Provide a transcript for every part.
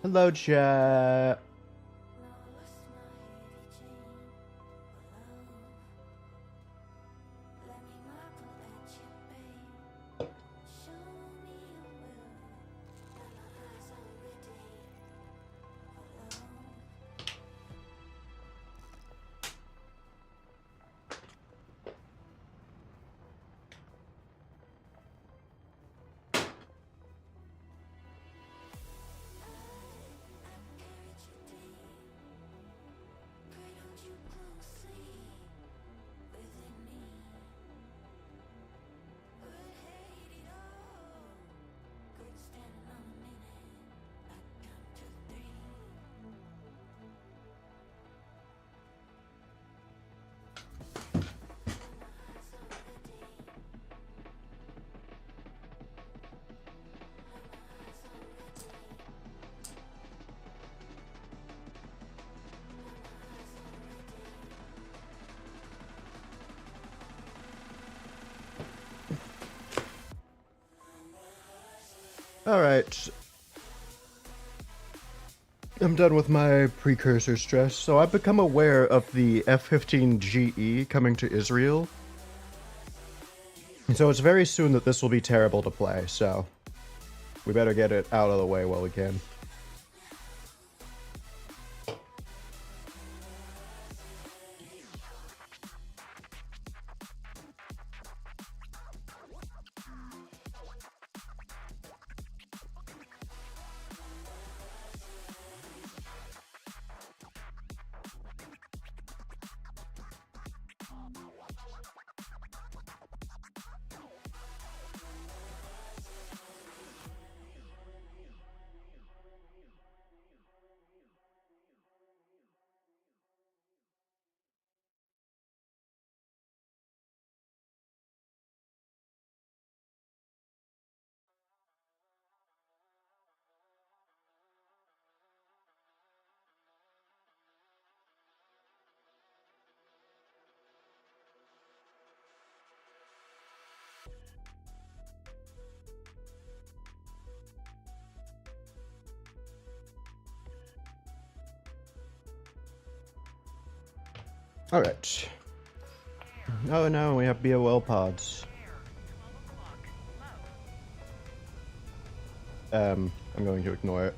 Hello, chat. Alright. I'm done with my precursor stress, so I've become aware of the F-15 GE coming to Israel. So it's very soon that this will be terrible to play, so we better get it out of the way while we can. Alright. Oh no, we have BOL pods. I'm going to ignore it.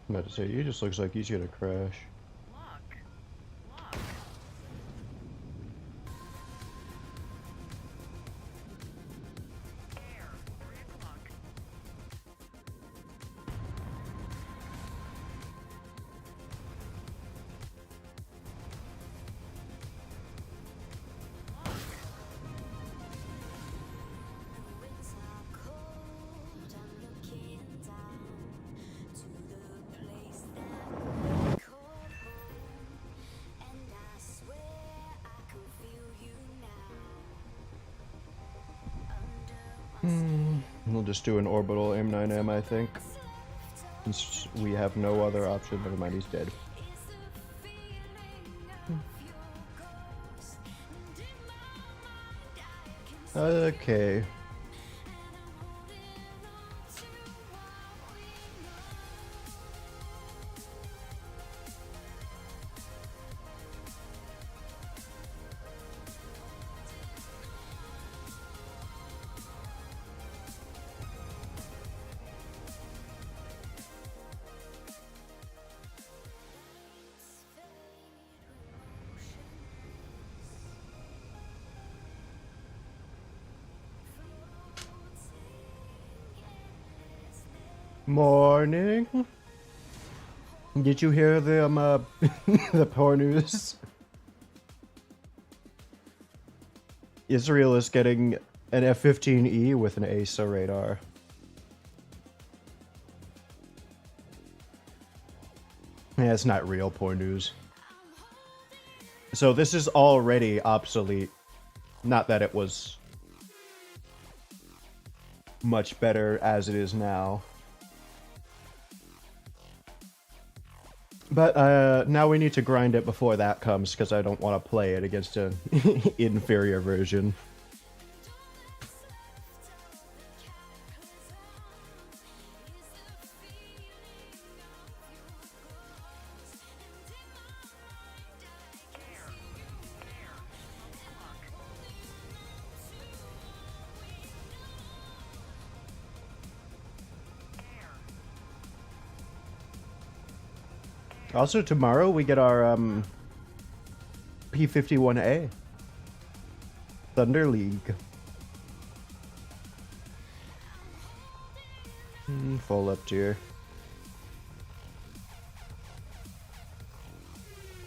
I'm about to say, he just looks like he's gonna crash. We'll just do an orbital M9M, I think. Since we have no other option. Never mind, he's dead. Okay. Morning. Did you hear the the poor news? Israel is getting an F-15E with an ASA radar. Yeah, it's not real poor news. So this is already obsolete. Not that it was much better as it is now. But now we need to grind it before that comes, because I don't want to play it against an inferior version. Also, tomorrow we get our P51A Thunder League. Full up tier.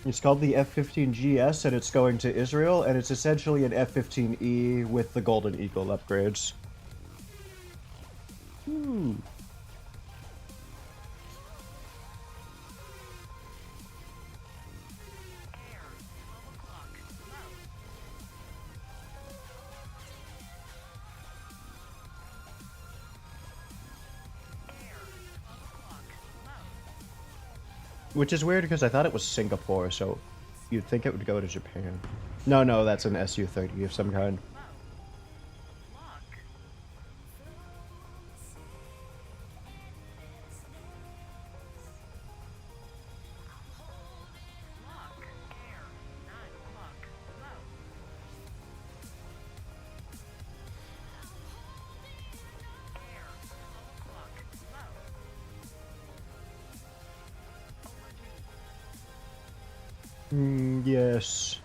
It's called the F15GS, and it's going to Israel, and it's essentially an F15E with the Golden Eagle upgrades. Which is weird because I thought it was Singapore, so you'd think it would go to Japan. No, that's an Su-30 of some kind. Yes.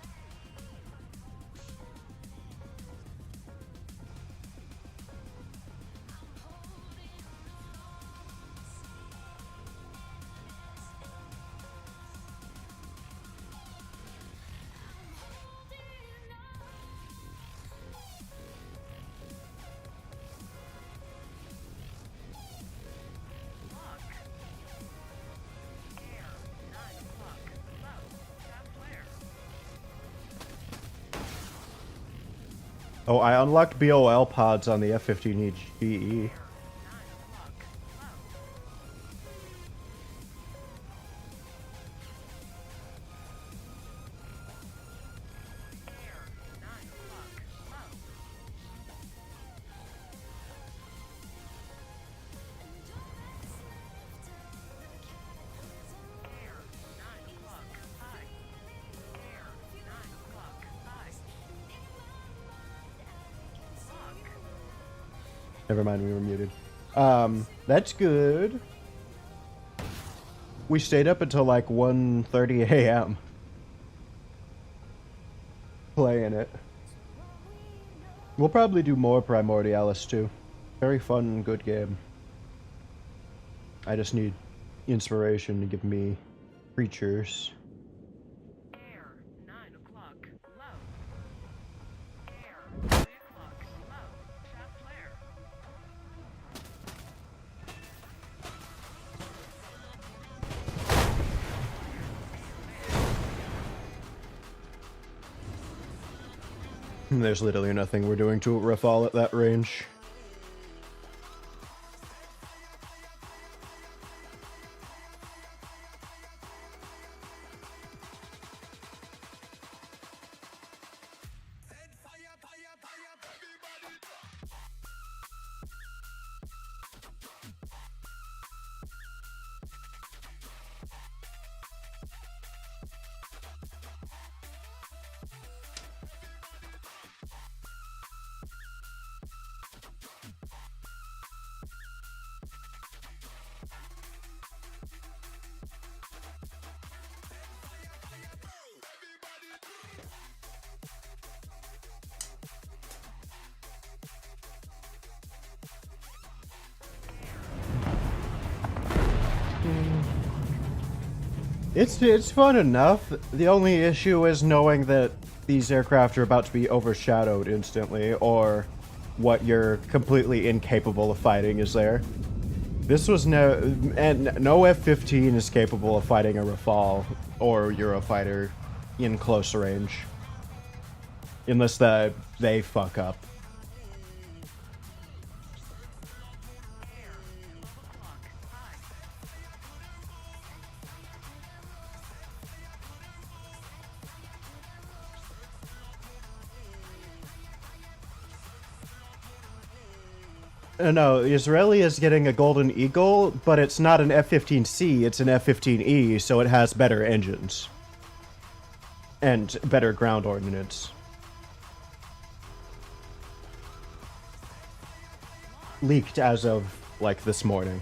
Oh, I unlocked BOL pods on the F-15E GE. Never mind, we were muted. That's good. We stayed up until like 1:30 a.m. playing it. We'll probably do more Primordialis too. Very fun, good game. I just need inspiration to give me creatures. Air, 9 o'clock, low. Air, 3 o'clock, low. Chat flare. There's literally nothing we're doing to Rafal at that range. It's fun enough. The only issue is knowing that these aircraft are about to be overshadowed instantly, or what you're completely incapable of fighting is there. This was no F-15 is capable of fighting a Rafale or Eurofighter in close range, unless they fuck up. No, Israeli is getting a Golden Eagle, but it's not an F-15C, it's an F-15E, so it has better engines. And better ground ordnance. Leaked as of, like, this morning.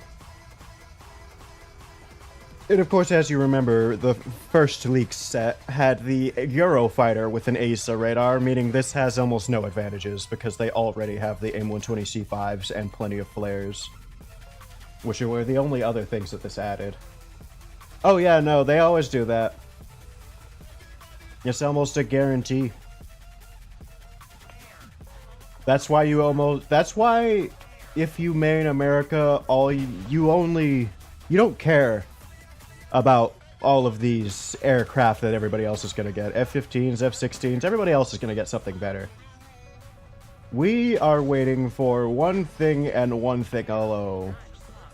And of course, as you remember, the first leak set had the Eurofighter with an ASA radar, meaning this has almost no advantages because they already have the AIM-120C5s and plenty of flares, which were the only other things that this added. Oh yeah, no, they always do that. It's almost a guarantee. That's why if you main America, you don't care about all of these aircraft that everybody else is going to get. F-15s, F-16s, everybody else is going to get something better. We are waiting for one thing and one thing alone.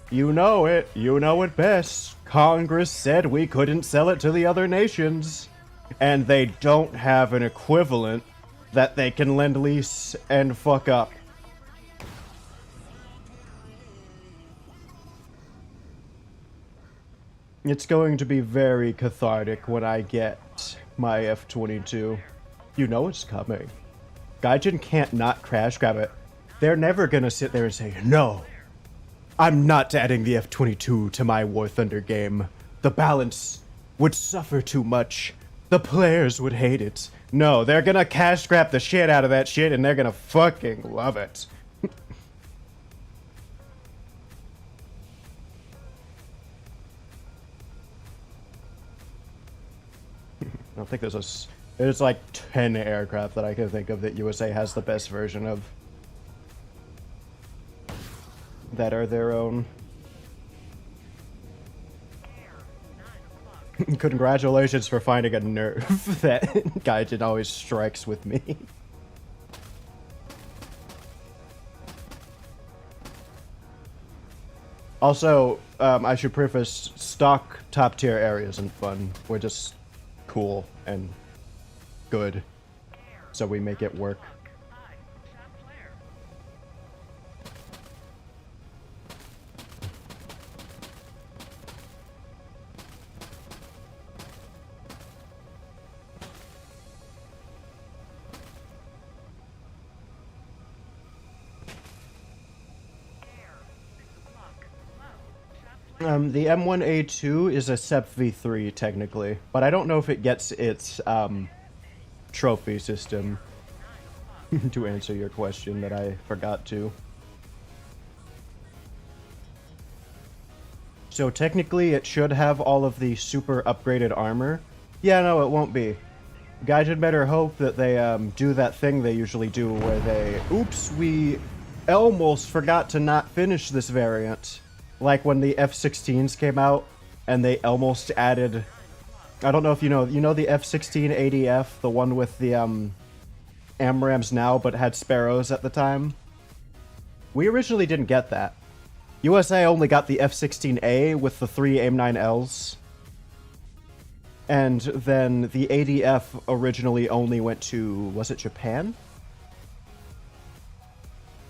You know it best. Congress said we couldn't sell it to the other nations. And they don't have an equivalent that they can lend lease and fuck up. It's going to be very cathartic when I get my F-22. You know it's coming. Gaijin can't not crash grab it. They're never gonna sit there and say, no, I'm not adding the F-22 to my Warthunder game. The balance would suffer too much. The players would hate it. No, they're gonna cash grab the shit out of that shit and they're gonna fucking love it. I don't think there's like 10 aircraft that I can think of that USA has the best version of. That are their own. Congratulations for finding a nerve that Gaijin always strikes with me. Also, I should preface, stock top tier areas and fun. We're just cool and good, so we make it work. The M1A2 is a SEP V3 technically, but I don't know if it gets its trophy system. To answer your question that I forgot to. So technically it should have all of the super upgraded armor. Yeah, no, it won't be. Guys had better hope that they do that thing they usually do where they... Oops, we almost forgot to not finish this variant. Like when the F15s came out and they almost added... I don't know if you know the F16 ADF, the one with the AMRAMs now but had sparrows at the time? We originally didn't get that. USA only got the F16A with the 3 AIM-9Ls. And then the ADF originally only went to, was it Japan?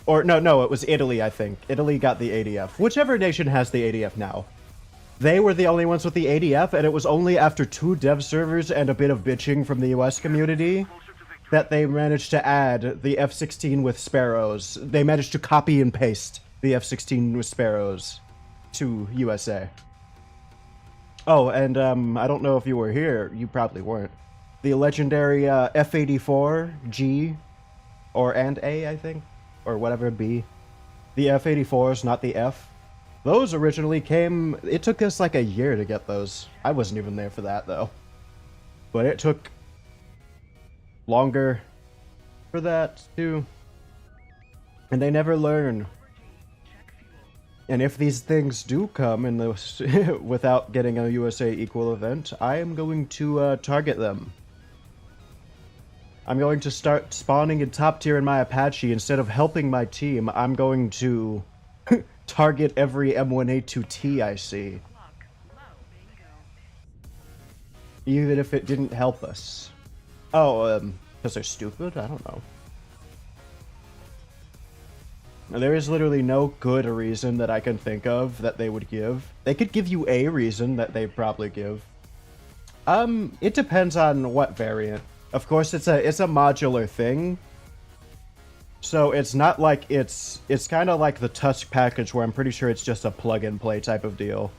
Or, no, it was Italy, I think. Italy got the ADF. Whichever nation has the ADF now. They were the only ones with the ADF, and it was only after 2 dev servers and a bit of bitching from the US community that they managed to add the F16 with sparrows. They managed to copy and paste the F16 with sparrows to USA. Oh, and I don't know if you were here. You probably weren't. The legendary F84G, and A, I think, or whatever B. The F84s, not the F. Those originally came... It took us like a year to get those. I wasn't even there for that, though. But it took longer for that, too. And they never learn. And if these things do come in the without getting a USA Equal event, I am going to target them. I'm going to start spawning in top tier in my Apache. Instead of helping my team, I'm going to target every M1A2T I see. Even if it didn't help us. Oh, because they're stupid? I don't know. There is literally no good reason that I can think of that they would give. They could give you a reason that they probably give. It depends on what variant. Of course, it's a modular thing. So it's not like it's kind of like the Tusk package where I'm pretty sure it's just a plug-and-play type of deal.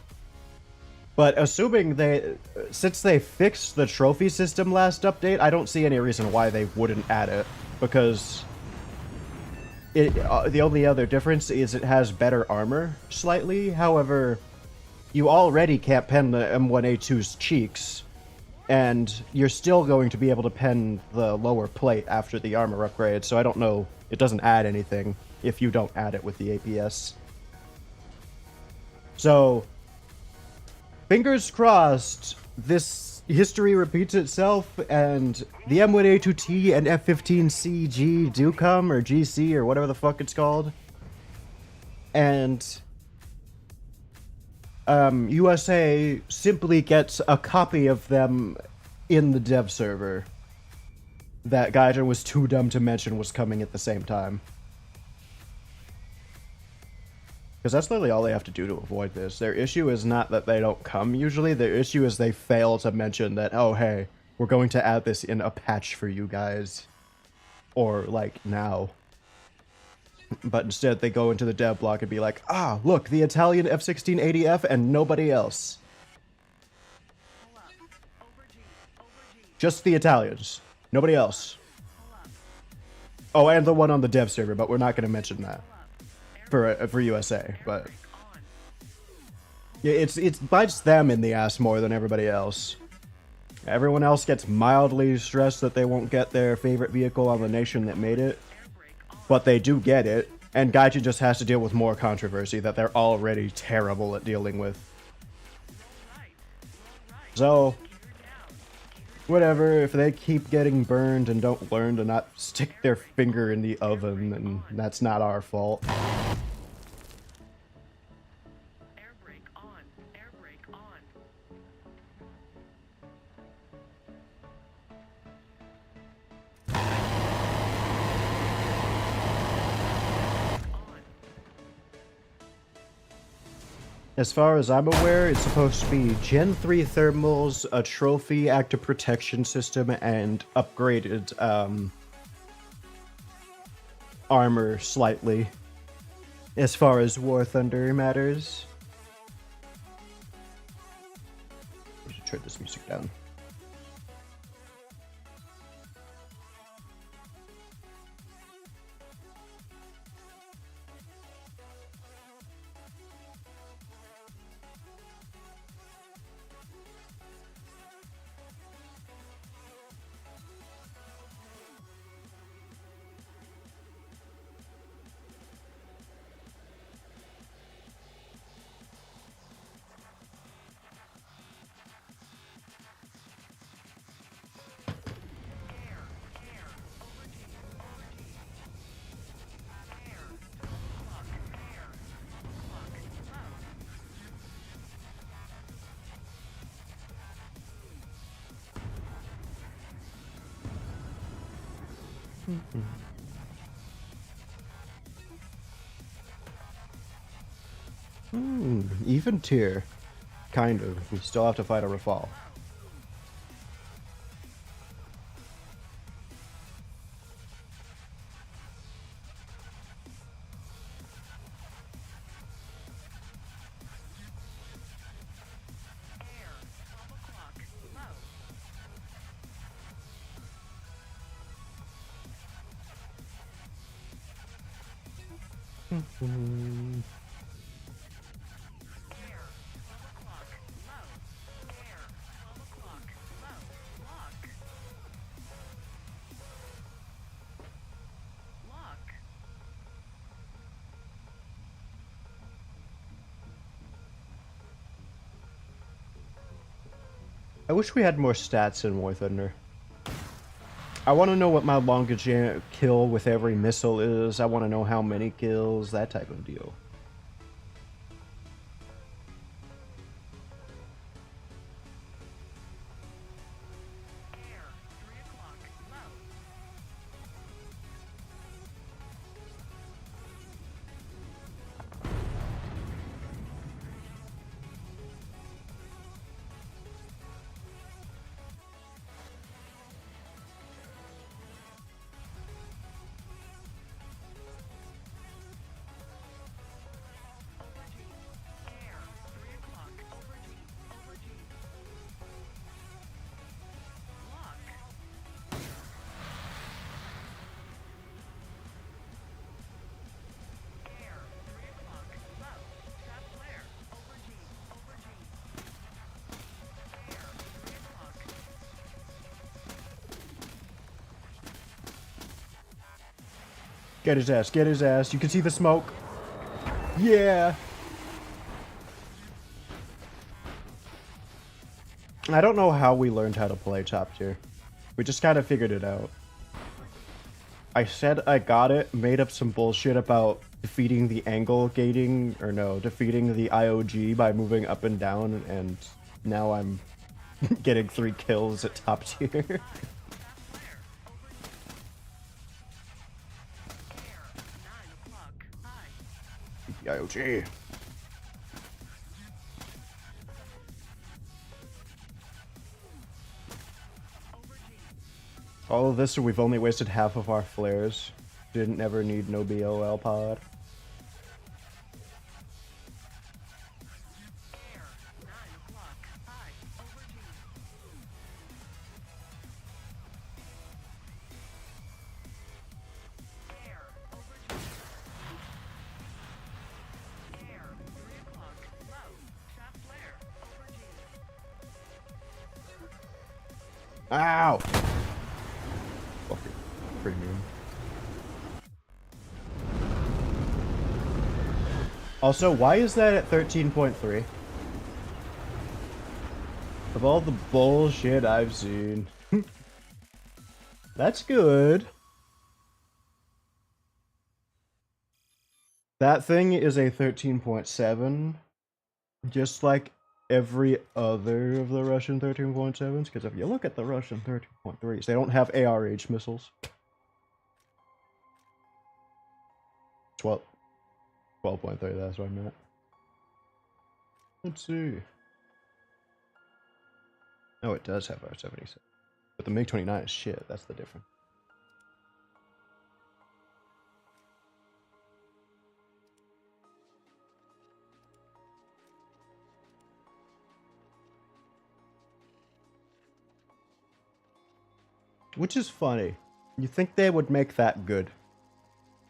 But assuming since they fixed the trophy system last update, I don't see any reason why they wouldn't add it. Because... the only other difference is it has better armor, slightly. However, you already can't pen the M1A2's cheeks, and you're still going to be able to pen the lower plate after the armor upgrade, so I don't know. It doesn't add anything if you don't add it with the APS. So, fingers crossed, this history repeats itself, and the M1A2T and F15CG do come, or GC, or whatever the fuck it's called. And USA simply gets a copy of them in the dev server that Gaijin was too dumb to mention was coming at the same time. Because that's literally all they have to do to avoid this. Their issue is not that they don't come usually, their issue is they fail to mention that, oh hey, we're going to add this in a patch for you guys. Or, like, now. But instead they go into the dev block and be like, ah, look, the Italian F16 ADF and nobody else. Just the Italians. Nobody else. Oh, and the one on the dev server, but we're not going to mention that. For USA, but... Yeah, it bites them in the ass more than everybody else. Everyone else gets mildly stressed that they won't get their favorite vehicle on the nation that made it. But they do get it, and Gaijin just has to deal with more controversy that they're already terrible at dealing with. So, whatever, if they keep getting burned and don't learn to not stick their finger in the oven, then that's not our fault. Air brake on. Air brake on. As far as I'm aware, it's supposed to be Gen 3 thermals, a trophy active protection system, and upgraded armor slightly. As far as Warthunder matters. turn this music down. Even tier. Kind of. We still have to fight a Rafal. I wish we had more stats in Warthunder. I want to know what my longest kill with every missile is. I want to know how many kills, that type of deal. Get his ass, get his ass. You can see the smoke. Yeah. I don't know how we learned how to play top tier. We just kind of figured it out. I said I got it, made up some bullshit about defeating the angle gating, or no, defeating the IOG by moving up and down, and now I'm getting 3 kills at top tier. IOG. All of this, we've only wasted half of our flares. Didn't ever need no BOL pod. Ow! Fucking premium. Also, why is that at 13.3? Of all the bullshit I've seen. That's good. That thing is a 13.7. Just like every other of the Russian 13.7s, because if you look at the Russian 13.3s, they don't have ARH missiles. 12.3, that's what I meant. Let's see. Oh, it does have R77. But the MiG-29 is shit, that's the difference. Which is funny. You think they would make that good,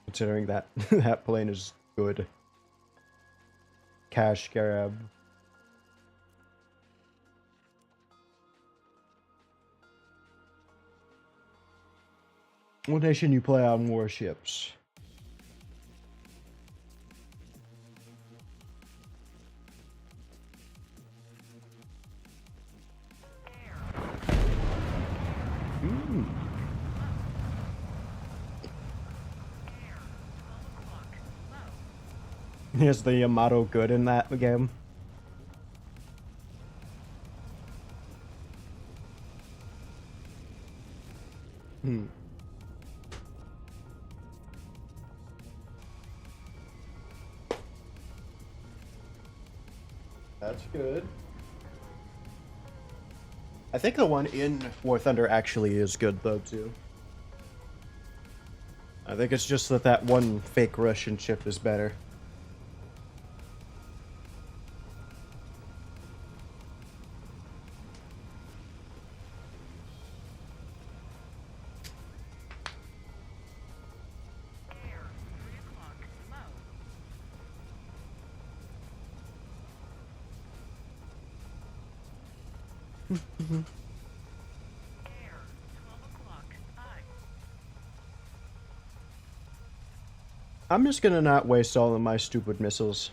considering that that plane is good. Cash grab. What nation you play on warships? Ooh. Is the Yamato good in that game? Hmm. That's good. I think the one in Warthunder actually is good though too. I think it's just that that one fake Russian ship is better. I'm just gonna not waste all of my stupid missiles.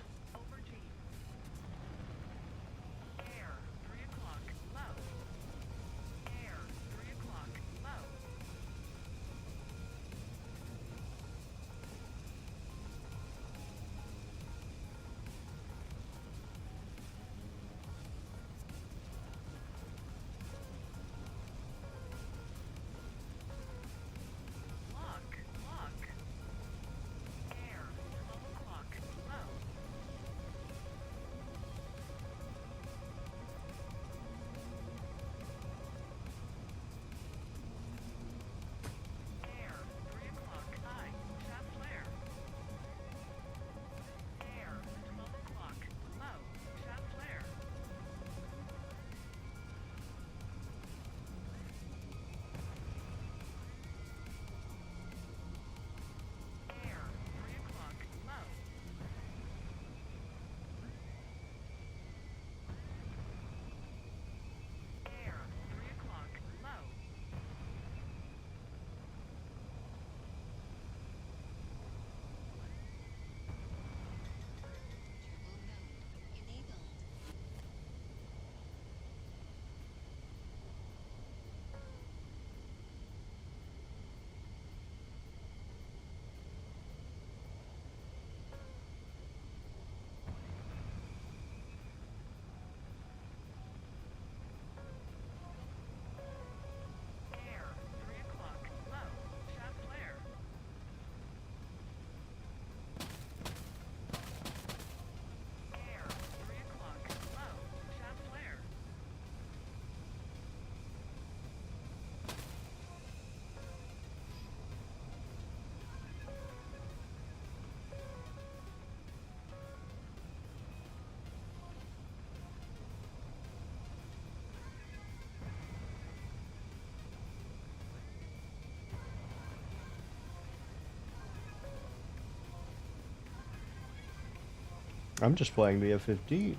I'm just playing the F15.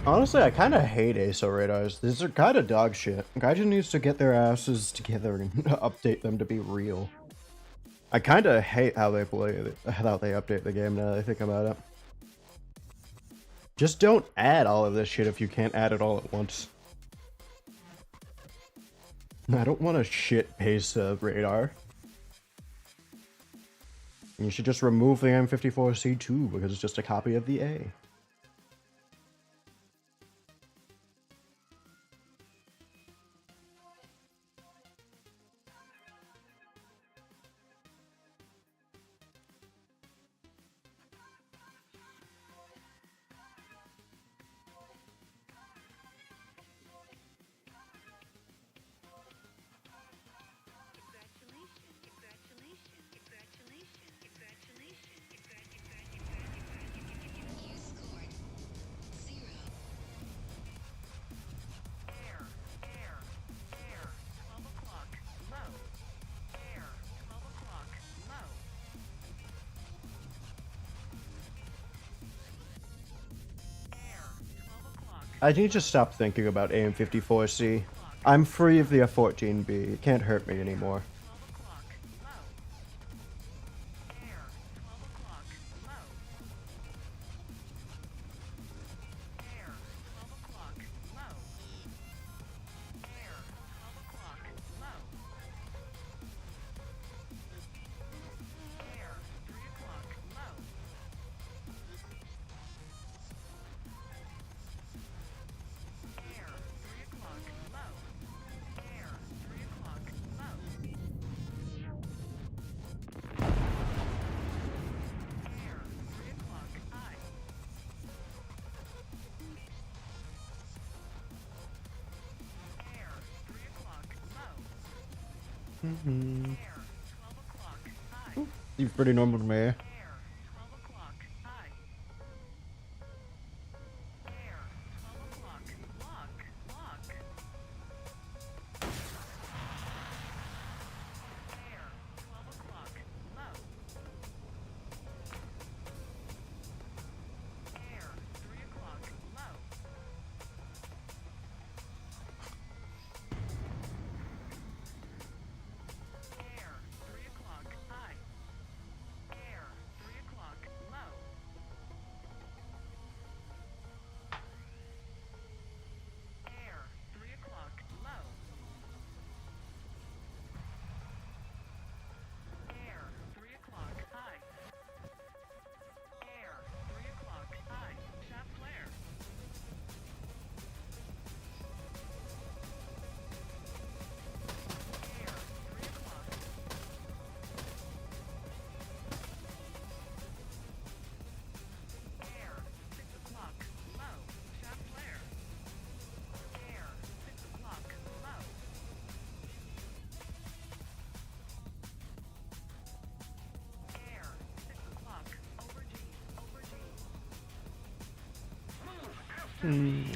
Honestly, I kind of hate ASO radars. These are kind of dog shit. Gaijin needs to get their asses together and update them to be real. I kind of hate how they update the game now that I think about it. Just don't add all of this shit if you can't add it all at once. I don't want a shit pace radar. You should just remove the M54C2 because it's just a copy of the A. I need to stop thinking about AM54C. I'm free of the F14B. It can't hurt me anymore. Seems pretty normal to me.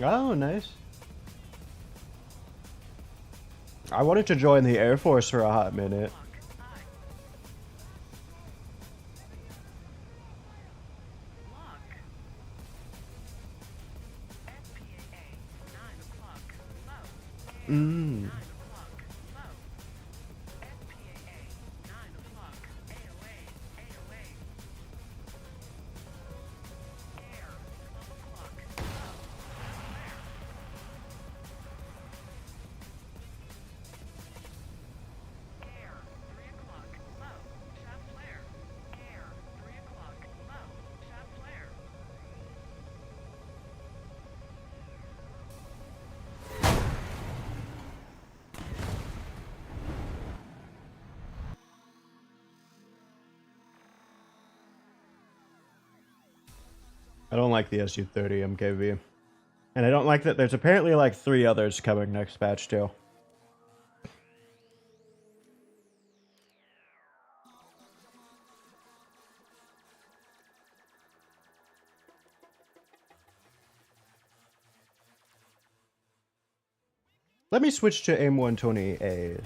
Oh, nice. I wanted to join the Air Force for a hot minute. I don't like the SU-30 MKV. And I don't like that there's apparently like 3 others coming next patch too. Let me switch to AIM-120As.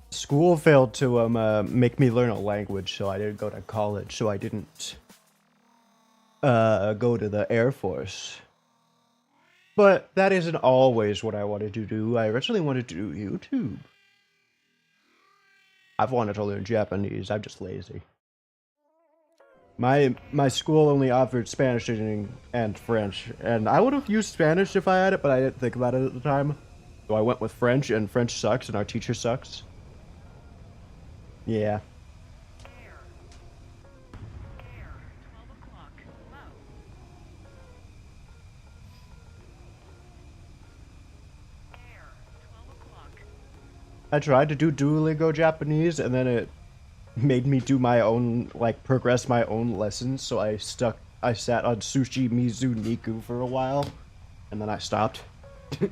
School failed to make me learn a language, so I didn't go to college. So I didn't go to the Air Force. But that isn't always what I wanted to do. I originally wanted to do YouTube. I've wanted to learn Japanese. I'm just lazy. My school only offered Spanish and French, and I would have used Spanish if I had it, but I didn't think about it at the time. So I went with French, and French sucks, and our teacher sucks. Yeah. Air. Air. 12 o'clock. Low. Air. 12 o'clock. I tried to do Duolingo Japanese, and then it made me do my own, like, progress my own lessons, so I sat on Sushi Mizu Niku for a while, and then I stopped. Air.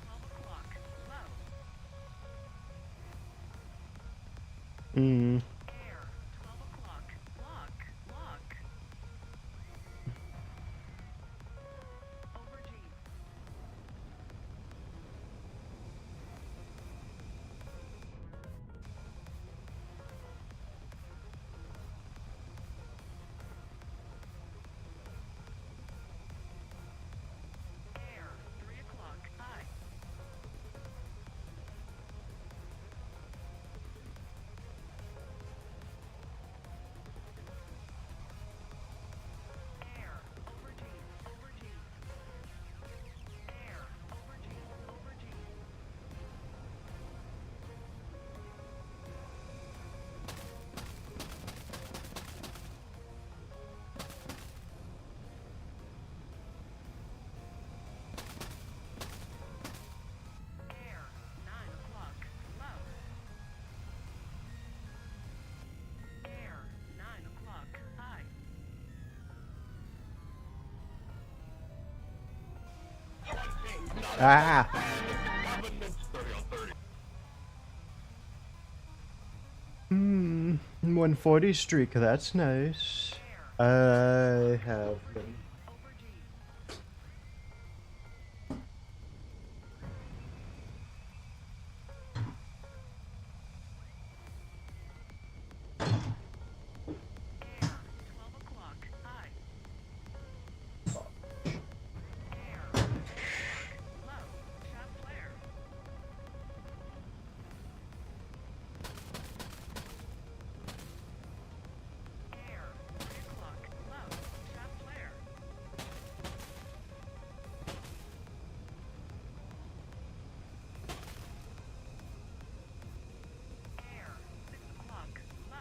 12 o'clock. Low. Mm. Air. 12 o'clock. Lock. Lock. Aubergine. Air. 3 o'clock. High. Air. Aubergine. Aubergine. Air. Aubergine. Aubergine. Air. 9 o'clock. Low. Air. 9 o'clock. High. Ah! 140 streak, that's nice. I have... Aubergine. Air. 12 o'clock. High. Air. 12 o'clock. Low. Shot flare. Air. 3 o'clock. Low. Shot flare. Air. 6 o'clock. Low.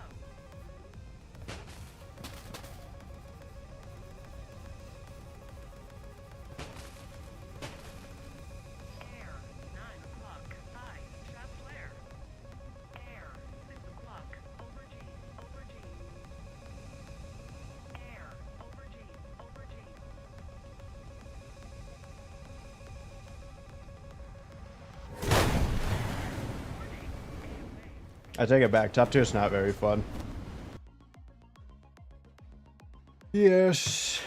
Air. 9 o'clock. High. Shot flare. Air. 6 o'clock. Aubergine. Aubergine. Air. Aubergine. Aubergine. I take it back. Top tier is not very fun. Yes.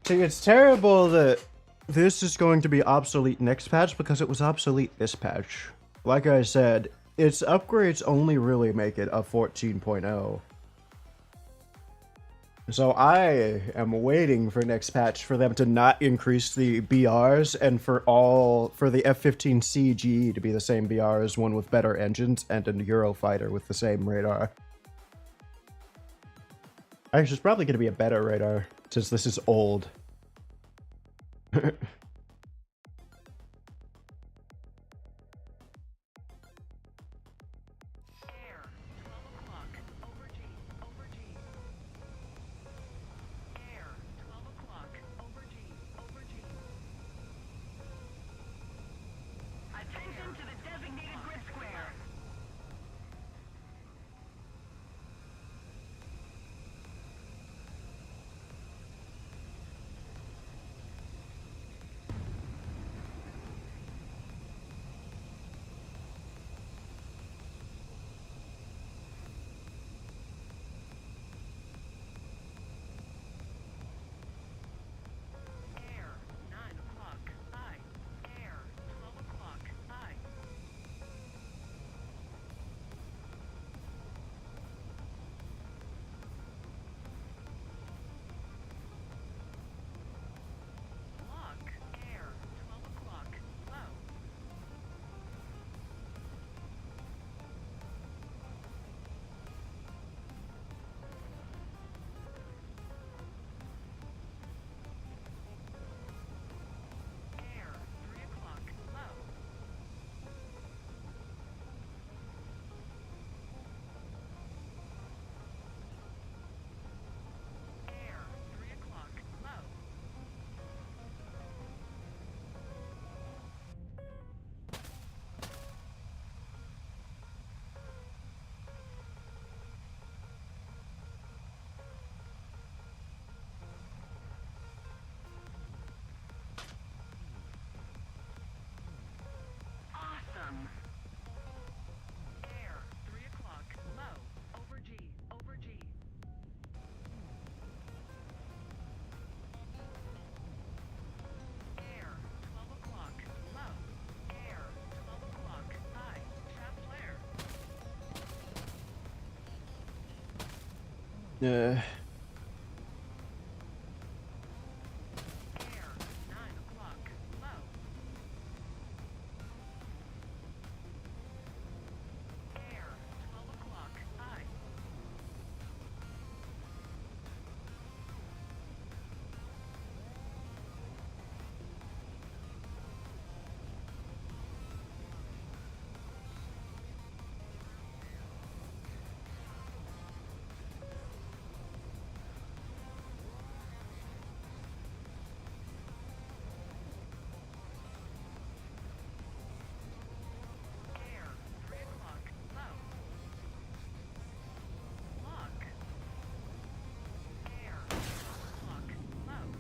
See, it's terrible that this is going to be obsolete next patch because it was obsolete this patch. Like I said, its upgrades only really make it a 14.0. So I am waiting for next patch for them to not increase the BRs and for the F15 CG to be the same BR as one with better engines and a Eurofighter with the same radar. Actually, it's probably going to be a better radar since this is old. Air. 12 o'clock. Aubergine. Aubergine. Air. 12 o'clock. Aubergine. Aubergine. Attention to the designated grid square. Uh, Air, 9 o'clock, low. Air, 12 o'clock, high. Air, 3 o'clock, low. Lock. Air, 12 o'clock, low.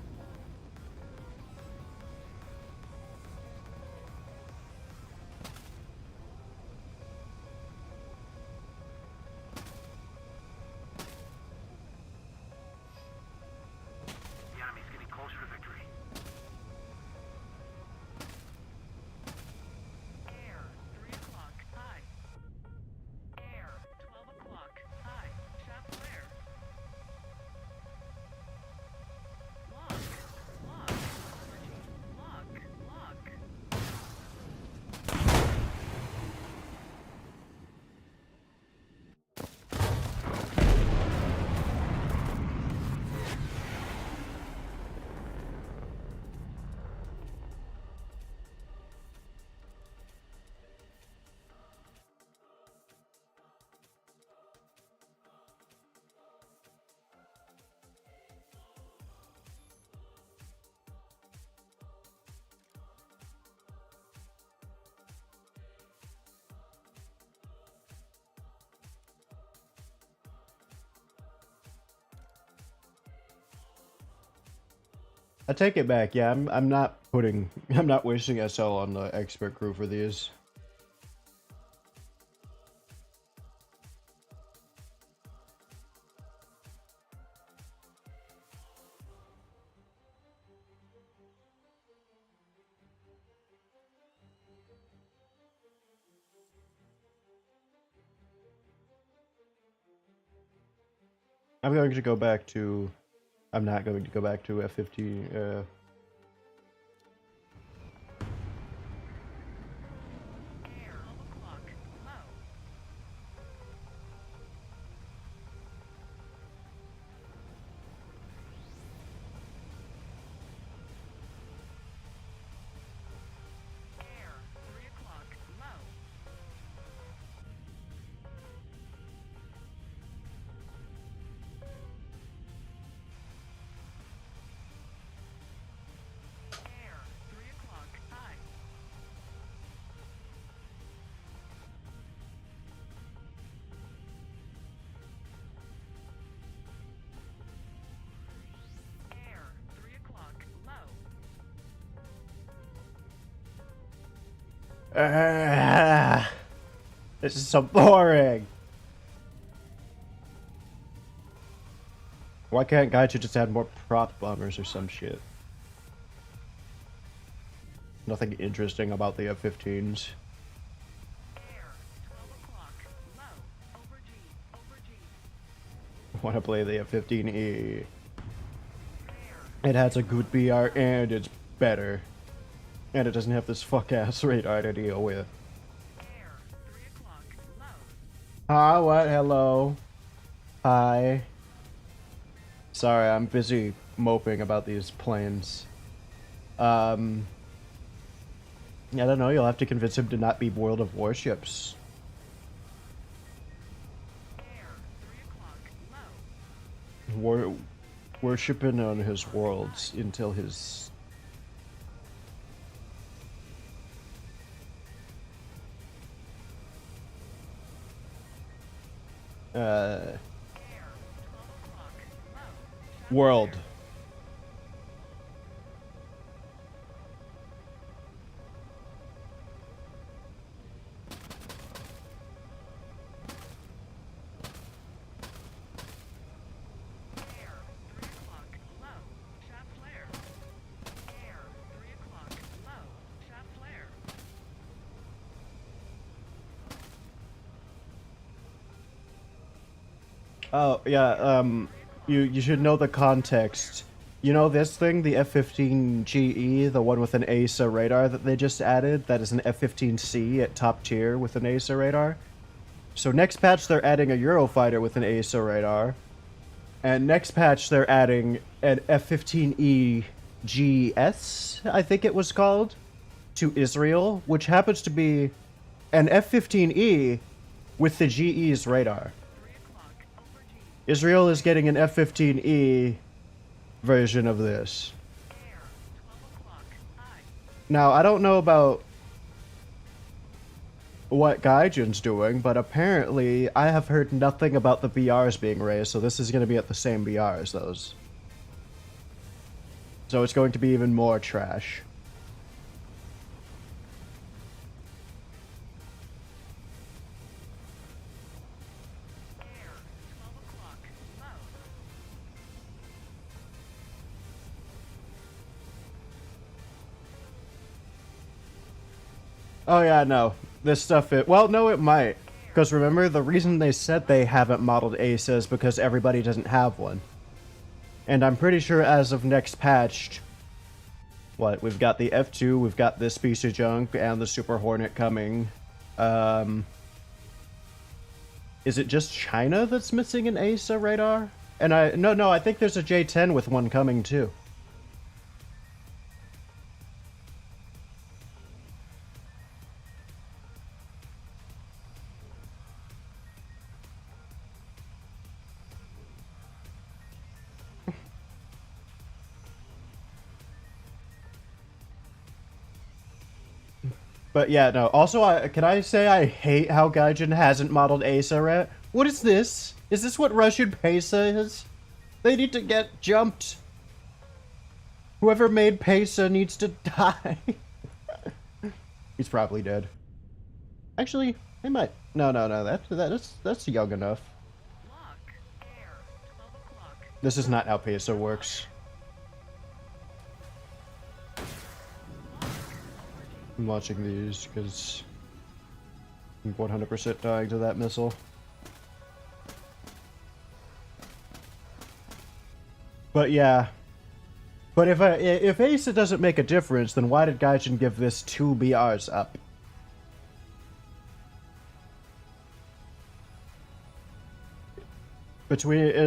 The enemy's getting closer to victory. Air, 3 o'clock, high. Air, 12 o'clock, high. Shot flare. Lock. Lock. Lock. Lock. I take it back. Yeah, I'm not putting. I'm not wasting SL on the expert crew for these. I'm going to go back to. I'm not going to go back to F15. Air, 12 o'clock, low. Air, 3 o'clock, low. Air, 3 o'clock, high. Air, 3 o'clock, low. This is so boring. Why can't Gaiju just add more prop bombers or some shit? Nothing interesting about the F15s. Air, 12 o'clock, low. Over G, over G. Want to play the F15E? Air, It has a good BR and it's better. And it doesn't have this fuck ass radar to deal with. air, 3 o'clock, low. Hi, what? Hello. Hi. Sorry, I'm busy moping about these planes. I don't know, you'll have to convince him to not be World of Warships. Air, 3 o'clock, low. Worshipping on his worlds until his... Air, 12 o'clock, low. Shot world. flare. Air, 3 o'clock, low. Shot flare. Air, 3 o'clock, low. Shot flare. Oh, yeah, you should know the context. You know this thing, the F-15 GE, the one with an ASA radar that they just added, that is an F-15C at top tier with an ASA radar? So next patch they're adding a Eurofighter with an ASA radar, and next patch they're adding an F-15E GS, I think it was called, to Israel, which happens to be an F-15E with the GE's radar. Israel is getting an F-15E version of this. Now, I don't know about what Gaijin's doing, but apparently I have heard nothing about the BRs being raised, so this is going to be at the same BR as those. So it's going to be even more trash. Oh yeah, no. This stuff, well, no, it might. Because remember, the reason they said they haven't modeled ASA is because everybody doesn't have one. And I'm pretty sure as of next patch, what, we've got the F2, we've got this piece of junk, and the Super Hornet coming. Is it just China that's missing an ASA radar? And no, I think there's a J10 with one coming too. But yeah, no. Also, can I say I hate how Gaijin hasn't modeled ASA yet? What is this? Is this what Russian PESA is? They need to get jumped. Whoever made PESA needs to die. He's probably dead. Actually, they might. No. That's young enough. This is not how PESA works. I'm watching these because I'm 100% dying to that missile. But yeah. But if ASA doesn't make a difference, then why did Gaijin give this 2 BRs up?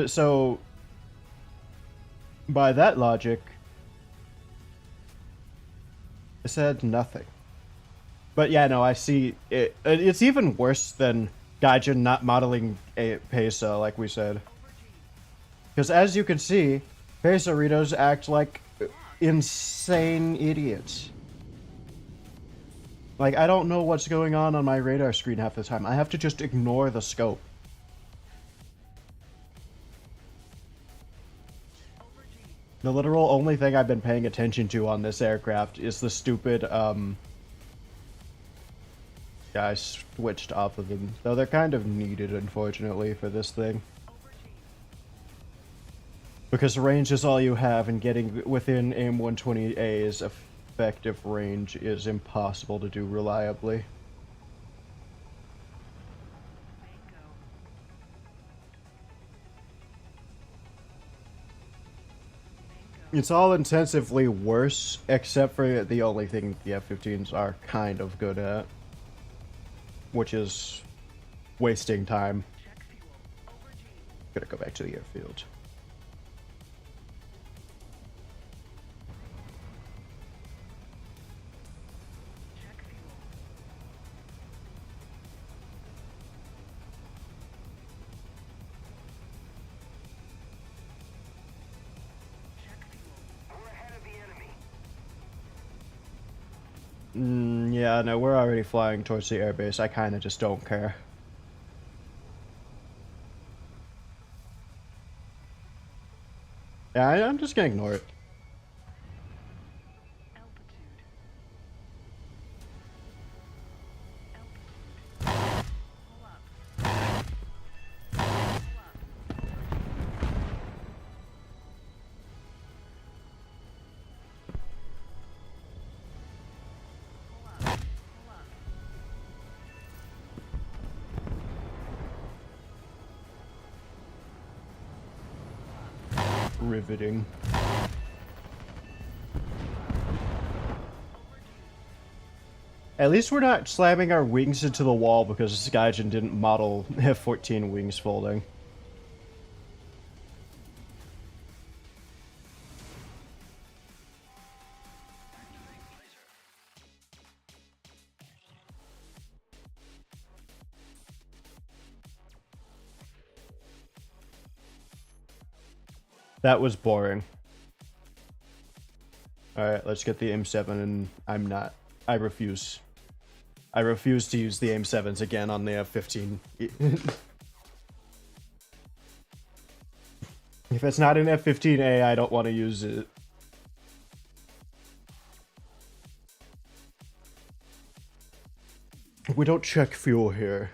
So by that logic, it said nothing. But yeah, no, I see it. It's even worse than Gaijin not modeling a PESA, like we said. Because as you can see, PESA readers act like insane idiots. Like, I don't know what's going on my radar screen half the time. I have to just ignore the scope. The literal only thing I've been paying attention to on this aircraft is the stupid, yeah, I switched off of them. Though they're kind of needed, unfortunately, for this thing. Because range is all you have, and getting within AIM-120A's effective range is impossible to do reliably. It's all intensively worse, except for the only thing the F-15s are kind of good at. Which is wasting time. Gotta go back to the airfield. Yeah, no, we're already flying towards the airbase. I kind of just don't care. Yeah, I'm just gonna ignore it. Riveting. At least we're not slamming our wings into the wall because Skygen didn't model F-14 wings folding. That was boring. Alright, let's get the M7 and I refuse. I refuse to use the M7s again on the F15. If it's not an F15A, I don't want to use it. We don't check fuel here.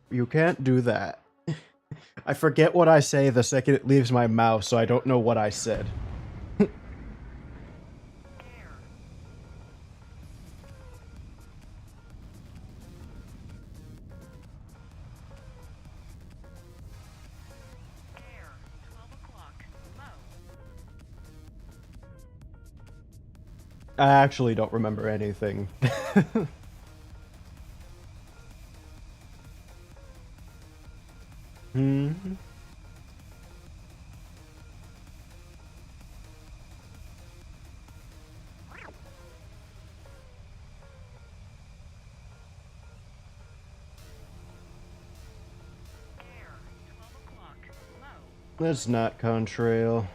You can't do that. I forget what I say the second it leaves my mouth, so I don't know what I said. I actually don't remember anything. That's not contrail.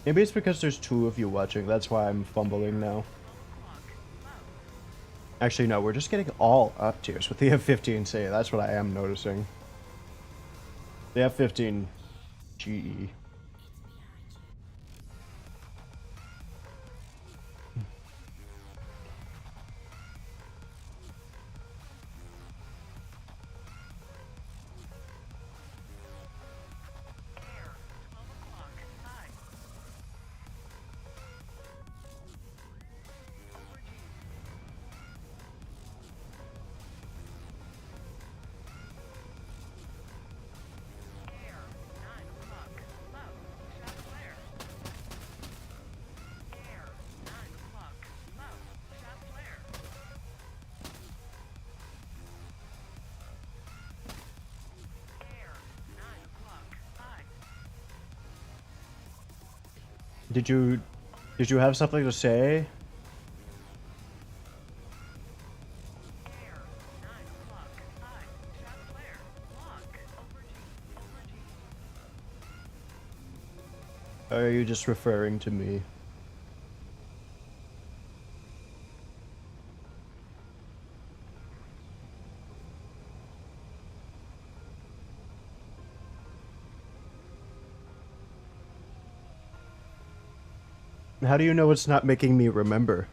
Maybe it's because there's two of you watching, that's why I'm fumbling now. Actually, no, we're just getting all up tiers with the F15 say, that's what I am noticing. The F15 GE. Did you have something to say? Or are you just referring to me? How do you know it's not making me remember?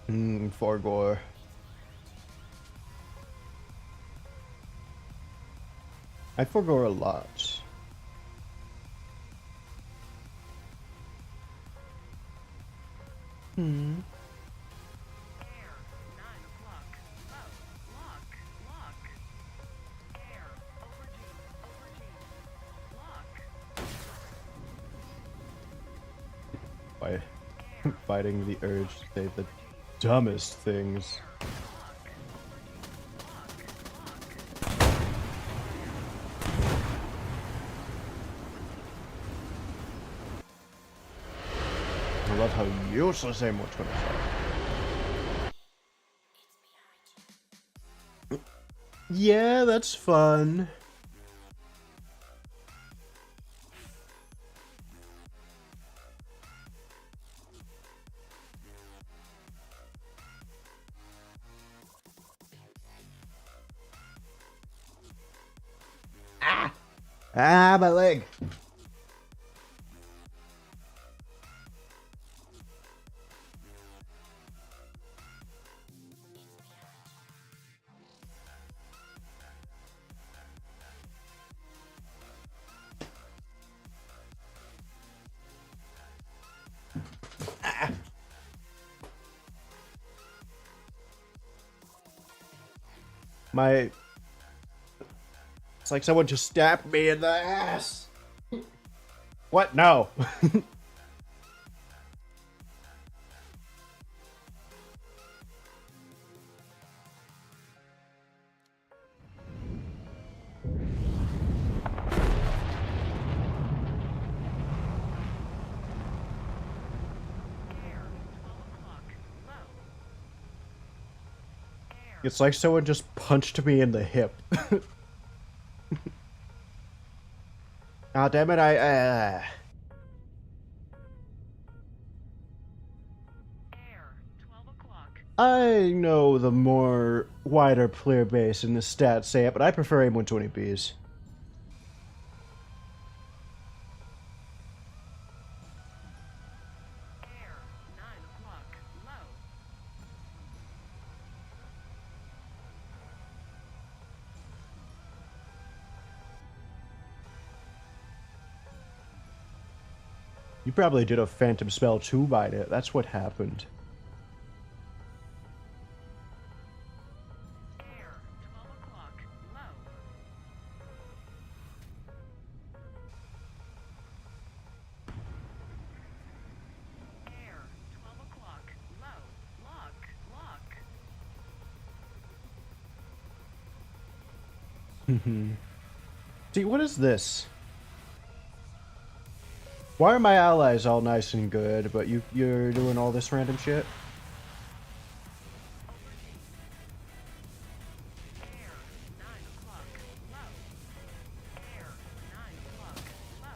Forgore. I forgore a lot. By fighting the urge to say the dumbest things. I love how useless I'm much when I Yeah, that's fun. Ah, my leg. My... It's like someone just stabbed me in the ass. What? No. It's like someone just punched me in the hip. Ah, damn it, Air, 12 o'clock. I know the more wider player base and the stats say it, but I prefer AIM-120Bs. Air, 9 o'clock. Low. You probably did a phantom spell to bite it. That's what happened. Air, 12 o'clock. Low. Air, 12 o'clock. Low. Lock. Lock. See, what is this? Why are my allies all nice and good, but you're doing all this random shit? Air, 9 o'clock. Low. Air, 9 o'clock. Low.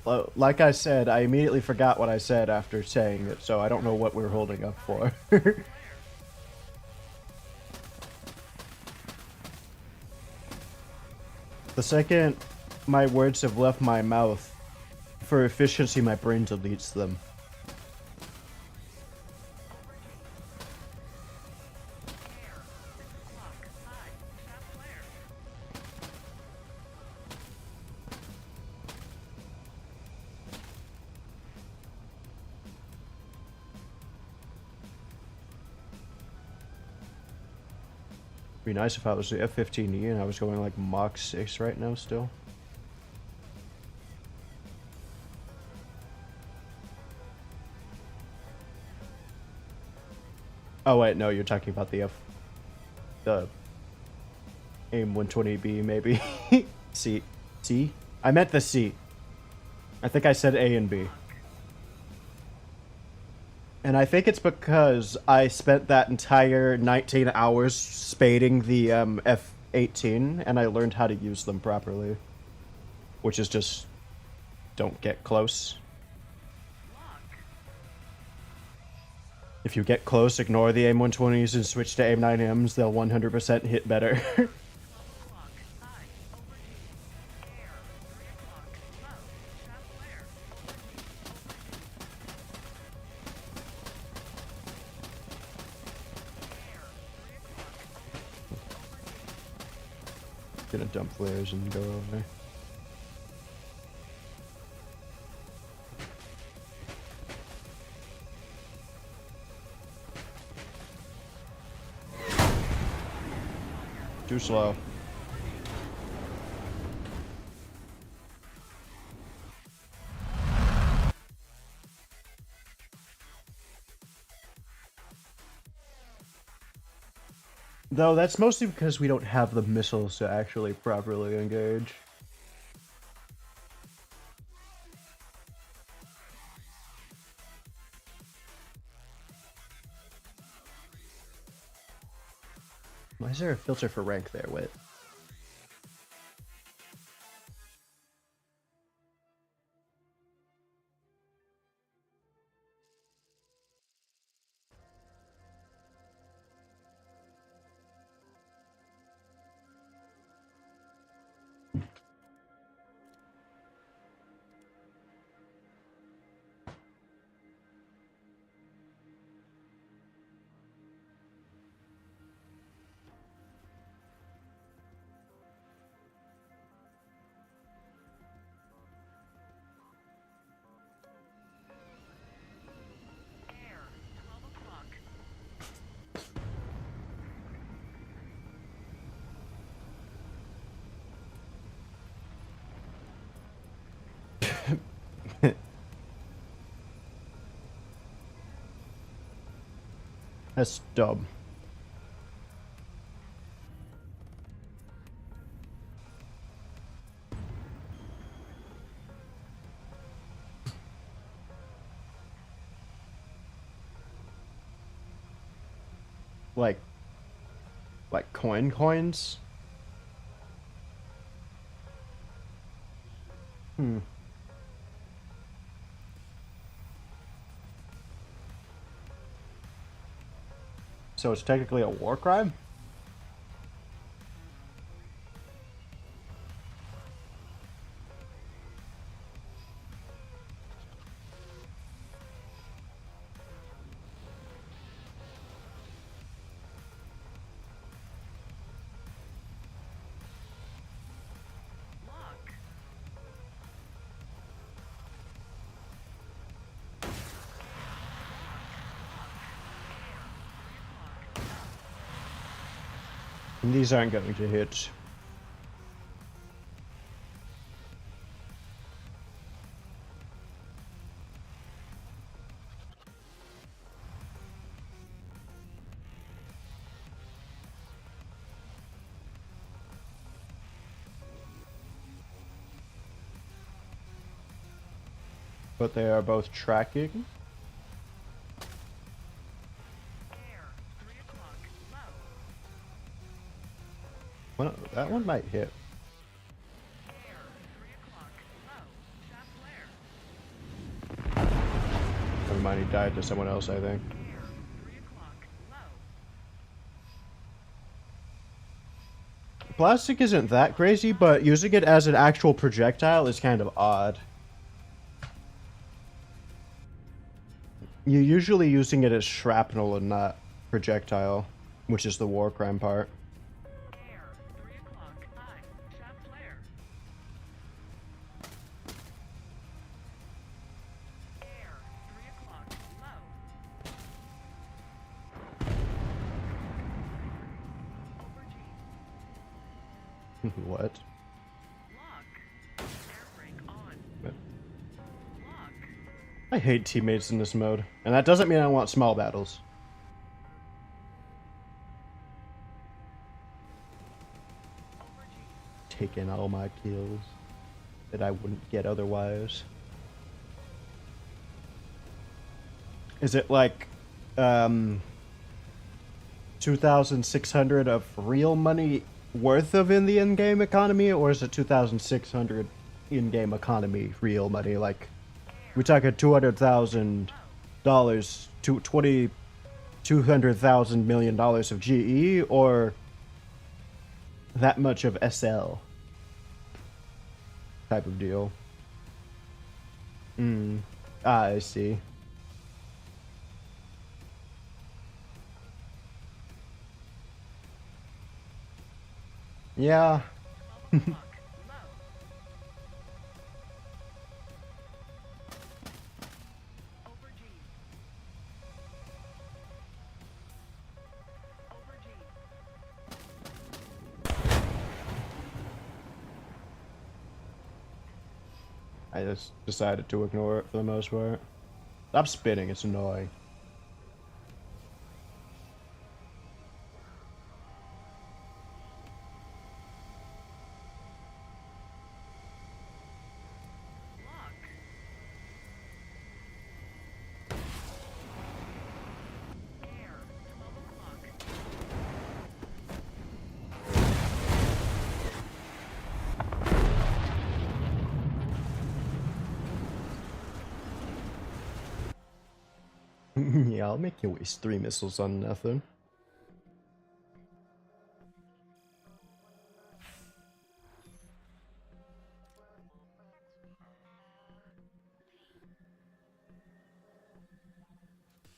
Well, like I said, I immediately forgot what I said after saying it, so I don't know what we're holding up for. The second my words have left my mouth, for efficiency, my brain deletes them. Air, 6 o'clock. High. Trap flare. Be nice if I was the F15E and I was going like Mach 6 right now still. Oh wait, no, you're talking about the AIM-120B maybe. C. C? I meant the C. I think I said A and B. And I think it's because I spent that entire 19 hours spading the F18 and I learned how to use them properly. Which is just don't get close. Lock. If you get close, ignore the AIM-120s and switch to AIM-9Ms, they'll 100% hit better. 12 o'clock. High. Overdue. Air, 3 o'clock. Low. Trap flare. Air, 3 o'clock. Gonna dump flares and go over. Too slow. Though that's mostly because we don't have the missiles to actually properly engage. Why is there a filter for rank there? Wait. That's dumb. Like coins? So it's technically a war crime? Look. And these aren't going to hit. But they are both tracking. Air. 3 o'clock. Low. Well, that one might hit. Air. 3 o'clock. Low. Shaft flare. Never mind, he died to someone else, I think. Air. 3 o'clock. Low. Plastic isn't that crazy, but using it as an actual projectile is kind of odd. You're usually using it as shrapnel and not projectile, which is the war crime part. Air. 3 o'clock. High. Shaft flare. Air. 3 o'clock. Low. Aubergine. What? Lock. Air brake on. What? Lock. I hate teammates in this mode, and that doesn't mean I want small battles. Aubergine. Taking all my kills that I wouldn't get otherwise. Is it like 2,600 of real money worth of in the in-game economy, or is it 2,600 in-game economy real money? Like, we talking $200,000 to $200,000 million of GE, or that much of SL type of deal? I see. Yeah. 12 o'clock. Low. Aubergine. Aubergine. I just decided to ignore it for the most part. Stop spitting, it's annoying. Lock. Air. 12 o'clock. Yeah, I'll make you waste 3 missiles on nothing.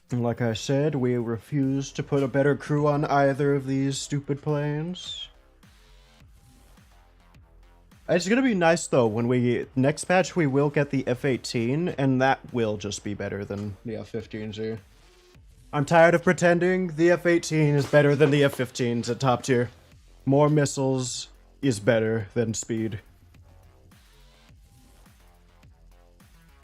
And like I said, we refuse to put a better crew on either of these stupid planes. It's gonna be nice though, when we next patch we will get the F-18, and that will just be better than the F-15s here. I'm tired of pretending the F-18 is better than the F-15s at top tier. More missiles is better than speed.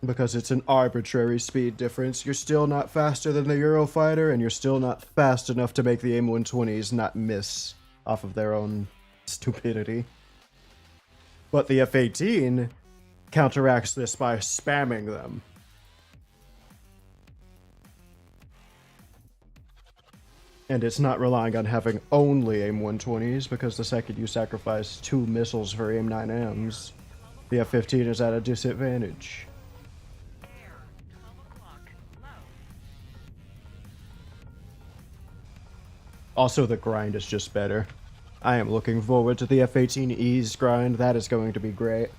Because it's an arbitrary speed difference. You're still not faster than the Eurofighter, and you're still not fast enough to make the AIM-120s not miss off of their own stupidity. But the F-18 counteracts this by spamming them. And it's not relying on having only AIM-120s, because the second you sacrifice 2 missiles for AIM-9Ms, the F-15 is at a disadvantage. Air, 12 o'clock, low. Also, the grind is just better. I am looking forward to the F-18E's grind. That is going to be great.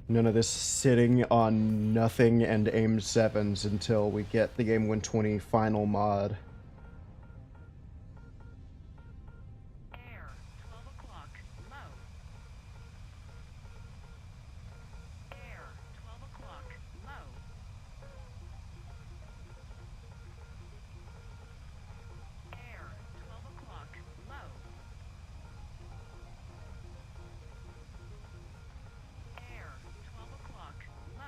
None of this sitting on nothing and AIM-7s until we get the AIM-120 final mod. Air, 12 o'clock, low. Air, 12 o'clock, low. Air, 12 o'clock, low. Air, 12 o'clock, low.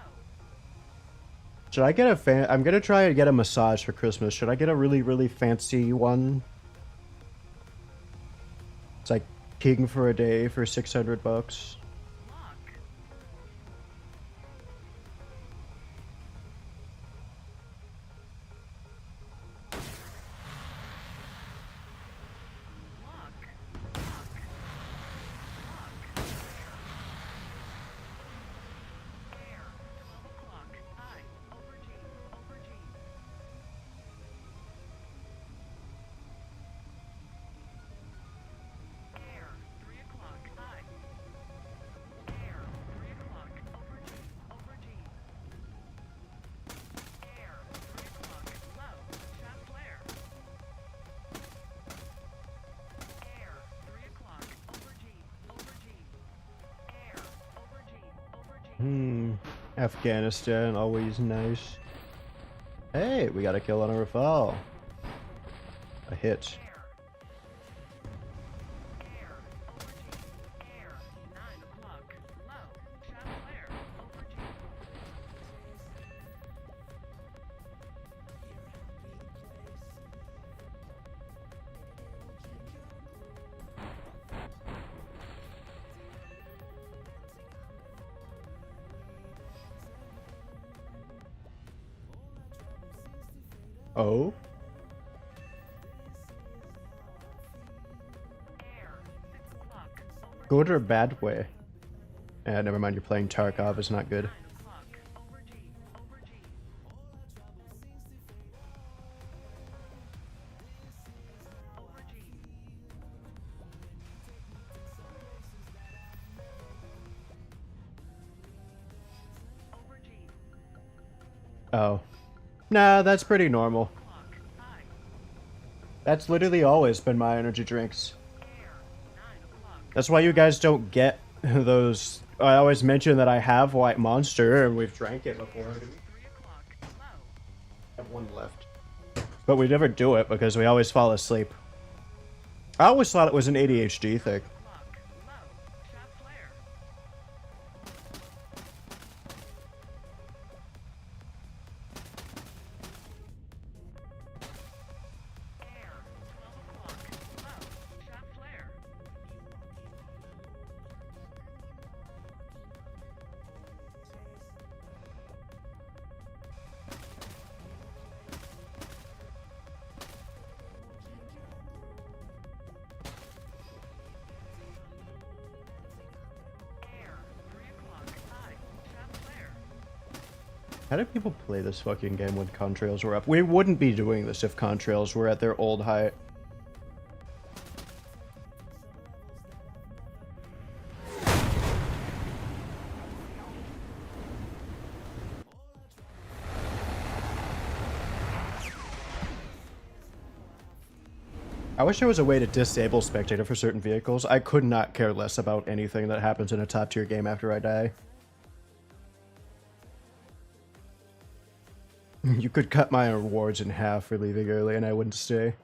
Should I get a fan? I'm gonna try and get a massage for Christmas. Should I get a really, really fancy one? It's like king for a day for $600. Lock. Lock. Lock. Lock. Air, 12 o'clock, I, over G, over G. Air, 3 o'clock, I. Air, 3 o'clock, over G, over G. Air, 3 o'clock, low, shaft flare. Air, 3 o'clock, over G, over G. Air, over G, over G. Afghanistan, always nice. Hey, we got a kill on a Rafale. A hit. Air, over G. Air, 9 o'clock, low, shaft flare, over G. Oh? Air, 6 o'clock, over Good or bad way? Never mind, you're playing Tarkov, it's not good. 9 o'clock, over G, over G. Over G. Over G. Oh. Nah, that's pretty normal. Clock, I. That's literally always been my energy drinks. Air, 9 o'clock. That's why you guys don't get those. I always mention that I have White Monster and we've drank it before. 3 o'clock, low. I have one left. But we never do it because we always fall asleep. I always thought it was an ADHD thing. Clock, low, shaft flare. Air, 12 o'clock, low, shaft flare. Air, 3 o'clock, I, shaft flare. How do people play this fucking game when contrails were up? We wouldn't be doing this if contrails were at their old height. I wish there was a way to disable spectator for certain vehicles. I could not care less about anything that happens in a top tier game after I die. You could cut my rewards in half for leaving early and I wouldn't stay.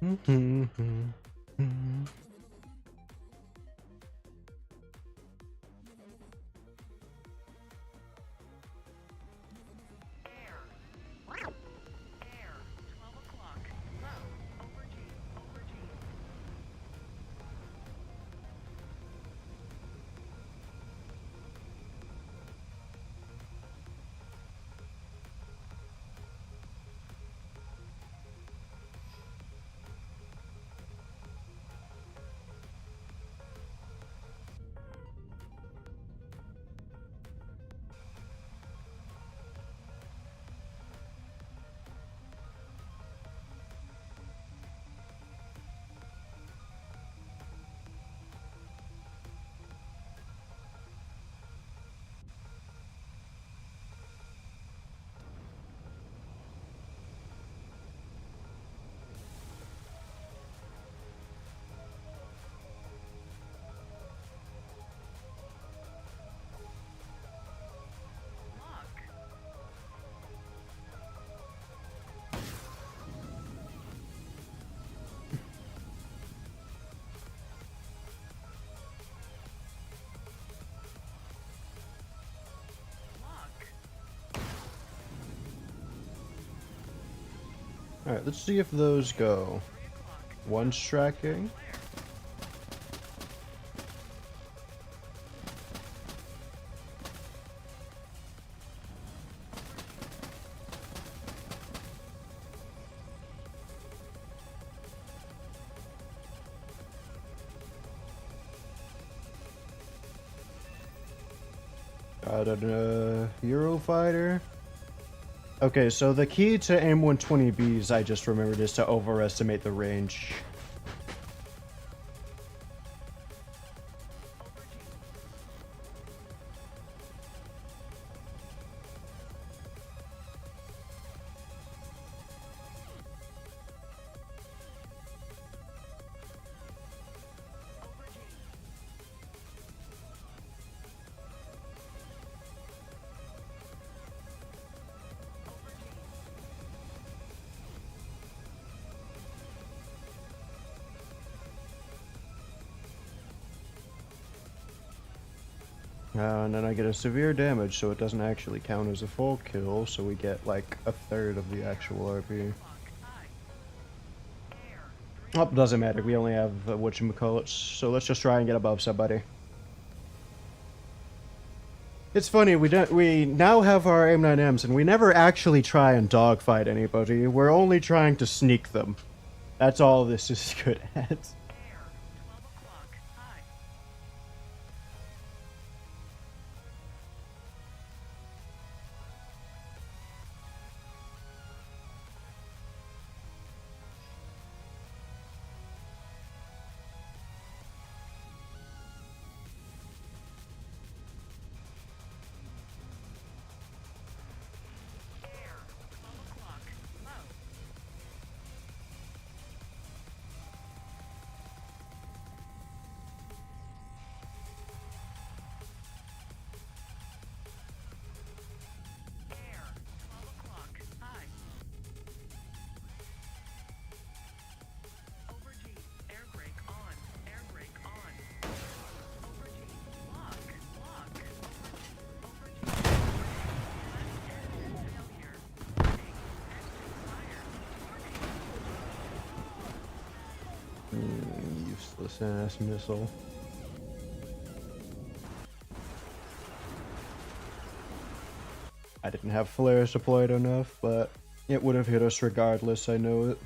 Air. Air. 12 o'clock. Low. Over G. Over G. Lock. Lock. Alright, let's see if those go. 3 o'clock. One's tracking. Clear. Got a Eurofighter. Okay, so the key to AIM 120Bs, I just remembered, is to overestimate the range. Over G. Over G. Over G. And then I get a severe damage, so it doesn't actually count as a full kill, so we get like a third of the actual RP. High. Air. 3 Oh, doesn't matter, we only have whatchamacallits, so let's just try and get above somebody. It's funny, we now have our AIM-9Ms, and we never actually try and dogfight anybody, we're only trying to sneak them. That's all this is good at. Air. 12 o'clock. High. Air. 12 o'clock. Low. Air. 12 o'clock. High. Over G. Air brake on. Air brake on. Over G. Lock. Lock. Over G. Left engine failure. Warning. Engine fire. Warning. Useless ass missile. I didn't have flares deployed enough, but it would have hit us regardless, I know it.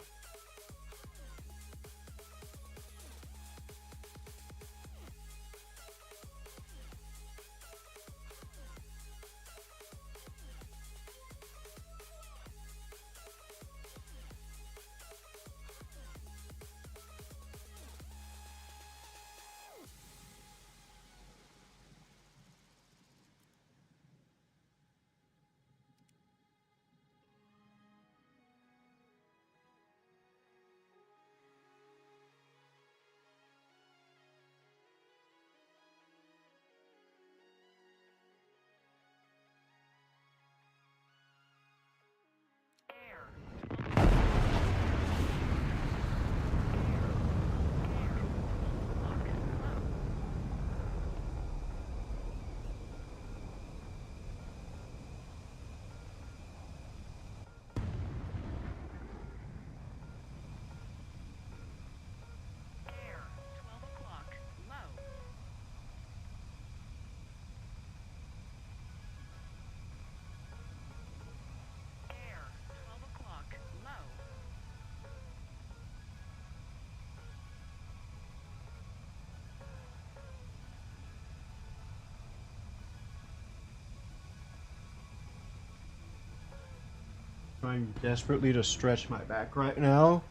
trying desperately to stretch my back right now.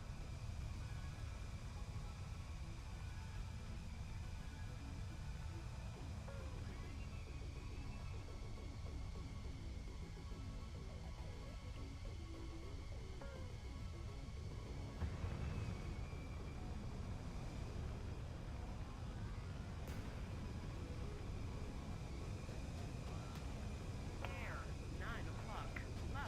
Air, 9 o'clock, low.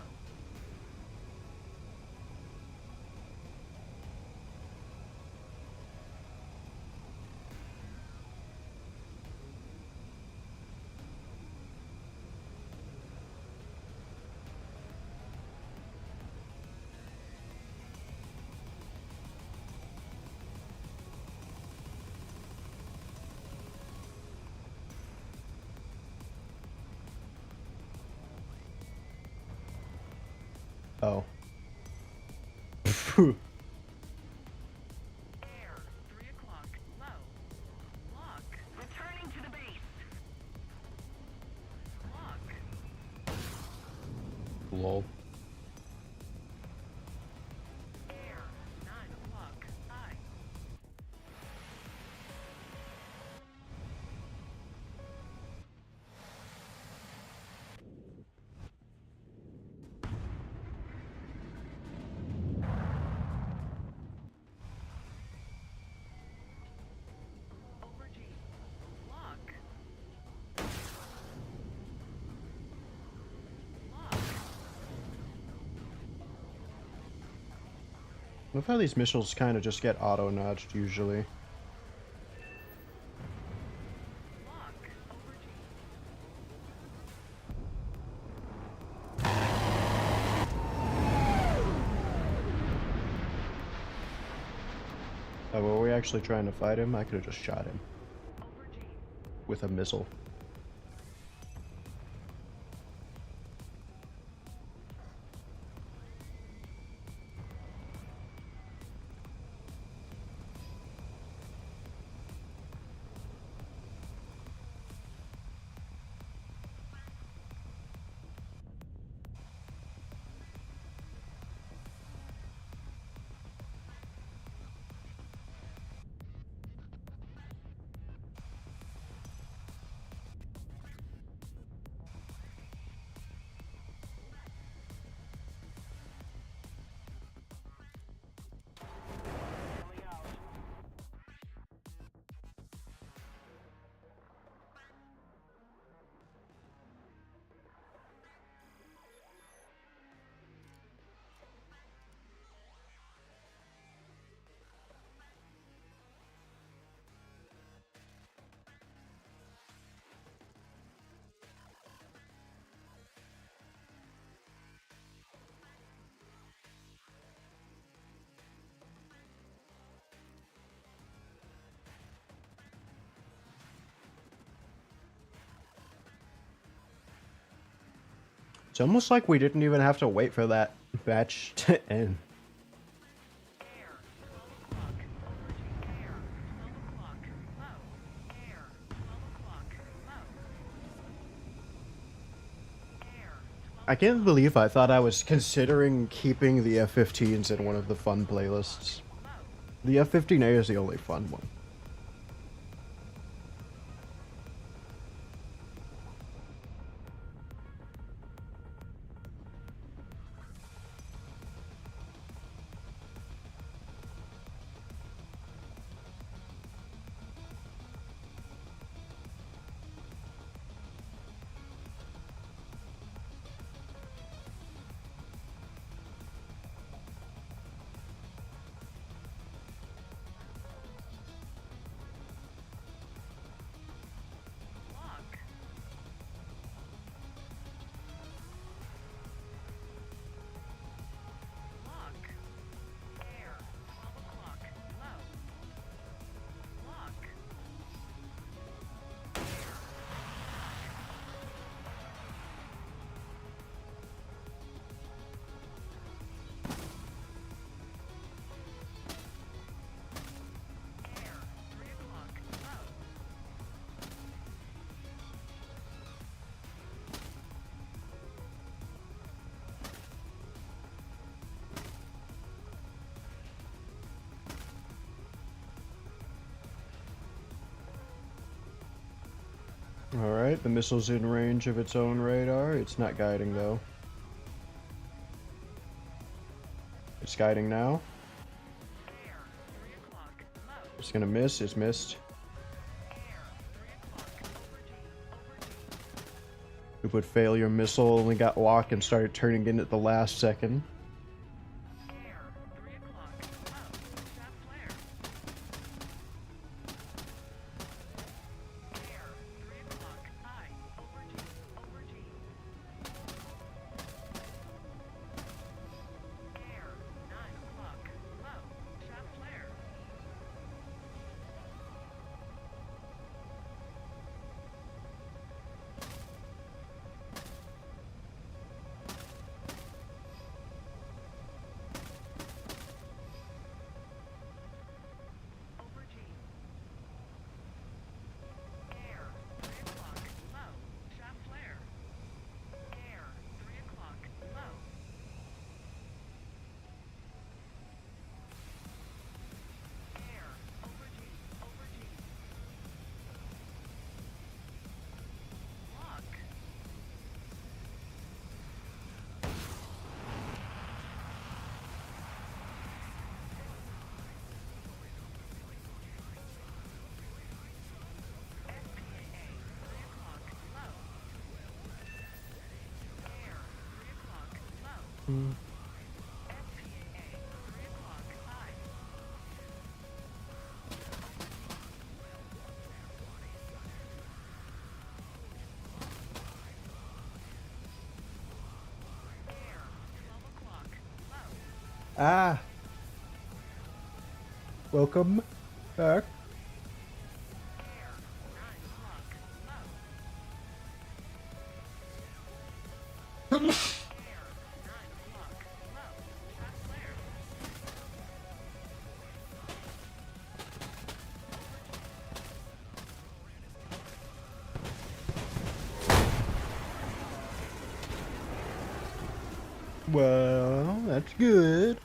Oh. Air, 3 o'clock, low. Lock. Returning to the base. Lock. Lol. Air, 9 o'clock, high. Over G. Lock. Lock. Love how these missiles kind of just get auto-nudged usually. Lock. Over G. Oh, were we actually trying to fight him? I could have just shot him Over G. with a missile. It's almost like we didn't even have to wait for that batch to end. Air, 12 o'clock, over G. Air, 12 o'clock, low. Air, 12 o'clock, low. Air, 12 I can't believe I thought I was considering keeping the F15s in one of the fun playlists. low. The F15A is the only fun one. Alright, the missile's in range of its own radar. It's not guiding though. It's guiding now. Air, 3 o'clock, low. It's gonna miss. It's missed. Air, 3 o'clock, over G, over G. We put failure missile, only got locked and started turning in at the last second. Air, 3 o'clock, low. Shaft flare. Air, 3 o'clock, high, over G, over G. Air, 9 o'clock, low. Shaft flare. Over G. Air, 3 o'clock, low. Shaft flare. Air, 3 o'clock, low. Air, over G, over G. Lock. FPAA, 3 o'clock, low. Air, 3 o'clock, low. FPAA, 3 o'clock, high. Air, 12 o'clock, low. Ah! Welcome back. Air, 9 o'clock, low. Air, 9 o'clock, low. Shaft flare. Well, that's good.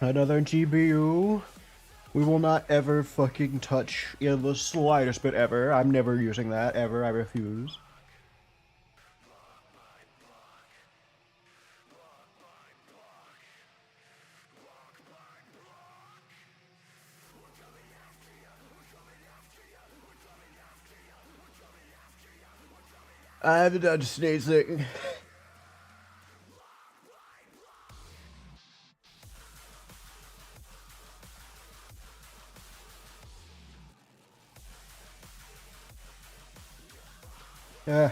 Another GPU. We will not ever fucking touch in the slightest bit ever. I'm never using that ever. I refuse. I haven't done sneezing. Yeah.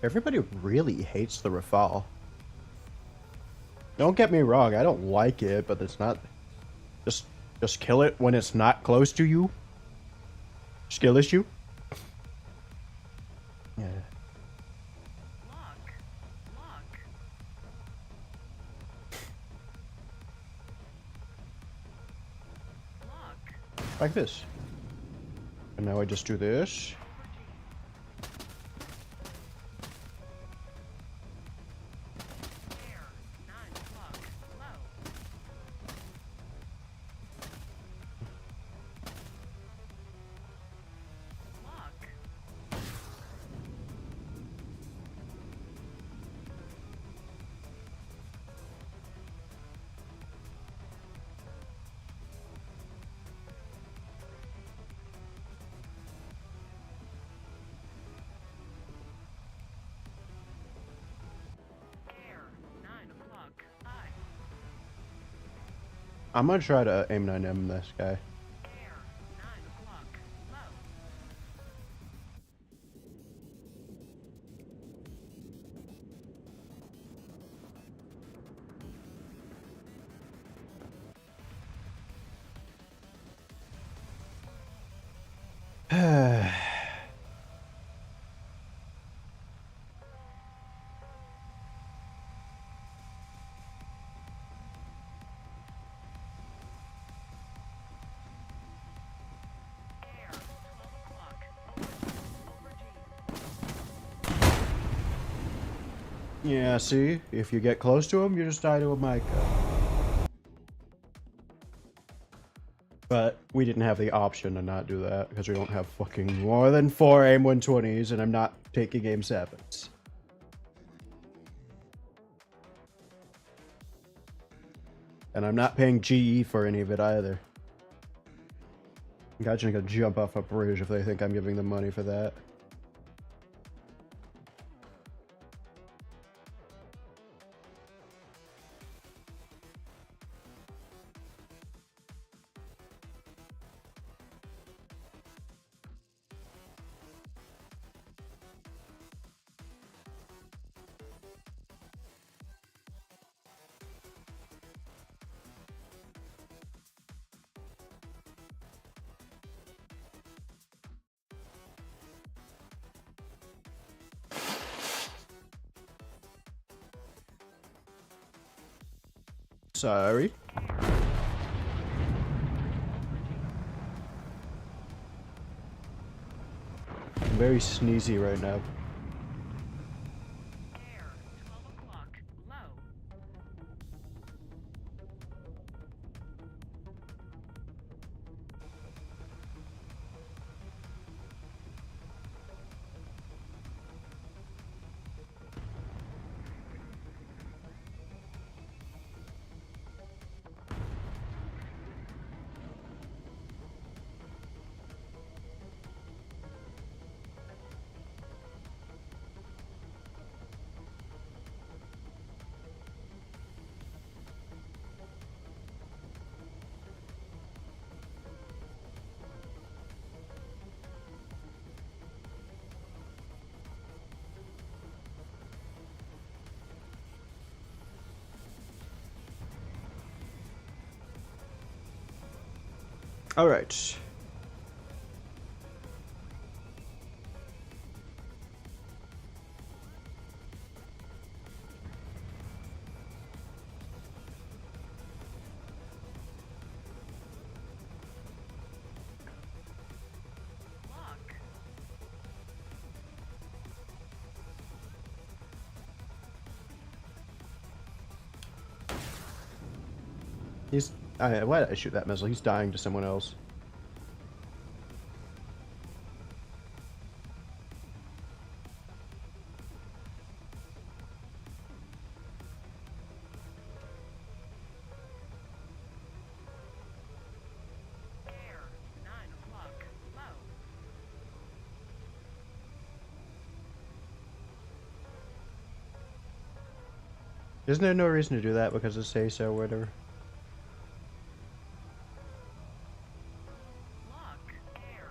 Everybody really hates the Rafale. Don't get me wrong, I don't like it, but it's not... Just kill it when it's not close to you. Skill issue? Yeah. Lock. Lock. Lock. Like this. And now I just do this. Air. 9 o'clock. Low. Lock. Air. 9 o'clock. High. I'm gonna try to aim 9M this guy. Air. 9 o'clock. Low. Air. 12 o'clock. Over. Yeah, see? If you get close to him, you just die to a Micah. But we didn't have the option to not do that, because we don't have fucking more than 4 AIM 120s, and I'm not taking AIM 7s. And I'm not paying GE for any of it either. Guys are gonna jump off a bridge if they think I'm giving them money for that. Sorry. I'm very sneezy right now. Air. 12 o'clock. Low. All right. Lock. He's. Why did I shoot that missile? He's dying to someone else. Air. 9 o'clock. Low. Isn't there no reason to do that because of say so or whatever? Lock. Air.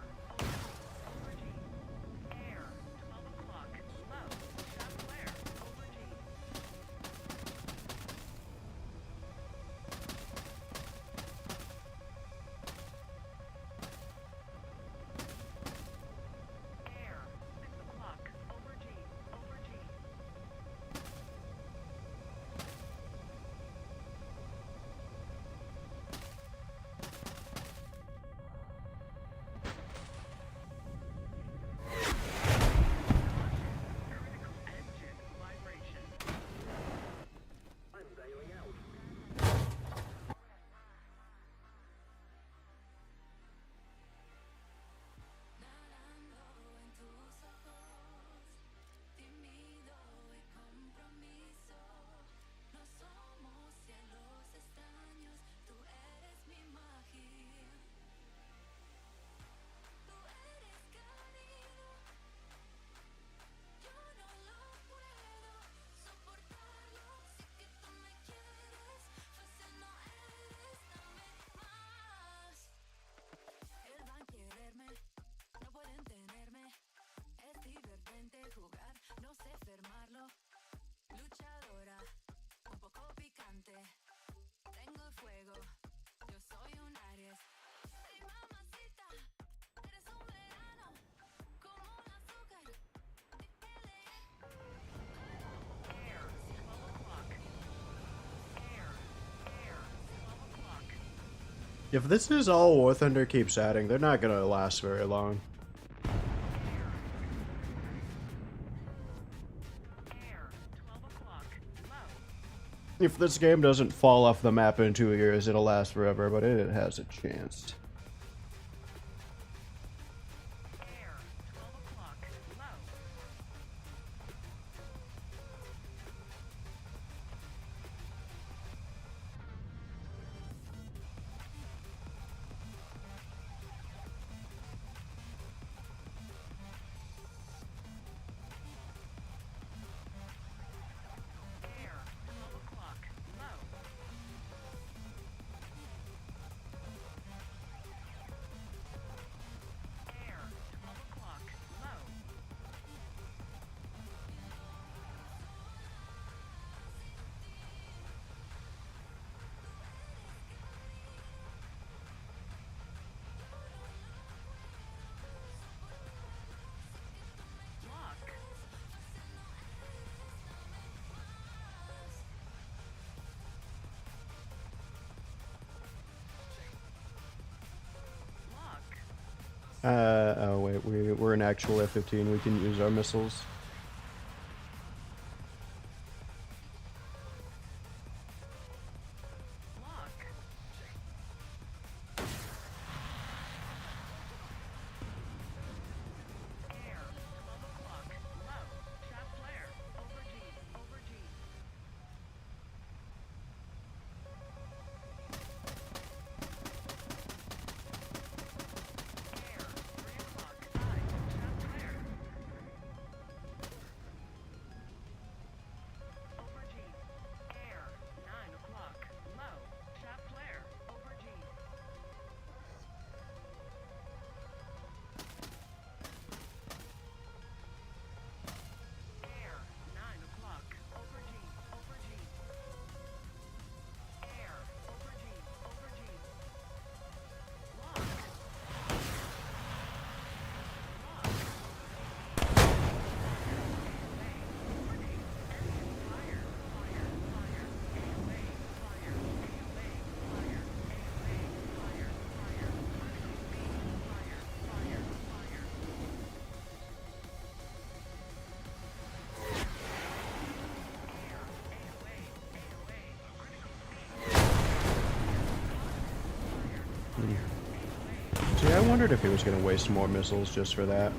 Air. 12 o'clock. Low. If this is all Warthunder keeps adding, they're not gonna last very long. Air, 12 o'clock, low. If this game doesn't fall off the map in 2 years, it'll last forever, but it has a chance. Air, 12 o'clock, low. Air, 12 o'clock, low. Air, 12 o'clock, low. Lock. Lock. Oh wait, we're an actual F-15, we can use our missiles. Lock. Air, 12 o'clock, low. Shaft flare, over G, over G. Air, 3 o'clock, high. Shaft flare. Over G. Air, 9 o'clock, low. Shaft flare, over G. Air, 9 o'clock, over G, over G. Air, over G, over G. Lock. Lock. Fire, fire, fire, AOA, fire, AOA, fire, AOA, fire, fire, critical speed, fire, fire, fire. Air, AOA, AOA, critical speed. See, I wondered if he was gonna waste more missiles just for that.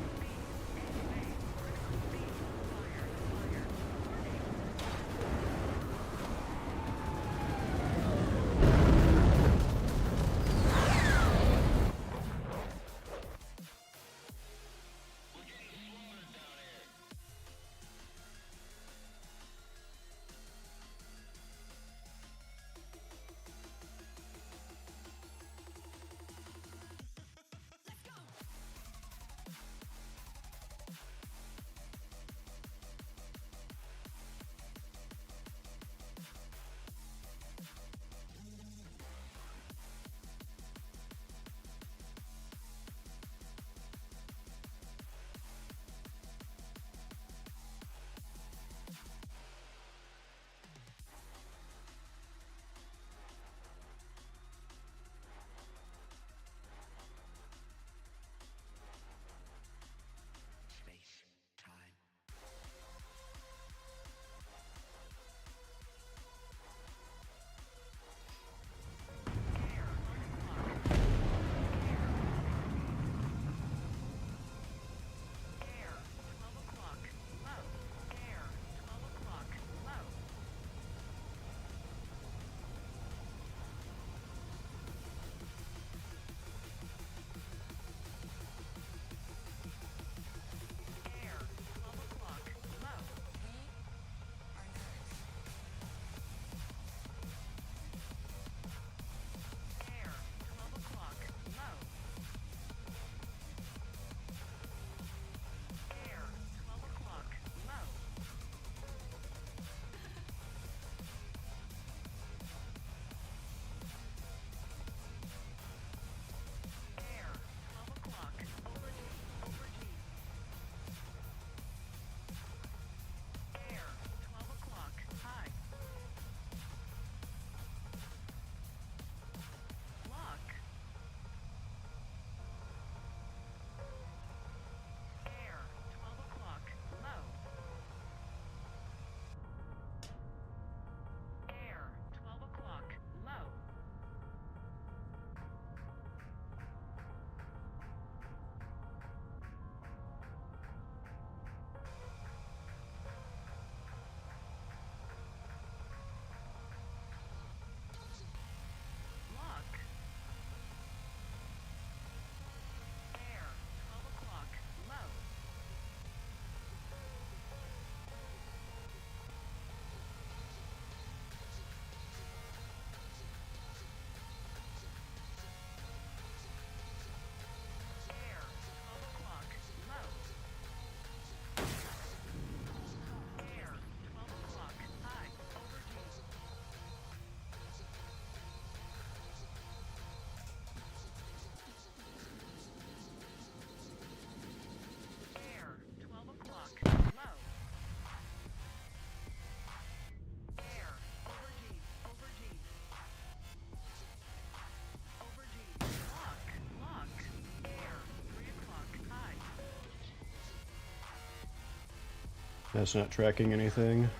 That's not tracking anything. Lock.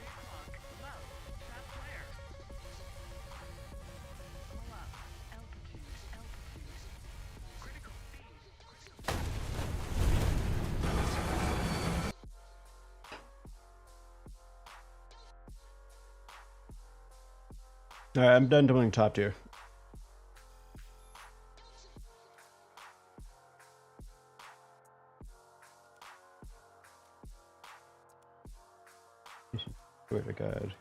Low. Trap flare. Pull up. Altitude. Altitude. Critical speed. Alright, I'm done doing top tier. Swear to God.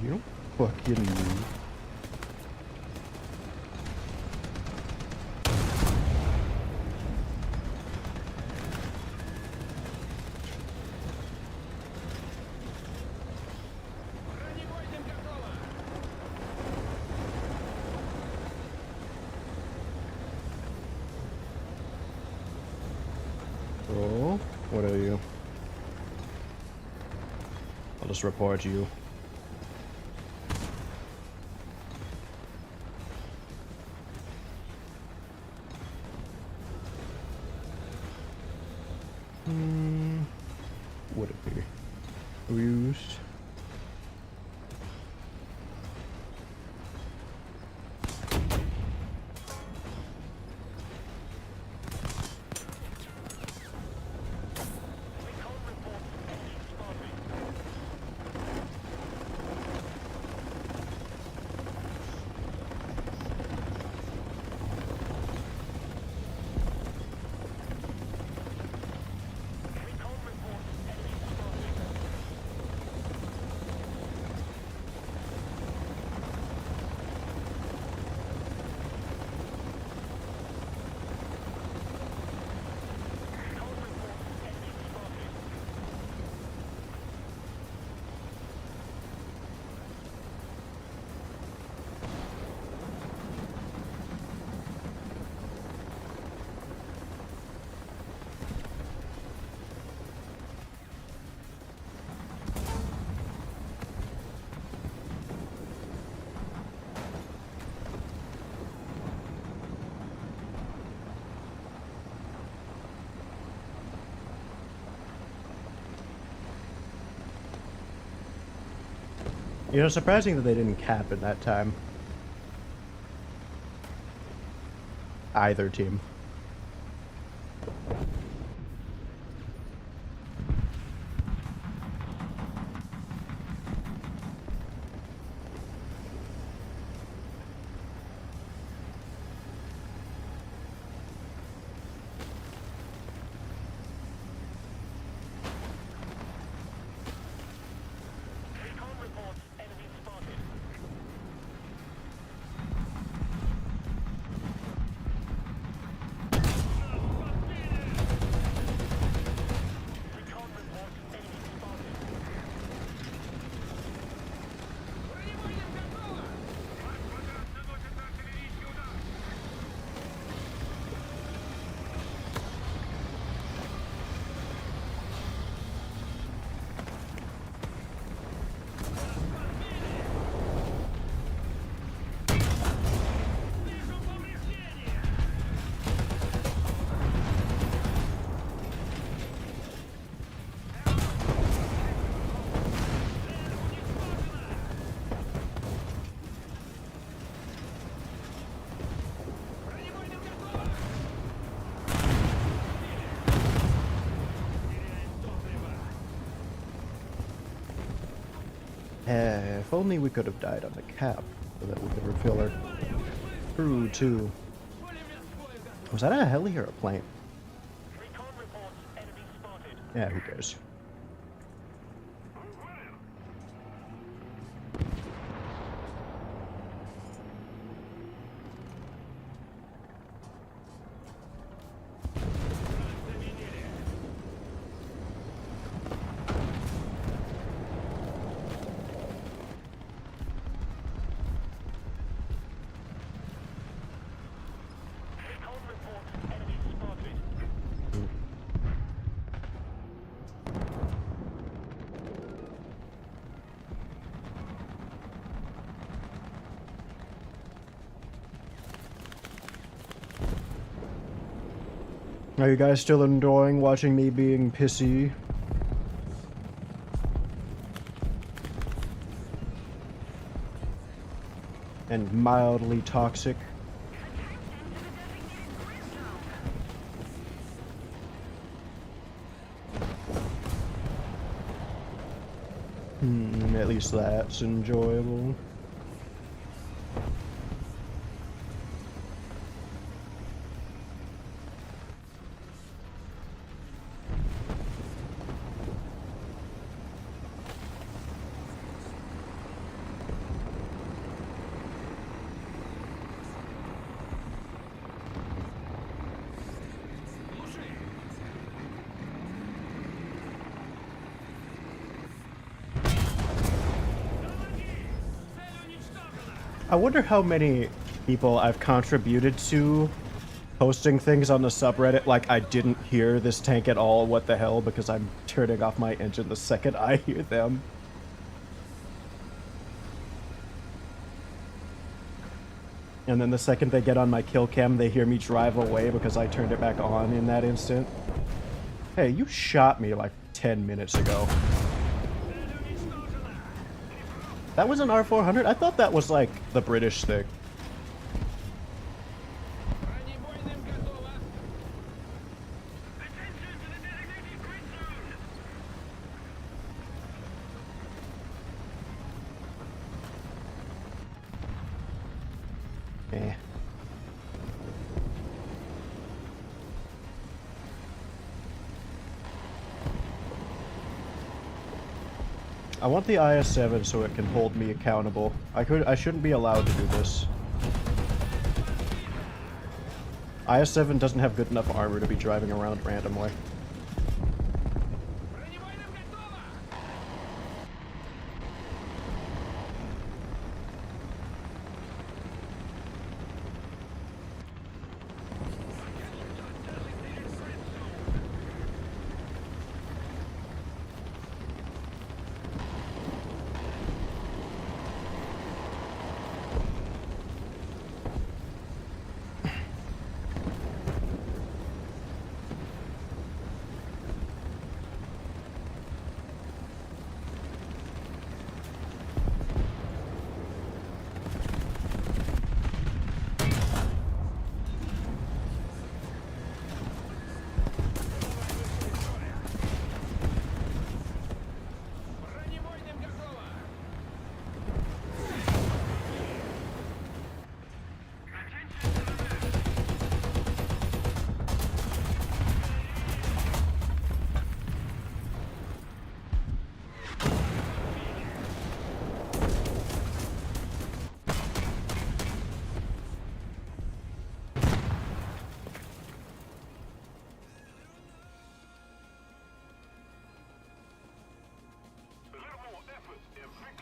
You don't fucking move. Oh, what are you? I'll just report you. Would it be used? You know, surprising that they didn't cap in that time. Either team. If only we could have died on the cap so that we could refill our crew too. Was that a heli or a plane? Recon reports enemy spotted. Yeah, who cares? Recon reports enemy spotted. Are you guys still enjoying watching me being pissy? And mildly toxic? At least that's enjoyable. I wonder how many people I've contributed to posting things on the subreddit like I didn't hear this tank at all, what the hell, because I'm turning off my engine the second I hear them. And then the second they get on my kill cam, they hear me drive away because I turned it back on in that instant. Hey, you shot me like 10 minutes ago. That was an R400? I thought that was like the British thing. Eh. I want the IS-7 so it can hold me accountable. I shouldn't be allowed to do this. IS-7 doesn't have good enough armor to be driving around randomly.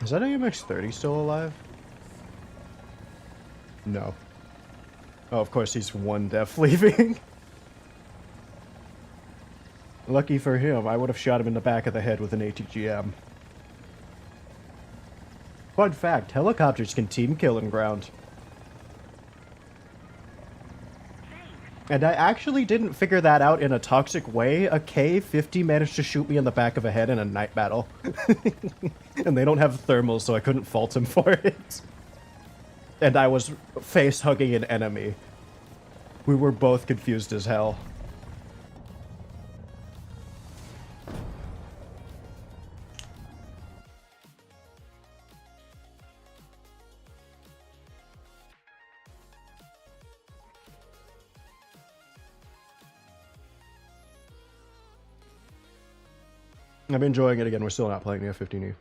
Is that AMX-30 still alive? No. Oh, of course he's one death leaving. Lucky for him, I would have shot him in the back of the head with an ATGM. Fun fact, helicopters can team kill in ground. And I actually didn't figure that out in a toxic way. A K-50 managed to shoot me in the back of the head in a night battle. And they don't have thermals, so I couldn't fault him for it. And I was face-hugging an enemy. We were both confused as hell. I'm enjoying it again. We're still not playing the F15E.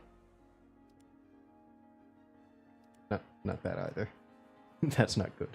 Not that either. That's not good.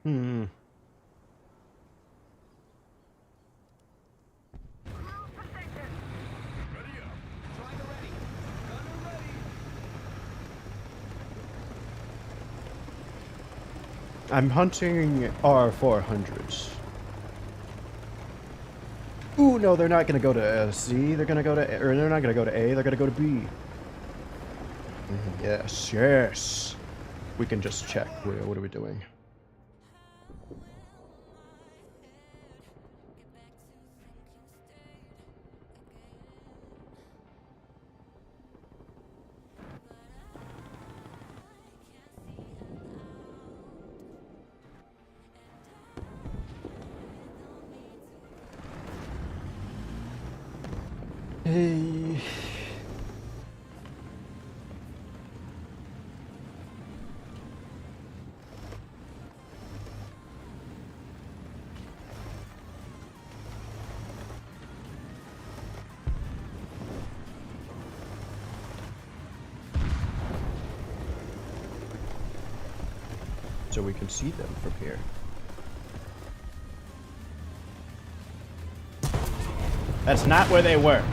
Hmm. I'm hunting R400s. Ooh, no, they're not gonna go to C. They're gonna go to, or they're not gonna go to A. They're gonna go to B. Yes, yes. We can just check. What are we doing? Hey. So we can see them from here. That's not where they were.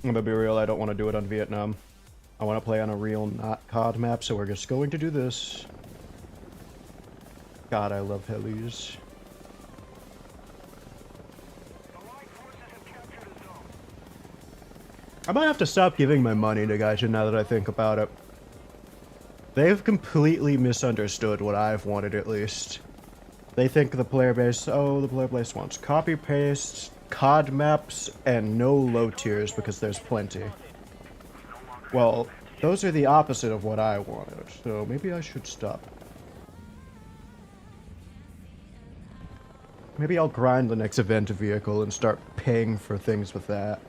I'm gonna be real, I don't want to do it on Vietnam. I want to play on a real not COD map, so we're just going to do this. God, I love helis. I might have to stop giving my money to Gaijin now that I think about it. They've completely misunderstood what I've wanted, at least. They think the player base, oh, the player base wants copy-paste, COD maps, and no low tiers because there's plenty. Well, those are the opposite of what I wanted, so maybe I should stop. Maybe I'll grind the next event vehicle and start paying for things with that.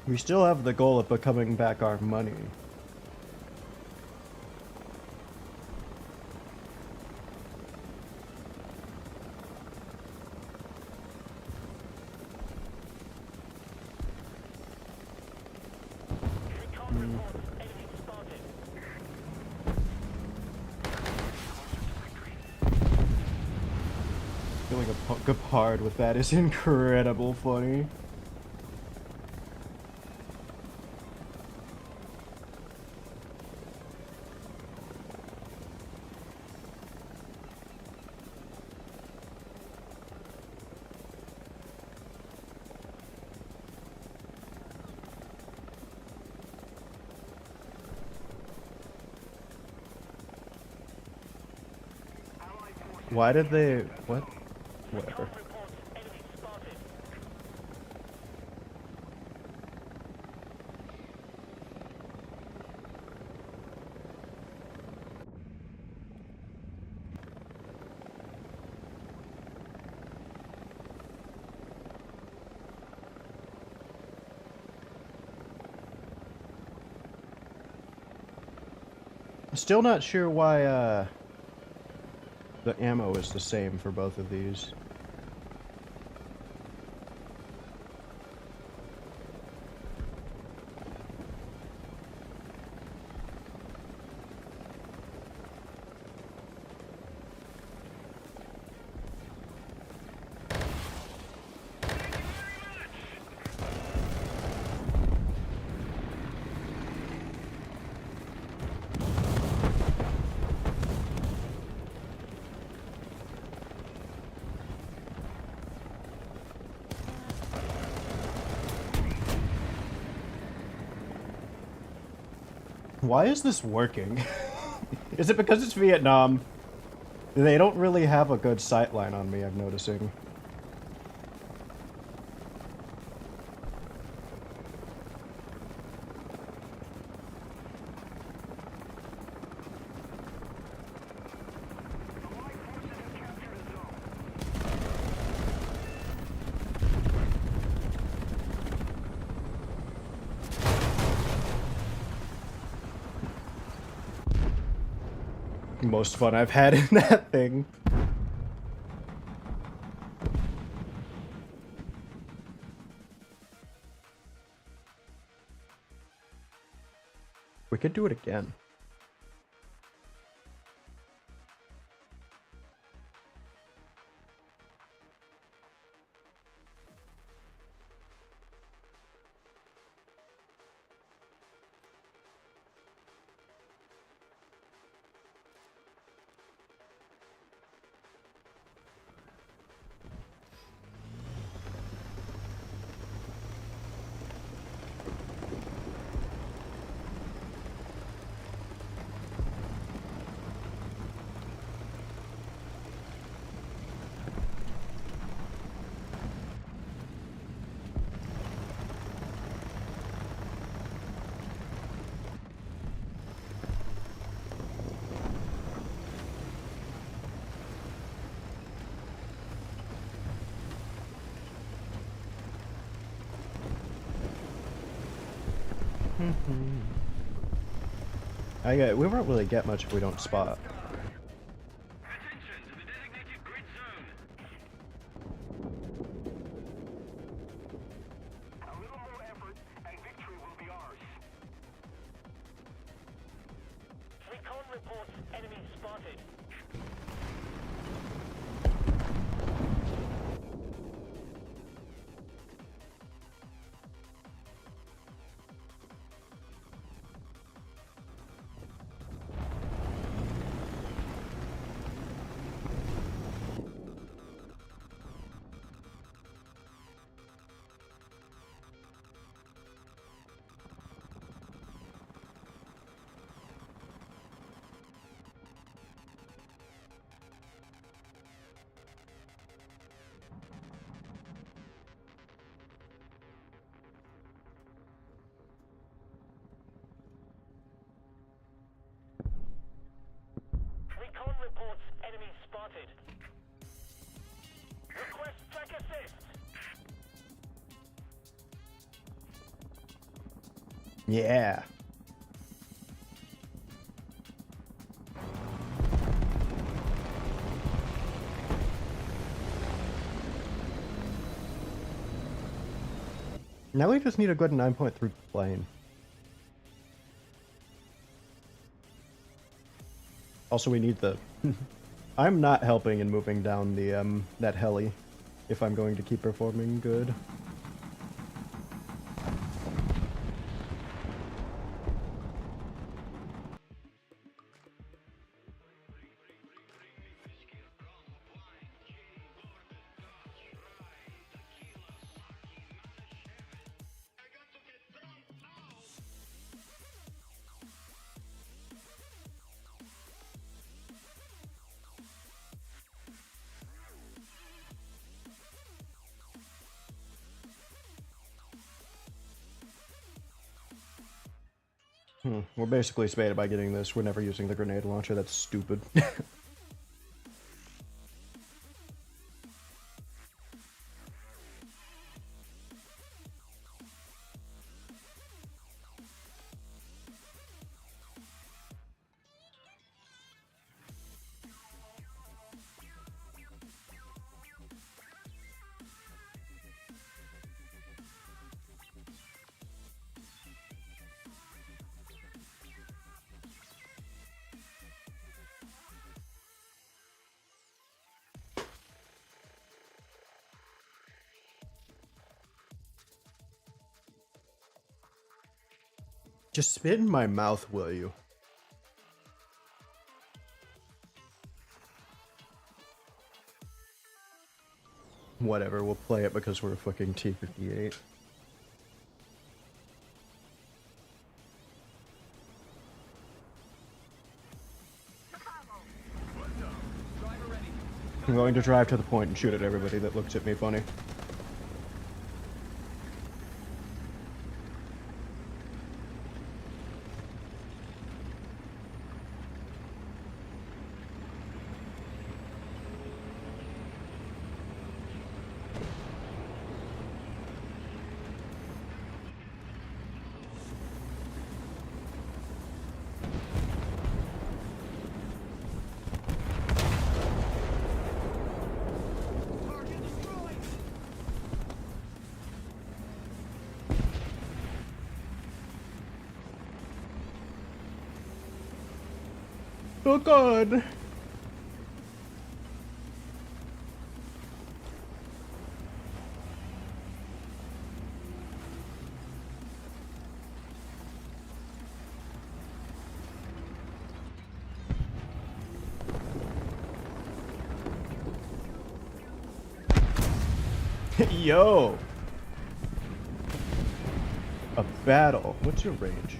We still have the goal of becoming back our money. Feeling a Gepard with that is incredible funny. Why did they... what? Whatever. Still not sure why, the ammo is the same for both of these. Why is this working? Is it because it's Vietnam? They don't really have a good sightline on me, I'm noticing. Most fun I've had in that thing. We could do it again. We won't really get much if we don't spot. Attention to the designated grid zone. A little more effort and victory will be ours. Recon reports enemy spotted. Recon reports enemy spotted. Request tech assist. Yeah. Now we just need a good 9.3 plane. Also, we need the... I'm not helping in moving down the, that heli, if I'm going to keep performing good. We're basically spaded by getting this. We're never using the grenade launcher. That's stupid. Just spit in my mouth, will you? Whatever, we'll play it because we're a fucking T-58. going to drive to the point and shoot at everybody that looks at me funny. Oh god! Yo! A battle. What's your range?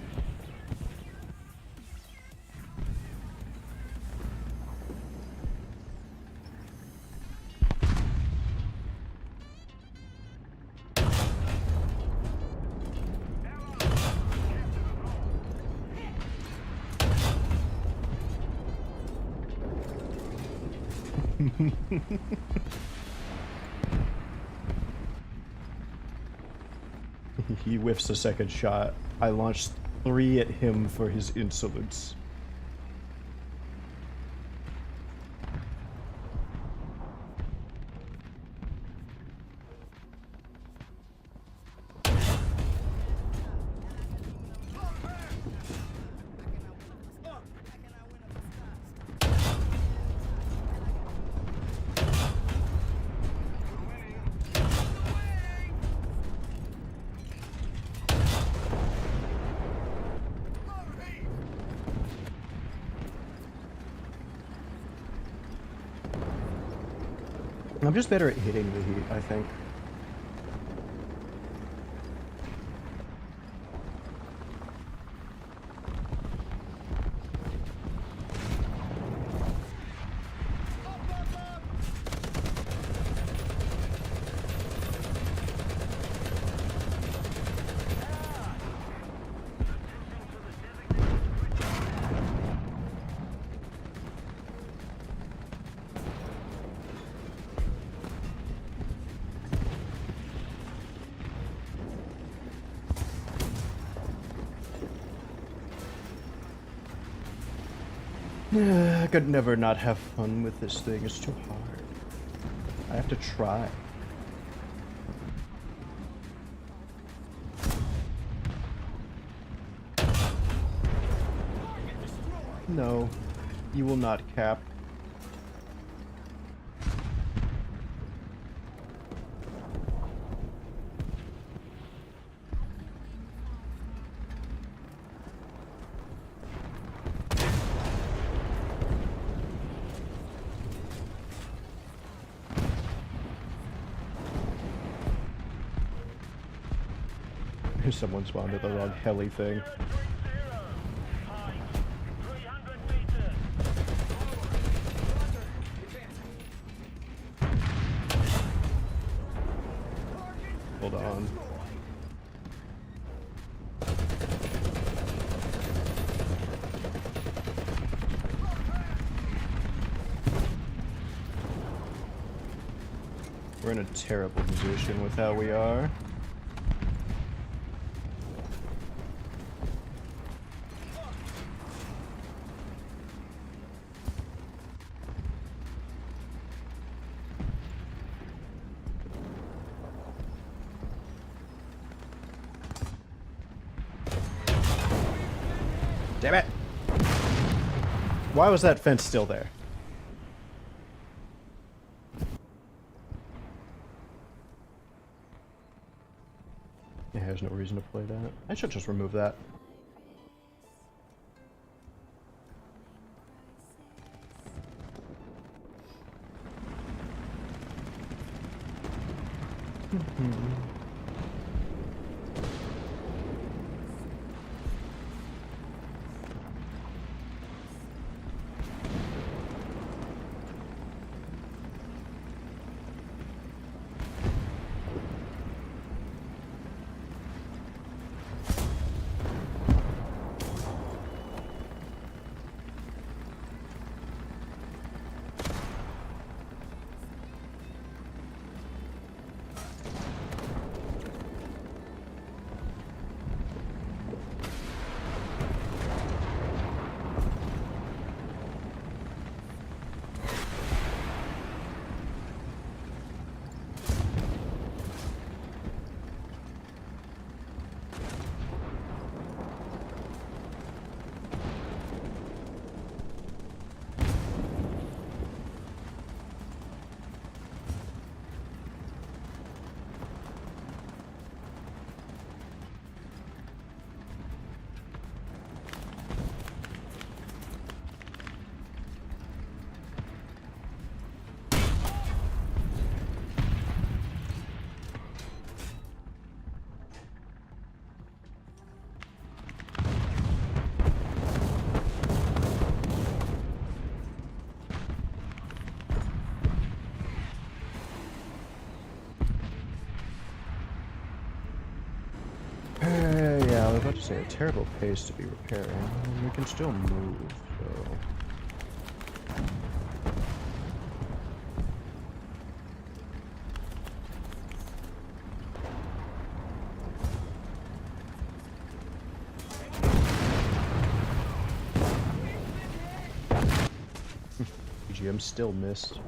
He whiffs a second shot. I launched 3 at him for his insolence. I'm just better at hitting the heat, I think. I could never not have fun with this thing. It's too hard. I have to try. No, you will not, Cap. Someone spawned at the wrong heli thing. Hold on. We're in a terrible position with how we are. Damn it! Why was that fence still there? Yeah, there's no reason to play that. I should just remove that. about to say, a terrible pace to be repairing. And we can still move, so... GM still missed.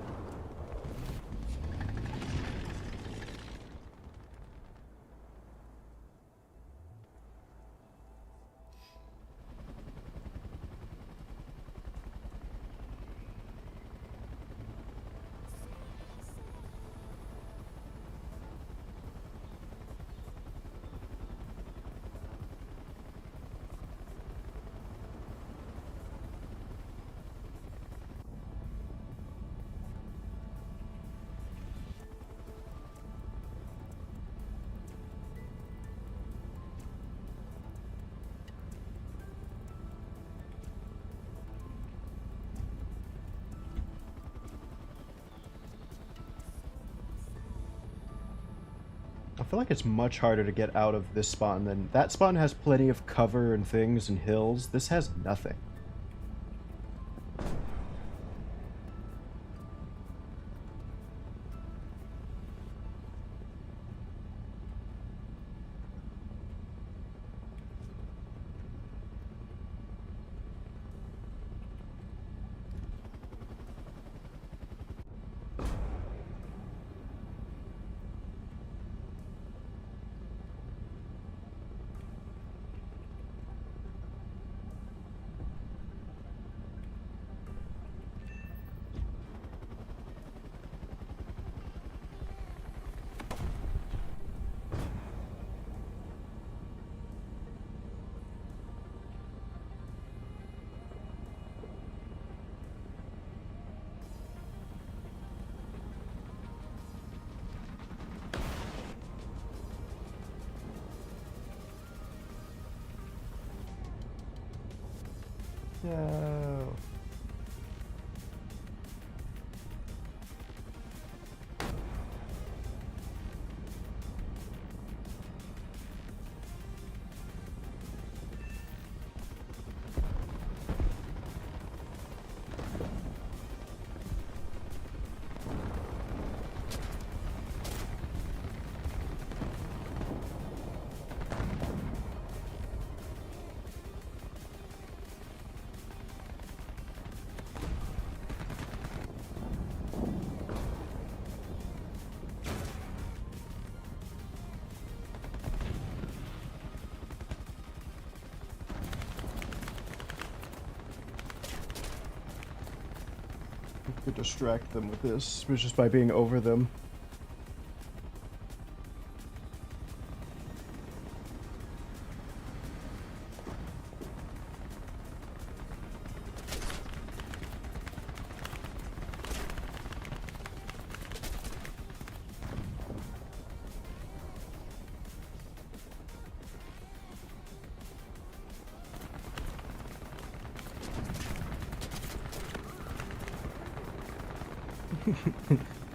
I feel like it's much harder to get out of this spawn than... That spawn has plenty of cover and things and hills. This has nothing. No. Could distract them with this, just by being over them.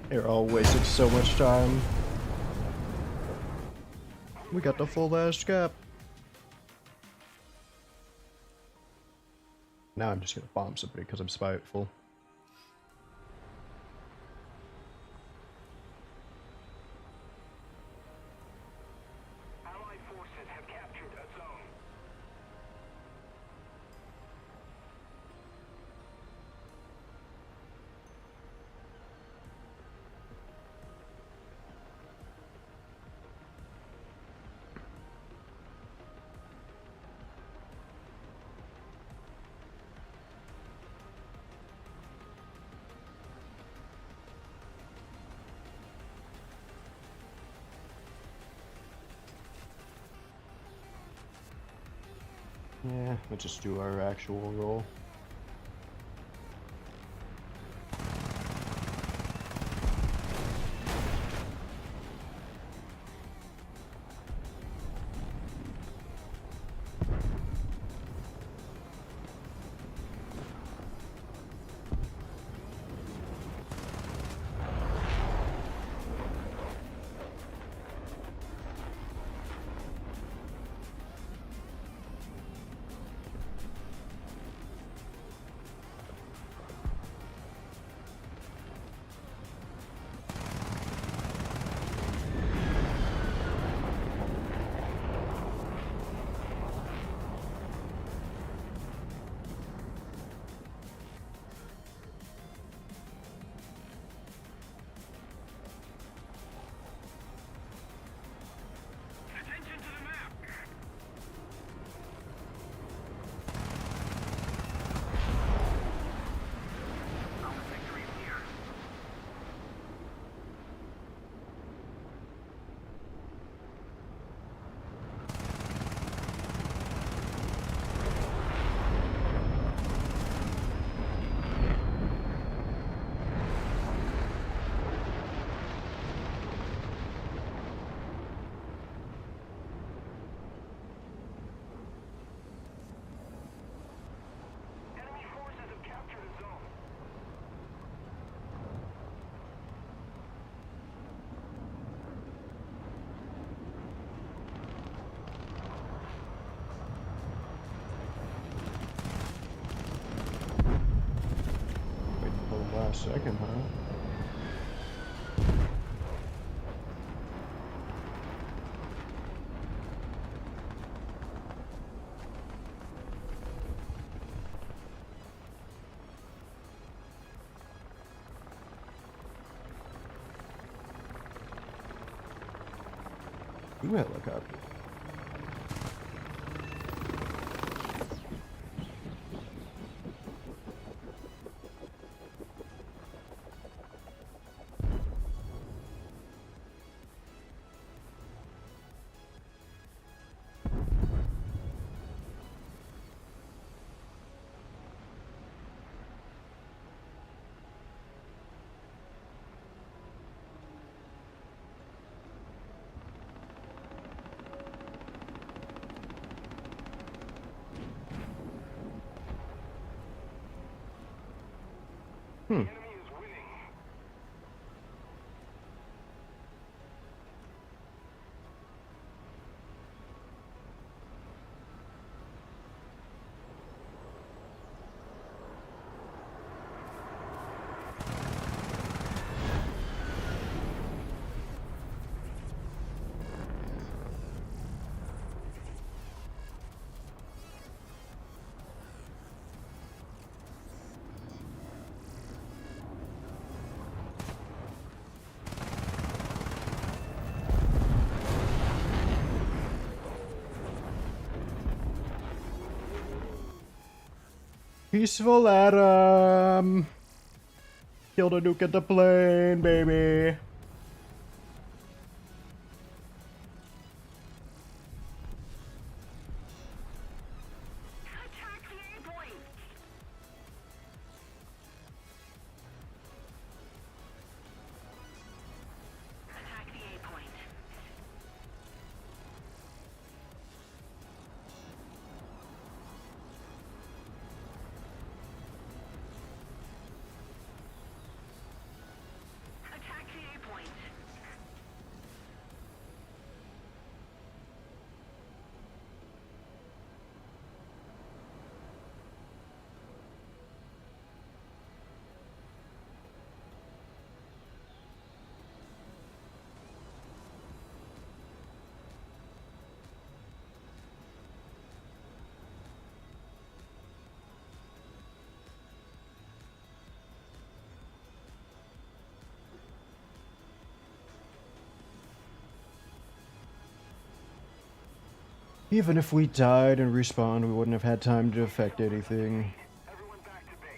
They're all wasting so much time. We got the full last gap. Now I'm just gonna bomb somebody because I'm spiteful. Allied forces have captured a zone. Yeah, let's just do our actual roll. second, huh? Ooh, helicopter. Hmm. Peaceful Adam. Killed a nuke at the plane, baby. Attack the A point. Attack the A point. Attack the A point. Even if we died and respawned, we wouldn't have had time to affect anything. Everyone back to base.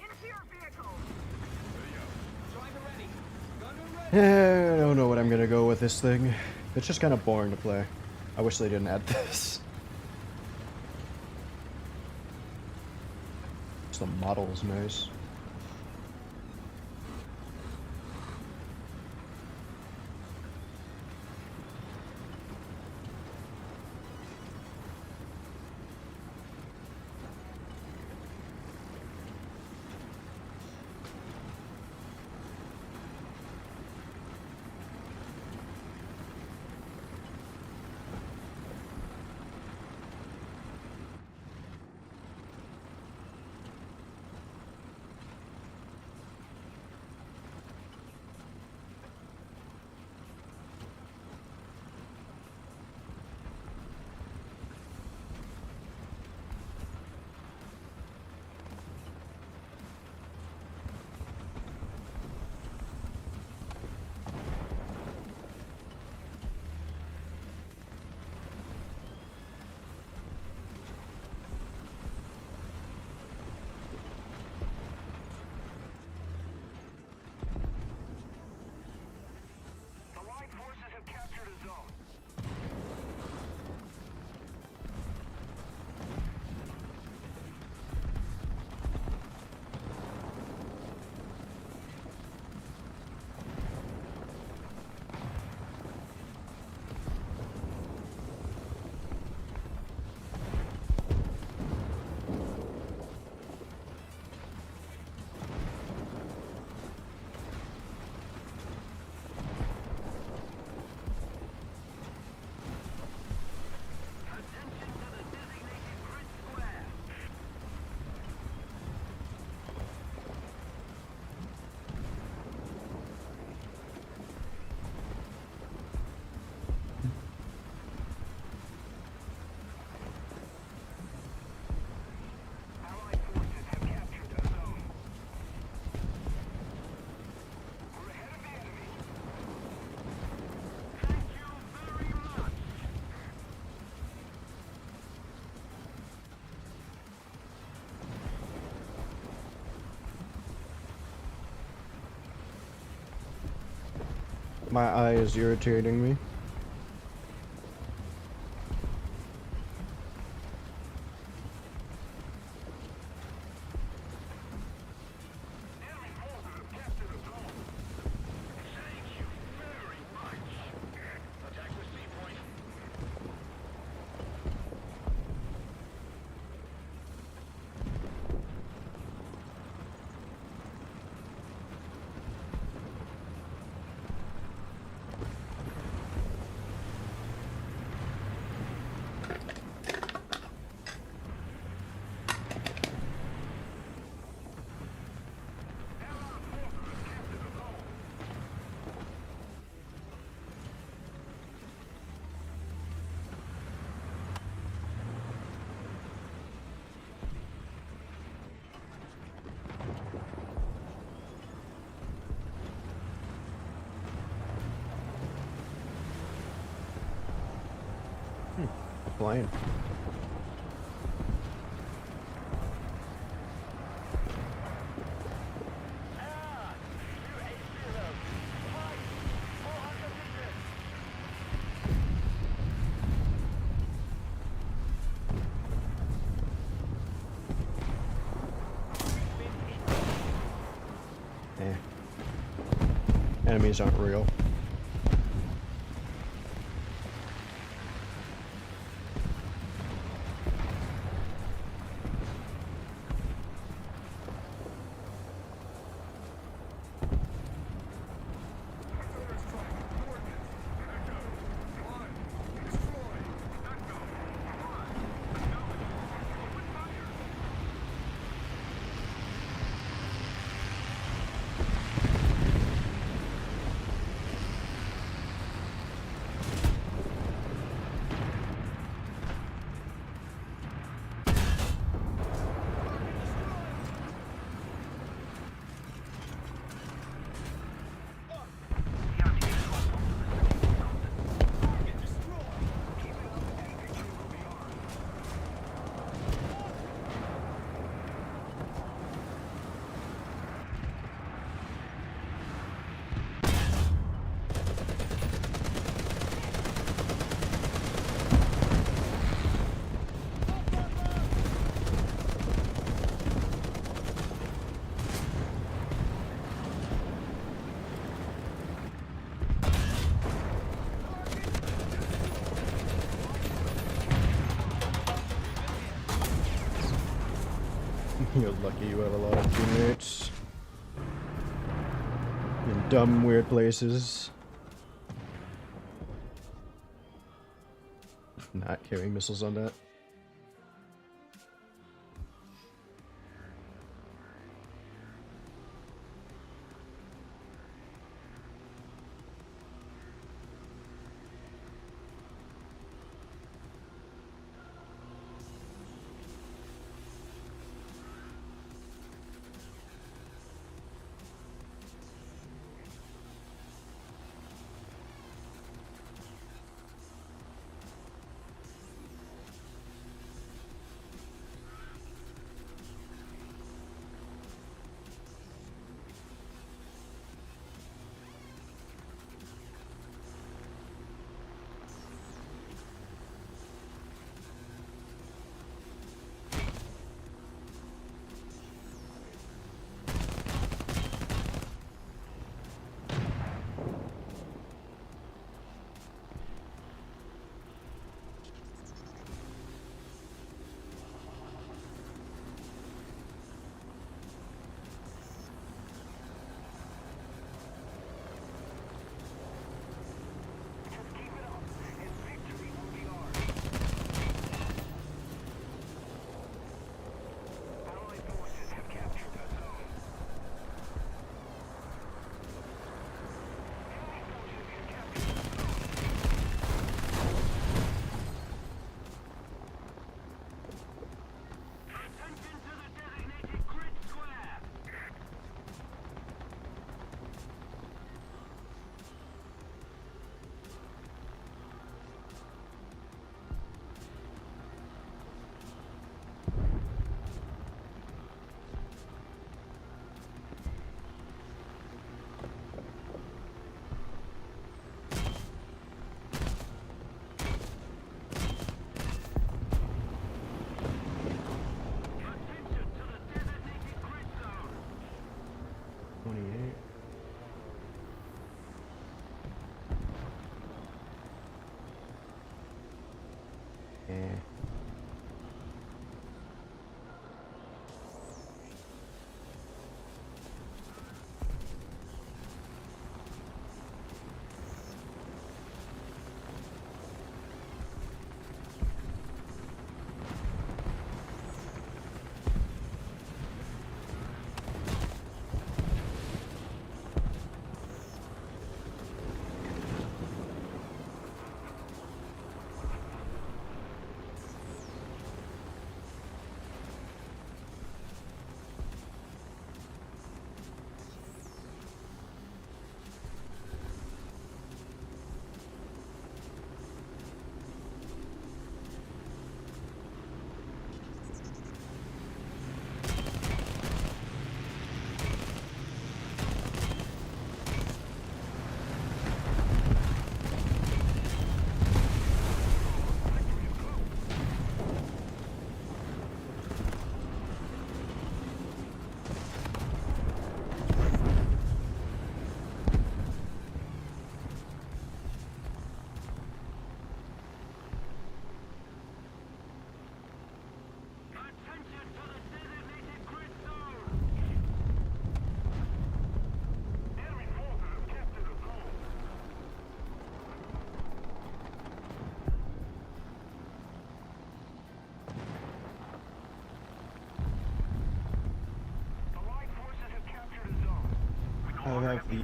Into your vehicle. I don't know what I'm gonna go with this thing. It's just kind of boring to play. I wish they didn't add this. Just the model is nice. My eye is irritating me. Enemy forces have captured a zone. Thank you very much. Attack the sea point. Flying. Eh. Enemies aren't real. You're lucky you have a lot of teammates in dumb, weird places. Not carrying missiles on that.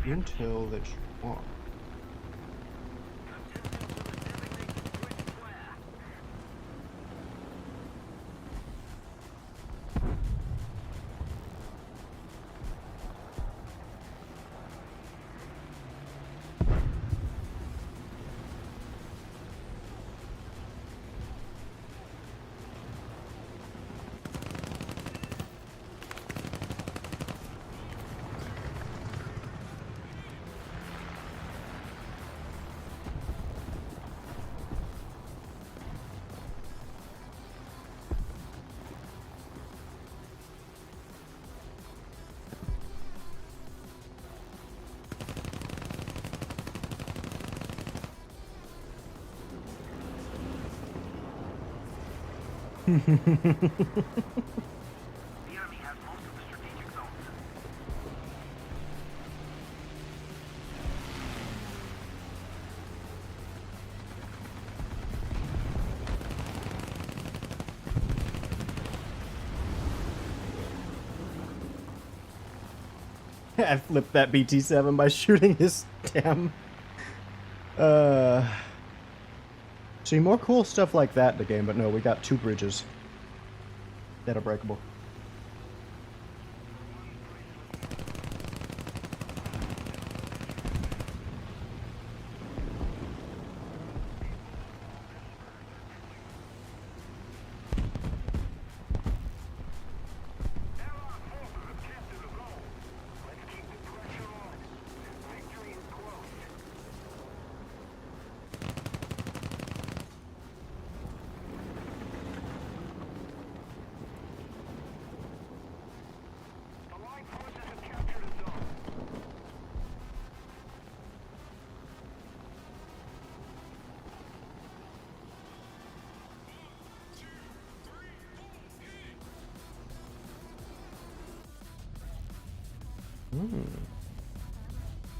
intel that you want. The enemy has most of the strategic zones. I flipped that BT-7 by shooting his damn... See, more cool stuff like that in the game, but no, we got 2 bridges that are breakable.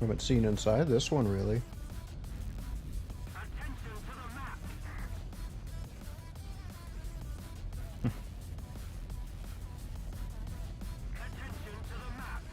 Haven't seen inside this one really. Attention to the map. Attention to the map.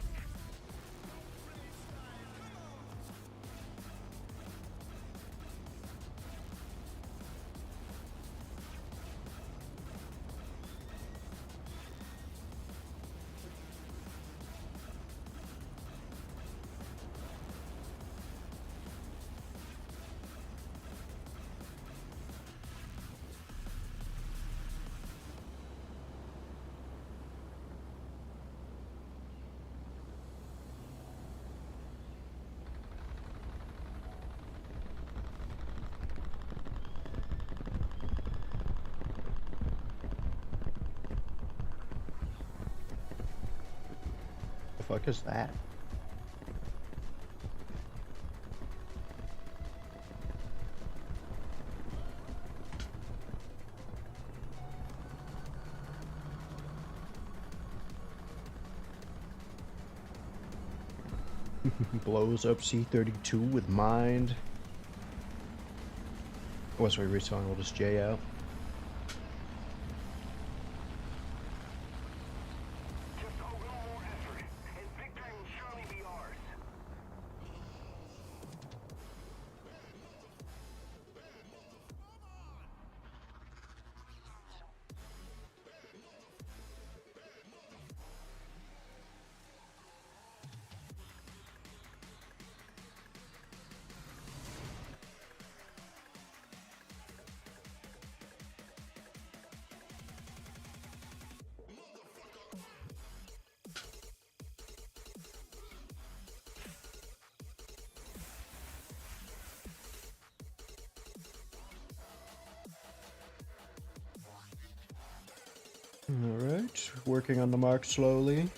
The fuck is that? Blows up C-32 with mind. Once we respawn, we'll just J out. Just a little more effort, and victory will surely be ours. Alright, working on the mark slowly.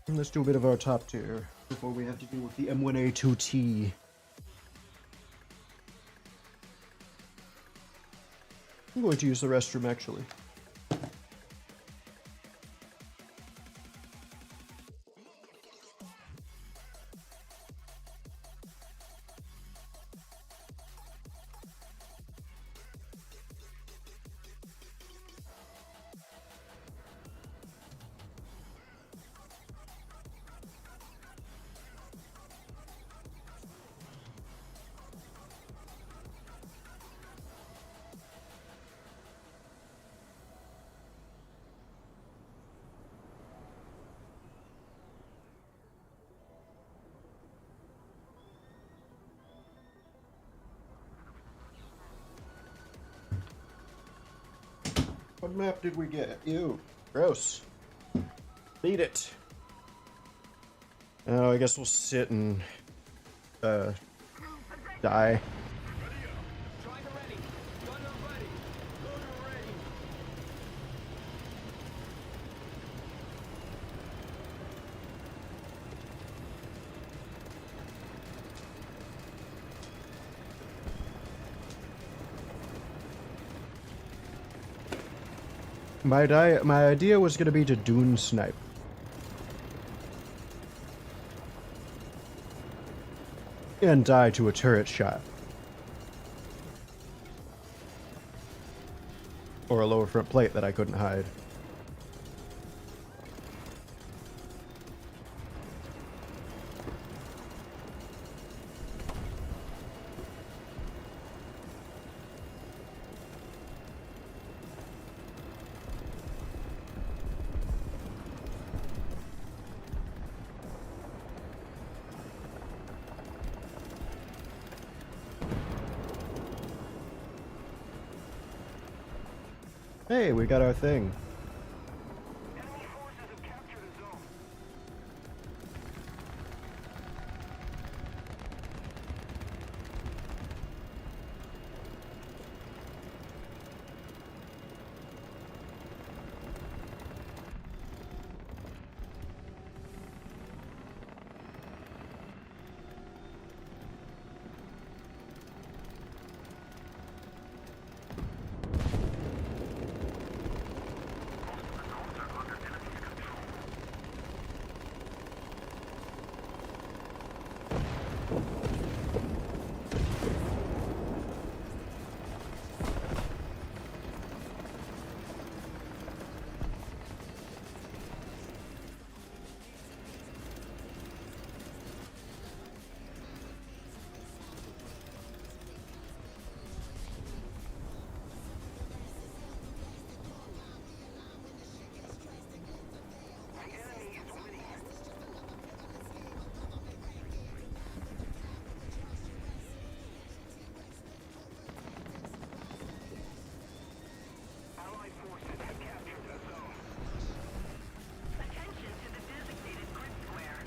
And let's do a bit of our top tier before we have to deal with the M1A2T. I'm going to use the restroom actually. What map did we get? Ew. Gross. Beat it. Oh, I guess we'll sit and, die. Ready up. Striker ready. Gunner ready. Loader ready. My idea was gonna be to dune snipe. And die to a turret shot. Or a lower front plate that I couldn't hide. Hey, we got our thing. Enemy forces have captured a zone. Allied forces have captured a zone. Attention to the designated grid square.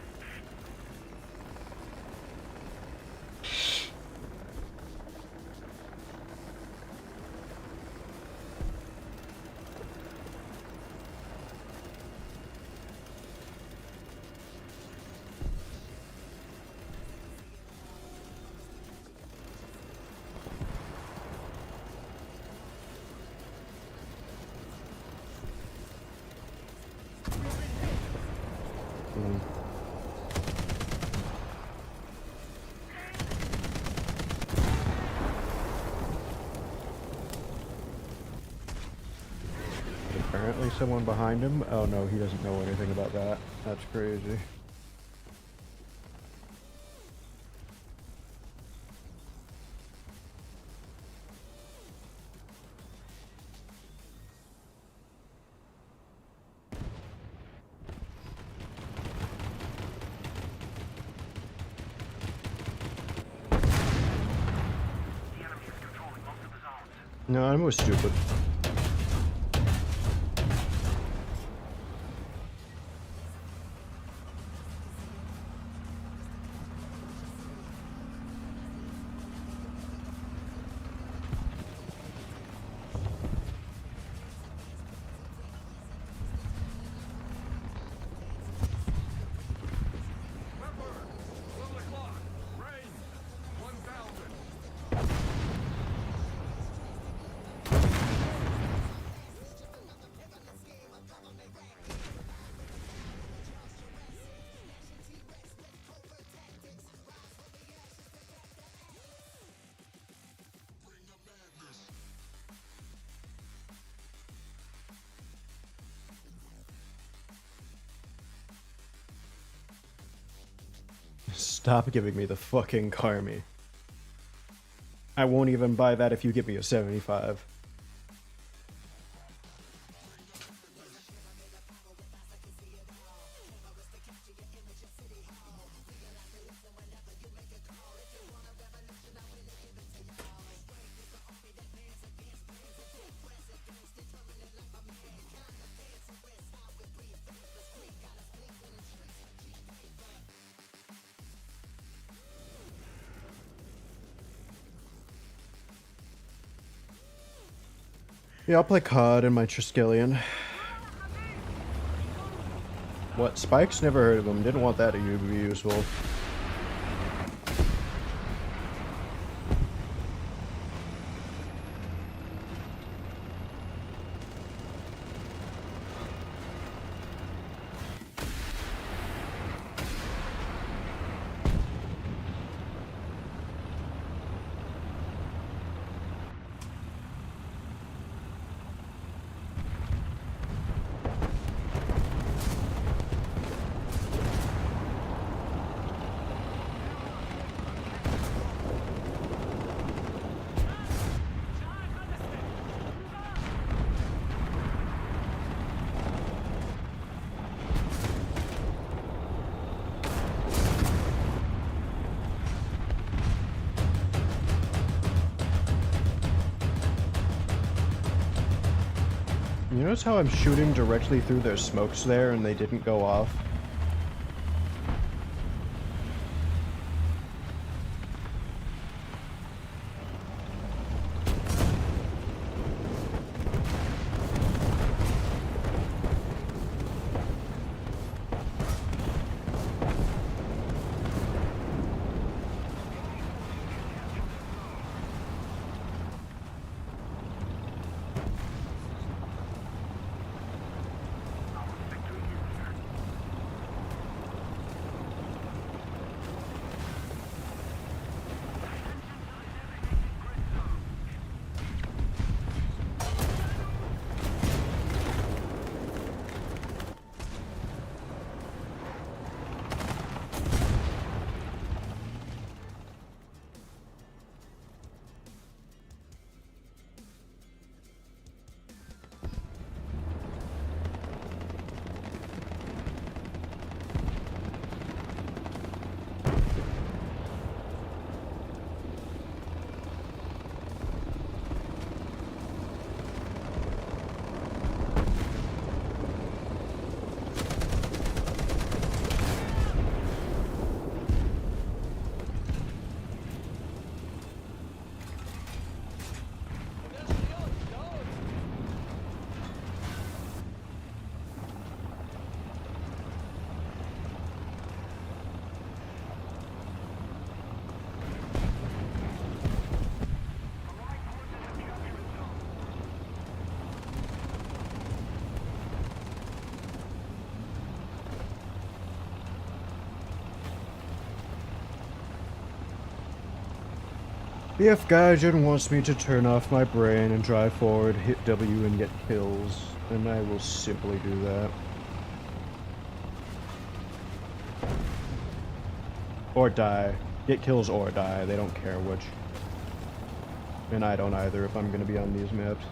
Apparently someone behind him. Oh no, he doesn't know anything about that. That's crazy. The enemy is controlling most of the zones. No, I'm was stupid. Pepper! 11 o'clock. Range. 1,000. Stop giving me the fucking Carmi. I won't even buy that if you give me a 75. Yeah, I'll play COD and my Triskelion. What? Spikes? Never heard of them. Didn't want that to be useful. You notice how I'm shooting directly through their smokes there and they didn't go off? BF Gaijin wants me to turn off my brain and drive forward, hit W and get kills, and I will simply do that. Or die. Get kills or die, they don't care which. And I don't either if I'm gonna be on these maps.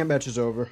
That match is over.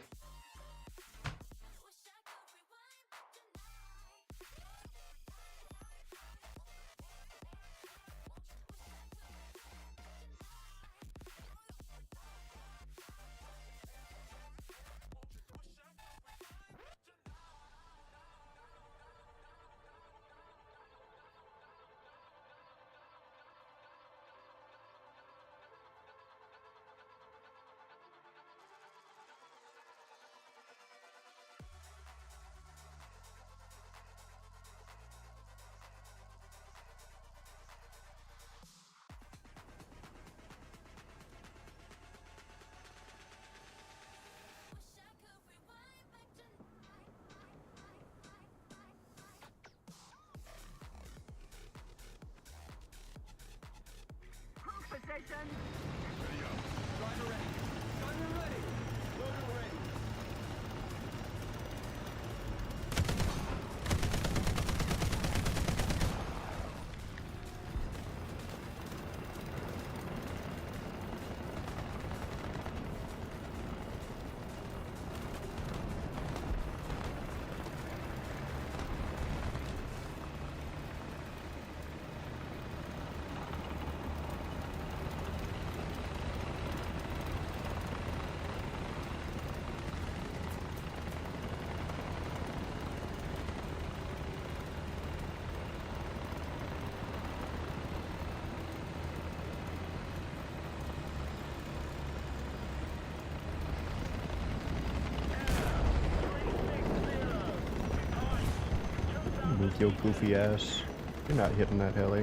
Move your goofy ass. You're not hitting that heli.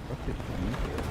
What did he do?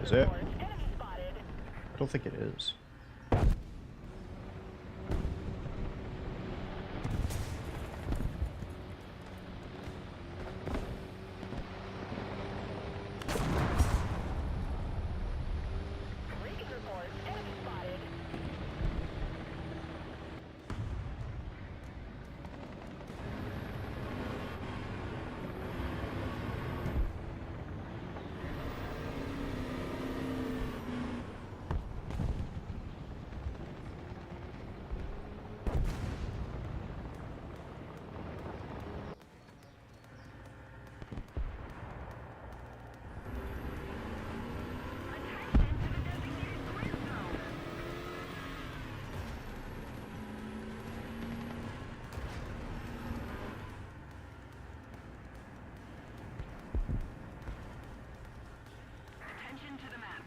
Is it? Don't think it is. Attention to the map.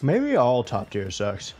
Maybe all top tier sucks.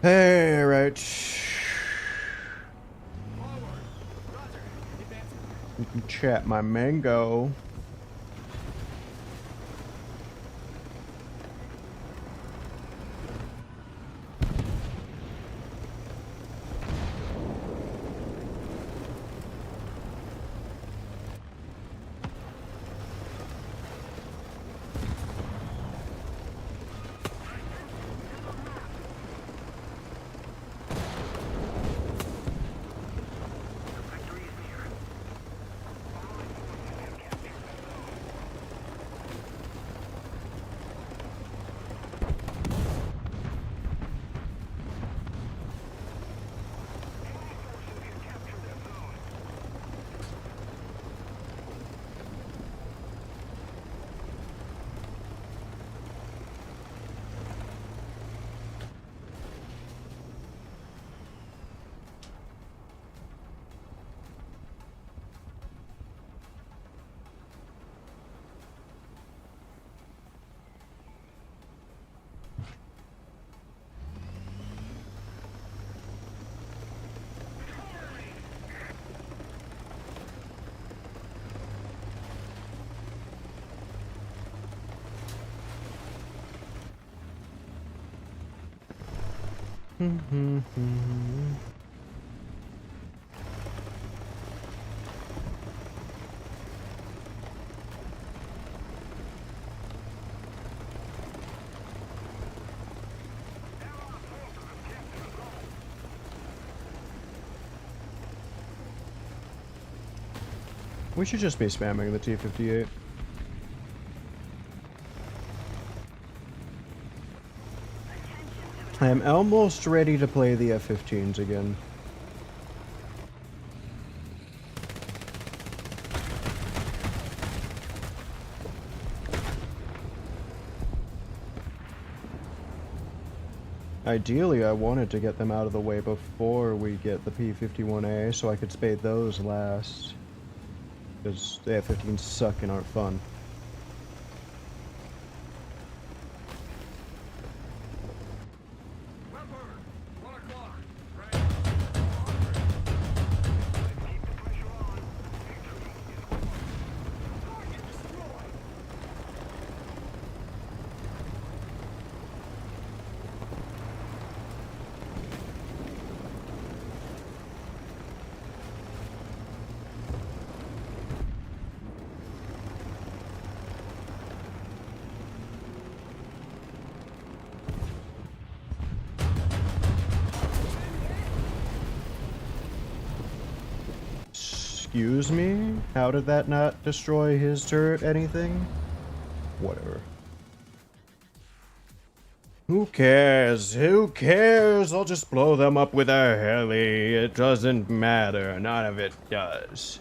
Hey, right. You can chat my mango. We should just be spamming the T-58. I am almost ready to play the F15s again. Ideally, I wanted to get them out of the way before we get the P-51A, so I could spade those last. Because the F-15s suck and aren't fun. Excuse me? How did that not destroy his turret anything? Whatever. Who cares? Who cares? I'll just blow them up with a heli. It doesn't matter. None of it does.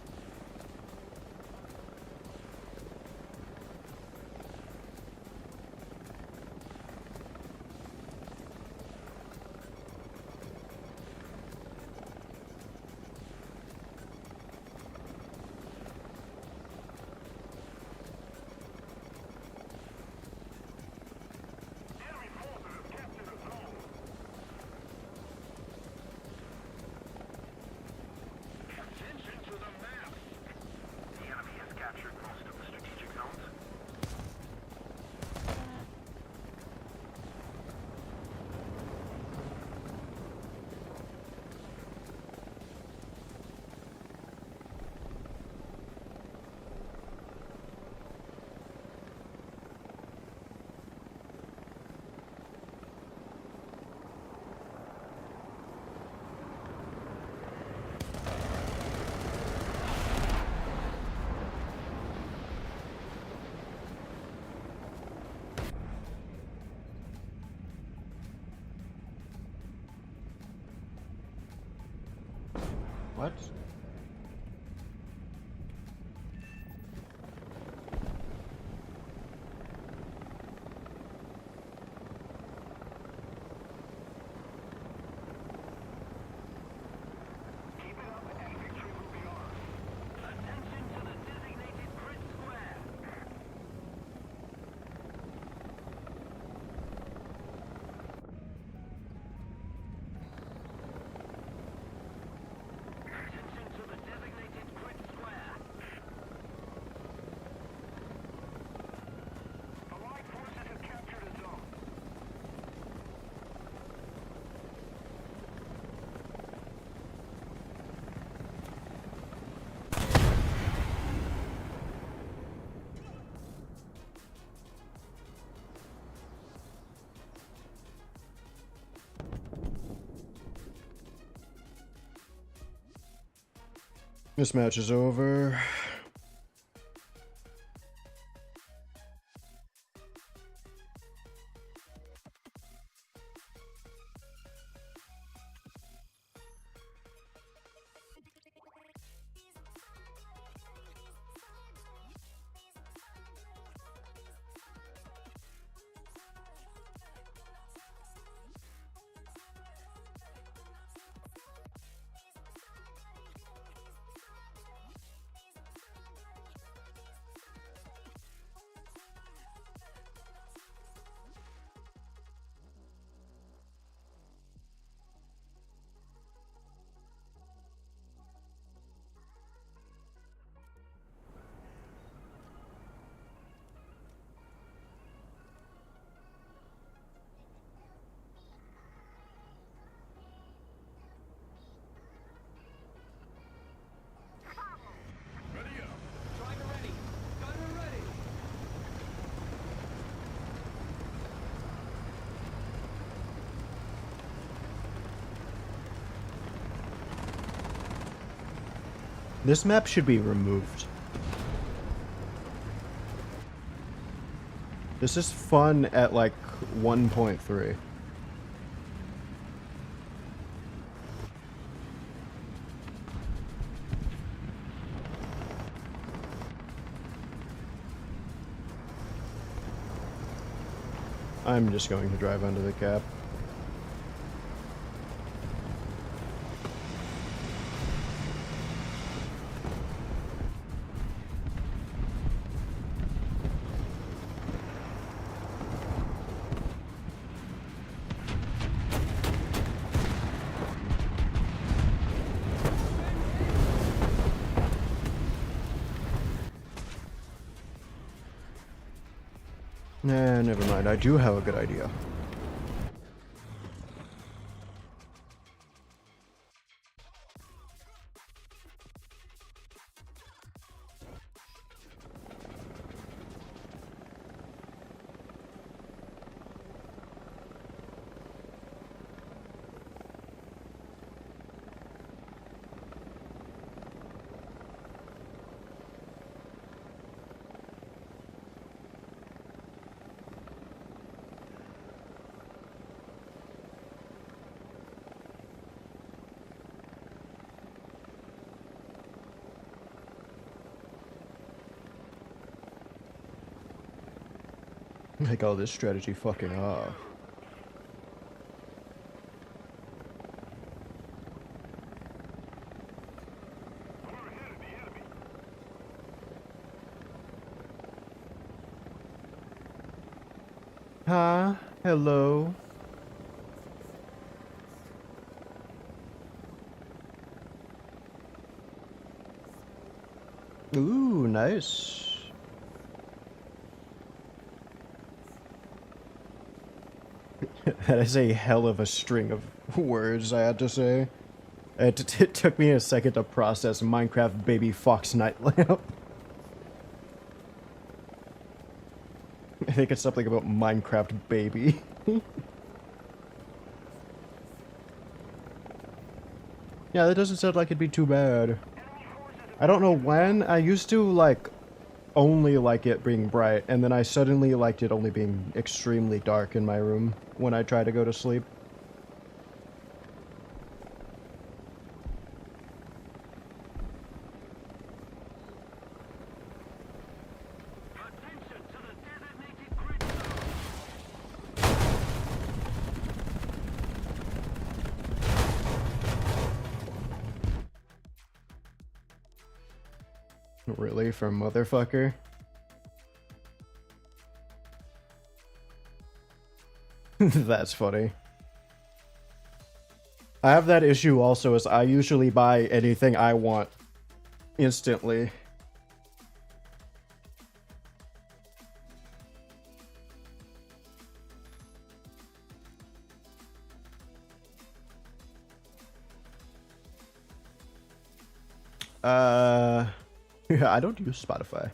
What? This match is over. Ready up. Driver ready. Gunner ready. This map should be removed. This is fun at like 1.3. I'm just going to drive under the cap. Nah, never mind. I do have a good idea. I call this strategy fucking off. Huh? Hello? Ooh, nice. That is a hell of a string of words, I had to say. It took me a second to process Minecraft Baby Fox Night Lamp. I think it's something about Minecraft Baby. Yeah, that doesn't sound like it'd be too bad. I don't know when. I used to, like, only like it being bright, and then I suddenly liked it only being extremely dark in my room when I try to go to sleep. Attention to the designated grid zone. Really? From motherfucker? That's funny. I have that issue also, as I usually buy anything I want instantly. Yeah, I don't use Spotify.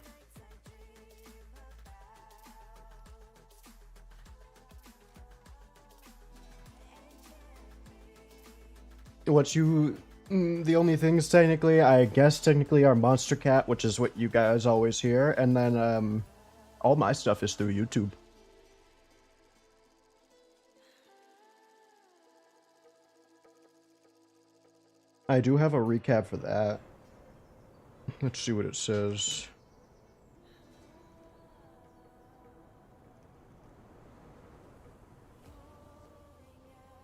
What you The only things technically, I guess technically are Monster Cat, which is what you guys always hear, and then all my stuff is through YouTube. I do have a recap for that. Let's see what it says.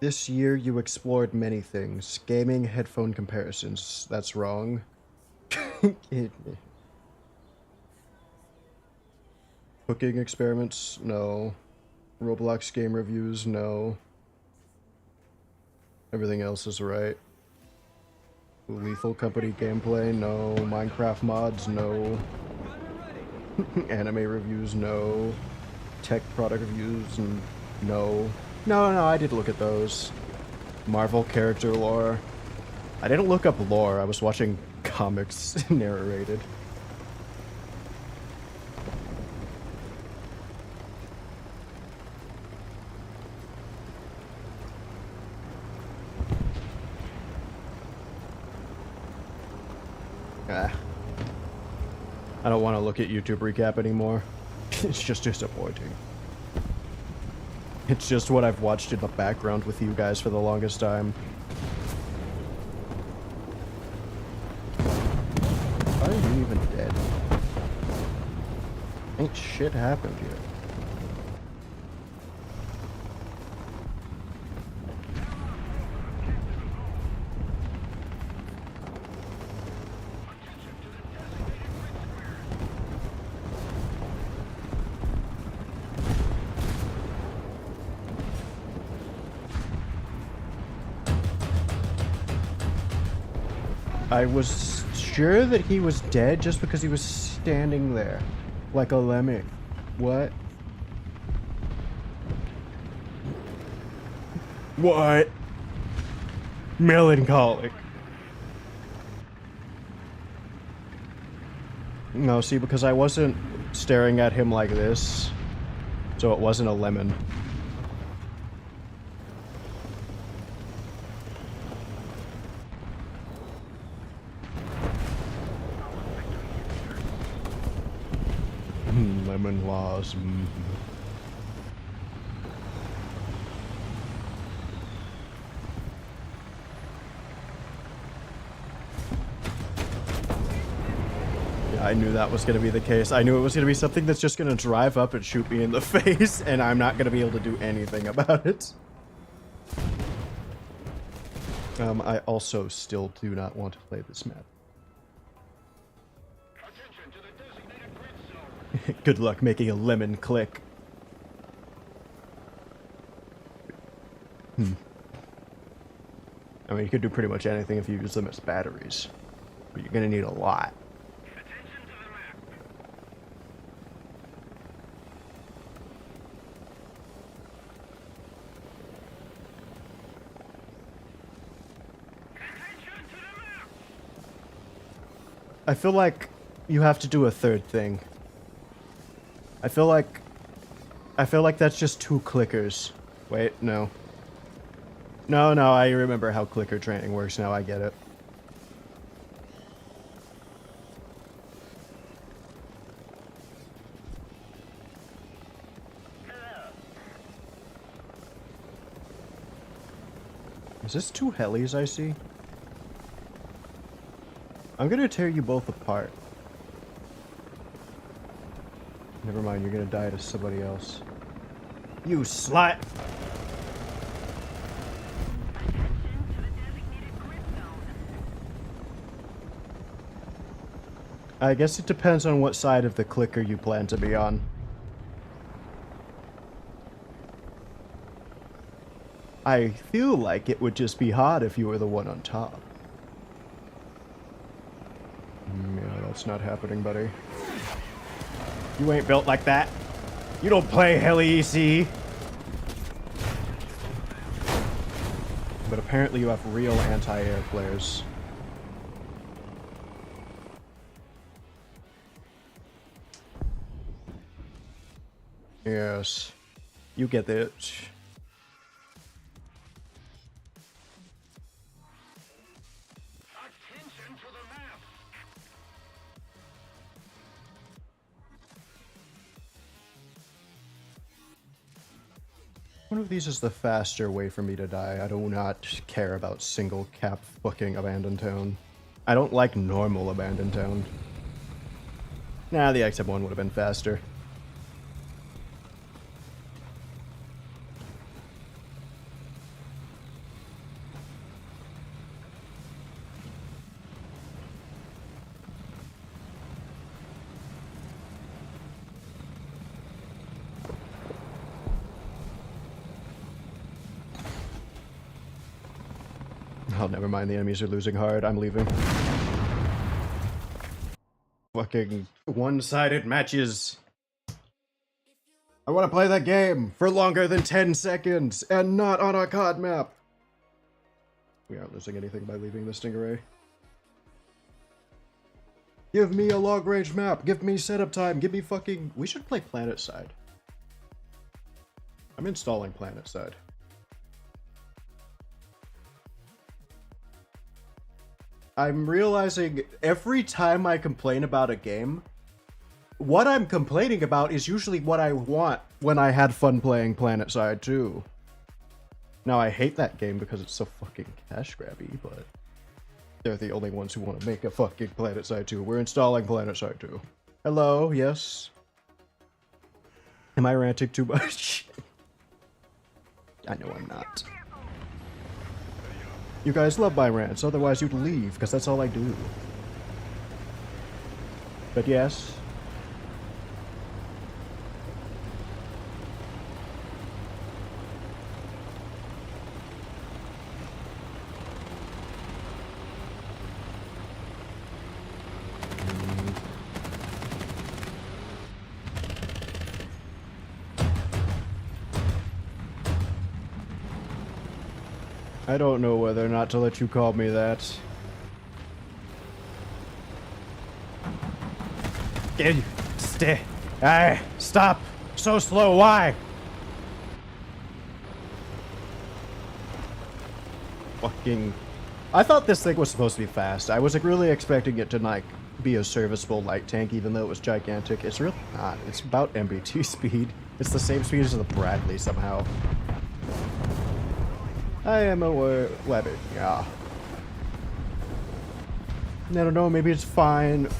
This year you explored many things. Gaming, headphone comparisons. That's wrong. Cooking experiments? No. Roblox game reviews? No. Everything else is right. Lethal Company gameplay? No. Minecraft mods? No. Anime reviews? No. Tech product reviews? No. No, I did look at those. Marvel character lore. I didn't look up lore, I was watching comics narrated. I don't want to look at YouTube recap anymore. It's just disappointing. It's just what I've watched in the background with you guys for the longest time. Are you even dead? Ain't shit happened yet. I was sure that he was dead just because he was standing there. Like a lemming. What? What? Melancholic. No, see, because I wasn't staring at him like this, so it wasn't a lemon. Lemon laws. Yeah, I knew that was going to be the case. I knew it was going to be something that's just going to drive up and shoot me in the face, and I'm not going to be able to do anything about it. I also still do not want to play this map. Attention to the designated grid zone. Good luck making a lemon click. I mean, you could do pretty much anything if you use them as batteries. But you're gonna need a lot. Attention to the map. Attention to the map. I feel like you have to do a third thing. I feel like that's just 2 clickers. Wait, no. No, I remember how clicker training works now, I get it. Is this 2 helis I see? I'm gonna tear you both apart. Never mind, you're gonna die to somebody else. You slut! I guess it depends on what side of the clicker you plan to be on. I feel like it would just be hot if you were the one on top. Yeah, that's not happening, buddy. You ain't built like that. You don't play heli EC. But apparently you have real anti-air flares. Yes. You get it. One of these is the faster way for me to die. I do not care about single cap fucking abandoned town. I don't like normal abandoned town. Nah, the XM1 would have been faster. Oh, never mind. The enemies are losing hard. I'm leaving. Fucking one-sided matches. I want to play that game for longer than 10 seconds and not on a COD map. We aren't losing anything by leaving the Stingeray. Give me a long-range map. Give me setup time. Give me fucking... We should play PlanetSide. I'm installing PlanetSide. I'm realizing every time I complain about a game, what I'm complaining about is usually what I want when I had fun playing PlanetSide 2. Now, I hate that game because it's so fucking cash grabby, but they're the only ones who want to make a fucking PlanetSide 2. We're installing PlanetSide 2. Hello, yes? Am I ranting too much? I know I'm not. You guys love my rants, otherwise you'd leave, because that's all I do. But yes. I don't know whether or not to let you call me that. Stay. Aye, stop. So slow, why? Fucking... I thought this thing was supposed to be fast. I was like really expecting it to like be a serviceable light tank even though it was gigantic. It's really not. It's about MBT speed. It's the same speed as the Bradley somehow. I am a weapon, yeah. I don't know, maybe it's fine.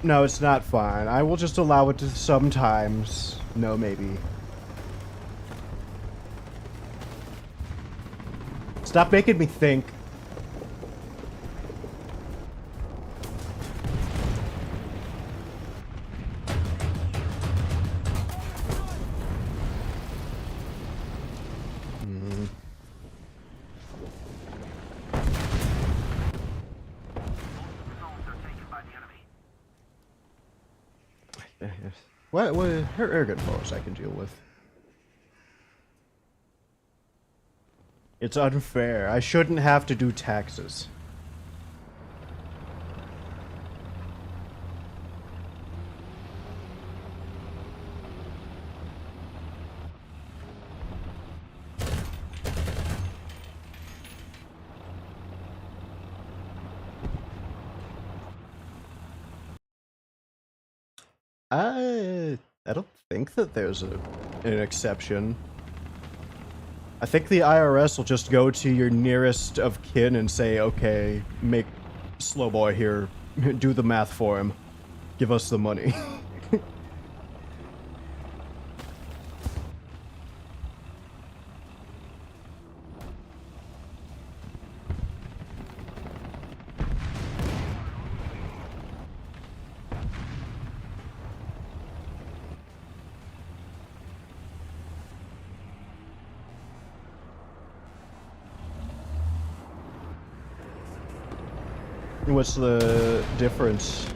No, it's not fine. I will just allow it to sometimes. No, maybe. Stop making me think. What her arrogant foes I can deal with. It's unfair. I shouldn't have to do taxes. I don't think that there's an exception. I think the IRS will just go to your nearest of kin and say, okay, make slow boy here, do the math for him, give us the money. What's the difference?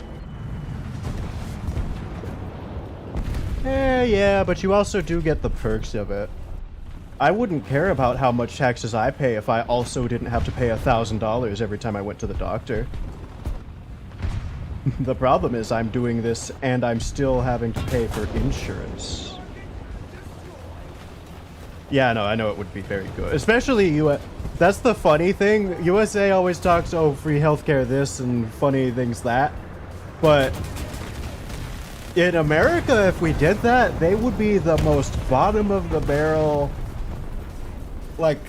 Yeah, but you also do get the perks of it. I wouldn't care about how much taxes I pay if I also didn't have to pay $1,000 every time I went to the doctor. The problem is I'm doing this and I'm still having to pay for insurance. Yeah, no, I know it would be very good. Especially that's the funny thing. USA always talks, oh, free healthcare this and funny things that. But In America, if we did that, they would be the most bottom of the barrel. Like,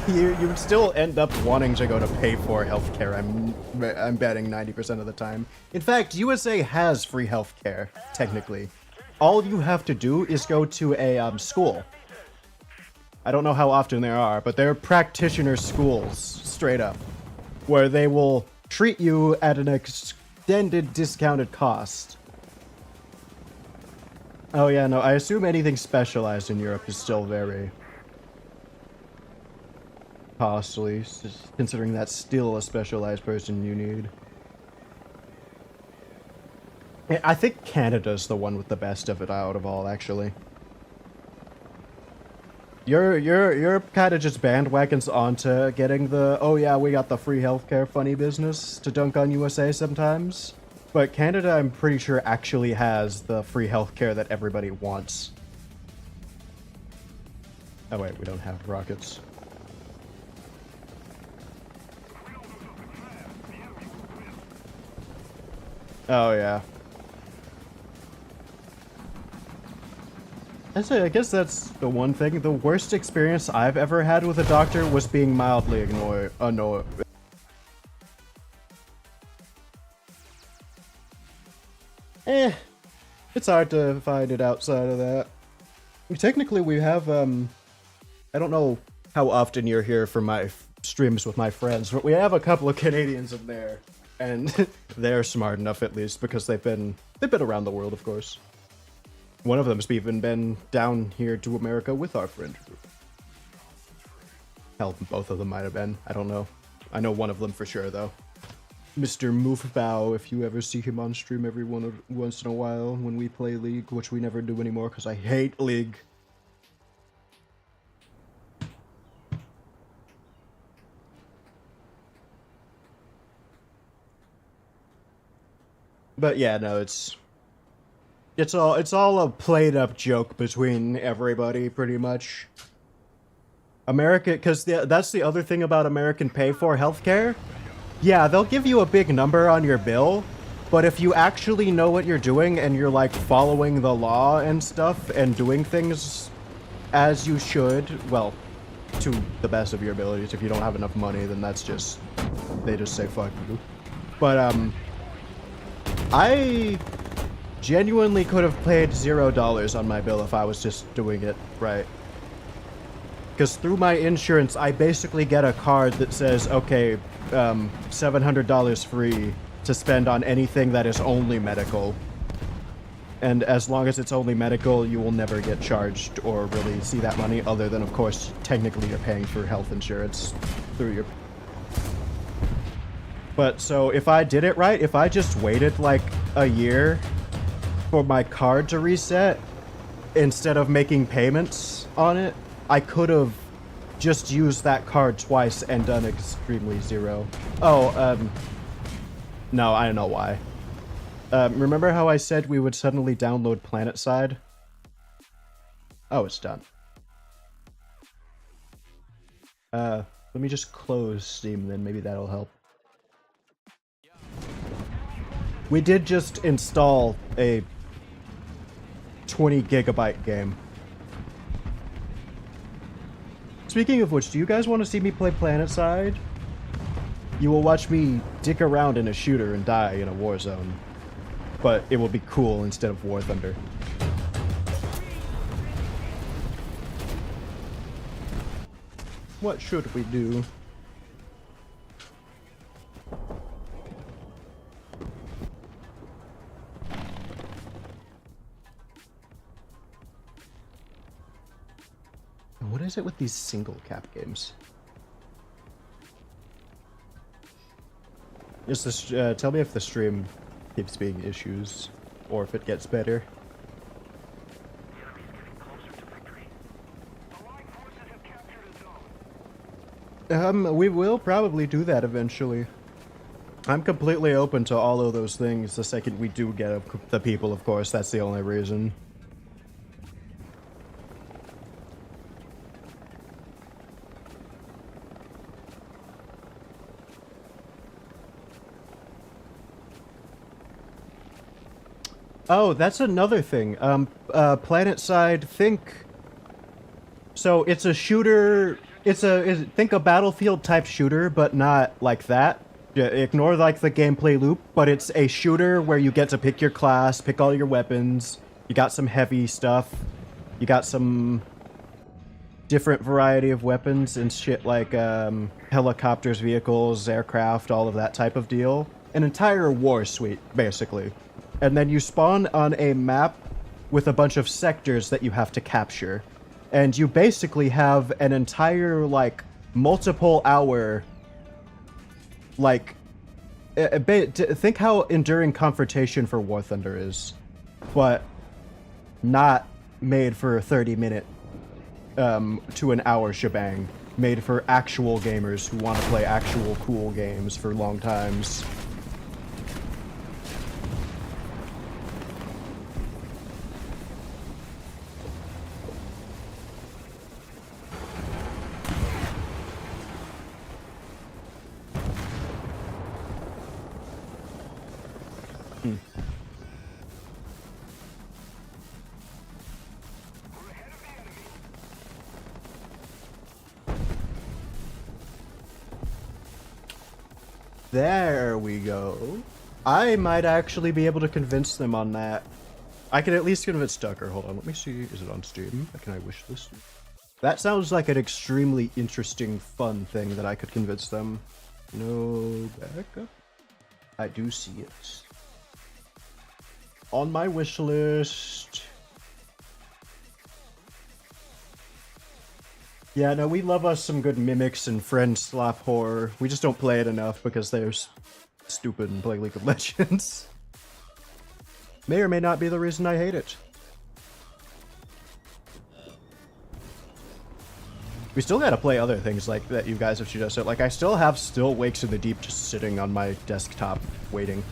you would still end up wanting to go to pay for healthcare. I'm betting 90% of the time. In fact, USA has free healthcare technically. All you have to do is go to a school. I don't know how often there are, but they're practitioner schools, straight up, where they will treat you at an extended discounted cost. Oh yeah, no, I assume anything specialized in Europe is still very costly, considering that's still a specialized person you need. I think Canada's the one with the best of it out of all, actually. You're kind of just bandwagons onto getting the, oh yeah, we got the free healthcare funny business to dunk on USA sometimes. But Canada, I'm pretty sure, actually has the free healthcare that everybody wants. Oh wait, we don't have rockets. Oh yeah. I guess that's the one thing. The worst experience I've ever had with a doctor was being mildly annoyed. It's hard to find it outside of that. Technically, we have, I don't know how often you're here for my streams with my friends, but we have a couple of Canadians in there, and they're smart enough at least, because they've been around the world, of course. One of them's even been down here to America with our friend group. Hell, both of them might have been. I don't know. I know one of them for sure, though. Mr. Moofbow, if you ever see him on stream every once in a while when we play League, which we never do anymore because I hate League. But yeah, no, it's all a played up joke between everybody, pretty much. America, because that's the other thing about American pay for healthcare. Yeah, they'll give you a big number on your bill, but if you actually know what you're doing and you're like following the law and stuff and doing things as you should, well, to the best of your abilities. If you don't have enough money, then that's just, they just say fuck you. But I genuinely could have paid $0 on my bill if I was just doing it right. Because through my insurance, I basically get a card that says, okay, $700 free to spend on anything that is only medical. And as long as it's only medical, you will never get charged or really see that money, other than, of course, technically you're paying for health insurance through your... But, so, if I did it right, if I just waited, like, a year for my card to reset, instead of making payments on it, I could have just used that card twice and done extremely zero. Oh, no, I don't know why. Remember how I said we would suddenly download PlanetSide? Oh, it's done. Let me just close Steam then, maybe that'll help. We did just install a 20 gigabyte game. Speaking of which, do you guys want to see me play PlanetSide? You will watch me dick around in a shooter and die in a war zone. But it will be cool instead of Warthunder. What should we do? What is it with these single cap games? Is this, tell me if the stream keeps being issues, or if it gets better. The enemy's getting closer to victory. Allied forces have captured a zone. We will probably do that eventually. I'm completely open to all of those things the second we do get the people, of course. That's the only reason. Oh, that's another thing. Planet side, think. So it's a shooter. Think a Battlefield type shooter, but not like that. Yeah, ignore like the gameplay loop, but it's a shooter where you get to pick your class, pick all your weapons. You got some heavy stuff. You got some different variety of weapons and shit like helicopters, vehicles, aircraft, all of that type of deal. An entire war suite, basically. And then you spawn on a map with a bunch of sectors that you have to capture. And you basically have an entire, like, multiple hour, like, think how enduring Confrontation for Warthunder is, but not made for a 30-minute to an hour shebang, made for actual gamers who want to play actual cool games for long times. There we go. I might actually be able to convince them on that. I can at least convince Tucker. Hold on, let me see. Is it on Steam? Can I wish this? That sounds like an extremely interesting, fun thing that I could convince them. No backup. I do see it. On my wish list. Yeah, no, we love us some good mimics and friend slap horror. We just don't play it enough because they're stupid and play League of Legends. May or may not be the reason I hate it. We still gotta play other things like that you guys have suggested. Like, I still have Still Wakes in the Deep just sitting on my desktop waiting.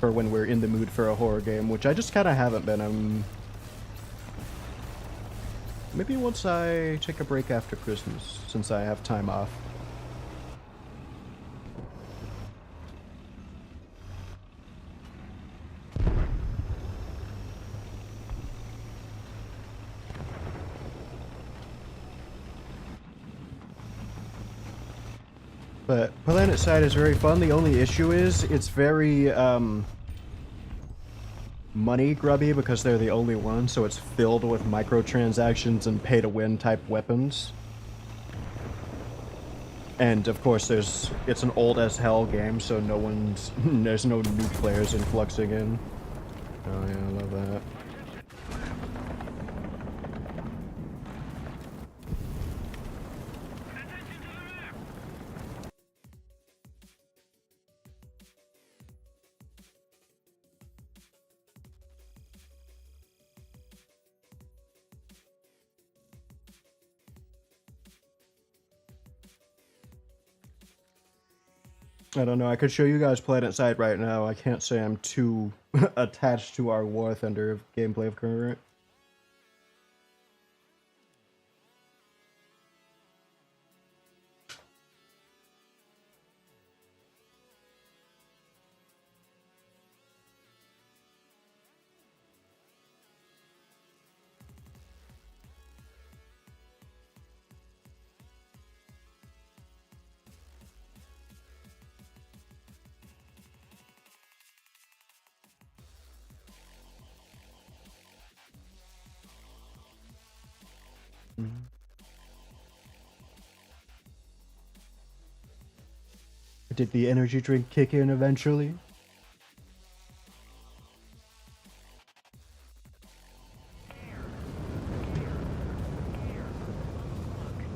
For when we're in the mood for a horror game, which I just kinda haven't been. Maybe once I take a break after Christmas, since I have time off. But Planet Side is very fun. The only issue is it's very money grubby because they're the only one, so it's filled with microtransactions and pay to win type weapons. And of course it's an old as hell game, so there's no new players influxing in. Oh yeah, I love that. I don't know, I could show you guys Planet Side right now. I can't say I'm too attached to our War Thunder gameplay of current. Did the energy drink kick in eventually?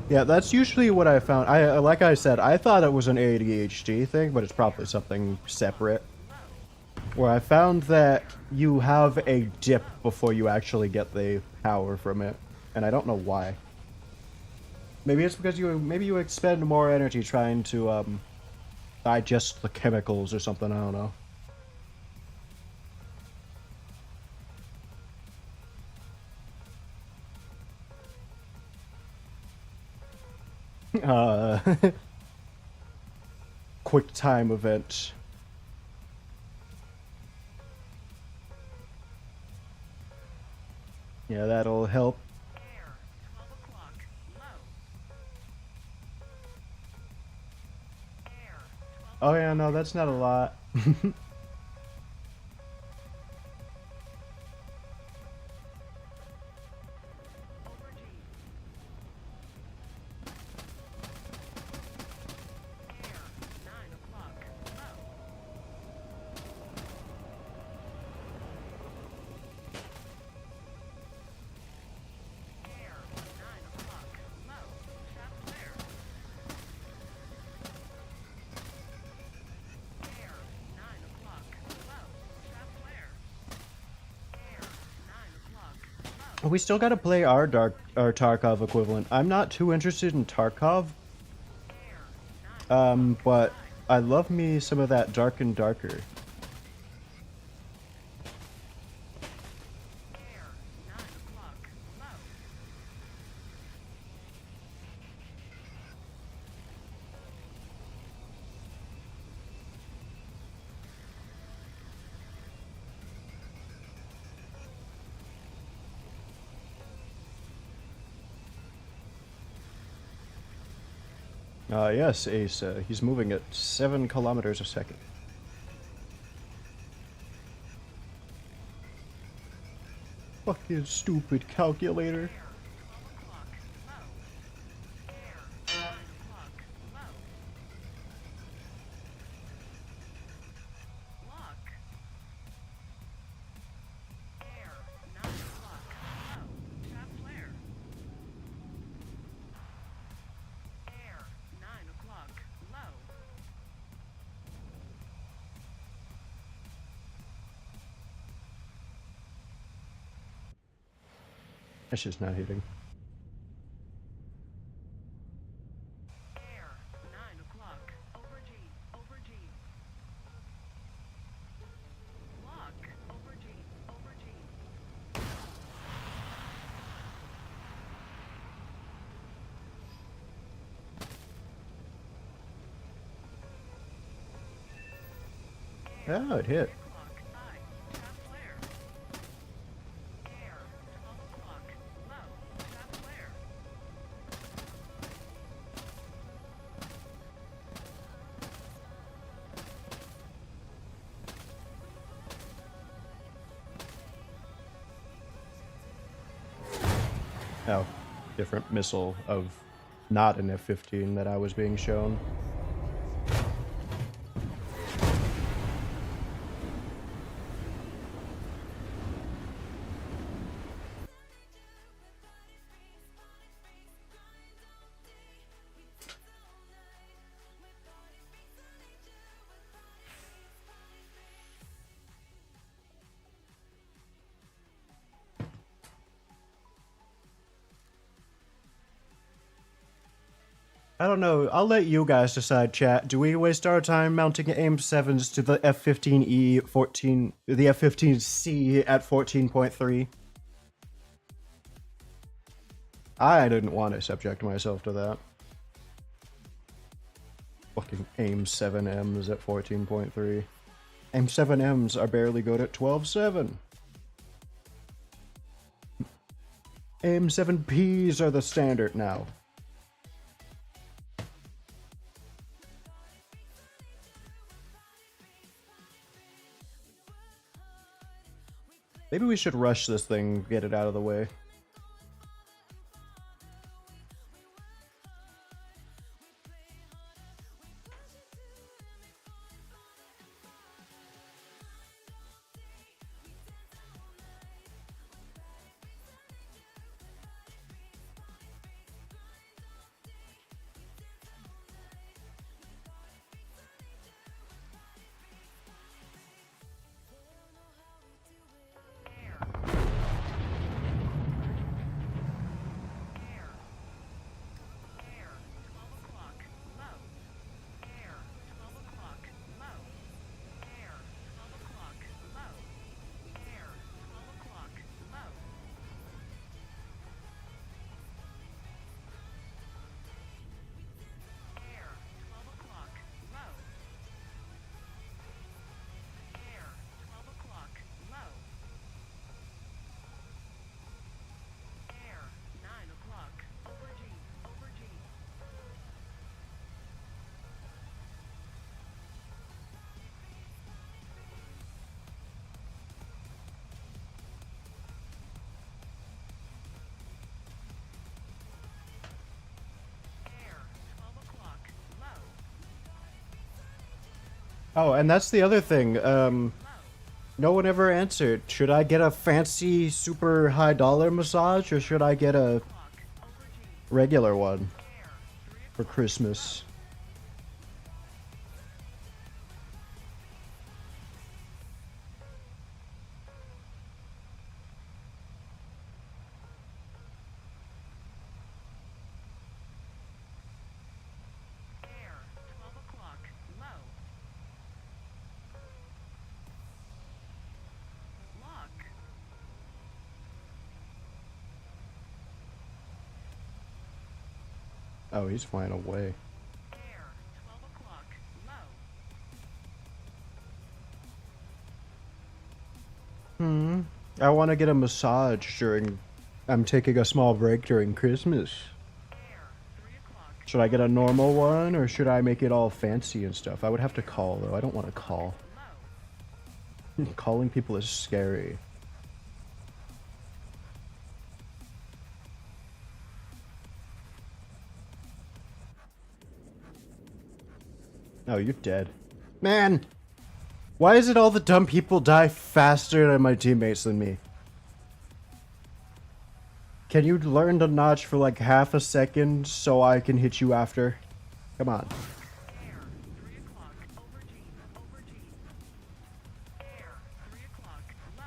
Yeah, that's usually what I found. Like I said, I thought it was an ADHD thing, but it's probably something separate. Where I found that you have a dip before you actually get the power from it, and I don't know why. Maybe it's because maybe you expend more energy trying to digest the chemicals or something, I don't know. Quick time event. Yeah, that'll help. Air, 12 o'clock, low. Air, 12 Oh yeah, no, that's not a lot. aubergine. Air, 9 o'clock, low. Air, 9 o'clock, low. Shot flare. Air, 9 o'clock, low. Shot flare. Air, 9 o'clock, low. We still gotta play our Tarkov equivalent. I'm not too interested in Tarkov, Air, 9 but I love me some of that Dark and Darker. Air, 9 o'clock, low. Yes, Ace. He's moving at 7 kilometers a second. Fucking stupid calculator. 12 o'clock, low. Air, 9 o'clock, low. Lock. Air, 9 o'clock, low. Shot flare. Air, 9 o'clock, low. That's just not hitting. Air, 9 o'clock, aubergine, aubergine. Lock, aubergine, aubergine. Oh, it hit. O'clock, high. Shot flare. Air, 12 o'clock, low. Shot flare. Oh, different missile of not an F-15 that I was being shown. I don't know. I'll let you guys decide, chat. Do we waste our time mounting AIM 7s to the F-15E 14, the F-15C at 14.3? I didn't want to subject myself to that. Fucking AIM 7Ms at 14.3. AIM 7Ms are barely good at 12.7. AIM 7Ps are the standard now. Maybe we should rush this thing, get it out of the way. Oh, and that's the other thing. No one ever answered. Should I get a fancy, super high dollar massage, or should I get a regular one for Christmas? Air, 12 o'clock, low. Lock. Oh, he's flying away. Air, 12 o'clock, low. I want to get a massage during... I'm taking a small break during Christmas. Air, 3 o'clock, Should I get a normal one, or should I make it all fancy and stuff? I would have to call, though. I don't want to call. low. Calling people is scary. Oh, you're dead. Man! Why is it all the dumb people die faster than my teammates than me? Can you learn to notch for like half a second so I can hit you after? Come on. Air, 3 o'clock, over G, over G. Air, 3 o'clock, low.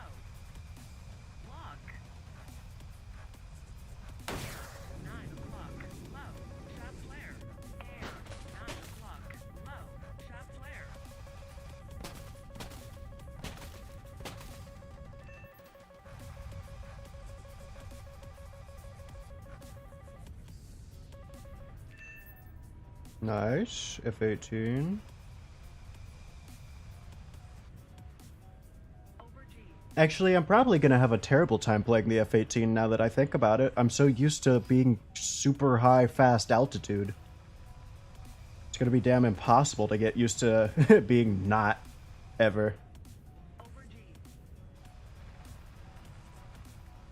Lock. Air, 9 o'clock, low. Shot flare. Air, 9 o'clock, low. Shot flare. Nice. F-18. Over G. Actually, I'm probably gonna have a terrible time playing the F-18 now that I think about it. I'm so used to being super high, fast altitude. It's gonna be damn impossible to get used to being not, ever. Over G.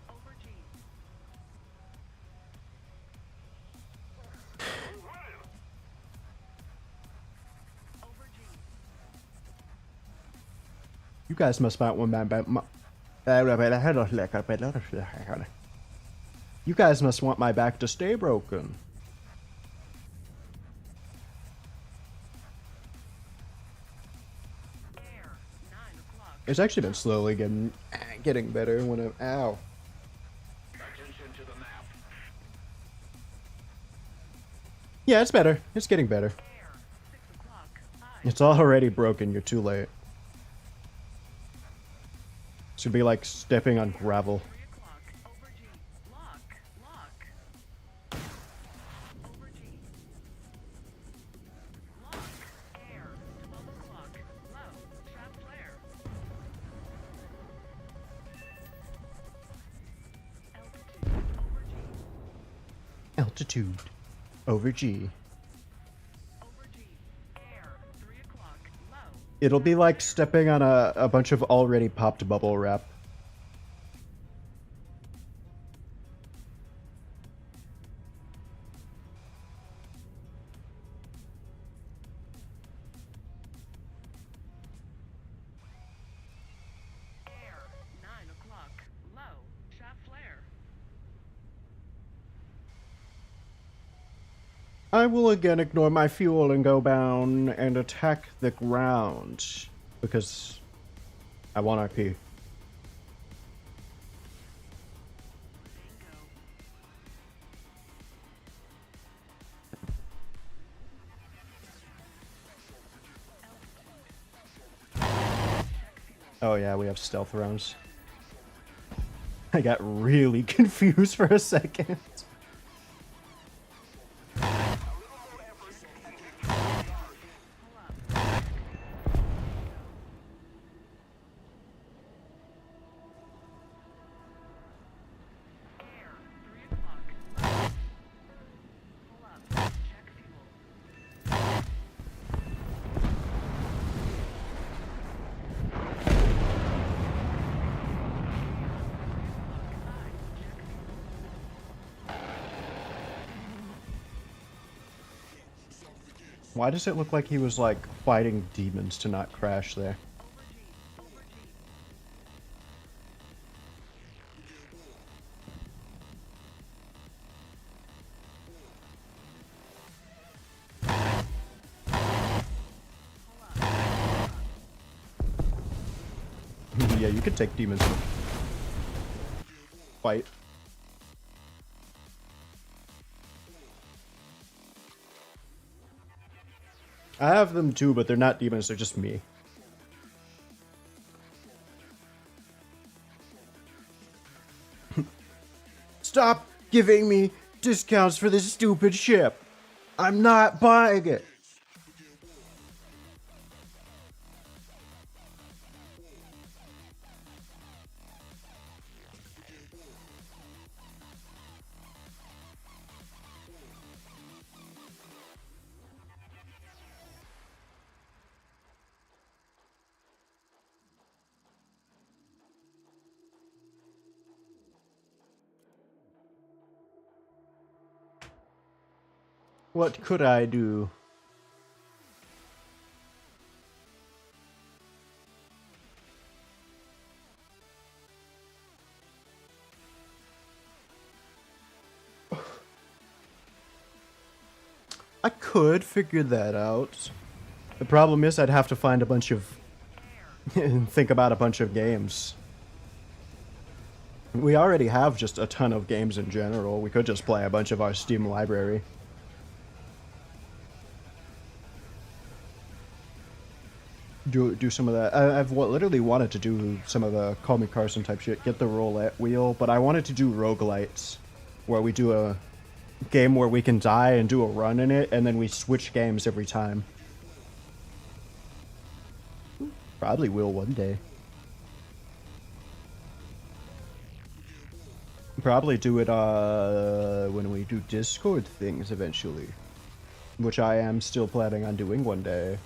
Over G. Over G. You guys must not want You guys must want my back to stay broken. Air, 9 o'clock. It's actually been slowly getting better when I'm ow. Attention to the map. Yeah, it's better. It's getting better. Air, 6 o'clock, I. It's already broken. You're too late. It should be like stepping on gravel. 3 o'clock, over G. Lock, lock. Over G. Lock. Air, 12 o'clock, low. Trap flare. Altitude over G. Over G. Air, 3 o'clock, low. It'll be like stepping on a bunch of already popped bubble wrap. Air, 9 o'clock, low. Shot flare. I will again ignore my fuel and go down and attack the ground. Because I want RP. Bingo. Oh yeah, we have stealth rounds. I got really confused for a second. Air, 3 o'clock, low. Pull up. Check fuel. Why does it look like he was, like, fighting demons to not crash there? Yeah, you could take demons in a fight. I have them too, but they're not demons, they're just me. Stop giving me discounts for this stupid ship. I'm not buying it. What could I do? I could figure that out. The problem is I'd have to find a bunch of... think about a bunch of games. We already have just a ton of games in general. We could just play a bunch of our Steam library. Do some of that. I've literally wanted to do some of the Call Me Carson type shit. Get the roulette wheel, but I wanted to do roguelites. Where we do a game where we can die and do a run in it, and then we switch games every time. Probably will one day. Probably do it when we do Discord things eventually. Which I am still planning on doing one day.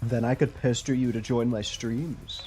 Then I could pester you to join my streams.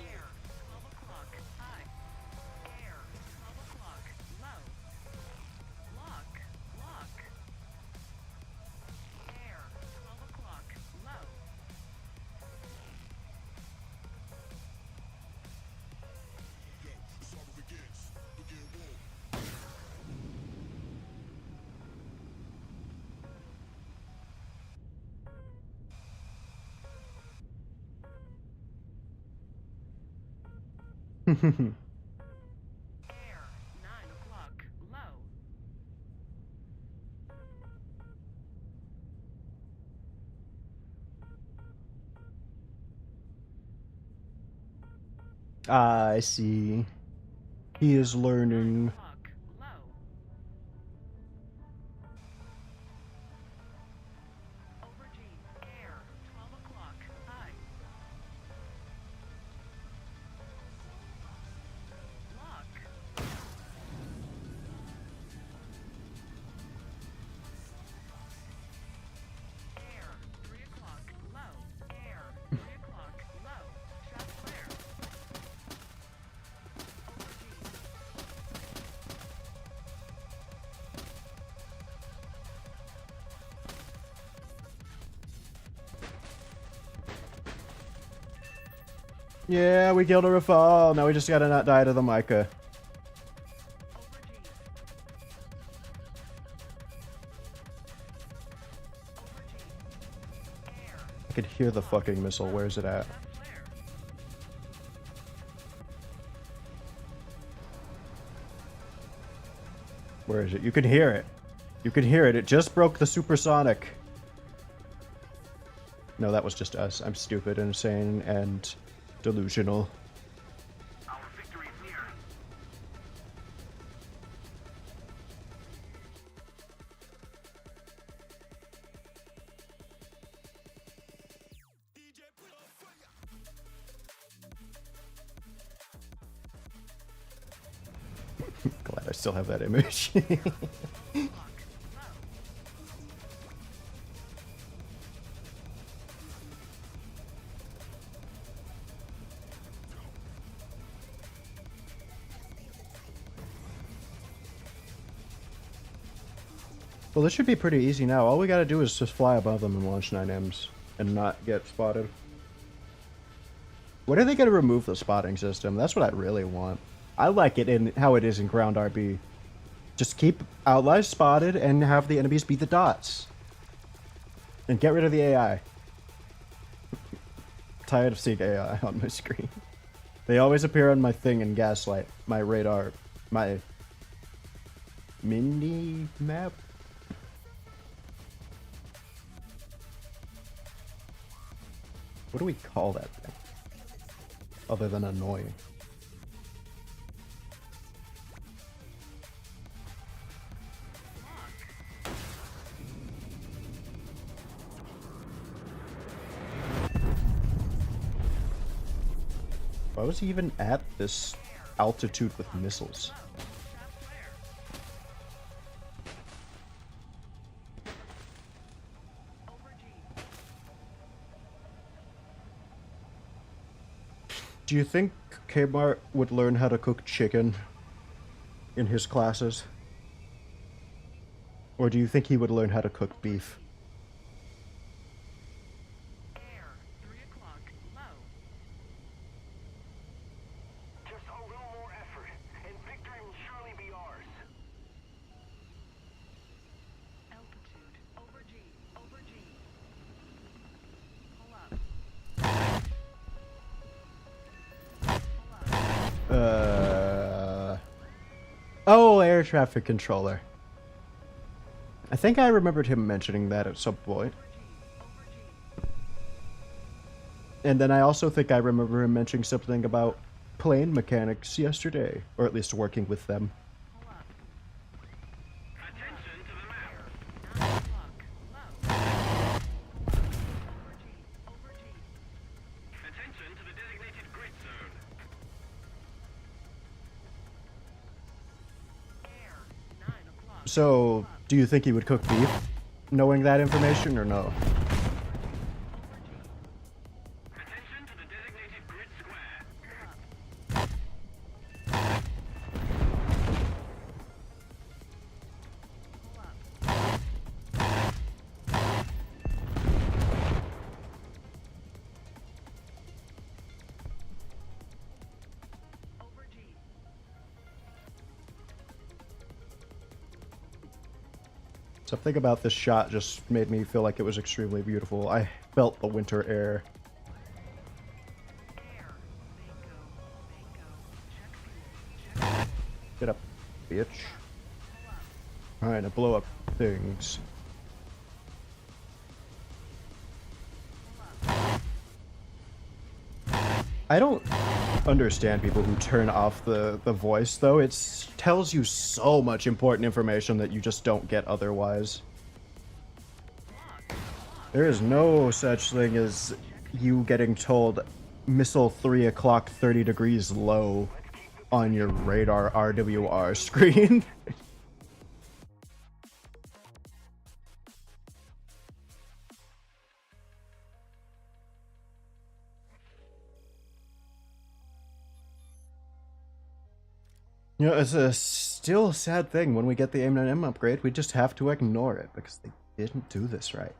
Air, 9 o'clock, low. I see. He is learning. O'clock, low. Aubergine, air, 12 o'clock, high. Lock. Air, 3 o'clock, low. Air, 3 o'clock, low. Shot clear. Yeah, we killed a Rafal. Now we just gotta not die to the Micah. I could hear the fucking missile. Where's it at? Where is it? You can hear it. You can hear it. It just broke the supersonic. No, that was just us. I'm stupid, insane, and delusional. Our victory is near. Glad I still have that image. Well, this should be pretty easy now. All we gotta do is just fly above them and launch 9Ms and not get spotted. When are they gonna remove the spotting system? That's what I really want. I like it in how it is in ground RB. Just keep outliers spotted and have the enemies be the dots. And get rid of the AI. Tired of seeing AI on my screen. They always appear on my thing in Gaslight, my radar, my mini map. What do we call that thing? Other than annoying. Why was he even at this altitude with missiles? Do you think Kmart would learn how to cook chicken in his classes? Or do you think he would learn how to cook beef? Air, 3 o'clock, low. Just a little more effort, and victory will surely be ours. Altitude, over G, over G. Pull up. Oh, air traffic controller. I think I remembered him mentioning that at some point. And then I also think I remember him mentioning something about plane mechanics yesterday, or at least working with them. Attention to the map. 9 o'clock, low. Over G, over G. Attention to the designated grid zone. Air, 9 o'clock. So, do you think he would cook beef, knowing that information, or no? Attention to the designated grid square. Over G. Something about this shot just made me feel like it was extremely beautiful. I felt the winter air. Air, Niko, Niko. Check fuel, check fuel. Get up, bitch. Alright, now blow up things. I don't understand people who turn off the voice, though. It tells you so much important information that you just don't get otherwise. There is no such thing as you getting told missile 3 o'clock 30 degrees low on your radar RWR screen. You know, it's a still sad thing when we get the AIM-9M upgrade. We just have to ignore it because they didn't do this right.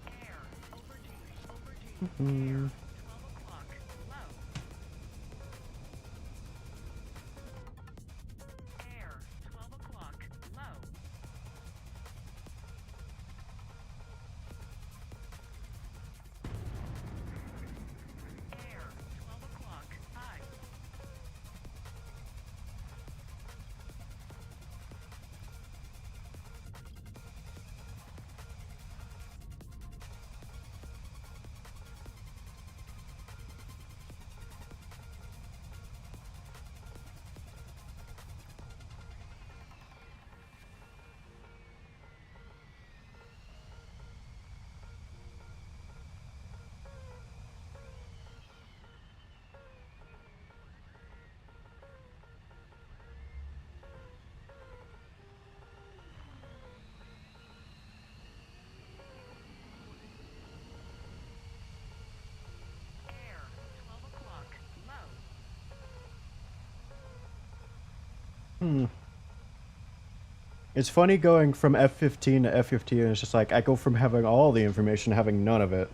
Air, over G, over G. Air, 12 o'clock, low. Air, 12 o'clock, low. It's funny going from F15 to F15, and it's just like I go from having all the information to having none of it.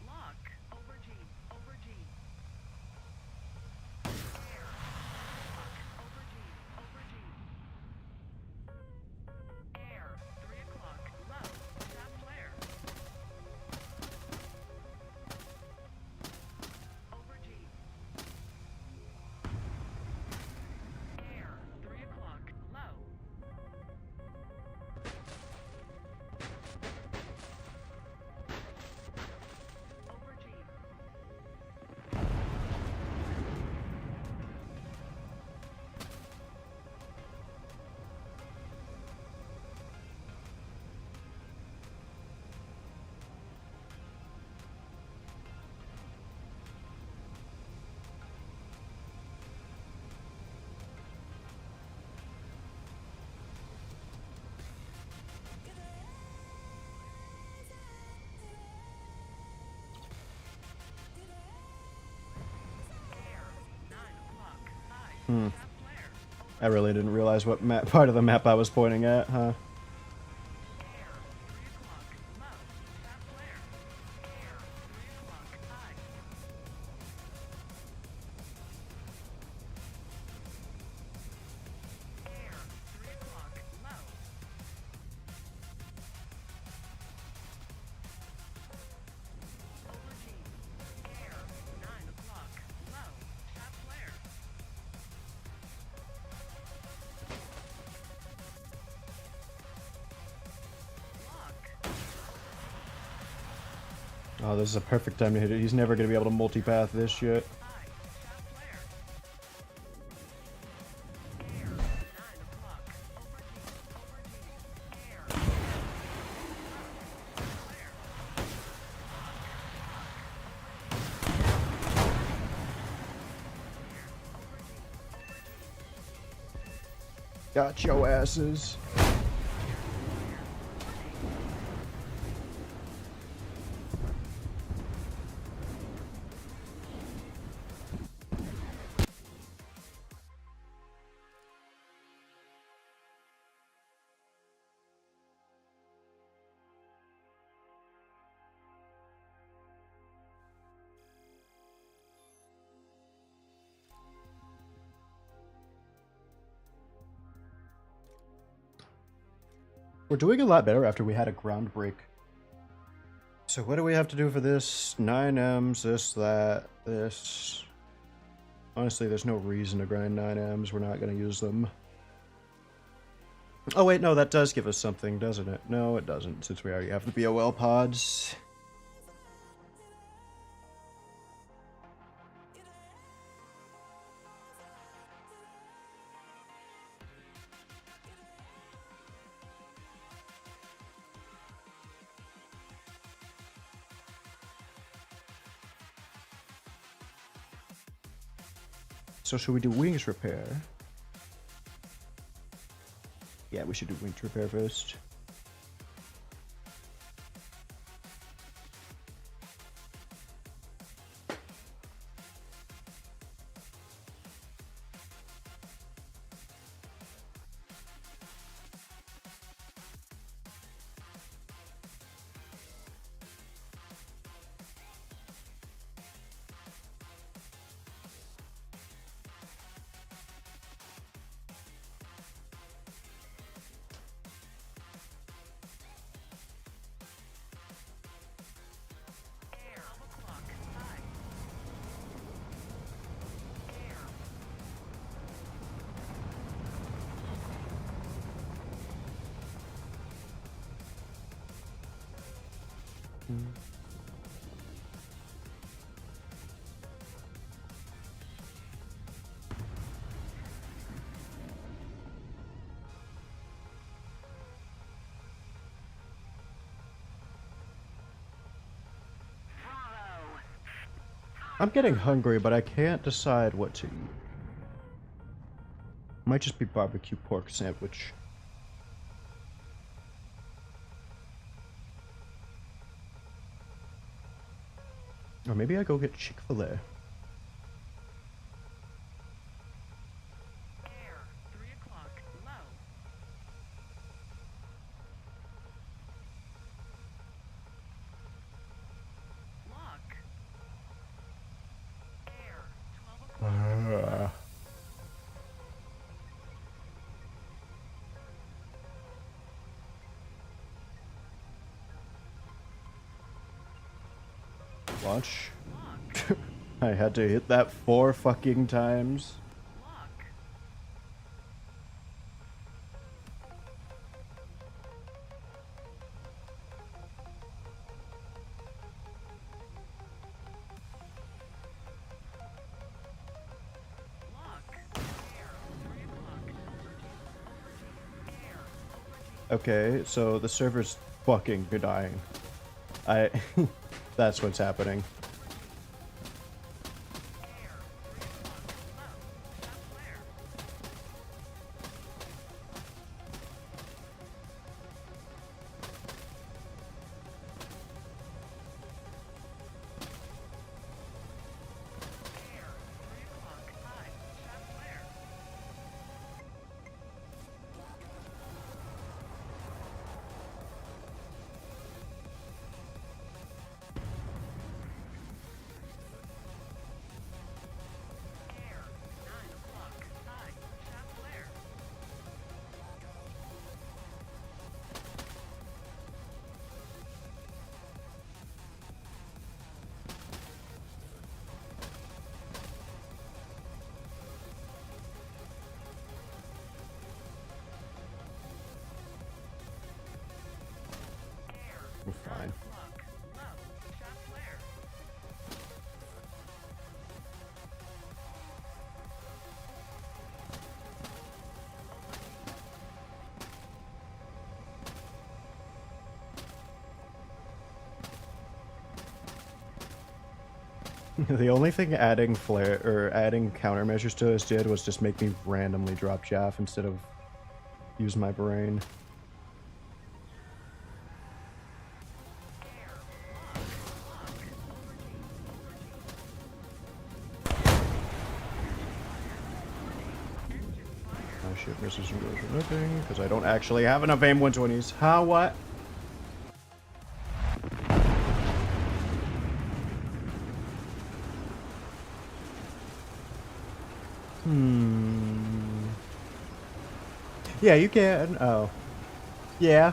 Lock. Aubergine. Aubergine. Air. Aubergine. Aubergine. Air. 3 o'clock. Low. Tap flare. Aubergine. Air. 3 o'clock. Low. Aubergine. Air. 9 o'clock. High. Tap flare. I really didn't realize what part of the map I was pointing at, huh? Air. 3 o'clock. Low. Tap flare. Air. 3 o'clock. High. Air. 3 o'clock. Low. Aubergine. Air. 9 o'clock. Low. Tap flare. Lock. Oh, this is a perfect time to hit it. He's never going to be able to multipath this shit. High. Tap flare. Air. 9 o'clock. Aubergine. Aubergine. Air. Flare. Got your asses. We're doing a lot better after we had a ground break. So what do we have to do for this? 9Ms, this, that, this. Honestly, there's no reason to grind 9Ms. We're not going to use them. Oh wait, no, that does give us something, doesn't it? No, it doesn't, since we already have the BOL pods. So should we do wings repair? Yeah, we should do wings repair first. Air. 12 o'clock. High. Air. I'm getting hungry, but I can't decide what to eat. Might just be barbecue pork sandwich. Or maybe I go get Chick-fil-A. Air, 3 o'clock, low. Lock. Air, 12 o'clock. Launch. Lock. I had to hit that 4 fucking times. Lock. Lock. Air, 3 o'clock, aubergine. Air, aubergine. Okay, so the server's fucking dying. That's what's happening. Air, 3 o'clock, low. Shot flare. Air, 3 o'clock, high. Shot flare. Air, 9 o'clock, high. Shot flare. Air, We're 9 fine. o'clock, low. Shot flare. The only thing adding flare or adding countermeasures to this did was just make me randomly drop Jaff instead of use my brain. Air, lock, aubergine, engine fire. My shit misses and goes for nothing because I don't actually have enough aim 120s. How what? Yeah, you can. Oh. Yeah.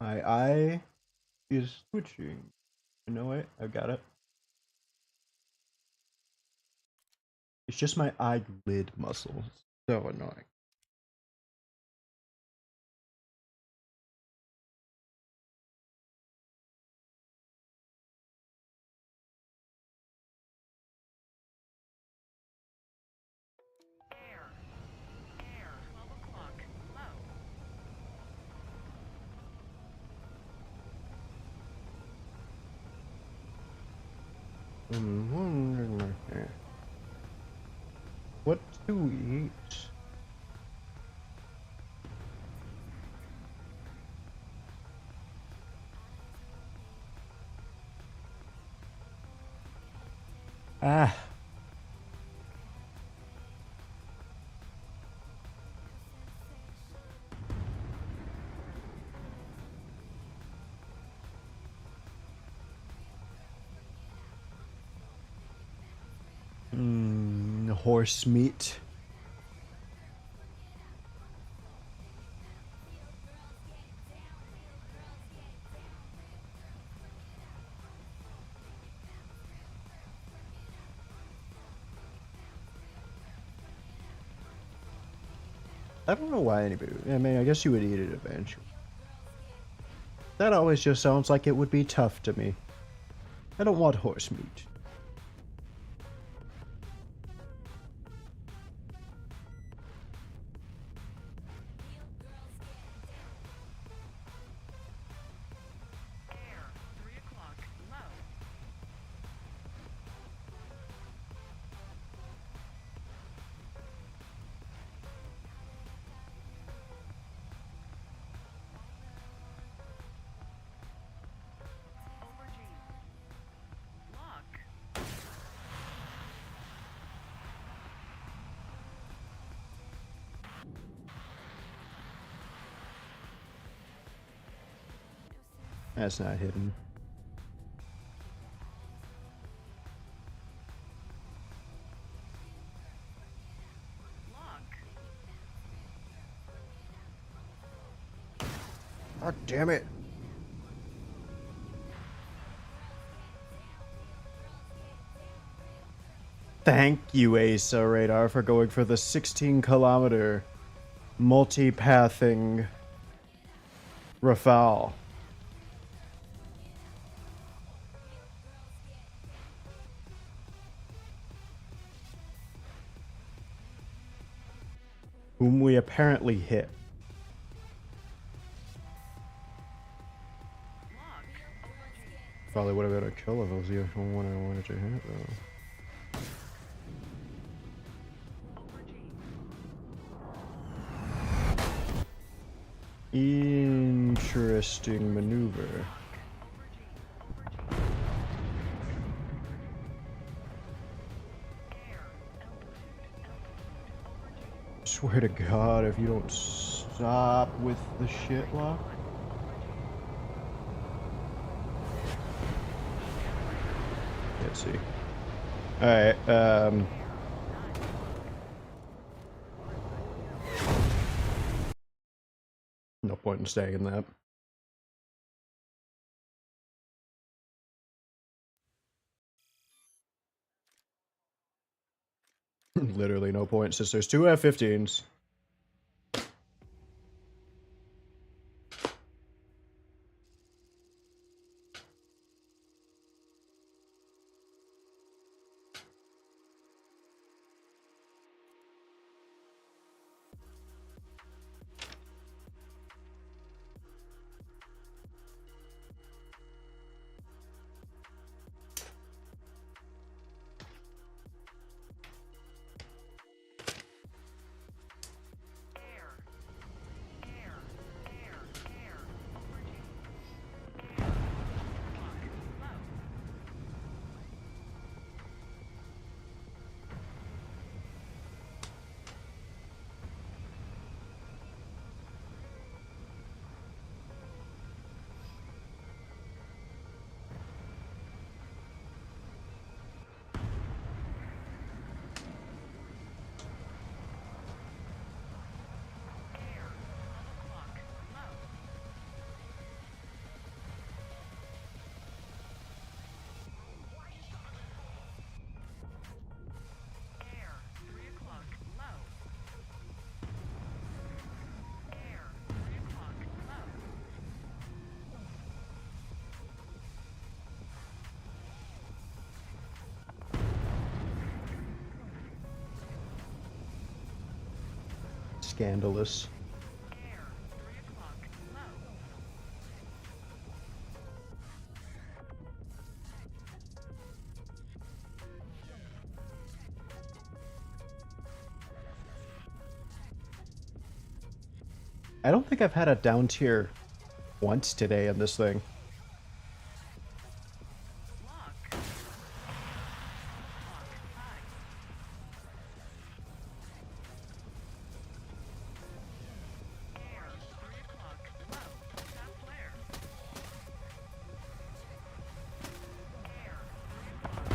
My eye is twitching. You know what? I've got it. It's just my eyelid muscles. So annoying. Air, 12 o'clock, low. What to eat? Ah. Horse meat. I don't know why anybody. I mean, I guess you would eat it eventually. That always just sounds like it would be tough to me. I don't want horse meat. Air, 3 o'clock, low. Aubergine. Lock. That's not hidden. Lock. God damn it. Thank you, ASA Radar, for going for the 16-kilometer multi-pathing Rafale. Whom we apparently hit. Lock. Aubergine. Probably would have been a kill if it was the one I wanted to hit, though. Aubergine. Interesting maneuver. Aubergine. Air, altitude, aubergine. Swear to God, if you don't stop with the shit lock. Let's see. Alright, no point in staying in that. Literally no point, since there's two F15s. Air. Air. Air. Air. Aubergine. Air. 4 o'clock. Low. Air. 12 o'clock. Low. Air. 3 o'clock. Low. Air. 3 o'clock. Low. Scandalous. Air. 3 o'clock. Low. I don't think I've had a down tier once today in this thing. Lock. Lock. High. Air. 3 o'clock. Low. Tap flare. Air. 3 o'clock.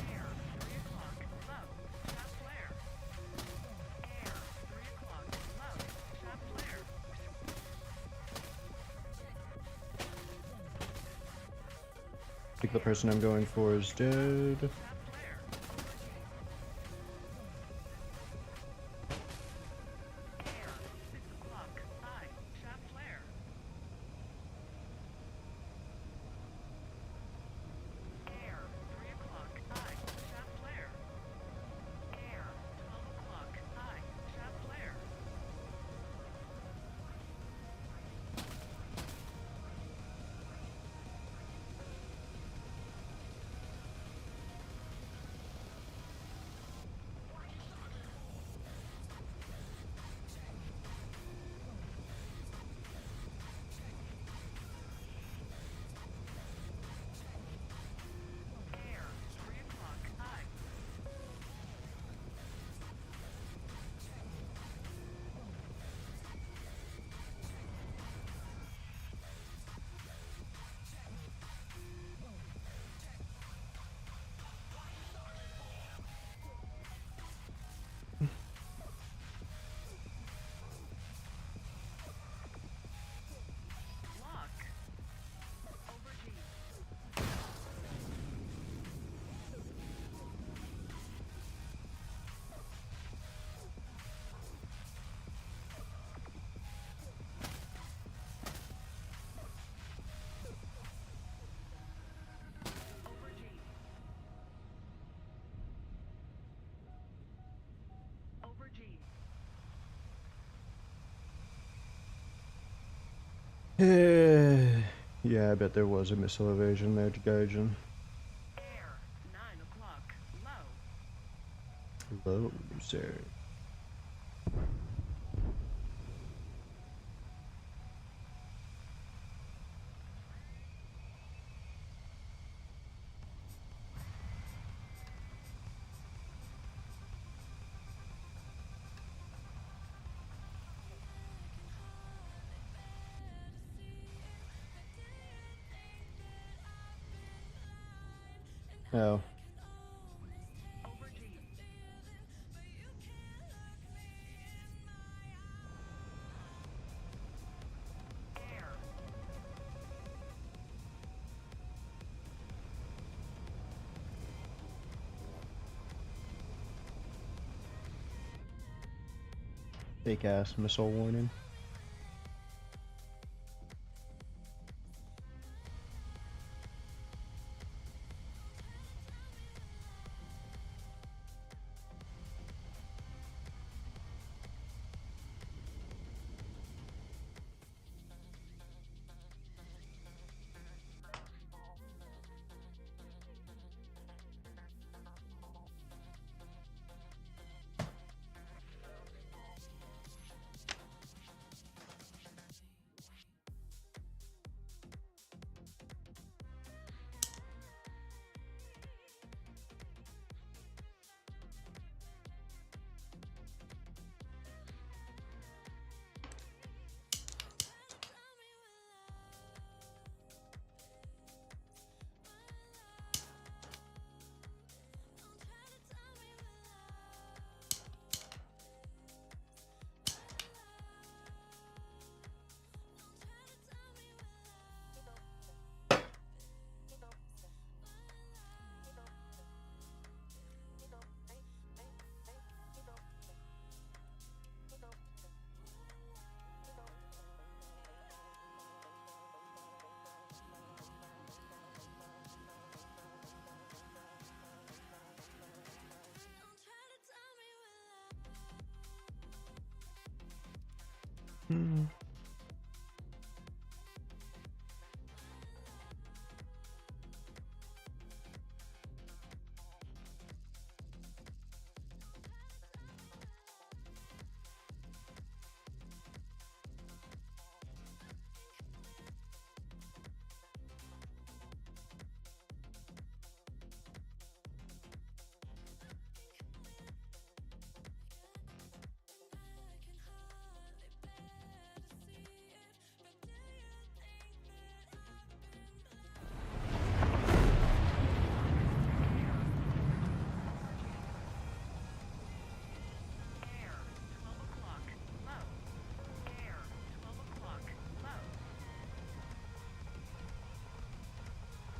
Air. 3 o'clock. Low. Tap flare. Air. 3 o'clock. Low. Tap flare. I think the person I'm going for is dead. Tap flare. Yeah, I bet there was a missile evasion there to Gaijin. Air, 9 o'clock, low. Loser. Oh. Aubergine. Air, Fake ass missile warning. Hmm. air, 12 o'clock, low. Air, 12 o'clock, low.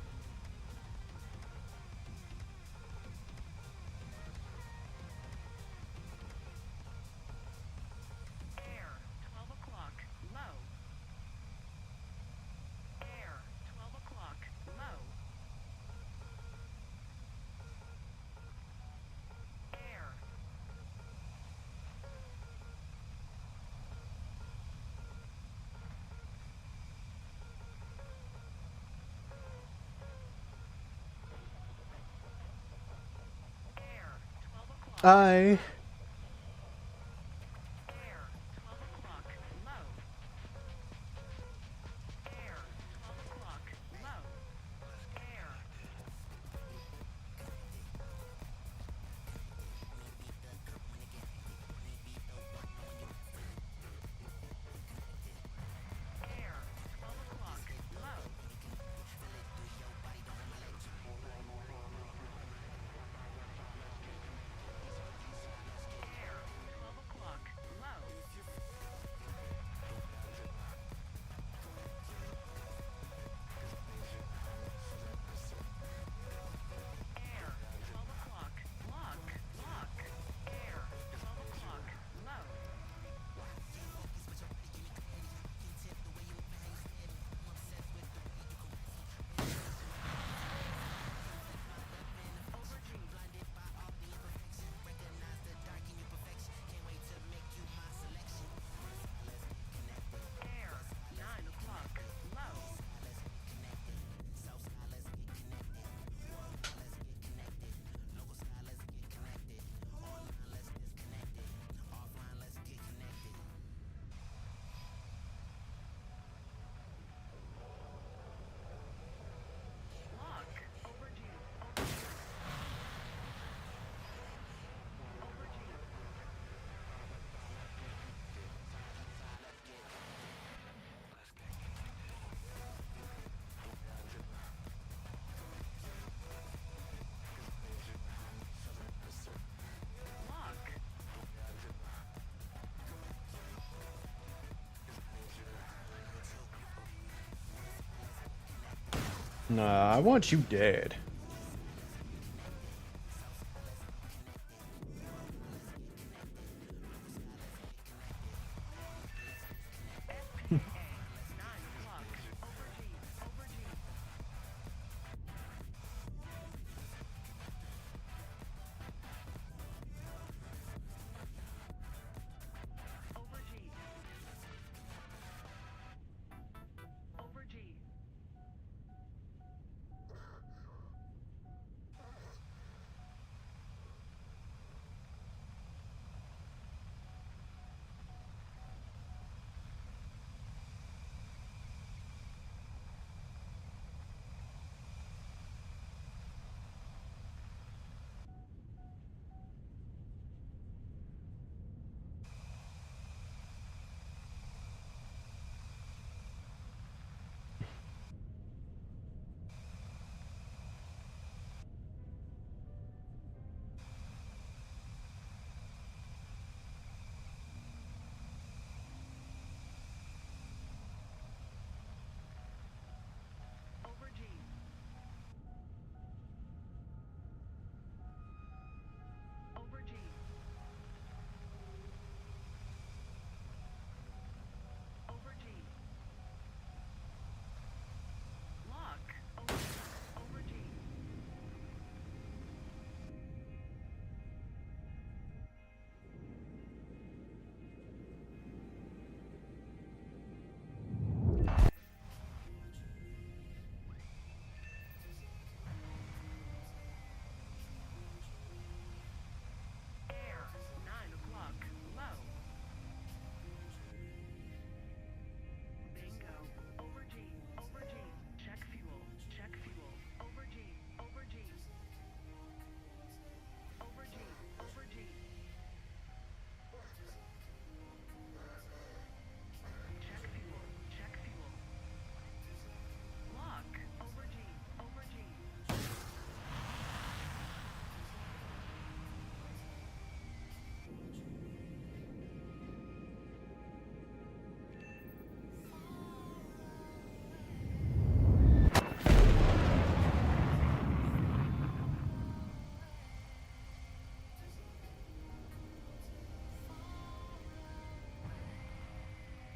Air, 12 o'clock, low. Air, 12 o'clock, low. Air, air, 12 o'clock. I. Air, 12 o'clock, low. Air, 12 o'clock, low. Air, air, 12 o'clock, low. Nah, I want you dead. F15s, 9 o'clock. Over G. Over G. Over G. Over G. Over G. Over G. Over G. Lock. Over G. Air. 9 o'clock. Low. Bingo. Over G. Over G. Check fuel. Check fuel. Over G. Over G. Over G. Over G. Check fuel. Check fuel. Lock. Over G. Over G.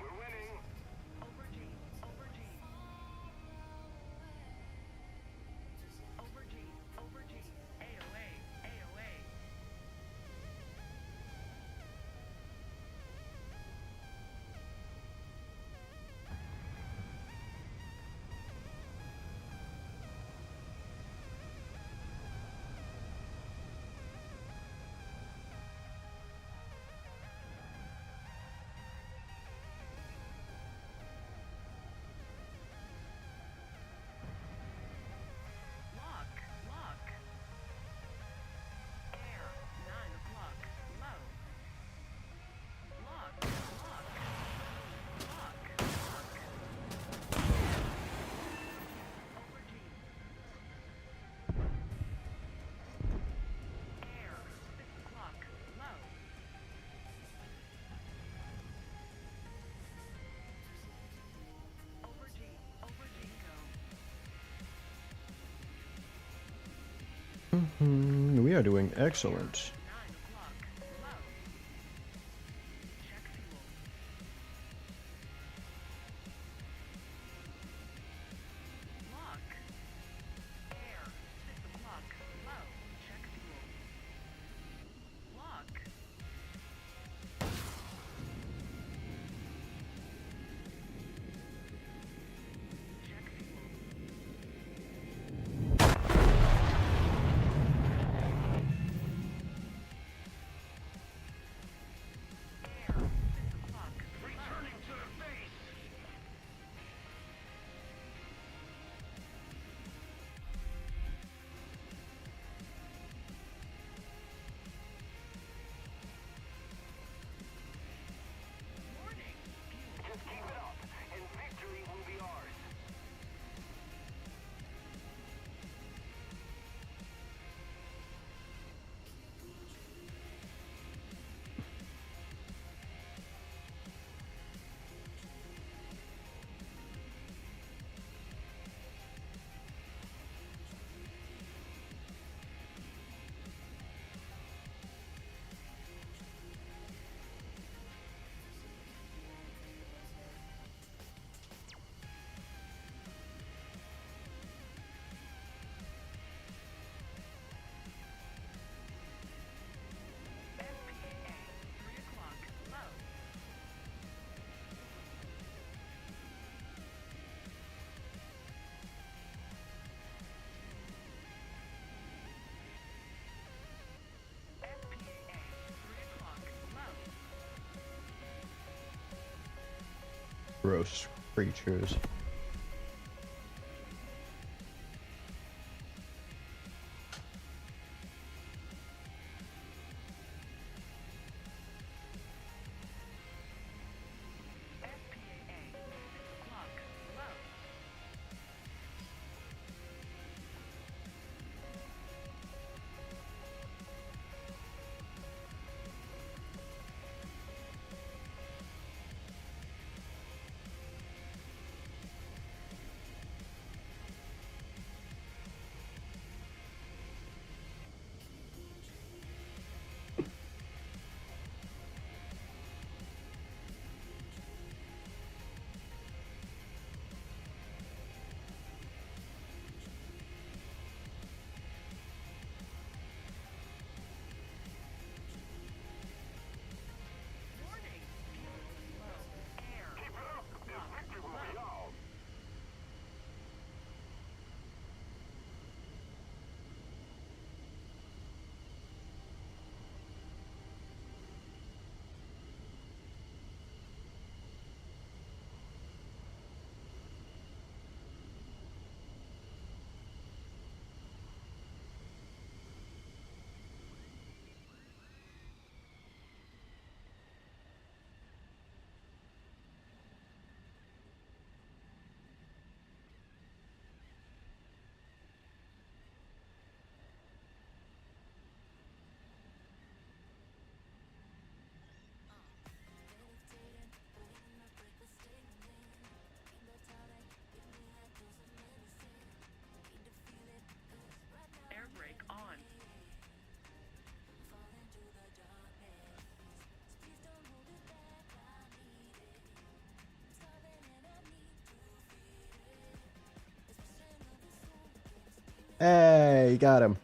We're winning. Over G. Over G. Over G. Over G. AOA. AOA. Lock. Lock. Air. 9 o'clock. Low. Lock. Lock. Lock. Lock. Over G. Air. 6 o'clock. Low. Over G. Over G. Go. We are doing excellent. 9 o'clock. Low. Check fuel. Lock. Air. 6 o'clock. Low. Check fuel. Lock. Check fuel. gross creatures. FPAA, 6 o'clock, low. Warning, fuel low. Air, Keep it up. This victory will be ours. air brake on. Hey, you got him.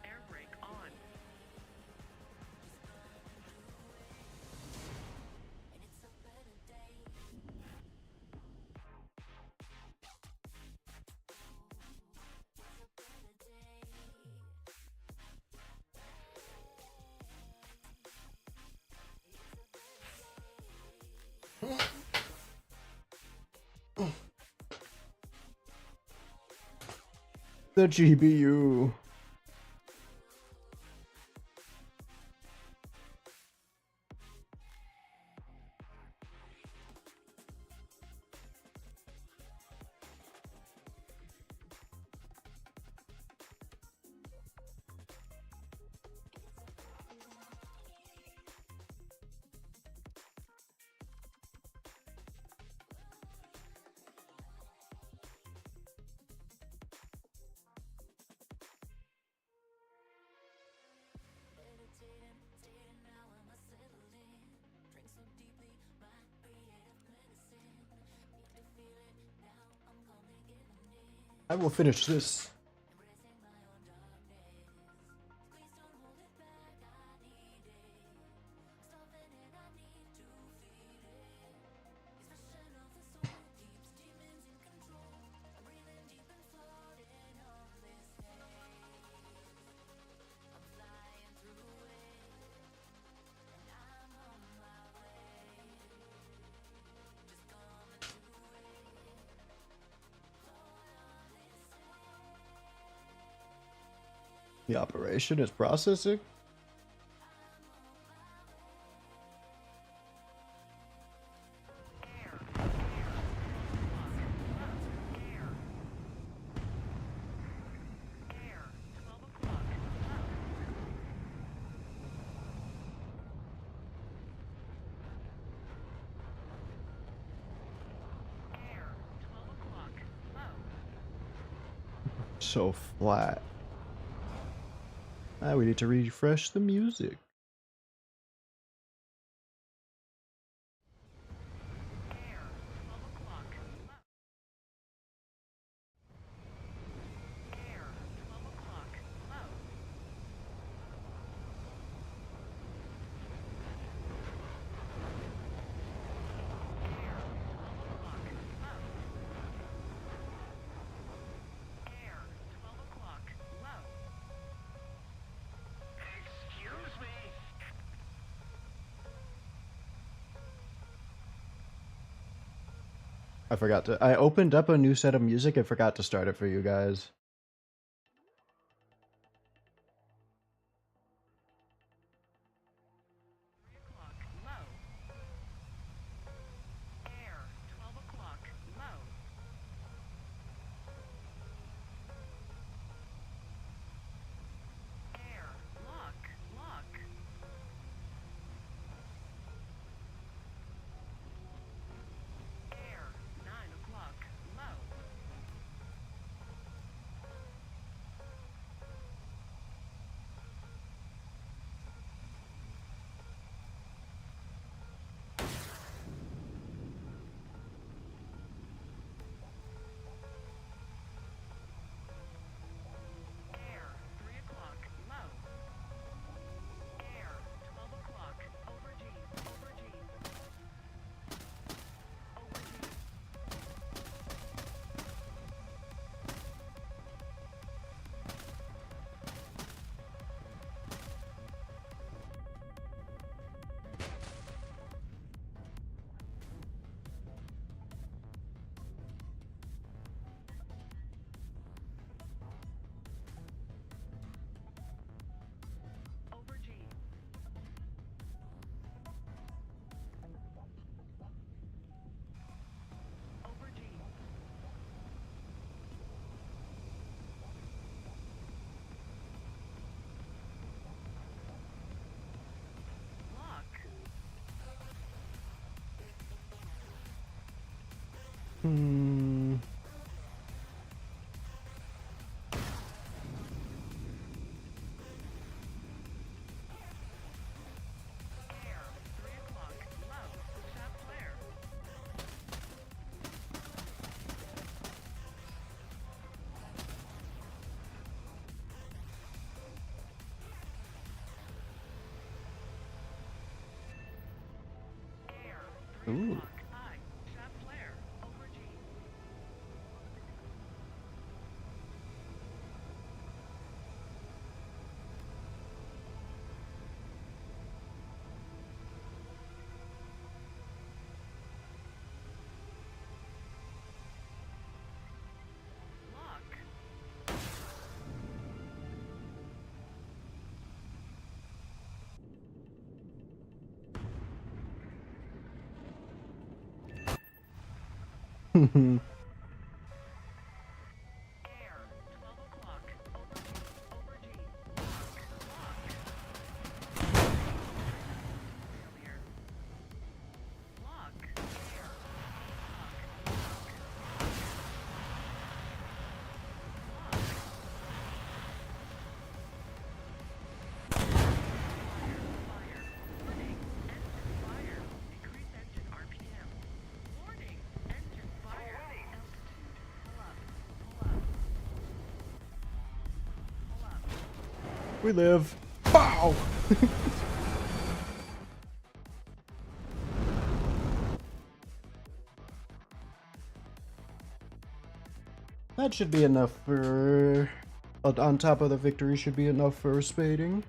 Air brake on. The GBU. I will finish this. The operation is processing. Air, air, 12 o'clock, low. Air. Air, 12 o'clock, low. Air, 12 o'clock, low. So flat. Ah, we need to refresh the music. Air, 12 o'clock, low. Air, 12 o'clock, low. Air, 12 o'clock, low. Air, 12 o'clock, low. I forgot to. I opened up a new set of music and forgot to start it for you guys. Low. Air, 12 o'clock, low. Air, lock, lock. Air, 9 o'clock, low. Air, 3 o'clock, low. Air, 12 o'clock, over G, over G. Over G. Over G. Over G. Lock. Hmm. Air, 3 o'clock, low. Shaft flare. Air, 3 Ooh. o'clock, high. Shaft flare. Over G. Lock. Air, 12 o'clock, over G, over G. Lock, lock. Failure. Lock, air, 12 o'clock, lock. Fire. Warning, engine fire. Decrease engine RPM. Warning, engine fire. Altitude. Pull up, pull up. Pull up. We live. Bow! That should be enough for... On top of the victory should be enough for spading.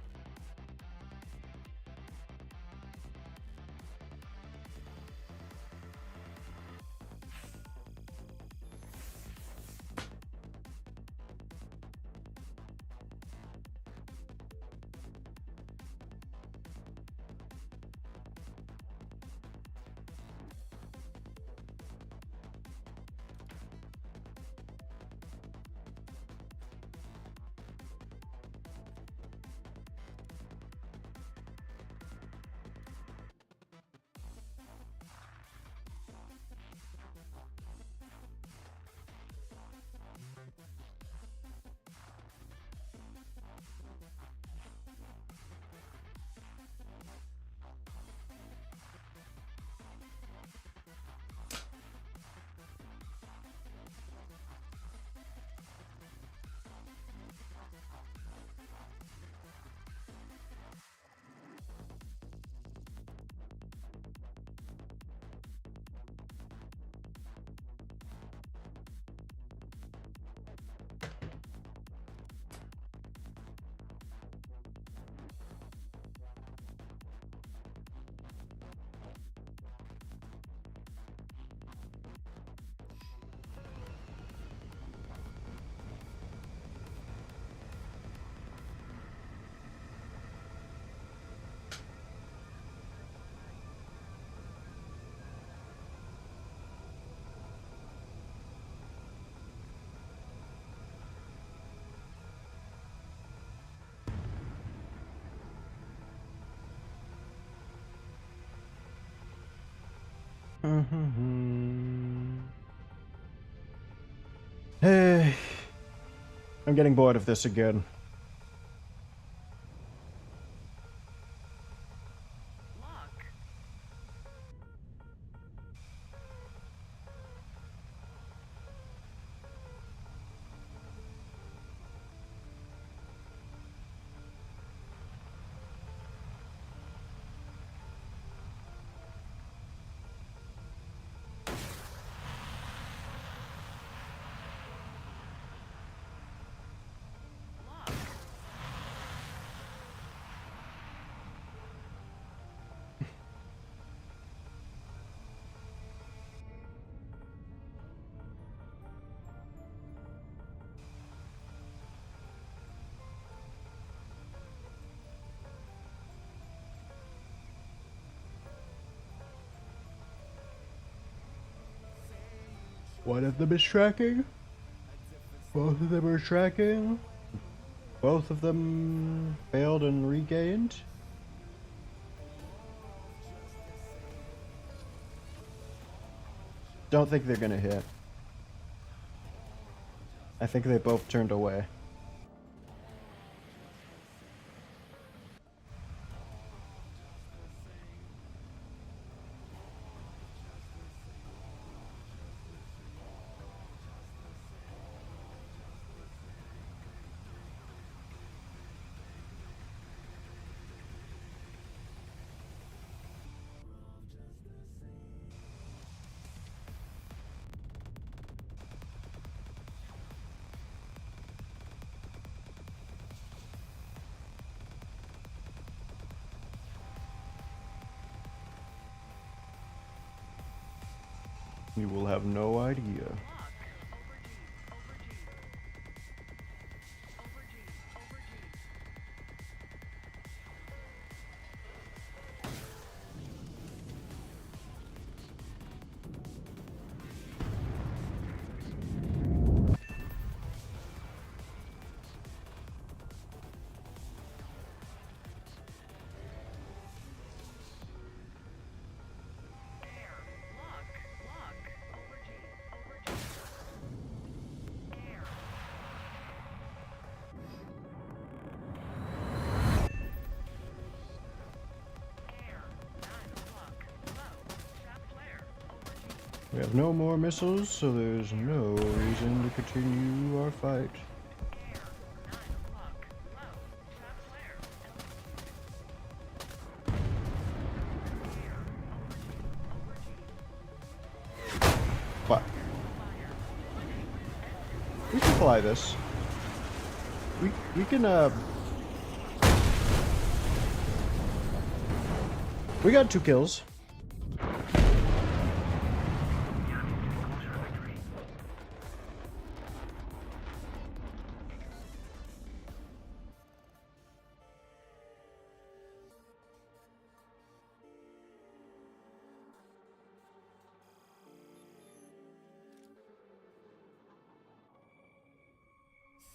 Hey, I'm getting bored of this again. Look. Look. One of them is tracking. Both of them are tracking. Both of them failed and regained. Don't think they're gonna hit. I think they both turned away. You will have no idea. Look. Overdue. Overdue. Air. Look. Overdue. Air. Air. 9 o'clock. Low. Trap flare. Overdue. We have no more missiles, so there's no reason to continue our fight. Air. 9 o'clock. Low. Trap flare. Air. Overdue. But we can fly this. We can we got 2 kills.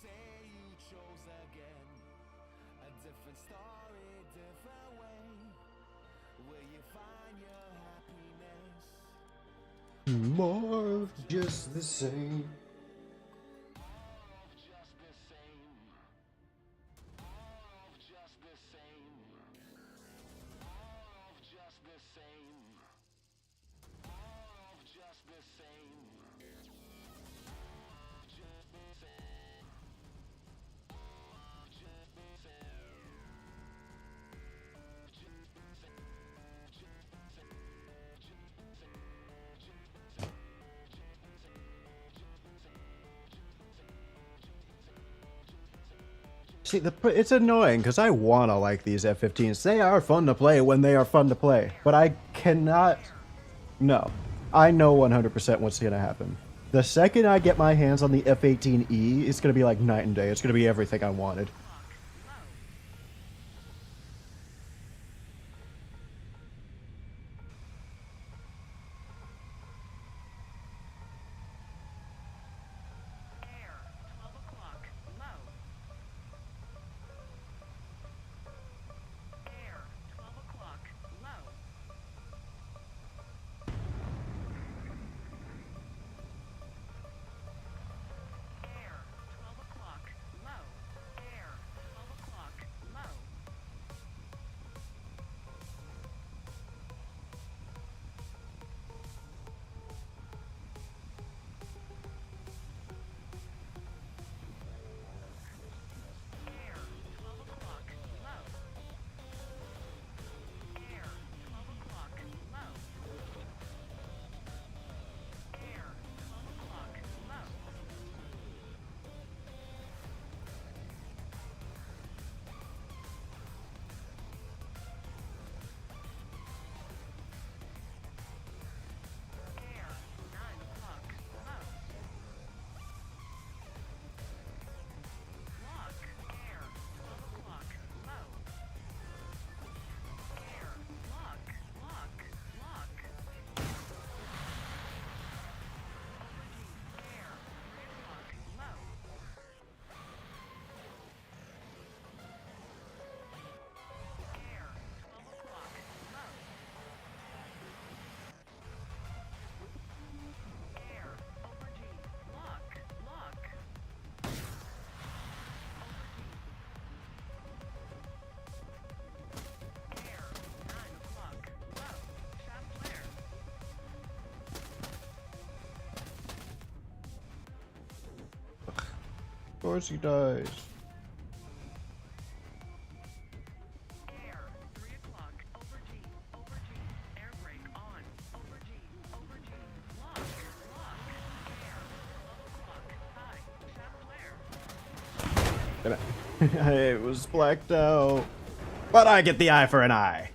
Say you chose again, a different story, different way. Will you find your happiness? More of just the same. Just the same. Of just the same. Of just the same. Of just the same. Just the same. Just the same. Just the same. Just the same. Just the same. See, it's annoying because I want to like these F15s. They are fun to play when they are fun to play, but I cannot. No, I know 100% what's going to happen. The second I get my hands on the F18E, it's going to be like night and day. It's going to be everything I wanted. Air. 12 o'clock. Low. Air. 12 o'clock. Low. course he dies. Air, 3 o'clock, over G, air brake on, over G, lock, air, 12 o'clock, high, shaft flare. It was blacked out. But I get the eye for an eye.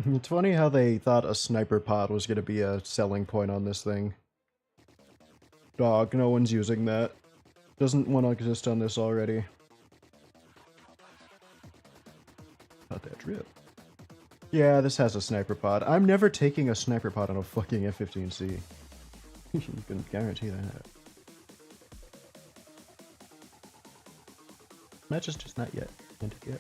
It's funny how they thought a sniper pod was going to be a selling point on this thing. Dog, no one's using that. Doesn't want to exist on this already. Not that drip. Yeah, this has a sniper pod. I'm never taking a sniper pod on a fucking F15C. You can guarantee that. Match is just not yet. Ended yet.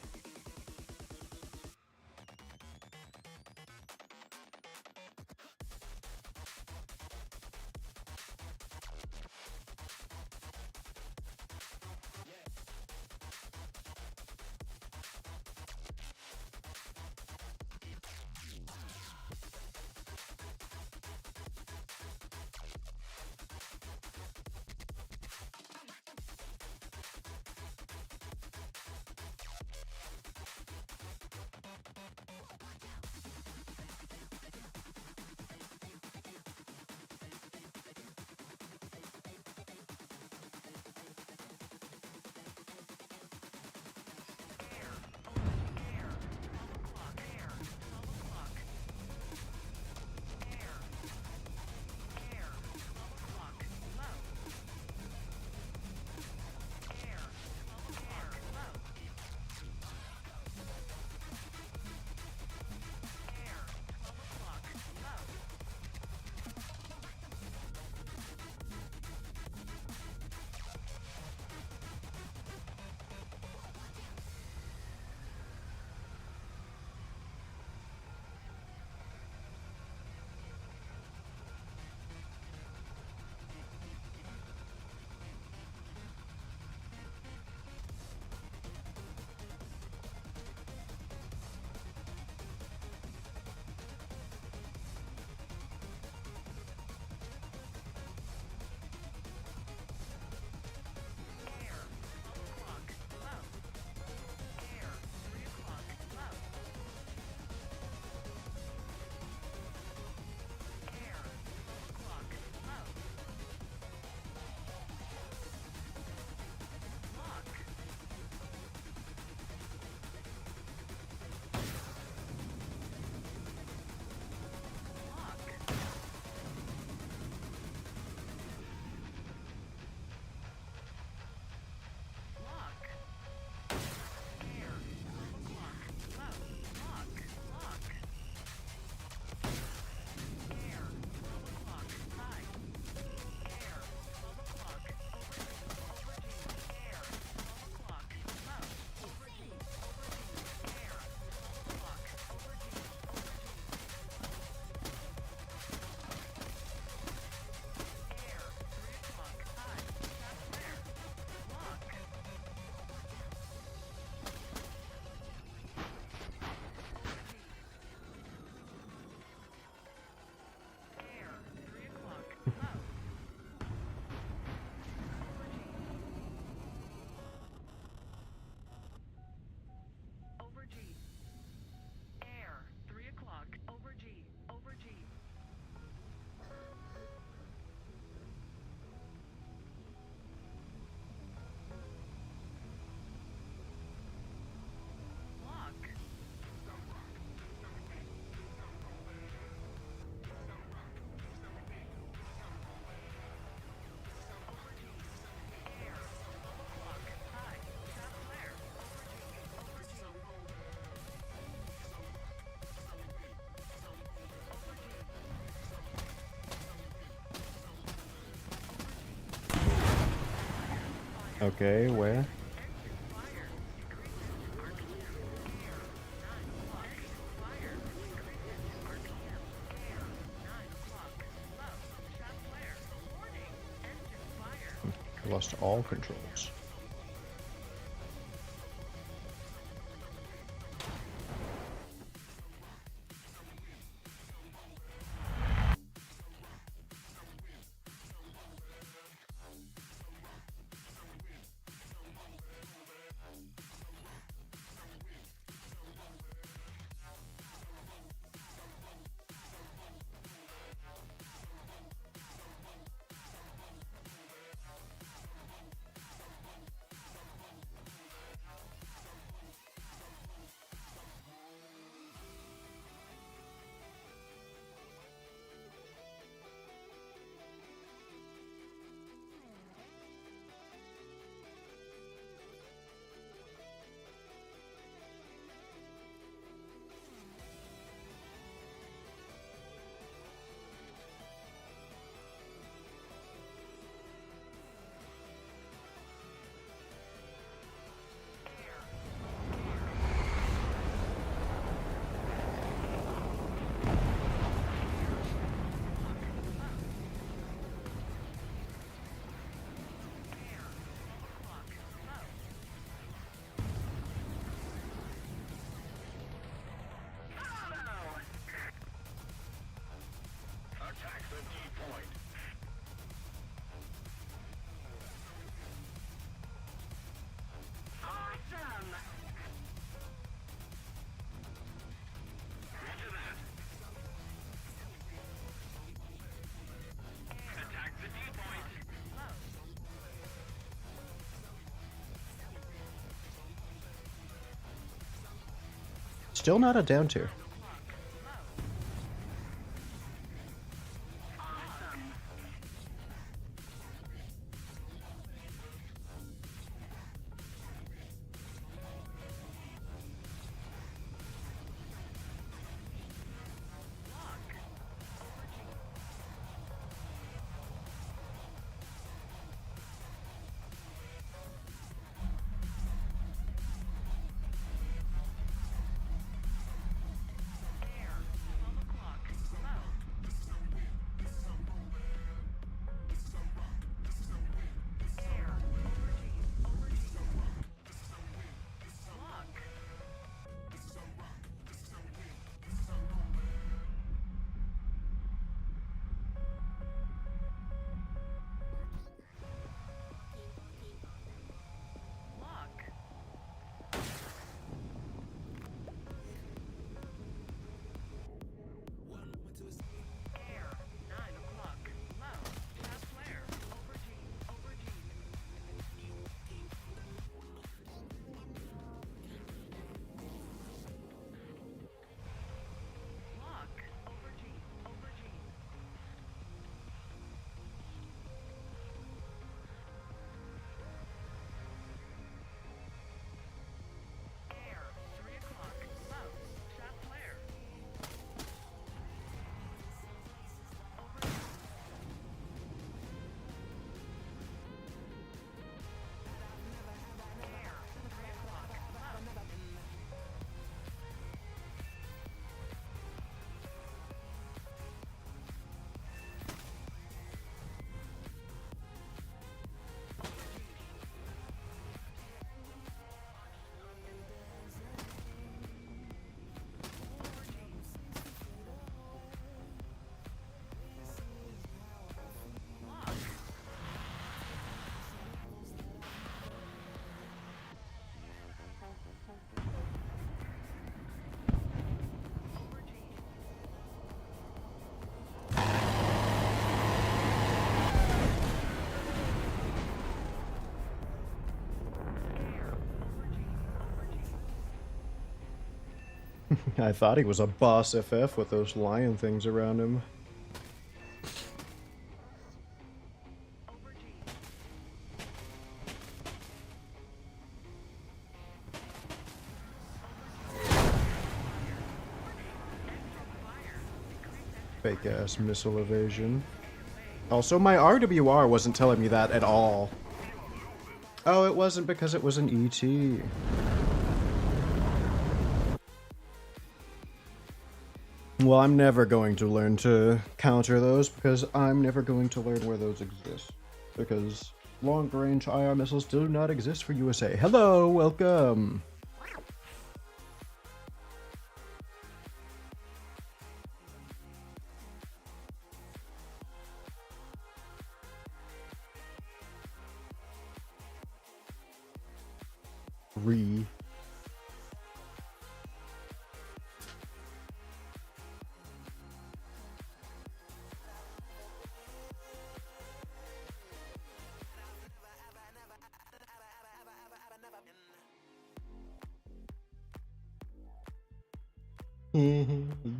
Okay, where? I lost all controls. Attack the D point. Awesome! Roger that. Attack the D point. Still not a down tier. I thought he was a boss FF with those lion things around him. Fake ass missile evasion. Also, my RWR wasn't telling me that at all. Oh, it wasn't because it was an ET. Well, I'm never going to learn to counter those because I'm never going to learn where those exist. Because Long-range IR missiles do not exist for USA. Hello, welcome. Re.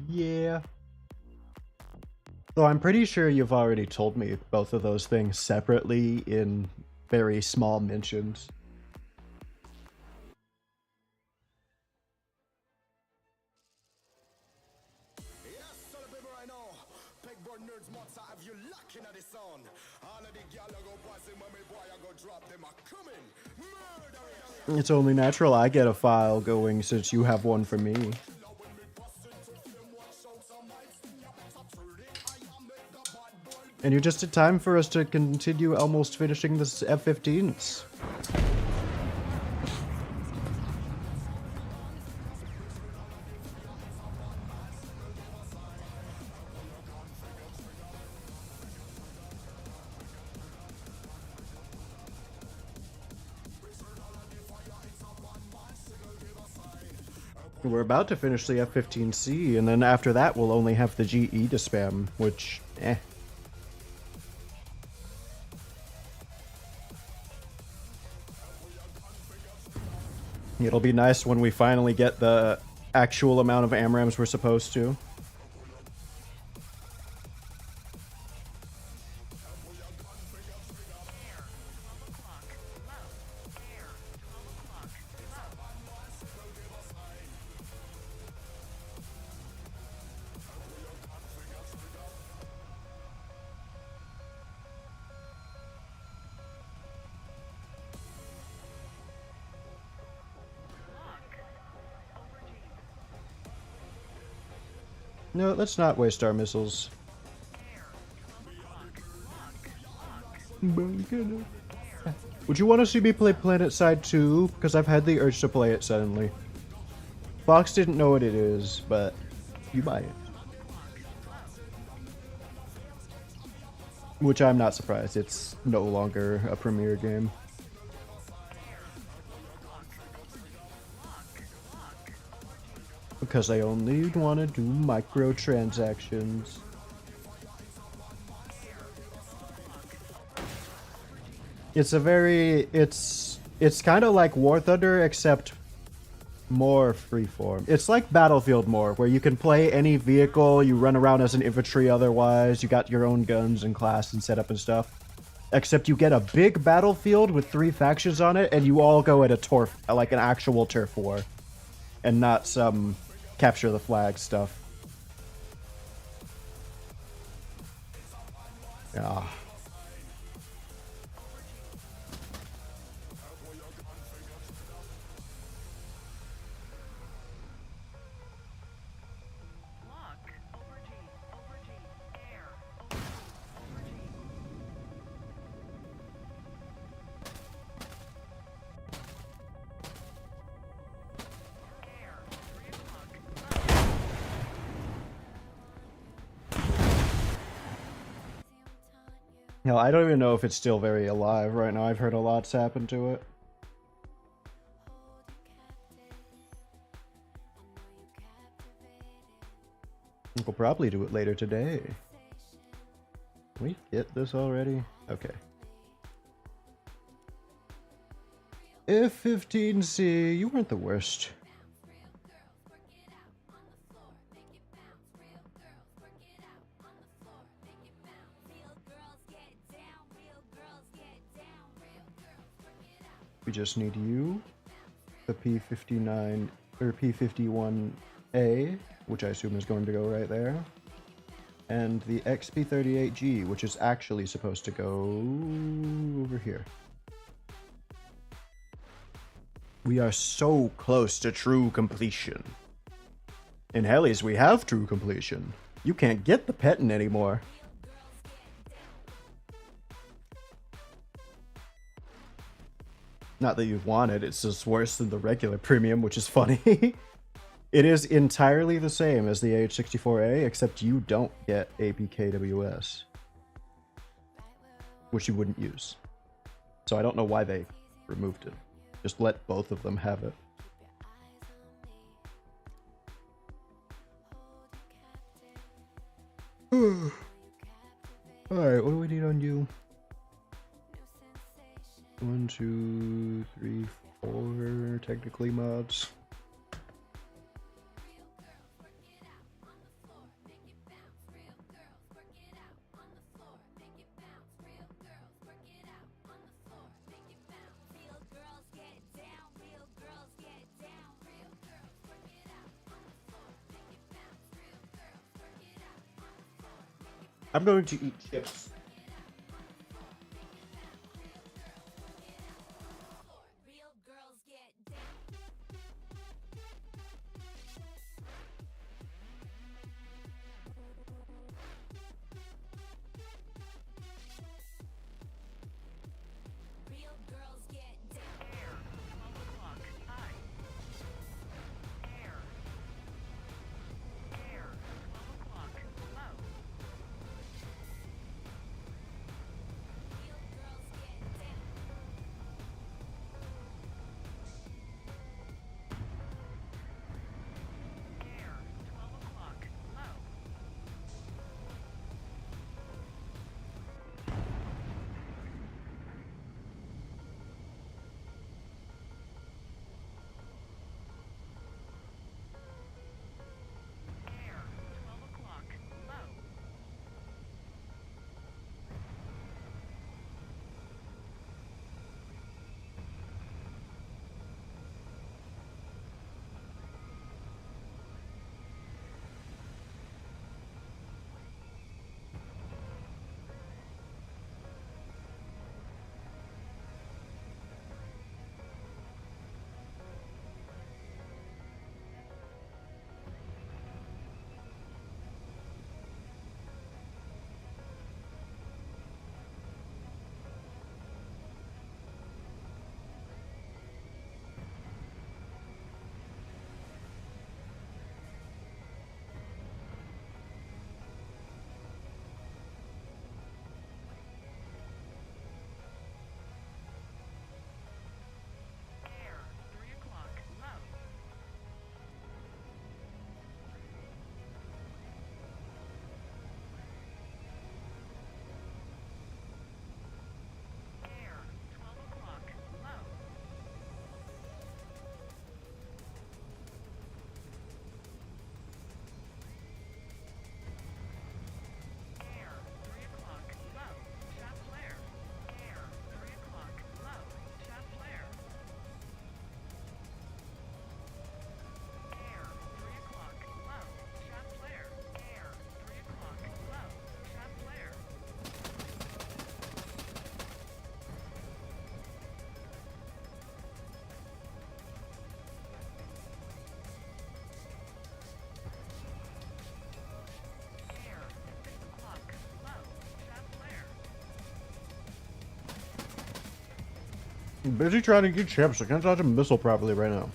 Yeah. Though I'm pretty sure you've already told me both of those things separately in very small mentions. It's only natural I get a file going since you have one for me. And you're just in time for us to continue almost finishing this F15s. We're about to finish the F15C, and then after that we'll only have the GE to spam, which, eh. It'll be nice when we finally get the actual amount of AMRAMs we're supposed to. No, let's not waste our missiles. Would you want to see me play Planet Side 2? Because I've had the urge to play it suddenly. Fox didn't know what it is, but you buy it. Which I'm not surprised. It's no longer a premier game. Because I only want to do microtransactions. It's a very... It's kind of like Warthunder, except more freeform. It's like Battlefield more, where you can play any vehicle, you run around as an infantry otherwise, you got your own guns and class and setup and stuff. Except you get a big battlefield with 3 factions on it, and you all go at a turf, like an actual turf war. And not some capture the flag stuff. Ah. Hell, I don't even know if it's still very alive right now. I've heard a lot's happened to it. We'll probably do it later today. Can we get this already? Okay. F15C, you weren't the worst. We just need you, the P59 or P51A, which I assume is going to go right there, and the XP38G, which is actually supposed to go over here. We are so close to true completion. In Hellies, we have true completion. You can't get the Petin anymore. Not that you want it, it's just worse than the regular premium, which is funny. It is entirely the same as the AH-64A, except you don't get APKWS, which you wouldn't use. So I don't know why they removed it. Just let both of them have it. Alright, what do we need on you? 1, 2, 3, 4 technically mods. I'm going to eat chips. I'm busy trying to get chips. I can't dodge a missile properly right now.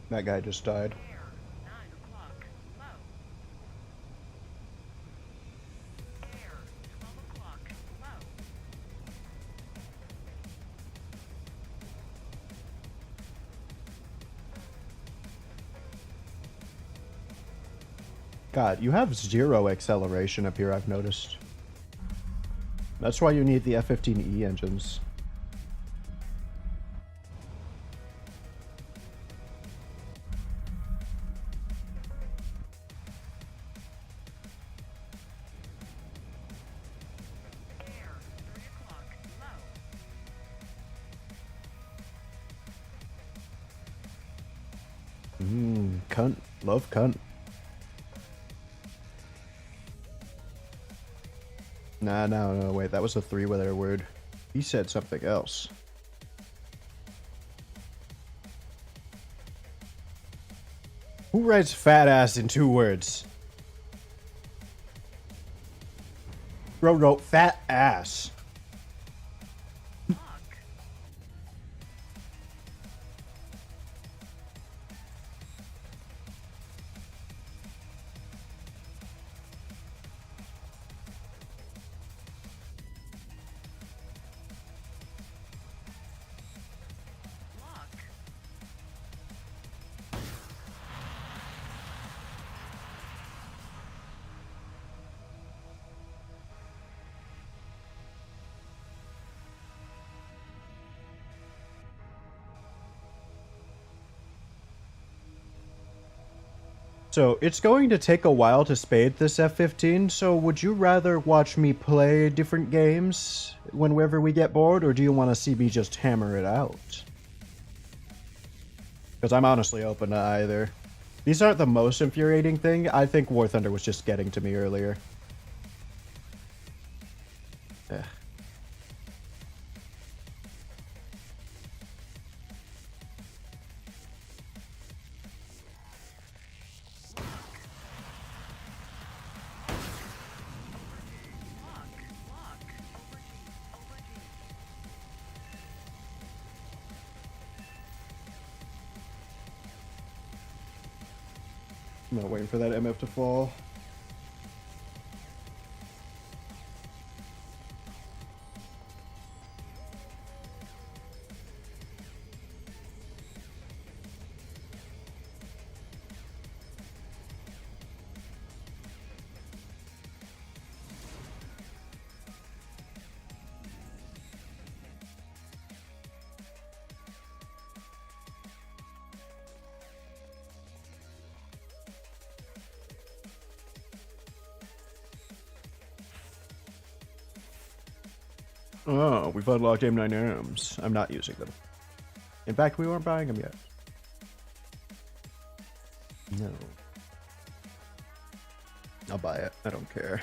That guy just died. God, you have 0 acceleration up here, I've noticed. That's why you need the F15E engines. cunt. Love cunt. Nah, no, wait. That was a three-letter word. He said something else. Who writes fat ass in 2 words? Bro wrote fat ass. Fuck. Fuck. So, it's going to take a while to spade this F15, so would you rather watch me play different games whenever we get bored, or do you want to see me just hammer it out? Because I'm honestly open to either. These aren't the most infuriating thing. I think Warthunder was just getting to me earlier. Ugh. I'm not waiting for that MF to fall. Oh, we've unlocked M9Ms. I'm not using them. In fact, we weren't buying them yet. No. I'll buy it. I don't care.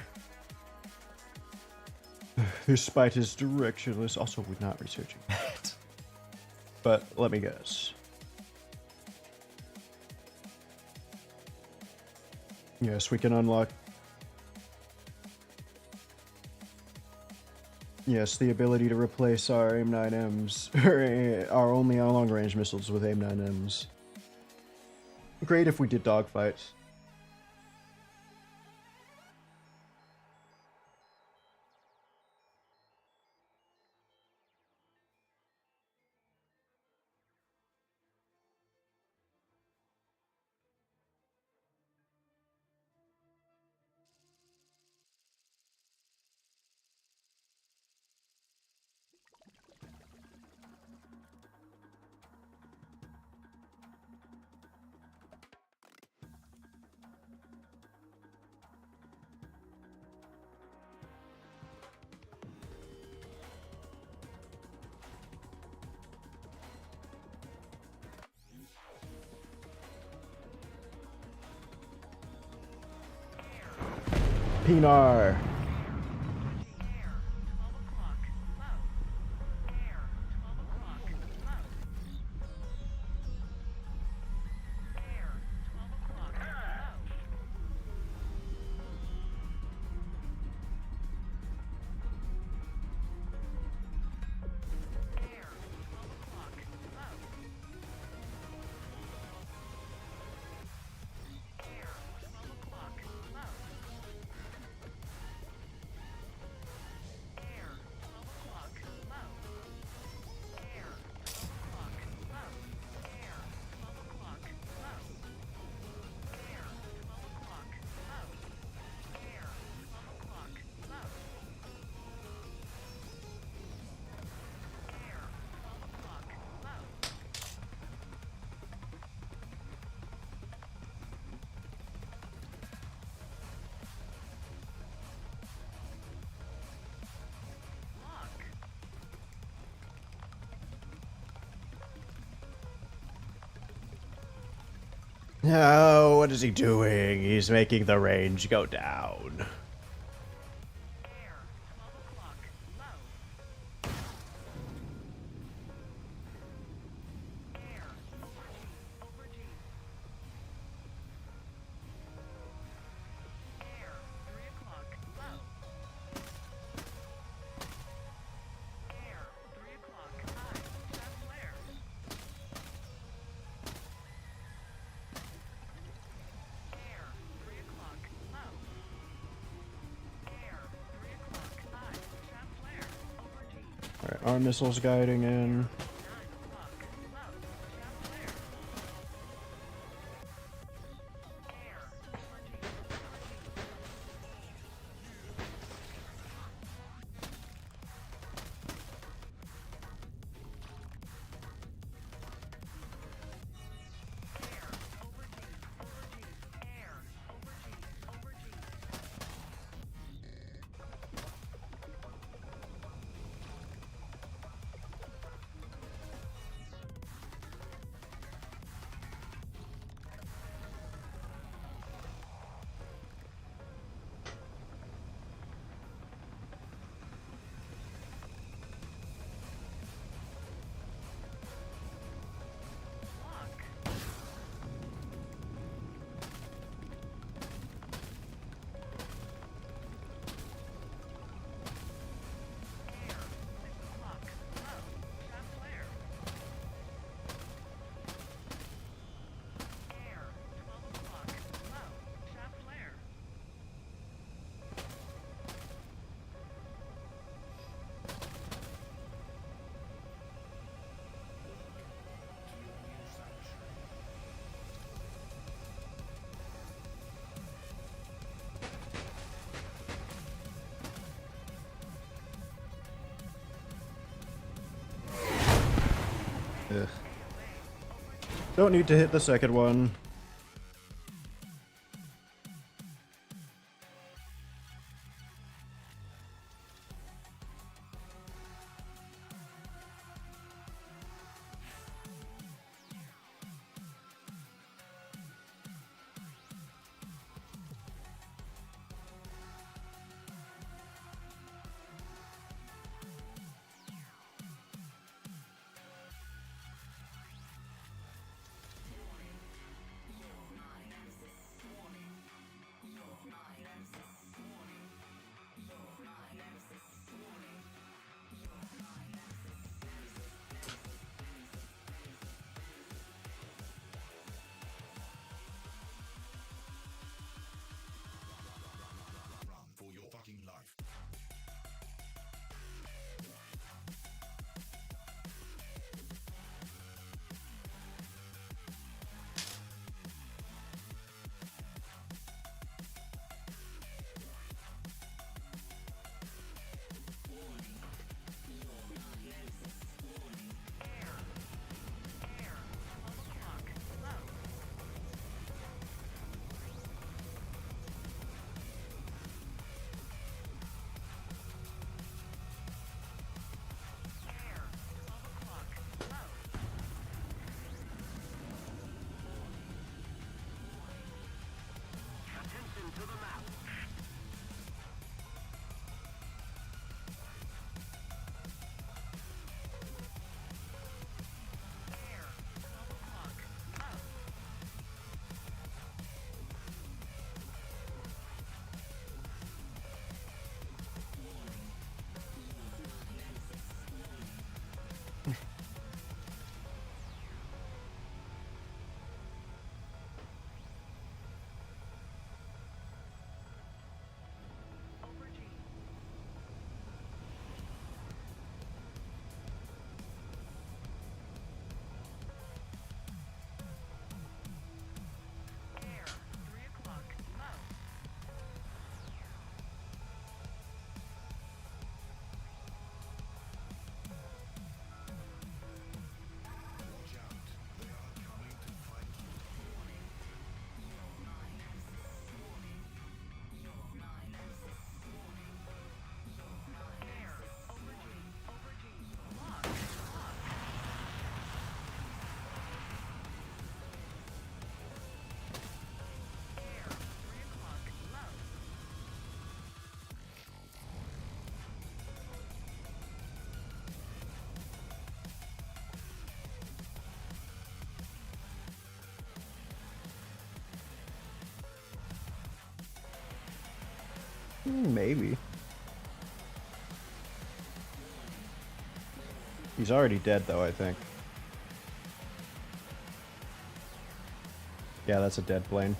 Despite his directionless. Also, we're not researching that. But let me guess. Yes, we can unlock. Yes, the ability to replace our AIM-9Ms, or our only long-range missiles with AIM-9Ms. Great if we did dogfights. Pinar. Air, 12 o'clock, low. Air, 12 o'clock, low. Air, 12 o'clock, low. Air, 12 o'clock, low. Air, 12 o'clock, low. Oh, what is he doing? He's making the range go down. Air, 12 o'clock, low. Air, over G. Air, 3 o'clock, low. Air, 3 o'clock, high, shot flares. Air, 3 o'clock, low. Air, 3 o'clock, high, shot flare, over G. Alright, our missiles guiding in. 9 o'clock, low, shot flare. Air, over G, over G. Air, over G, over G. Air, over G, over G. Block. Air, 6 o'clock, low, shot flare. Air, 12 o'clock, low, shot flare. Ugh. Don't need to hit the second one. Maybe. He's already dead, though, I think. Yeah, that's a dead plane.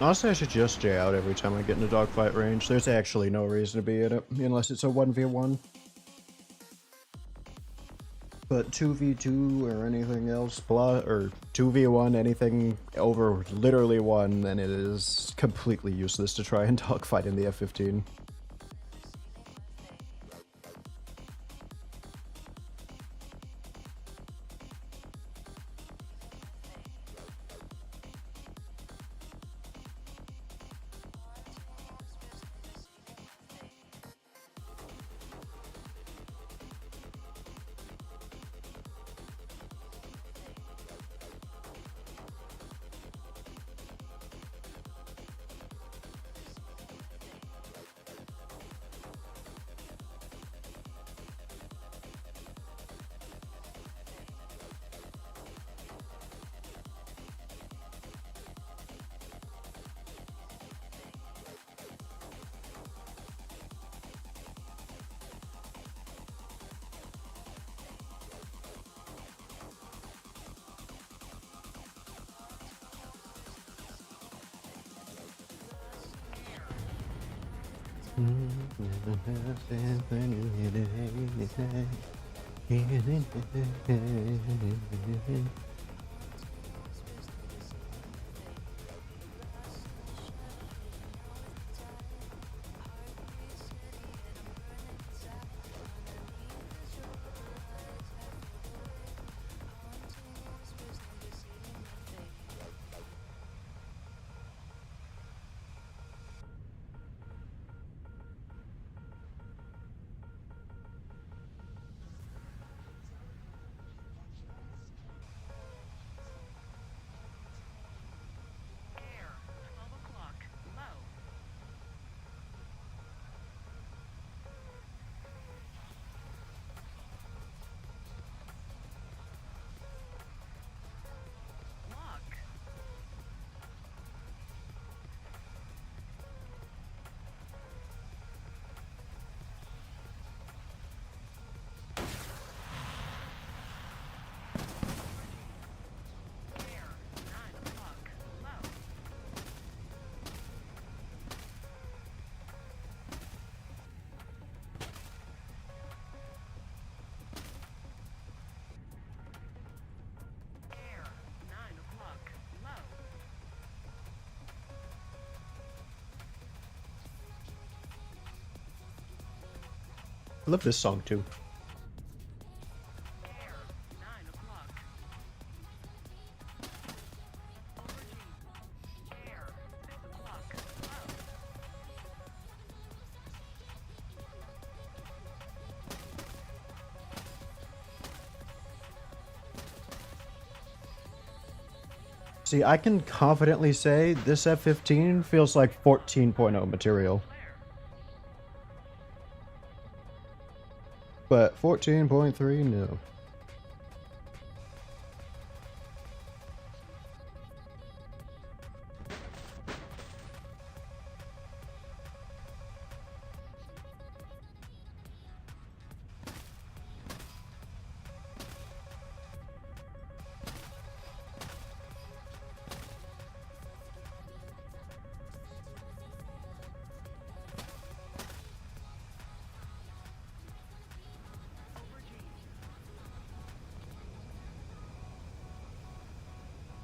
Honestly, I should just J out every time I get in a dogfight range. There's actually no reason to be in it, unless it's a 1v1. But 2v2 or anything else, or 2v1, anything over literally 1, then it is completely useless to try and dogfight in the F15. I love this song too. Air, 9 o'clock. Aubergine. Air, 6 o'clock. Low. See, I can confidently say this F15 feels like 14.0 material. Flare. But 14.3, no.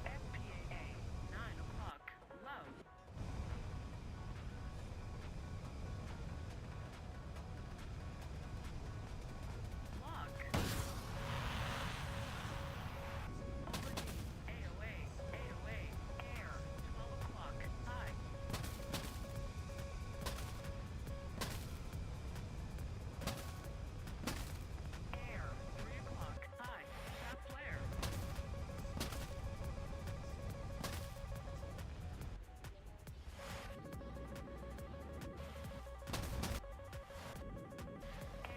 FPAA, 9 o'clock. Low. Lock. Aubergine. AOA. AOA. Air, 12 o'clock. High. Air, 3 o'clock. High. Tap flare.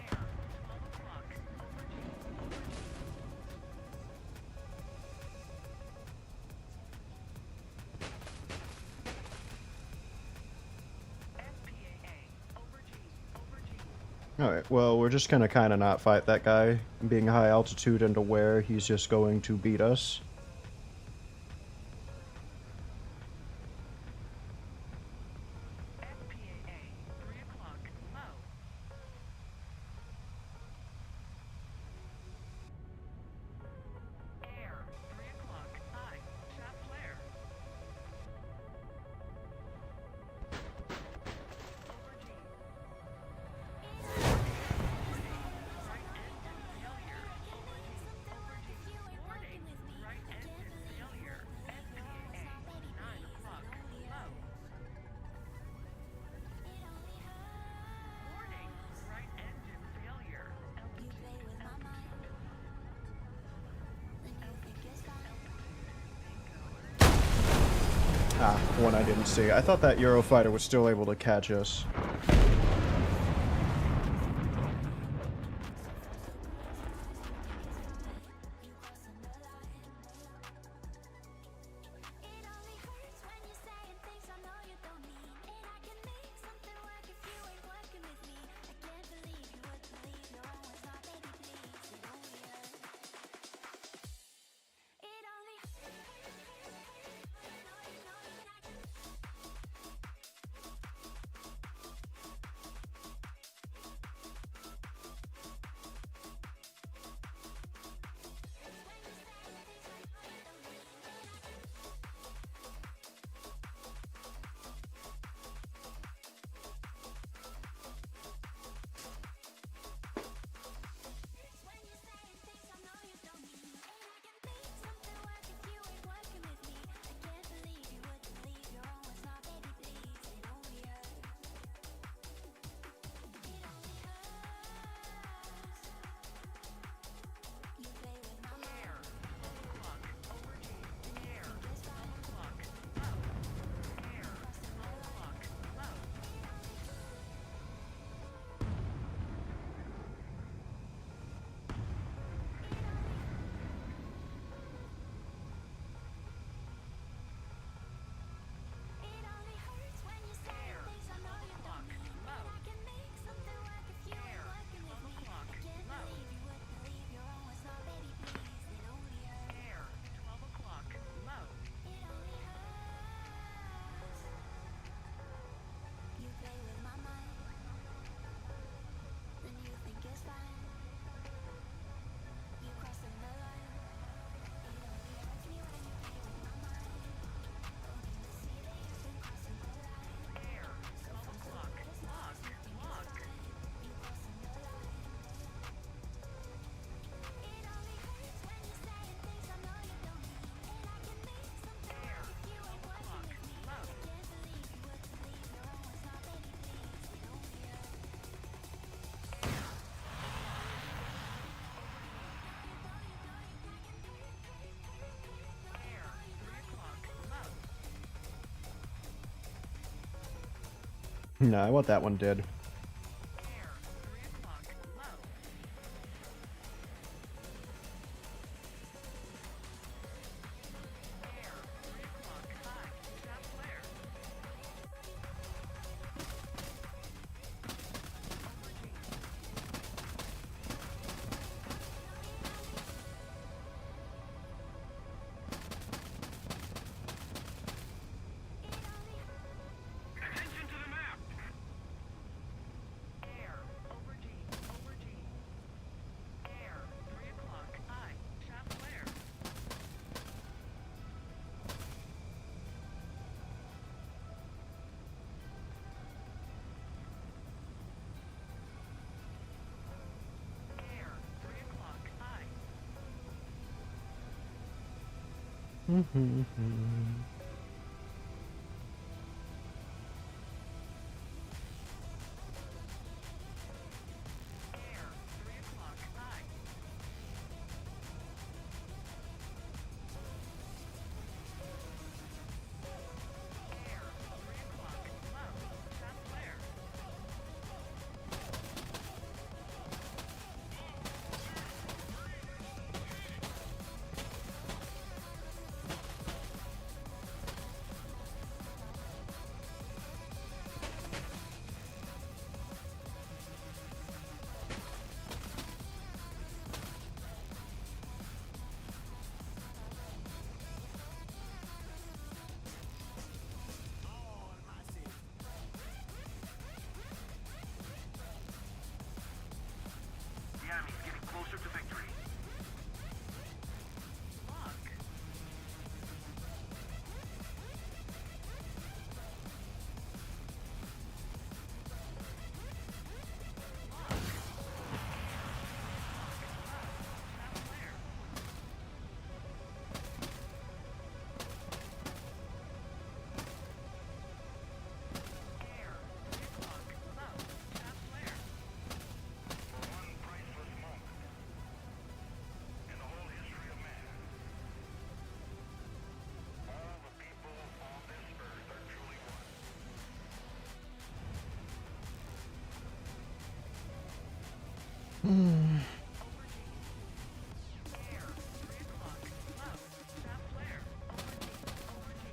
Air, 12 o'clock. Aubergine. FPAA. Aubergine. Alright, well, we're just gonna kinda not fight that guy. Being high altitude and aware he's just going to beat us. FPAA, 3 o'clock. Low. Air, 3 o'clock. High. Shot flare. Aubergine. Right engine failure. Aubergine. Aubergine. Warning. Right engine failure. FPAA, 9 o'clock. Low. Warning. Right engine failure. Altitude. Ah, one I didn't see. I thought that Eurofighter was still able to catch us. No, I want that one dead. Air, 3 o'clock, low. Air, 3 o'clock, high, south flare. Attention to the map! Air, over G, over G. Air, 3 o'clock, high, south flare. Air, 3 o'clock, high. Air, 3 o'clock, high. Air, 3 o'clock, low, south flare. The enemy's getting closer to victory. Lock. South flare. Air, 3 o'clock, low, south flare. For one priceless moment in the whole history of man, all the people on this earth are truly one. Over G. Air, 3 o'clock, low, south flare. Over G, over G.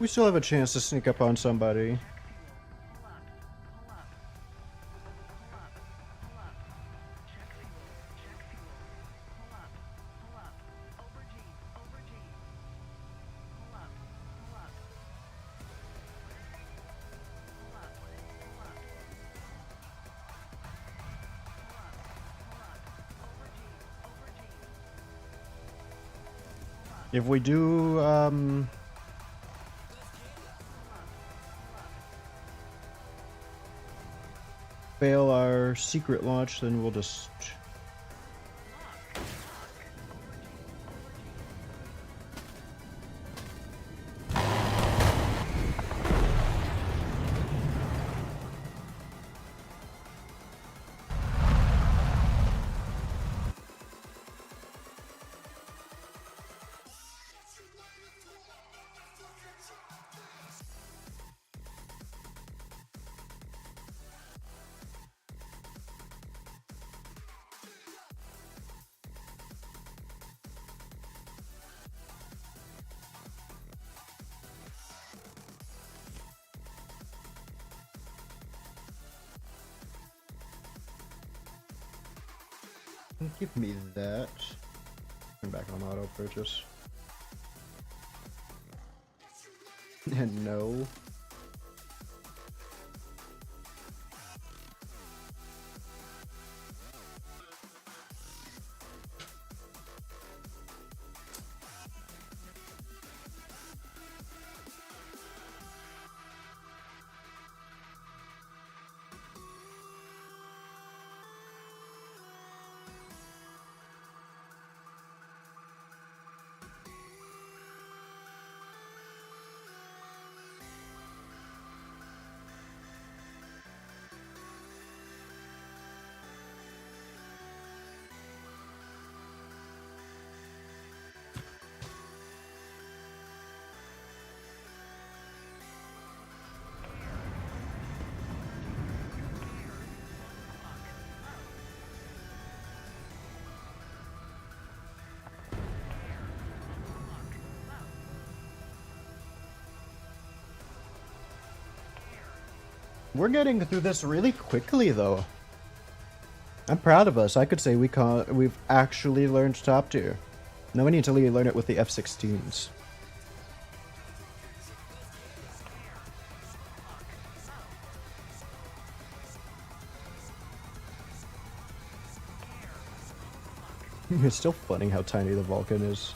We still have a chance to sneak up on somebody. Pull up, pull up, pull up, pull up. Check fuel, check fuel. Pull up, pull up. Over G, over G. Pull up, pull up. Pull up, pull up. Pull up, pull up. Over G, over G. Pull up, If we do, pull up, pull up. fail our secret launch, then we'll just... Lock, lock. Over G, over G. Give me that. I'm back on auto purchase. And no. We're getting through this really quickly, though. I'm proud of us. I could say we've actually learned top tier. Now we need to learn it with the F15s. It's still funny how tiny the Vulcan is.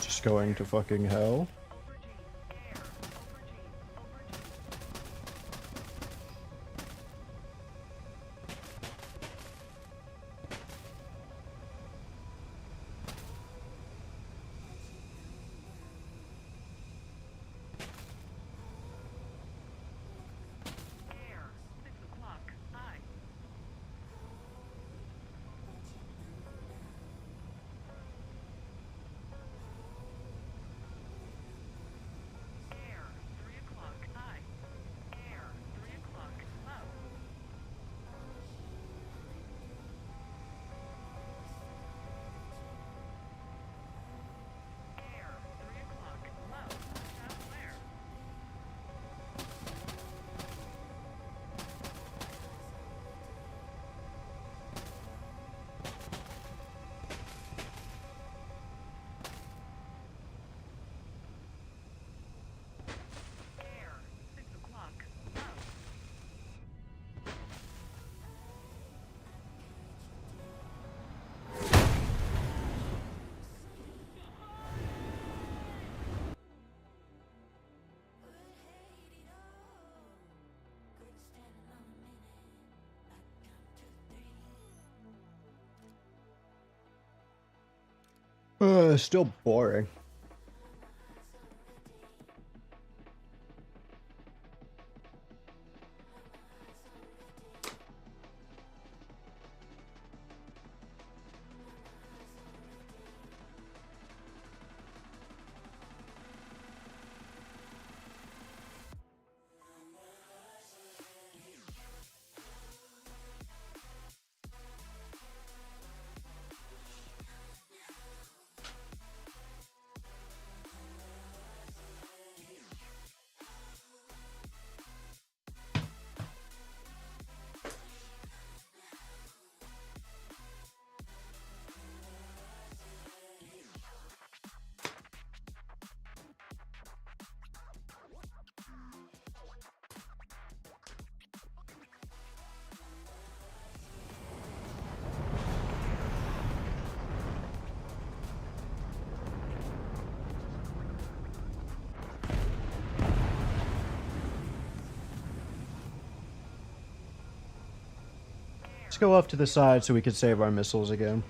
Just going to fucking hell. Still boring. Let's go off to the side so we can save our missiles again.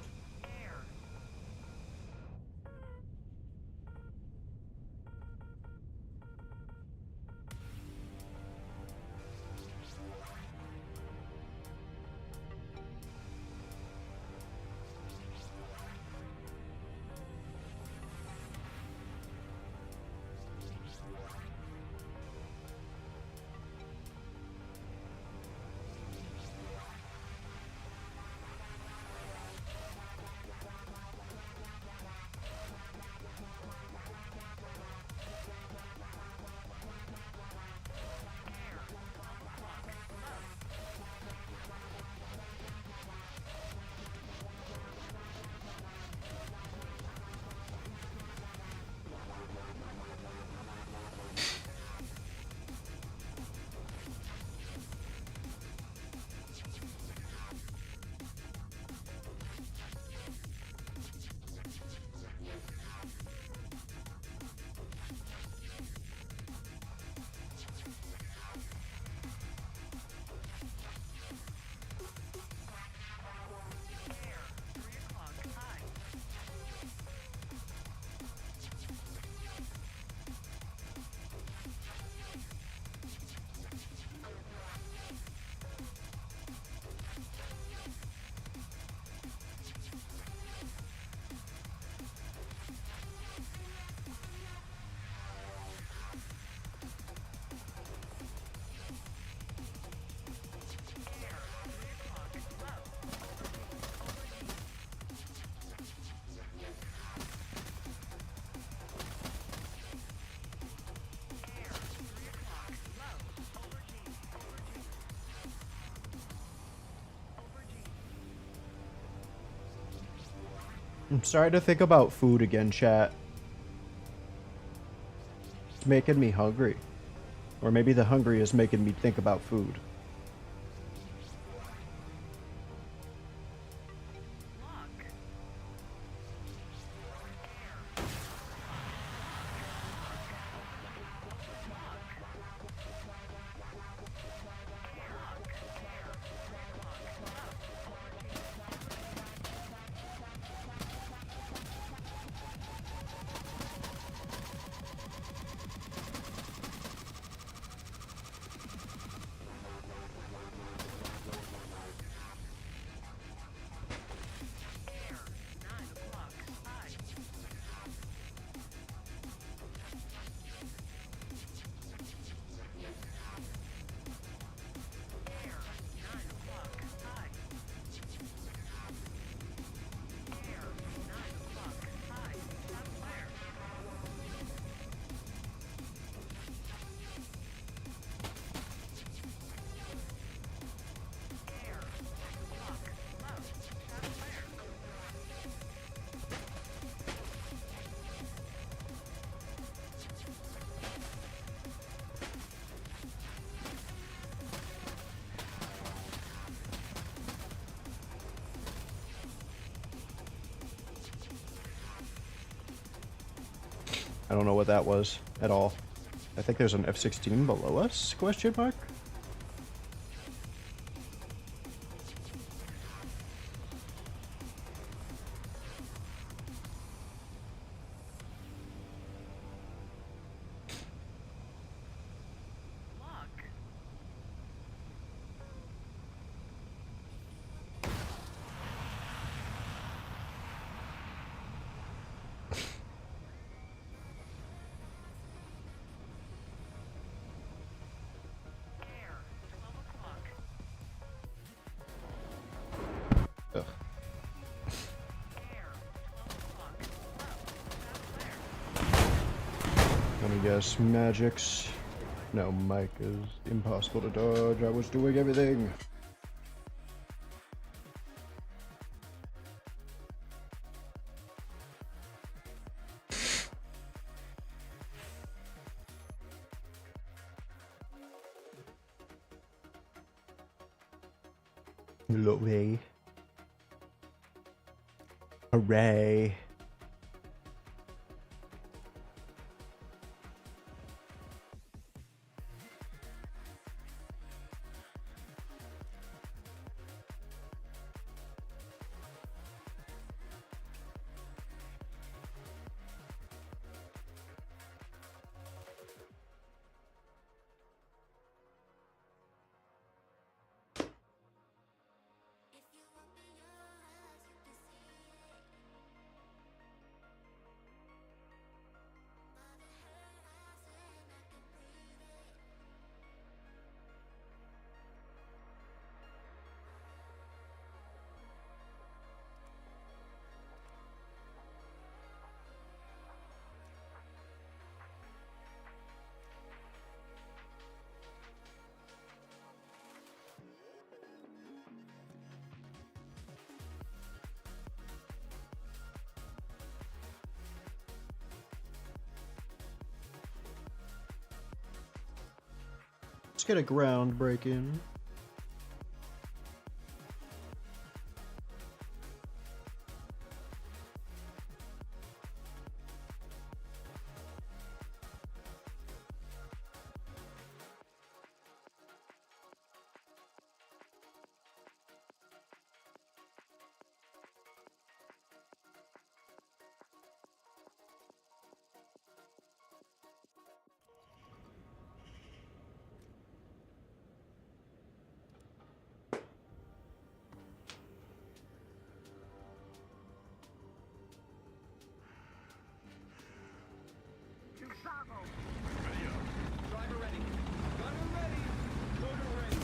I'm starting to think about food again, chat. It's making me hungry. Or maybe the hungry is making me think about food. I don't know what that was at all. I think there's an F-16 below us, question mark? guess. Magics. No, Mike is impossible to dodge. I was doing everything. Lovely. Hooray. Let's get a ground break in. Driver ready. Gunner ready. Loader ready.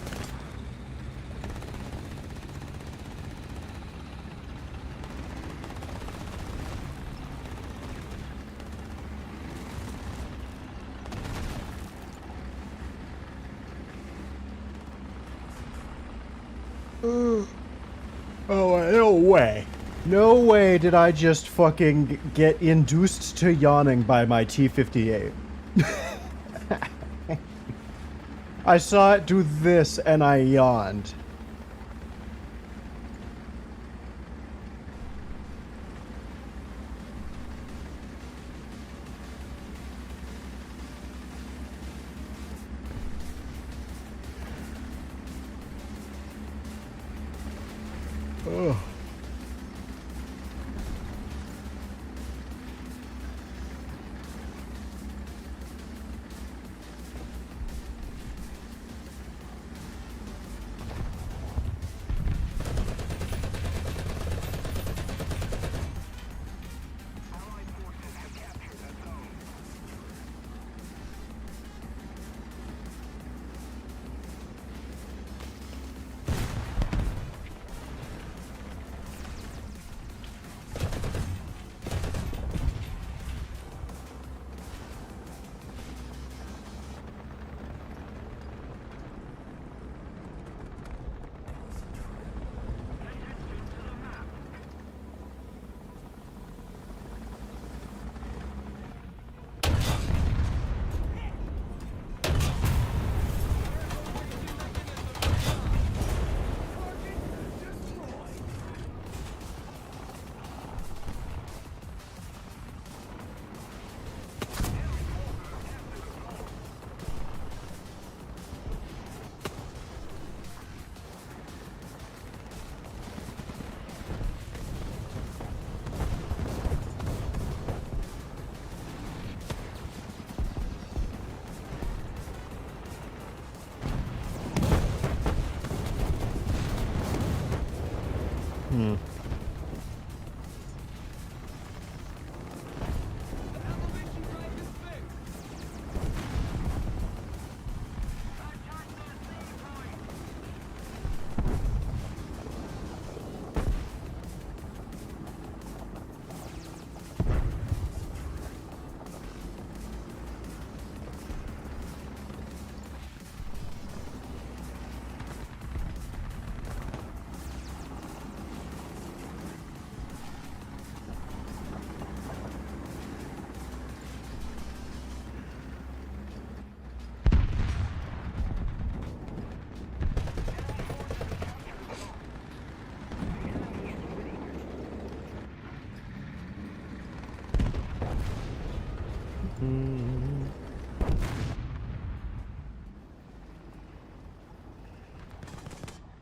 Oh, no way. No way did I just fucking get induced to yawning by my T-58. I saw it do this and I yawned. Ugh.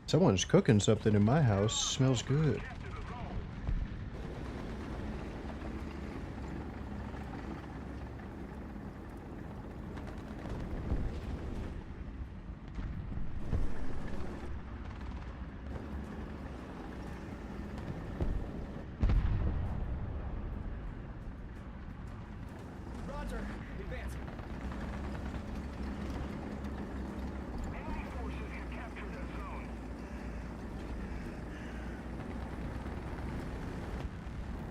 Someone's cooking something in my house. Smells good. Roger. Advancing. Enemy forces have captured that zone.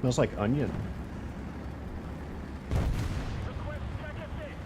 Smells like onion. Request check assist.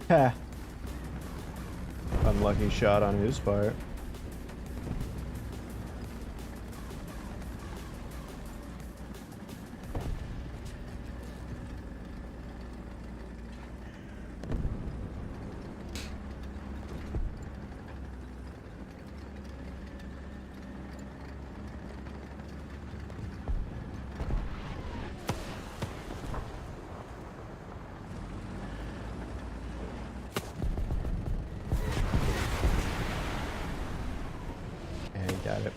Ha. Unlucky shot on his part. And he got it.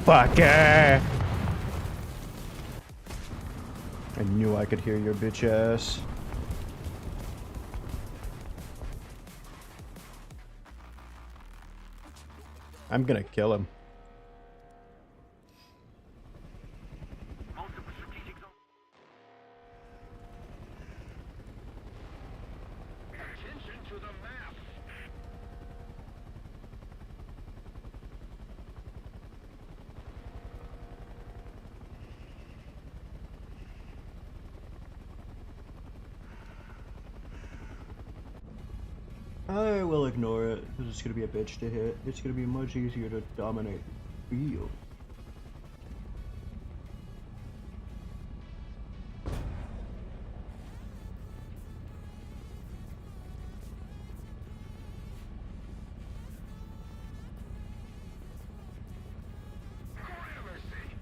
Fucker! I knew I could hear your bitch ass. I'm gonna kill him. Multiple strategic zone. Attention to the map. I will ignore it, because it's gonna be a bitch to hit. It's gonna be much easier to dominate the field. Mercy.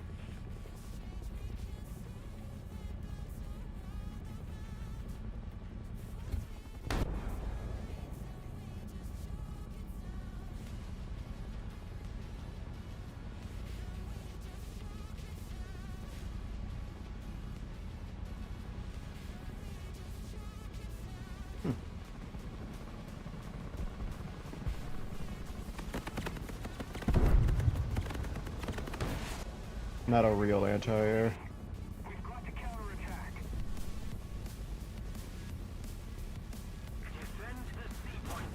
Not a real anti-air. We've got to counterattack. Defend the C point.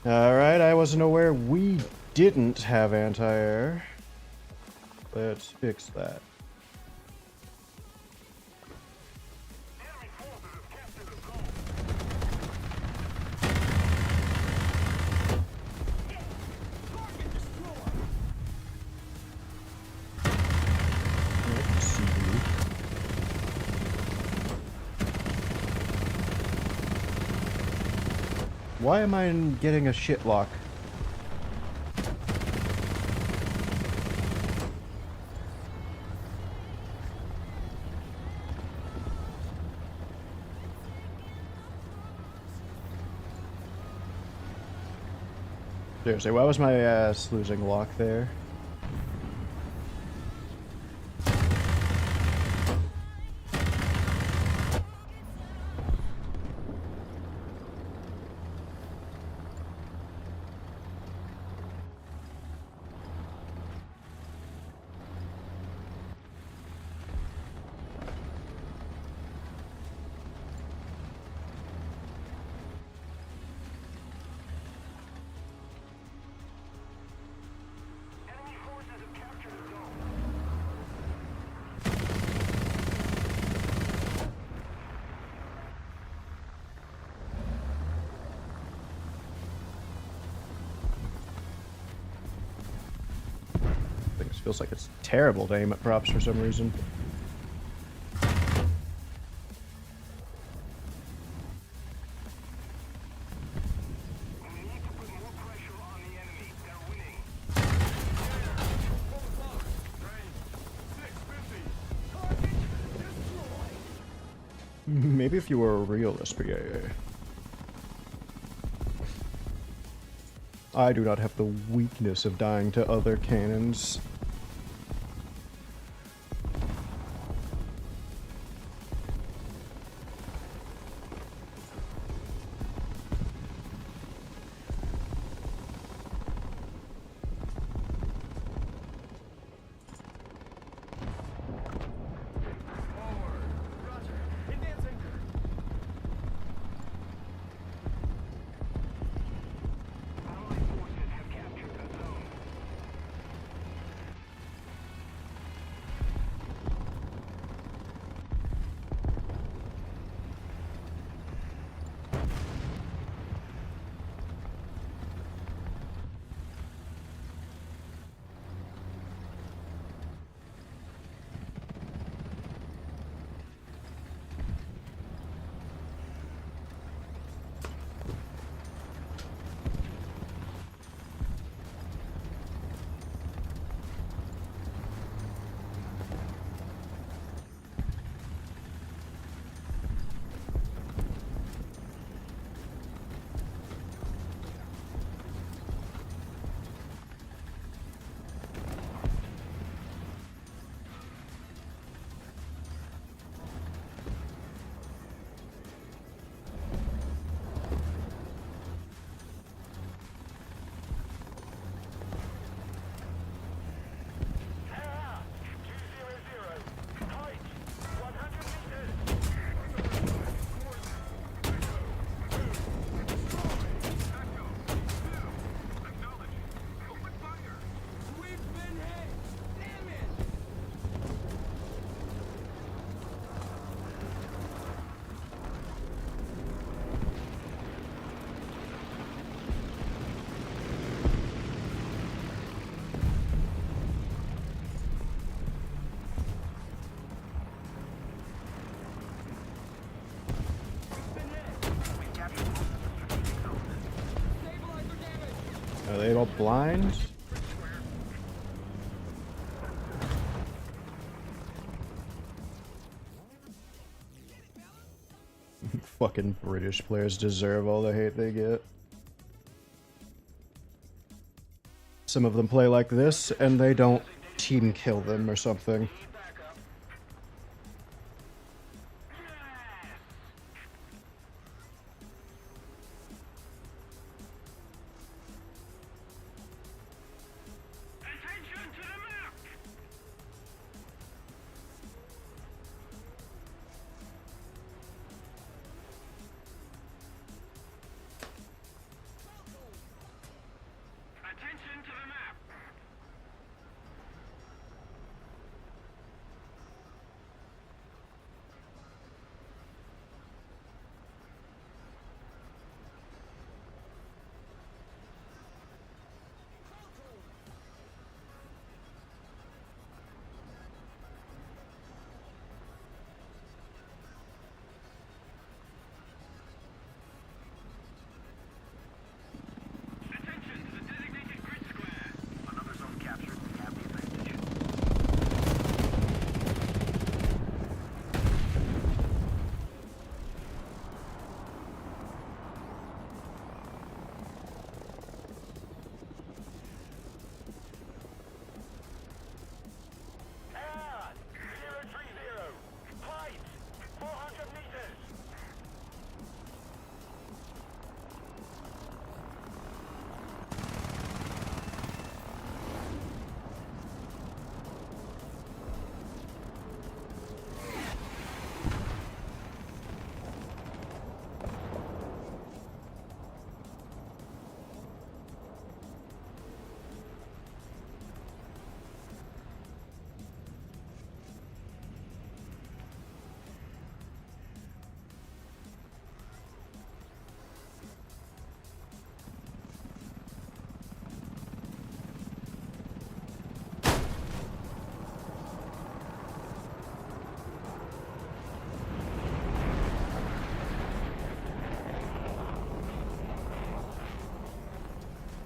Alright, I wasn't aware we didn't have anti-air. Let's fix that. Enemy forces have captured the zone. Why am I getting a shit lock? Seriously, why was my ass losing lock there? Enemy forces have captured a zone. This feels like it's terrible to aim at props for some reason. We need to put more pressure on the enemy. They're winning. Maybe if you were a realist, but yeah. I do not have the weakness of dying to other cannons. Allied forces have captured a zone. Are they all blind? Fucking British players deserve all the hate they get. Some of them play like this, and they don't team kill them or something. Attention to the map! Attention to the map!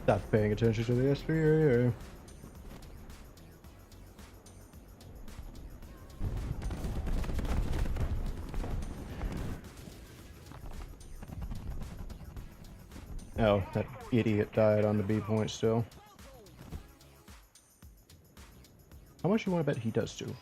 Stop paying attention to the SPA. Oh, that idiot died on the B point still. How much you want to bet he does too?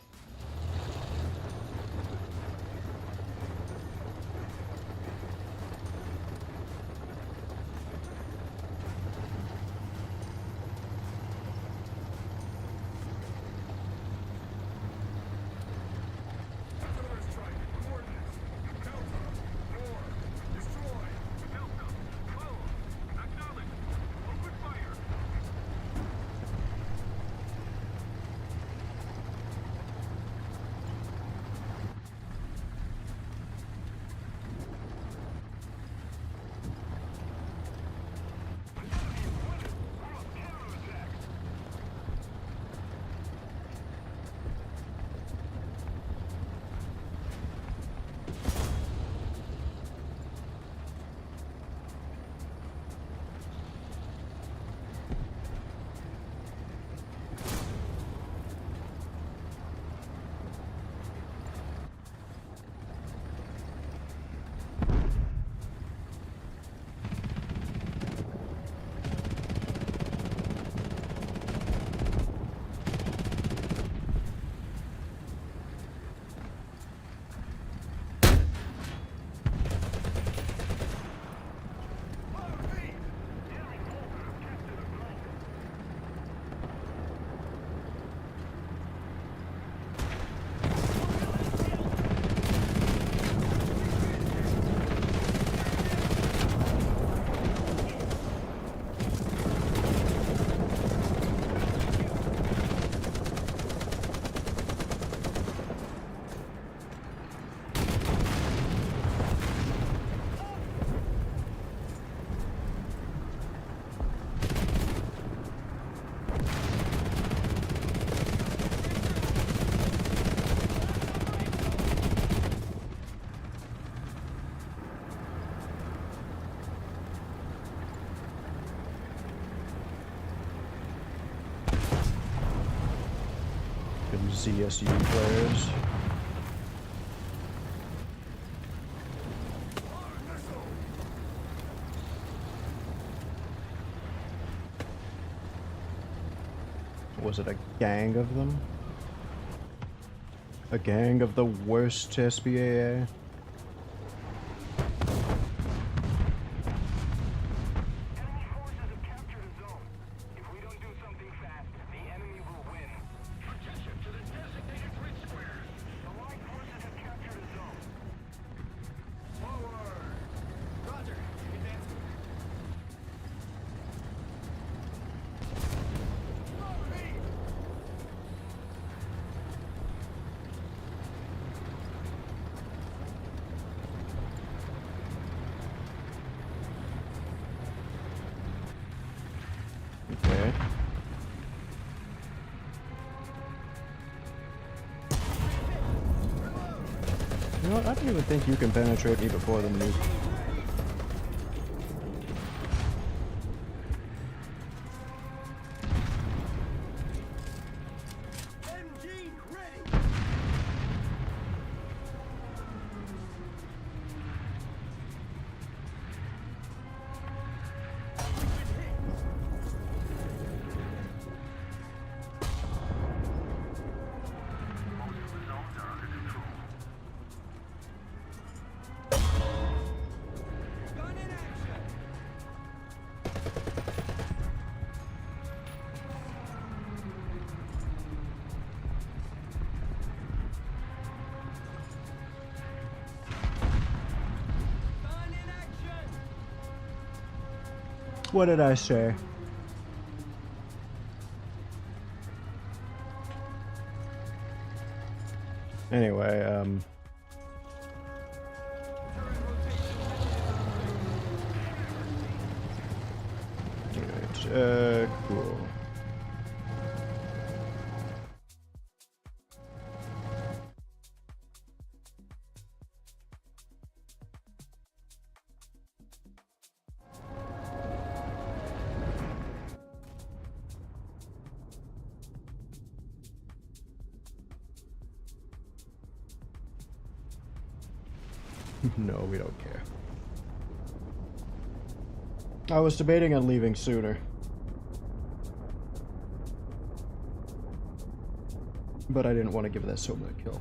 ZSU players. Was it a gang of them? A gang of the worst SBAA? Okay. You know what? I don't even think you can penetrate me before the nuke. What did I say? Anyway, alright, cool. No, we don't care. I was debating on leaving sooner. But I didn't want to give that Soma a kill.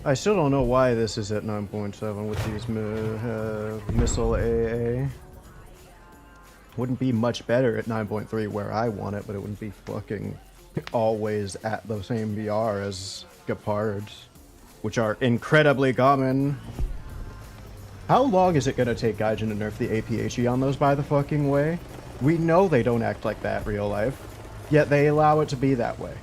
I still don't know why this is at 9.7 with these missile AA. Wouldn't be much better at 9.3 where I want it, but it wouldn't be fucking always at the same VR as Gepards, which are incredibly common. How long is it gonna take Gaijin to nerf the APHE on those, by the fucking way? We know they don't act like that real life, yet they allow it to be that way.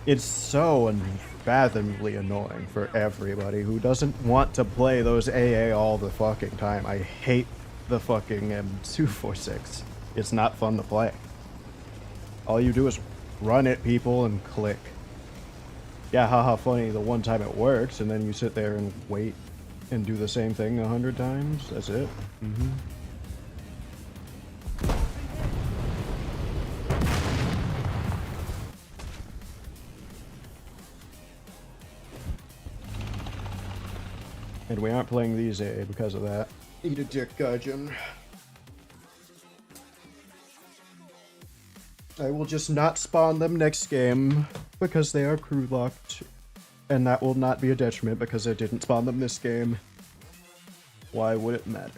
It's so unfathomably annoying for everybody who doesn't want to play those AA all the fucking time. I hate the fucking M246. It's not fun to play. All you do is run at people and click. Yeah, haha, funny the one time it works, and then you sit there and wait and do the same thing 100 times. That's it. And we aren't playing these AA because of that. Eat a dick, Gaijin. I will just not spawn them next game because they are crew locked. And that will not be a detriment because I didn't spawn them this game. Why would it matter?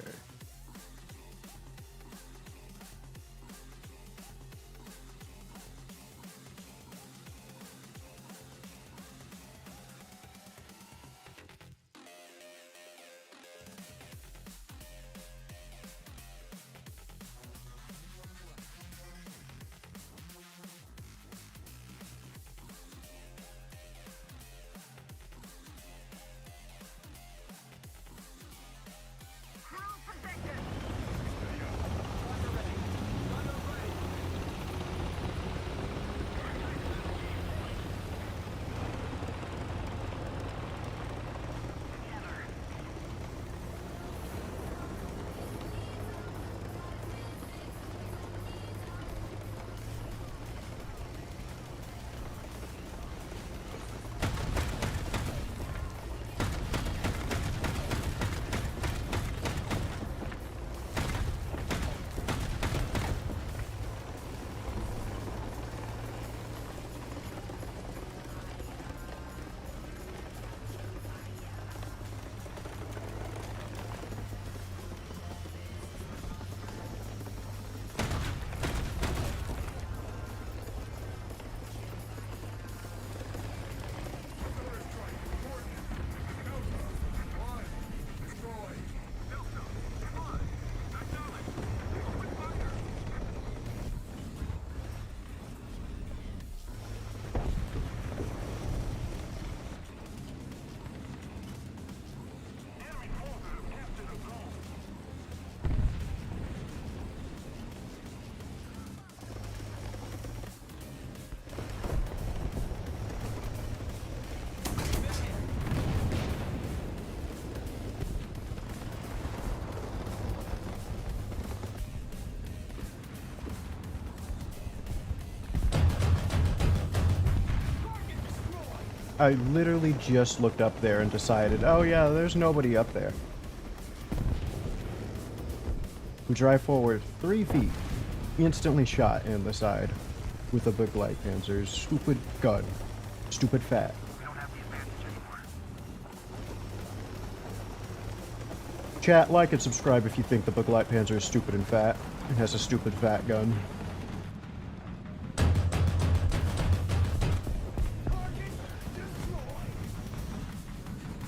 I literally just looked up there and decided, oh yeah, there's nobody up there. We drive forward 3 feet, instantly shot in the side with a big light panzer's stupid gun. Stupid fat. We don't have the advantage anymore. Chat, like and subscribe if you think the Bug Light Panzer is stupid and fat and has a stupid fat gun.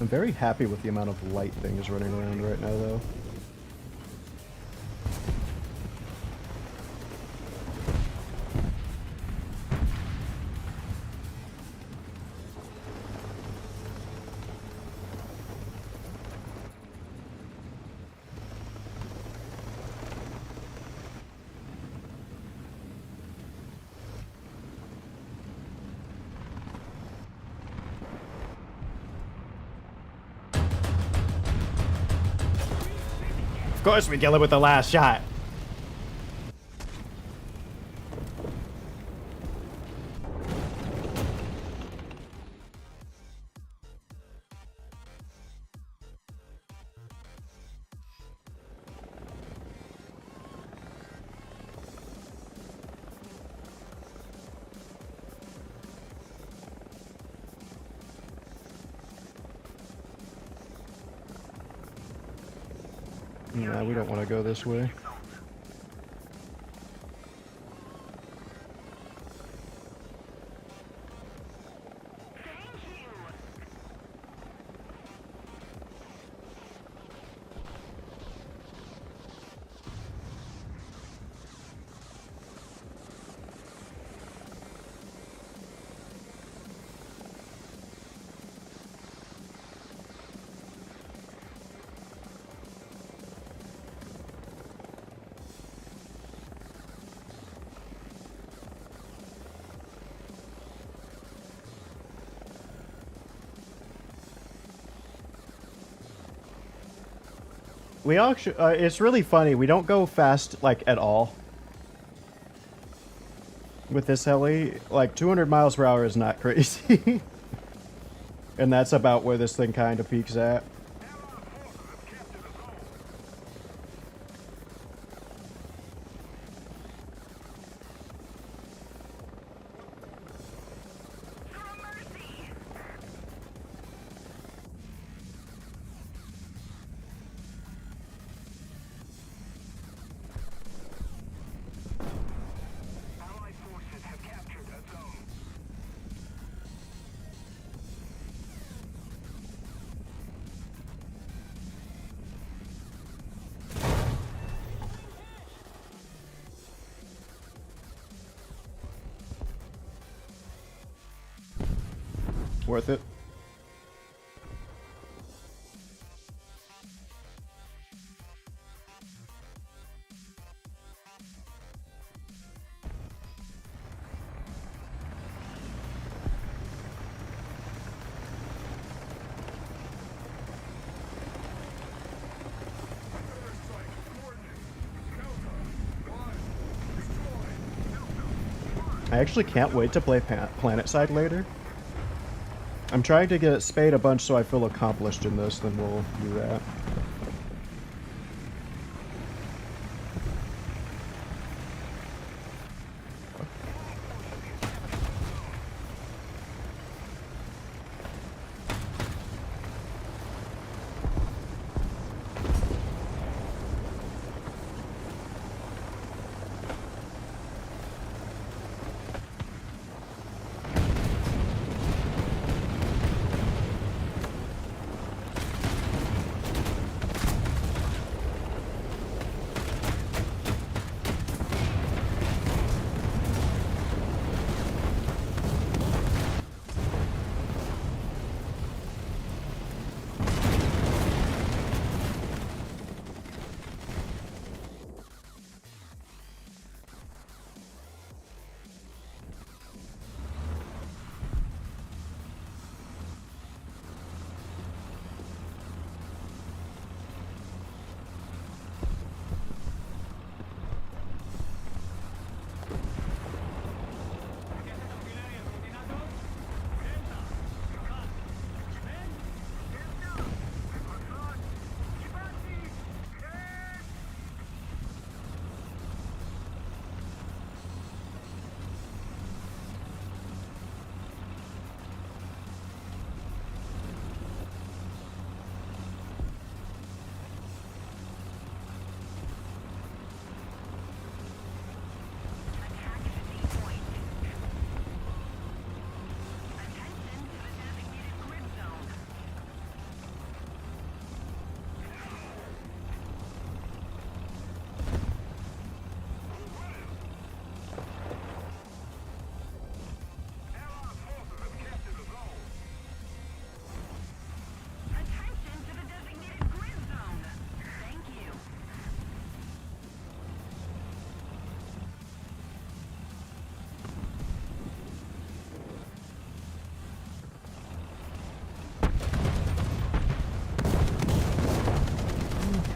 I'm very happy with the amount of light things running around right now, though. Of course we kill it with the last shot. Nah, we don't want to go this way. We actually, it's really funny. We don't go fast, like, at all. With this heli, like, 200 miles per hour is not crazy. And that's about where this thing kind of peaks at. Worth it. I actually can't wait to play Planet Side later. I'm trying to get Spade a bunch so I feel accomplished in this, then we'll do that.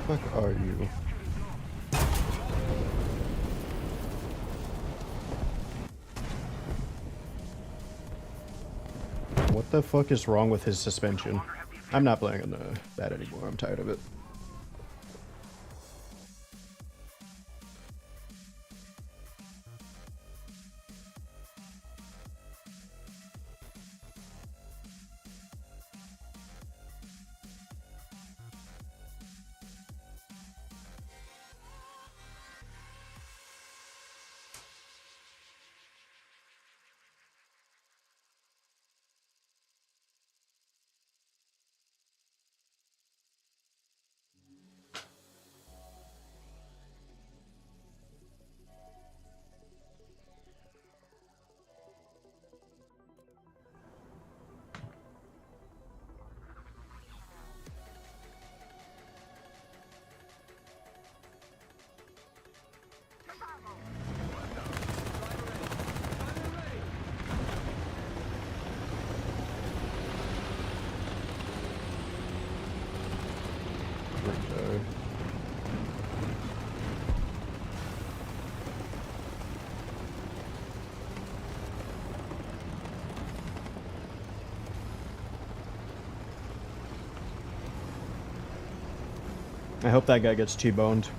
Fuck are you? What the fuck is wrong with his suspension? I'm not playing that anymore. I'm tired of it. I hope that guy gets T-boned.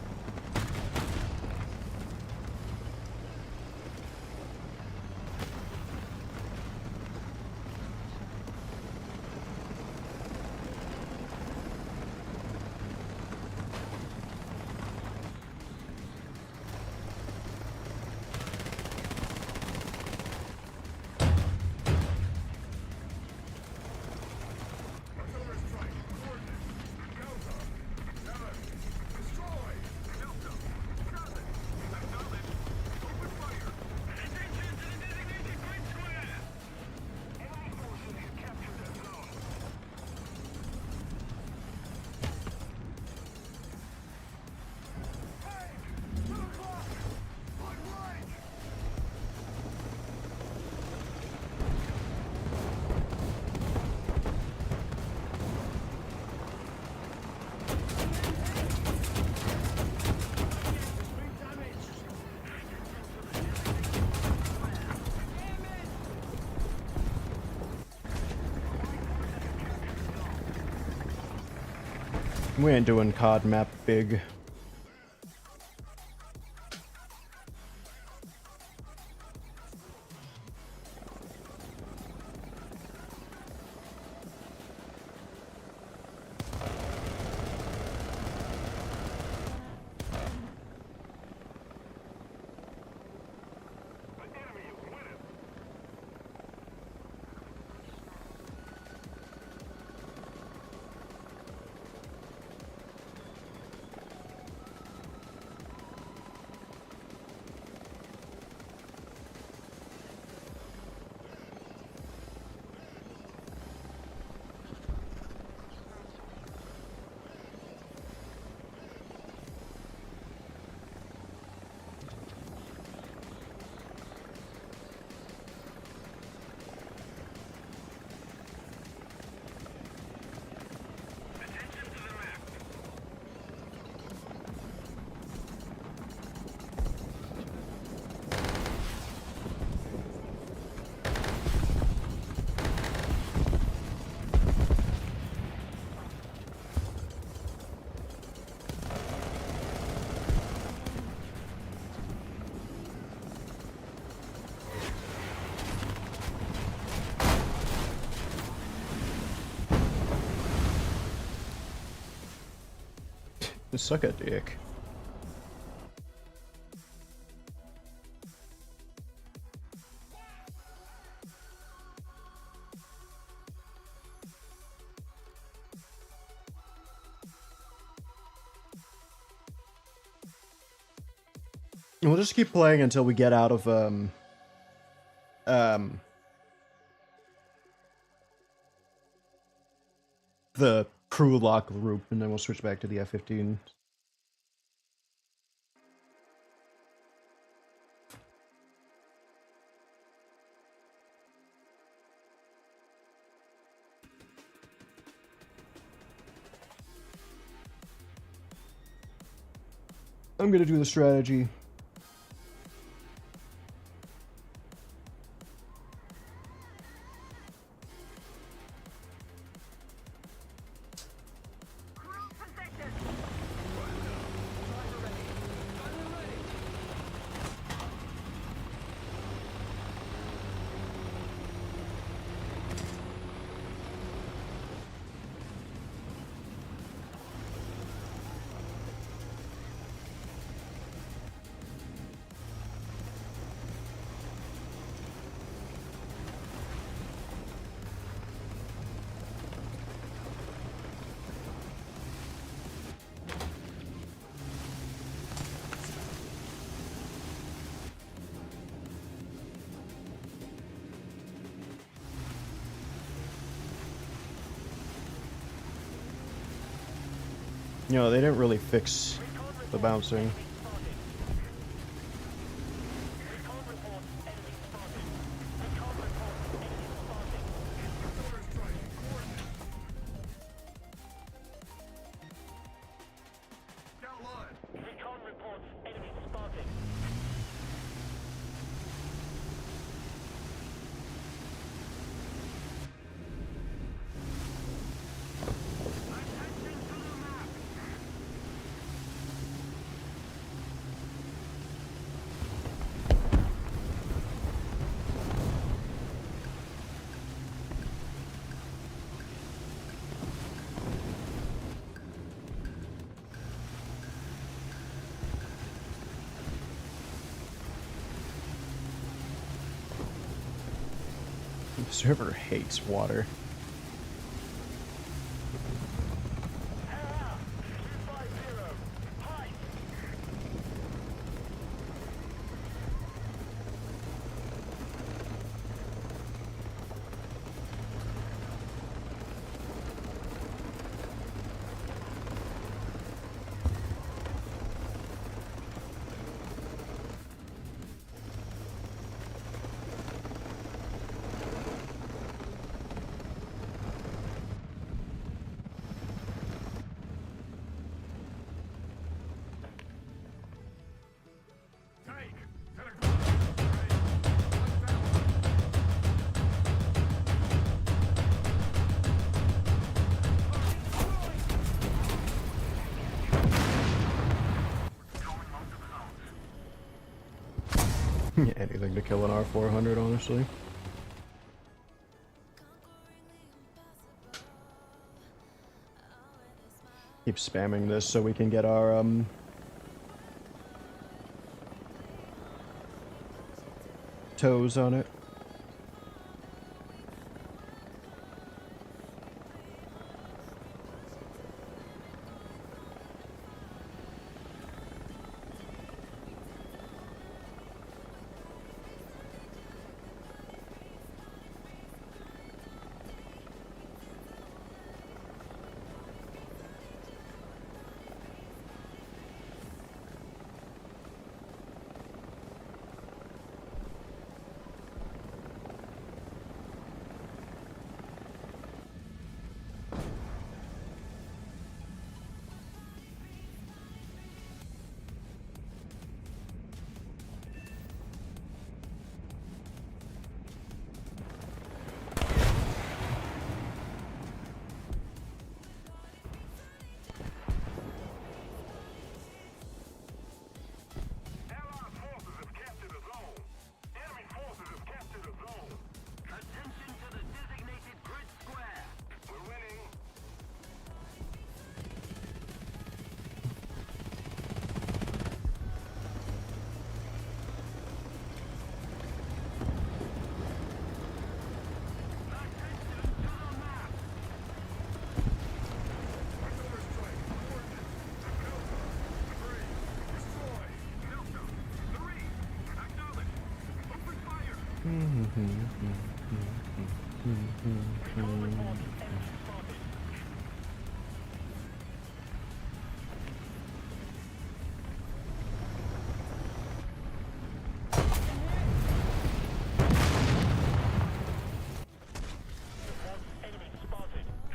We ain't doing COD map big. Suck a dick. We'll just keep playing until we get out of the crew lock group, and then we'll switch back to the F15. I'm gonna do the strategy. You know, they didn't really fix the bouncing. The server hates water. Anything to kill an R400, honestly. Keep spamming this so we can get our, toes on it.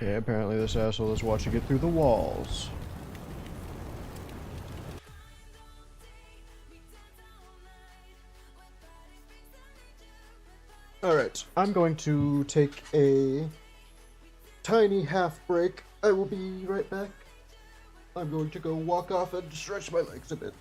Yeah, apparently this asshole is watching it through the walls. Alright, I'm going to take a tiny half break. I will be right back. I'm going to go walk off and stretch my legs a bit.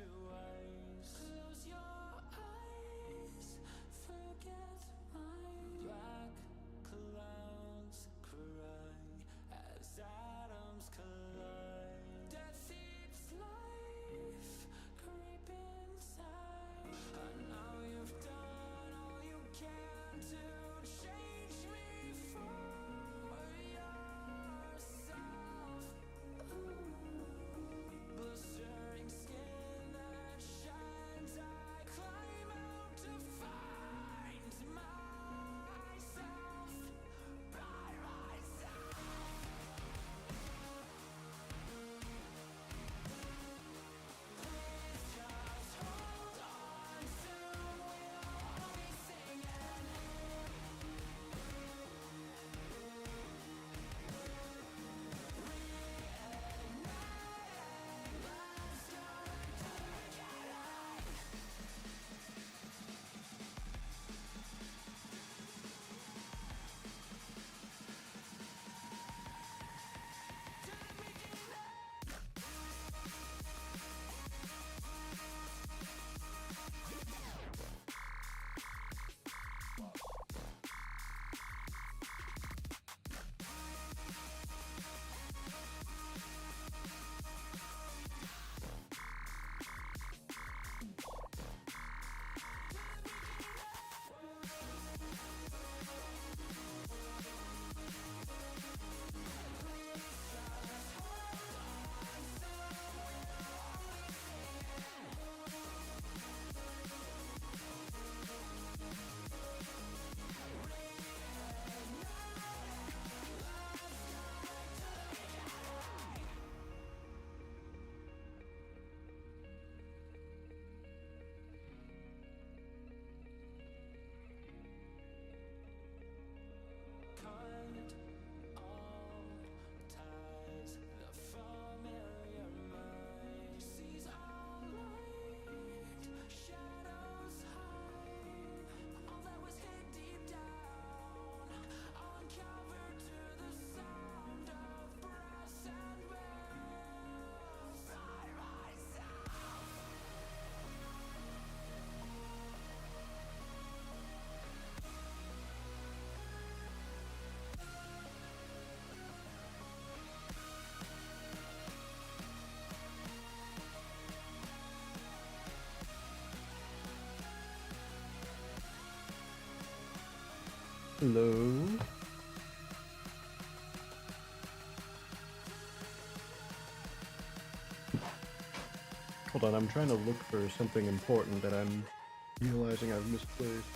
two ways. Close your eyes, forget mine. Black clouds cry as atoms collide. Death eats life, creep inside. And now you've done all you can to change me for yourself. Blistering skin that shines, I climb out to find myself by myself. Please just hold on, soon we'll all be singing. Let's go to the beginning. Cut all ties, the familiar mind sees all light, shadows hide. All that was hid deep down, uncovered to the sound of brass and bells. By myself. Hello. Hold on, I'm trying to look for something important that I'm realizing I've misplaced.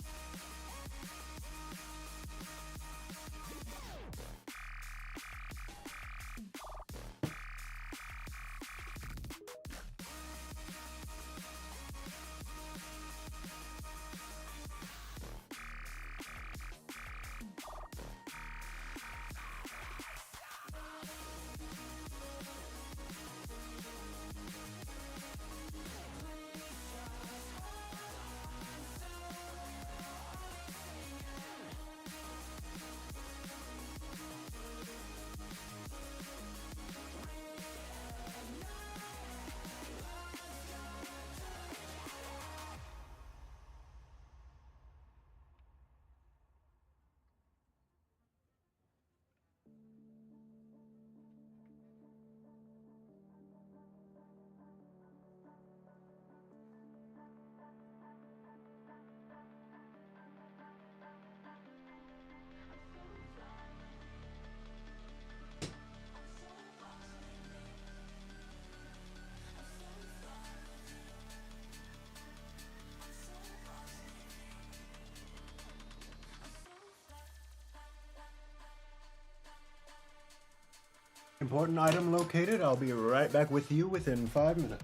Important item located. I'll be right back with you within 5 minutes.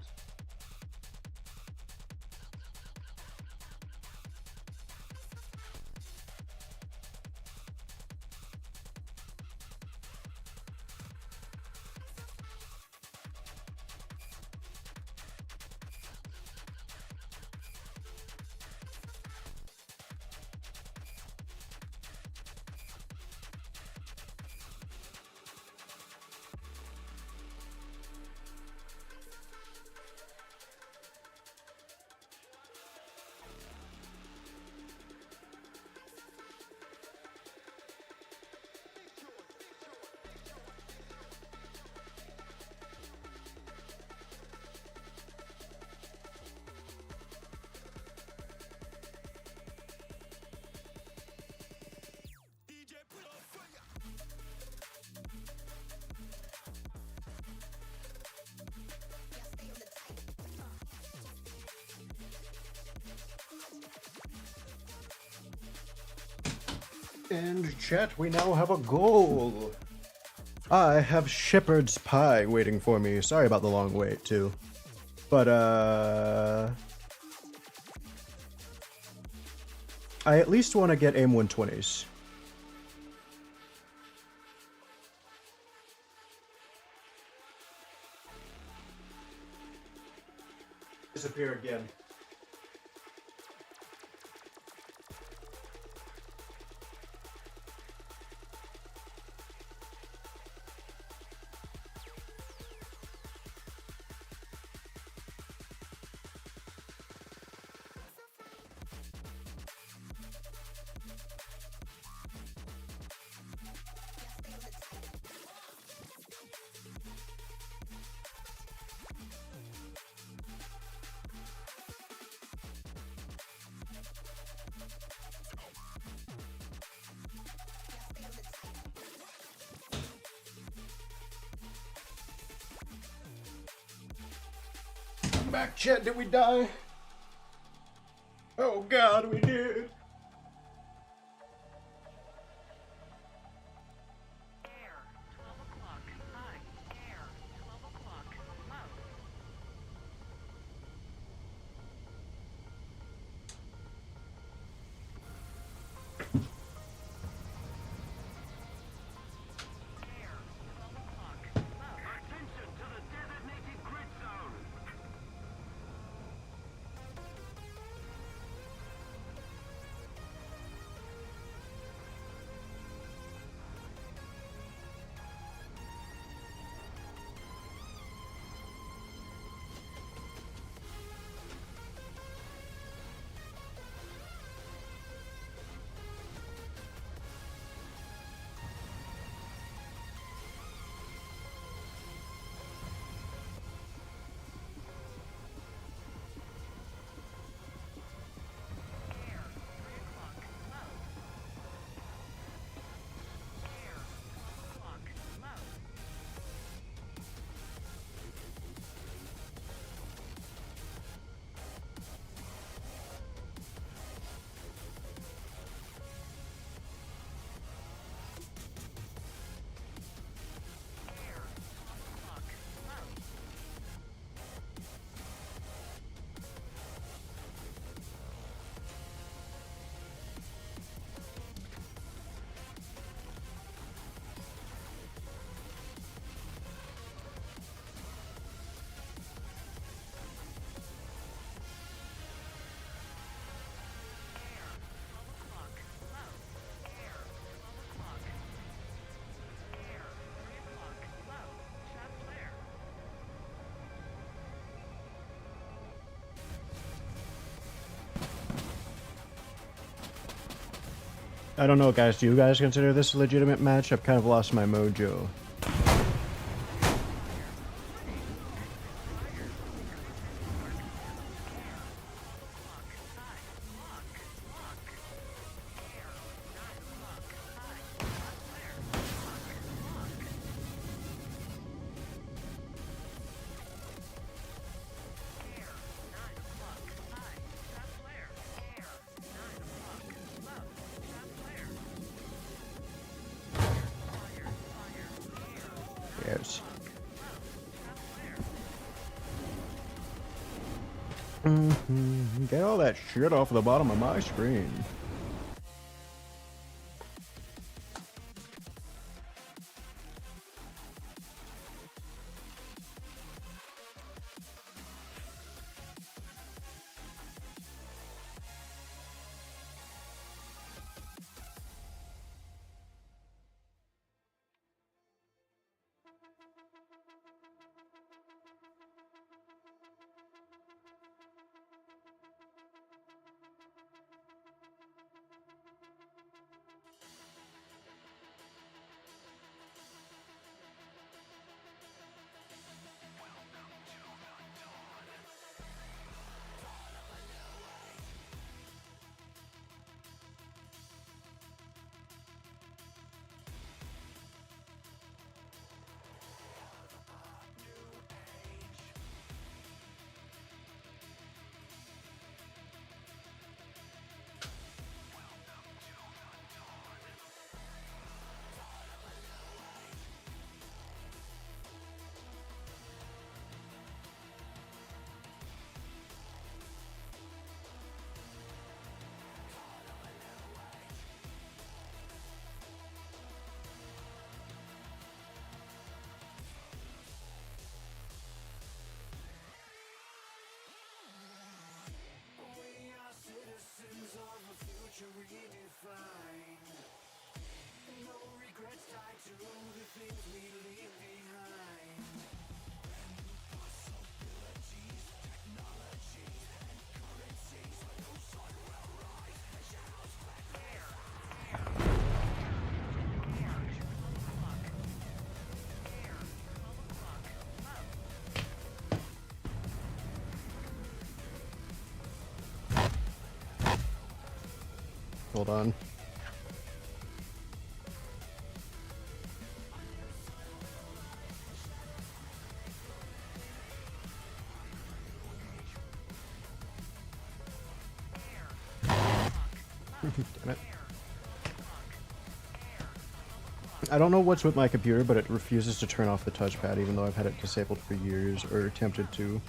And chat, we now have a goal. I have shepherd's pie waiting for me. Sorry about the long wait, too. But, I at least want to get AIM 120s. Disappear again. Back, chat, did we die? Oh god, we did. Air, 12 o'clock, high. Air, 12 o'clock, low. Air, 12 o'clock, low. Attention to the designated grid zone. Air, 3 o'clock, low. Air, 12 o'clock, low. Air, 12 o'clock, low. Air, 12 o'clock, low. Air, 12 o'clock. Air, 3 o'clock, low. Shot flare. I don't know, guys. Do you guys consider this a legitimate match? I've kind of lost my mojo. Yes. Get all that shit off the bottom of my screen. Hold on. Damn it. I don't know what's with my computer, but it refuses to turn off the touchpad, even though I've had it disabled for years, or attempted to.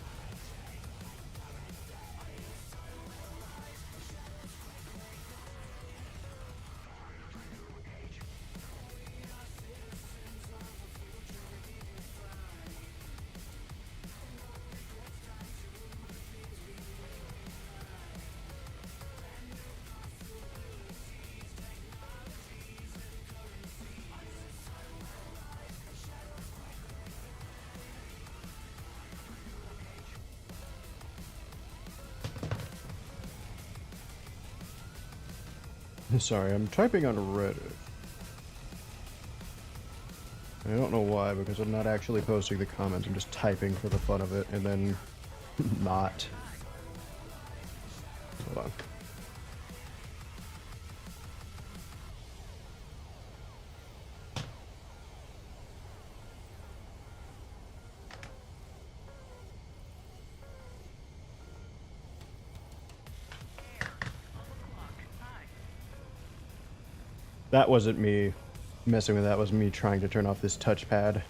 Sorry, I'm typing on Reddit. I don't know why, because I'm not actually posting the comments, I'm just typing for the fun of it, and then not. Hold on. That wasn't me messing with that, was me trying to turn off this touchpad.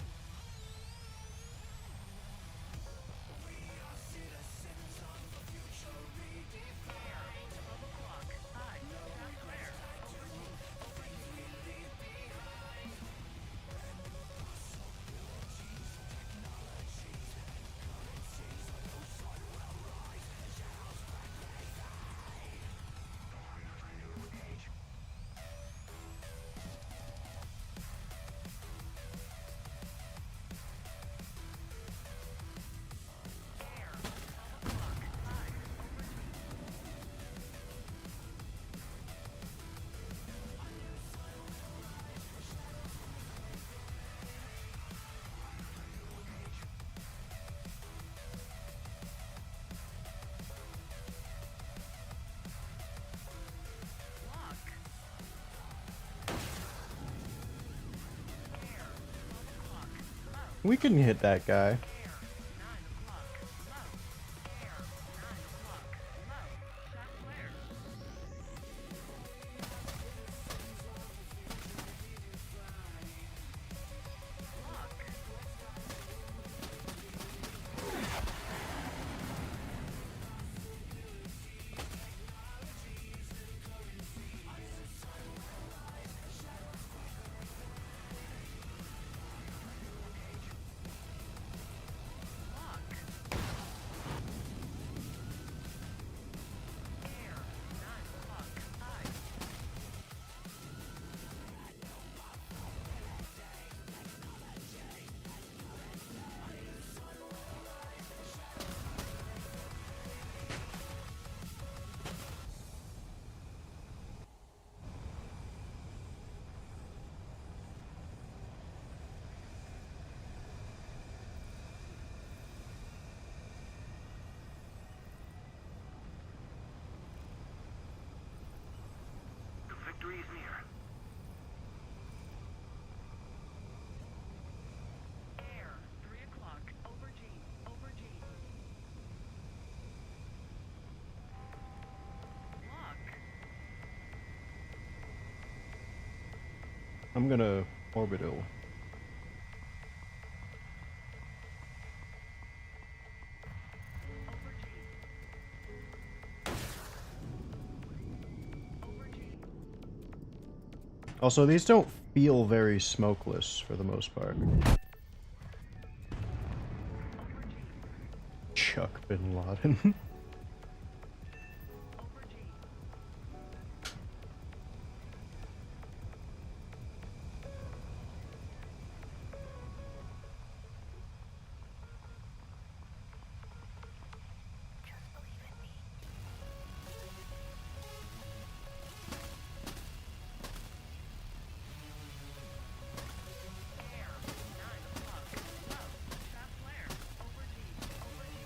We can hit that guy. Victory is near. Air, 3 o'clock, over G, over G. Lock. I'm gonna orbital. Over G. Over G. Also, these don't feel very smokeless for the most part. Over G. Chuck Bin Laden. Over G. Just believe in me. Air, 9 o'clock, low, trap flare, over G, over G.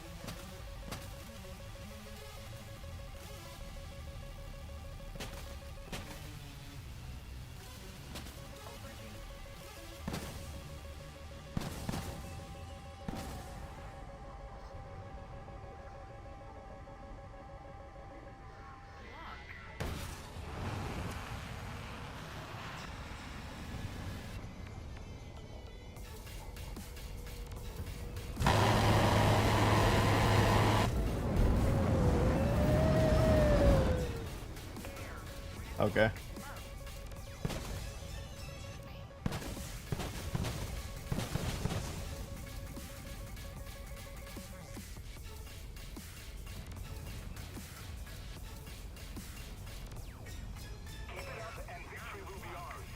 Okay. Keep it up and victory will be ours.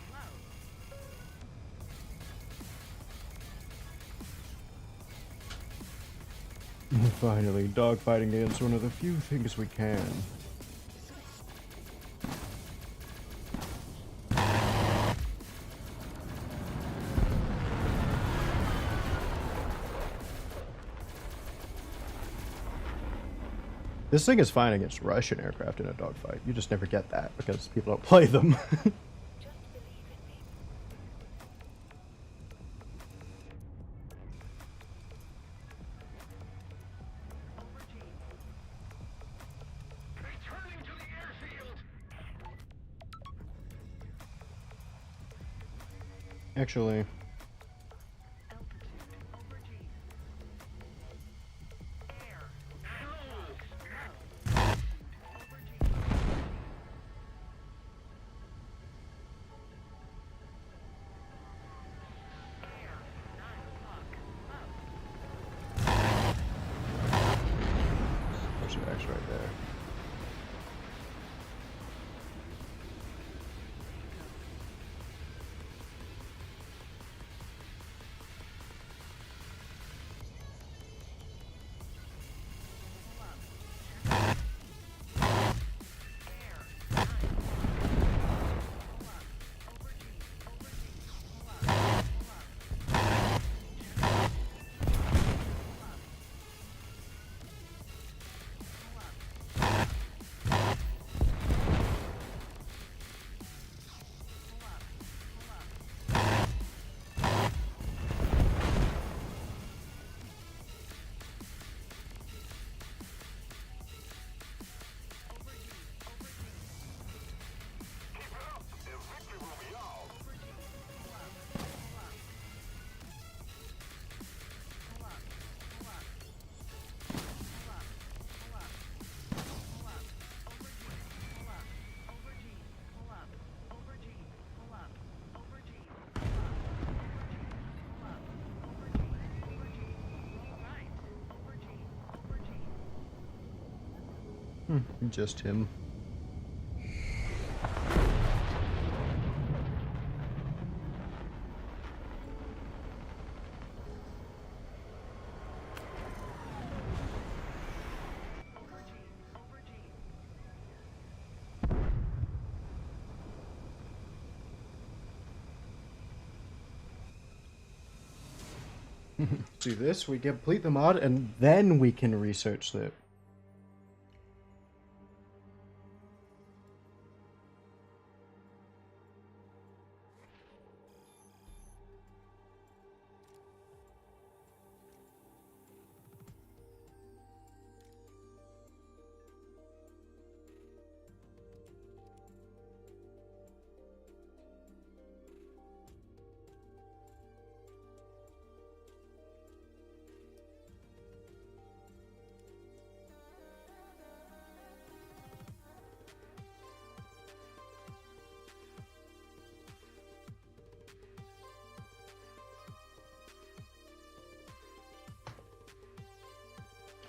Finally, dogfighting against one of the few things we can. This thing is fine against Russian aircraft in a dogfight. You just never get that because people don't play them. Returning to the airfield. Actually, Altitude over G. Air. Low. Over G. Air. 9 o'clock. Low. there's your X right there. Keep it up and victory will be ours. Just him. See this? We complete the mod and then we can research it.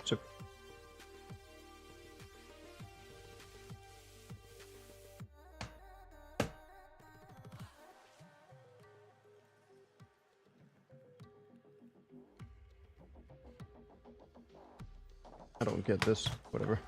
So I don't get this. Whatever.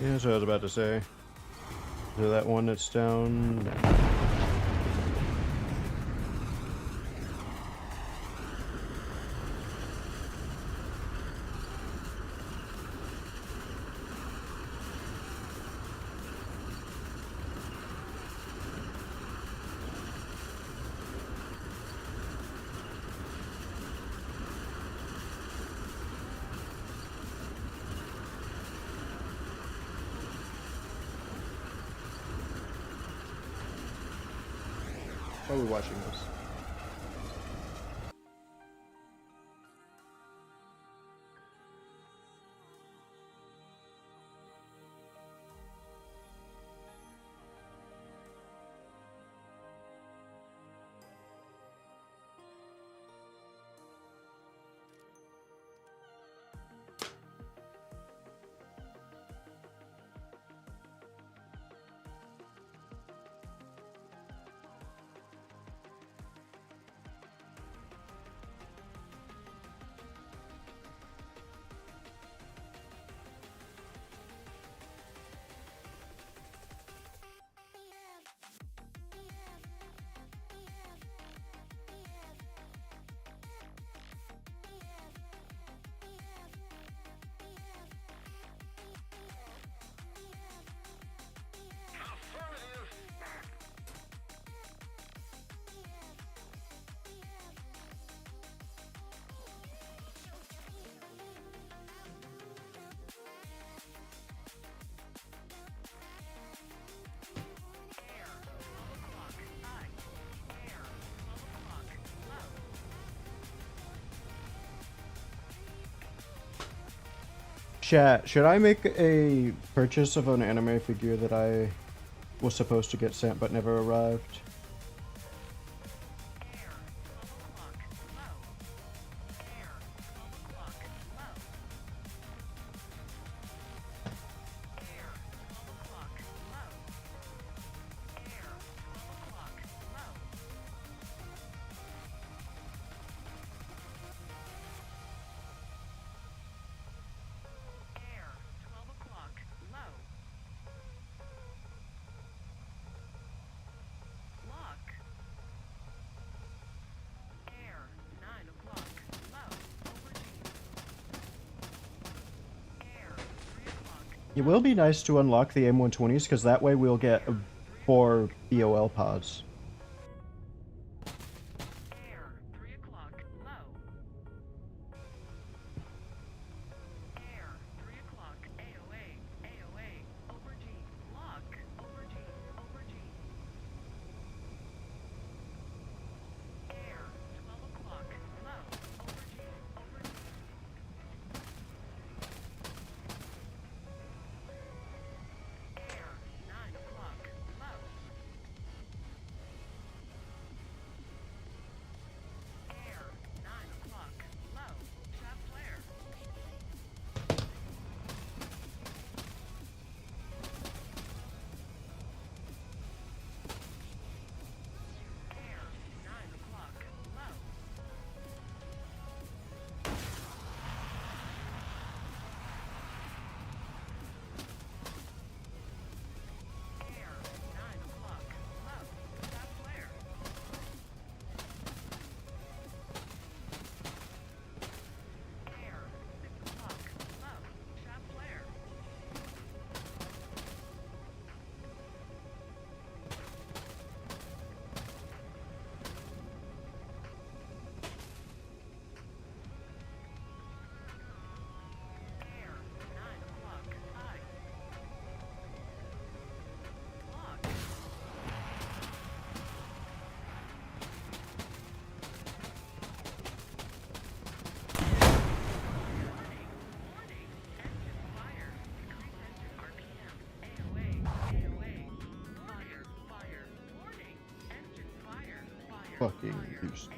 Yeah, that's what I was about to say. So that one that's down. Why are we watching this? Chat, should I make a purchase of an anime figure that I was supposed to get sent but never arrived? It will be nice to unlock the M120s, because that way we'll get 4 BOL pods. Fucking use.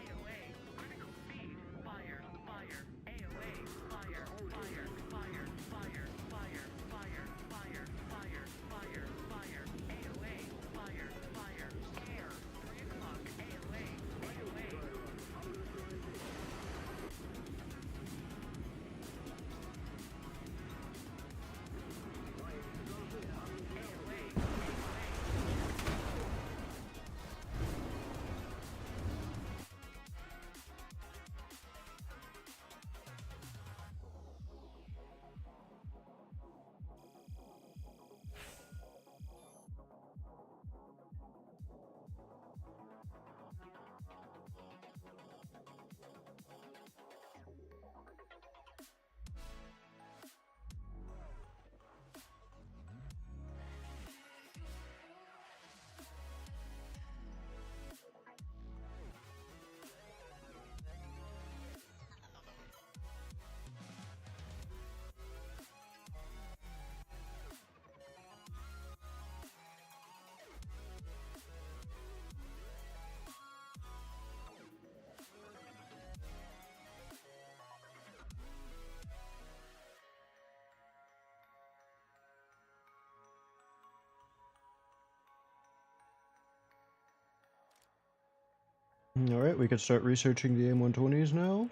Alright, we can start researching the M120s now.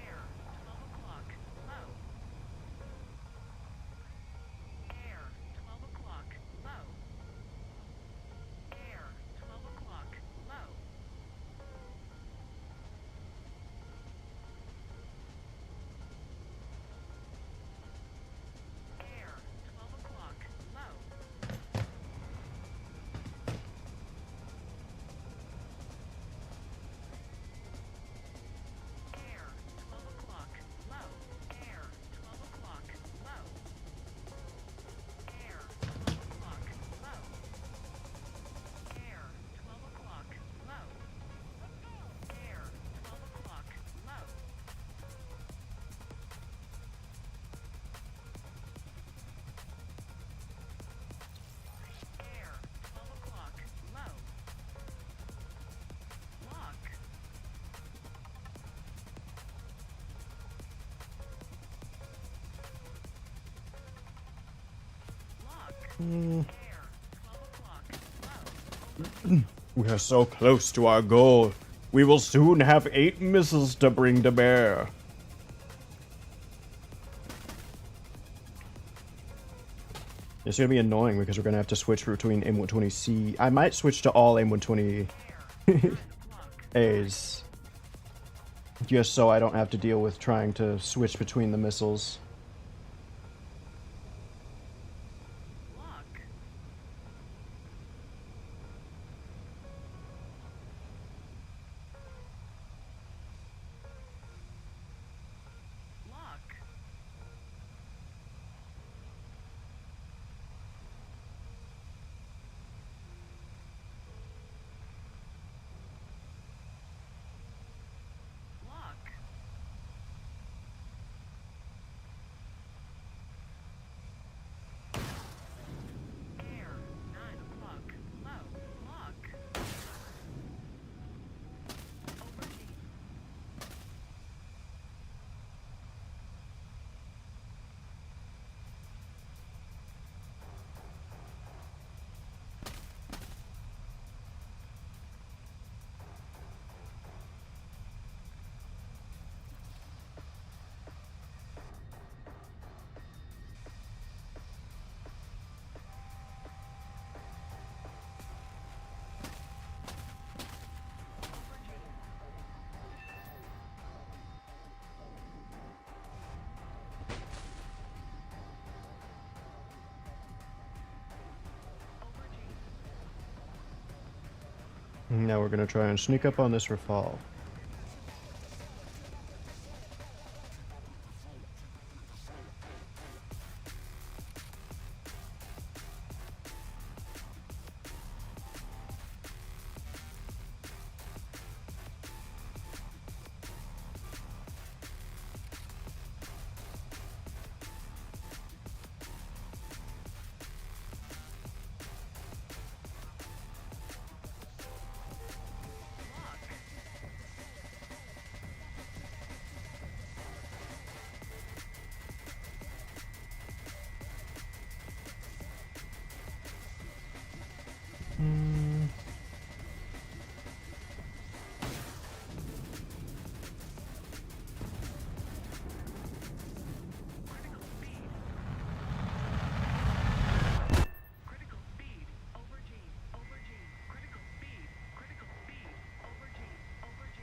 Air, 12 o'clock, low. Air, 12 o'clock, low. Air, 12 o'clock, low. Air, 12 o'clock, low. Air, 12 o'clock, low. Air, 12 o'clock, low. Air, 12 o'clock, low. Air, 12 o'clock, low. Air, 12 o'clock, low. Air, 12 o'clock, low. Lock. Lock. Air, 12 o'clock, low. We are so close to our goal. We will soon have 8 missiles to bring to bear. It's gonna be annoying because we're gonna have to switch between M120C. I might switch to all M120As. Just so I don't have to deal with trying to switch between the missiles. Lock. Lock. Lock. Now we're gonna try and sneak up on this Rafal. Critical speed over G. Over G. Critical speed. Critical speed over G. Over G.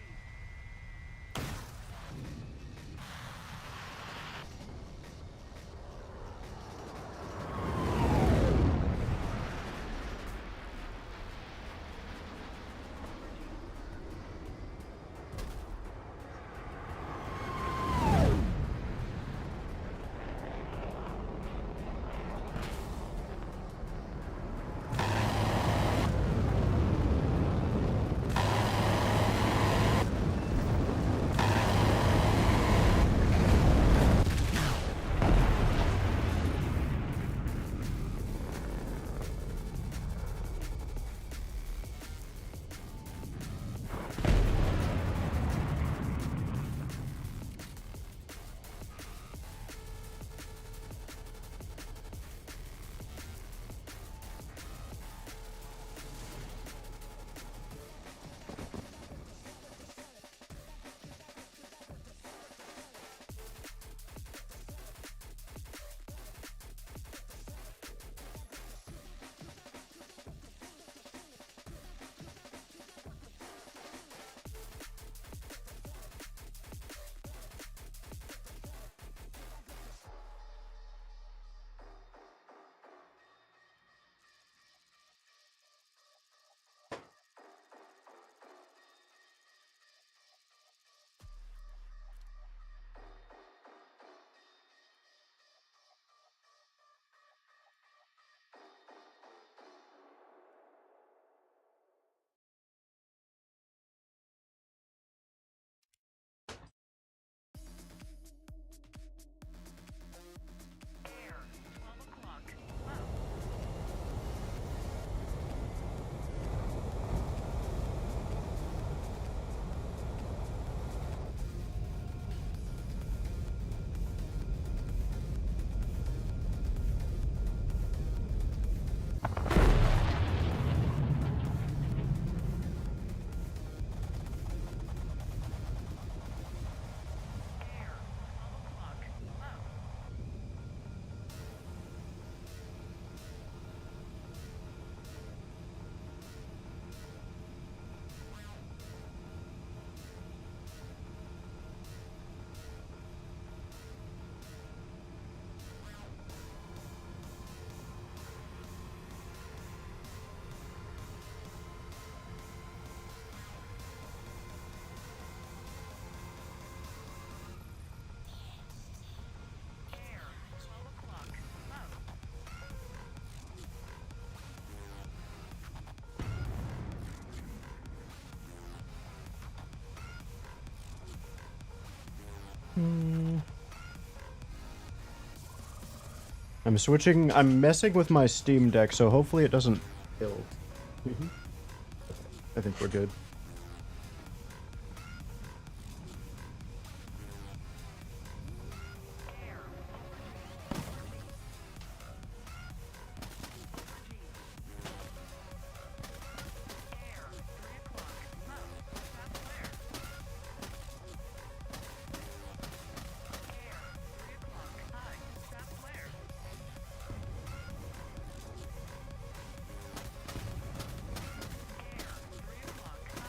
Air. 12 o'clock. Low. Air. 12 o'clock. Low. Air. 12 o'clock. Low. I'm messing with my Steam Deck, so hopefully it doesn't kill. I think we're good. Air. Over G. Air. 3 o'clock. Low. Stop flare. Air. 3 o'clock. High. Stop flare. Air. 3 o'clock. High.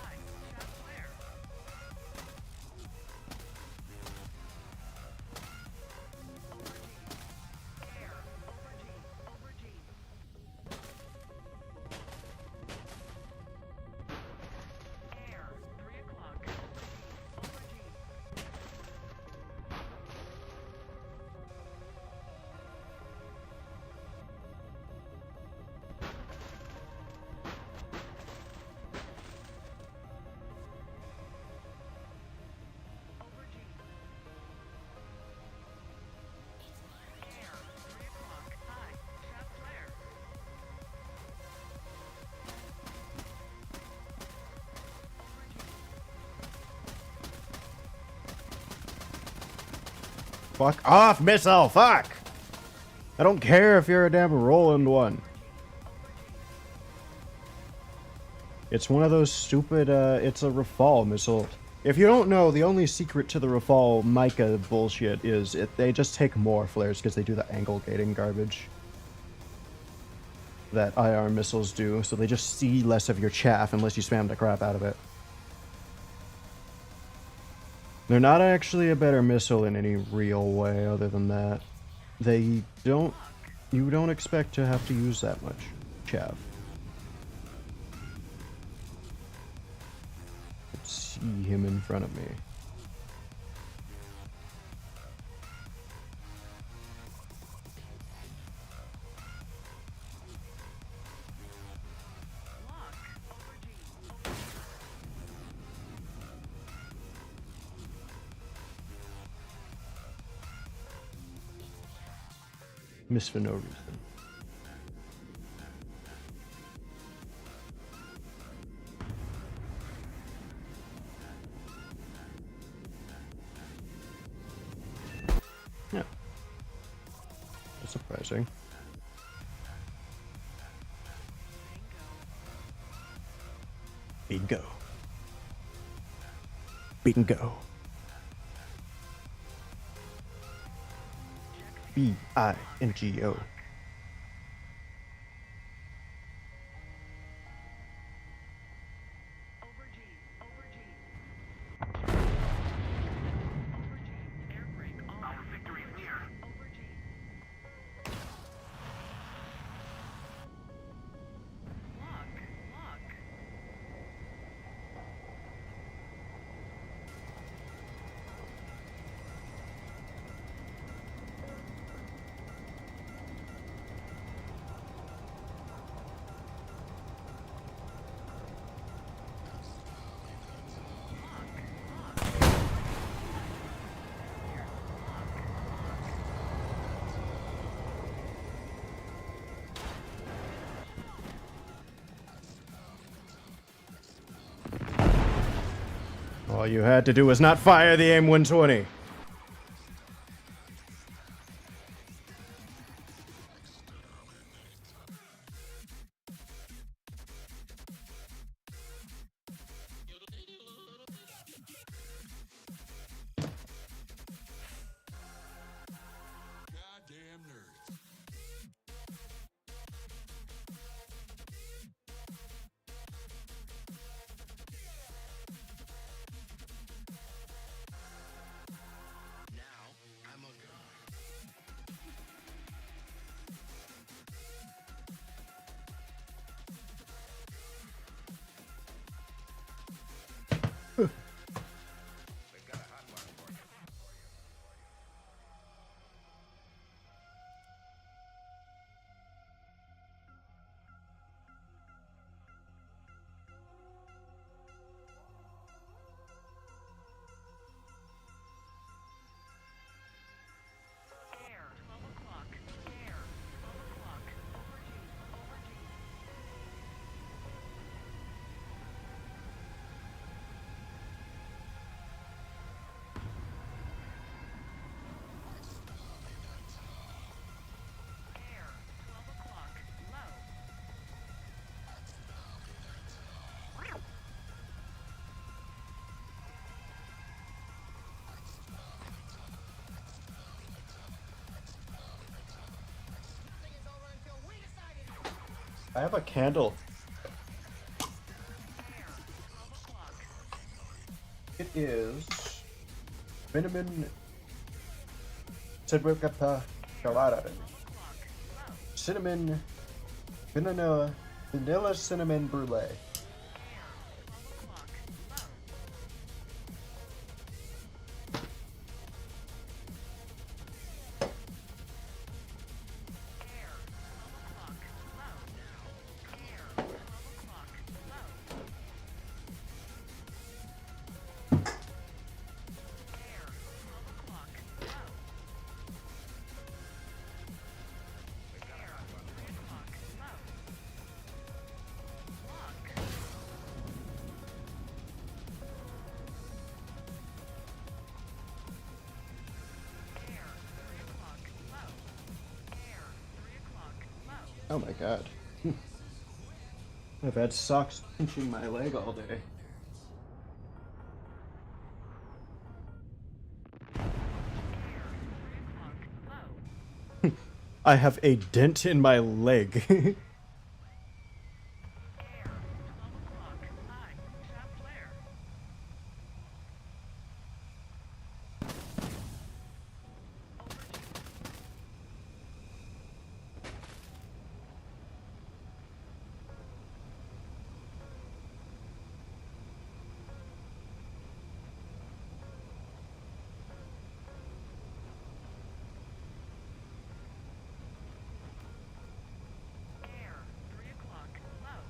Fuck off, missile! Fuck! I don't care if you're a damn Roland one. It's one of those stupid, it's a Rafal missile. If you don't know, the only secret to the Rafal Micah bullshit is they just take more flares because they do the angle gating garbage that IR missiles do, so they just see less of your chaff unless you spam the crap out of it. They're not actually a better missile in any real way other than that. You don't expect to have to use that much chaff. Let's see him in front of me. Miss for no reason. Yeah. That's surprising. Bingo. Bingo. B-I-N-G-O. Over G. Over G. Over G. Air brake on. Our victory is near. Over G. Lock. Lock. All you had to do was not fire the AIM 120. Goddamn nerds. Air. 12 o'clock. Air. 12 o'clock. Over G. Over G. Air. 12 o'clock. Low. I have a candle. Air. 12 o'clock. It is cinnamon cinnamon cinnamon vanilla cinnamon brulee. Air. 12 o'clock. Low. Air. 12 o'clock. Low. Air. 12 o'clock. Low. Air. 12 o'clock. Low. Air. 3 o'clock. Low. Lock. Oh my god. I've had socks pinching my leg all day. I have a dent in my leg. Air, 12 o'clock, high, shaft flare. Air, 3 o'clock, low.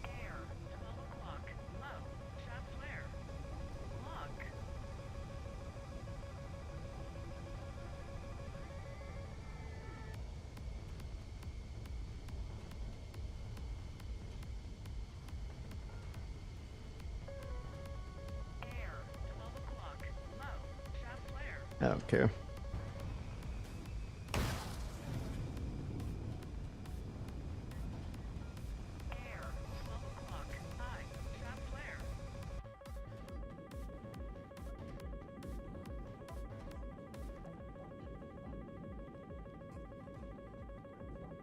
Air, 12 o'clock, low, shaft flare. Lock. Air, 12 o'clock, low, shaft flare. I don't care. Air, 12 o'clock, high, shaft flare.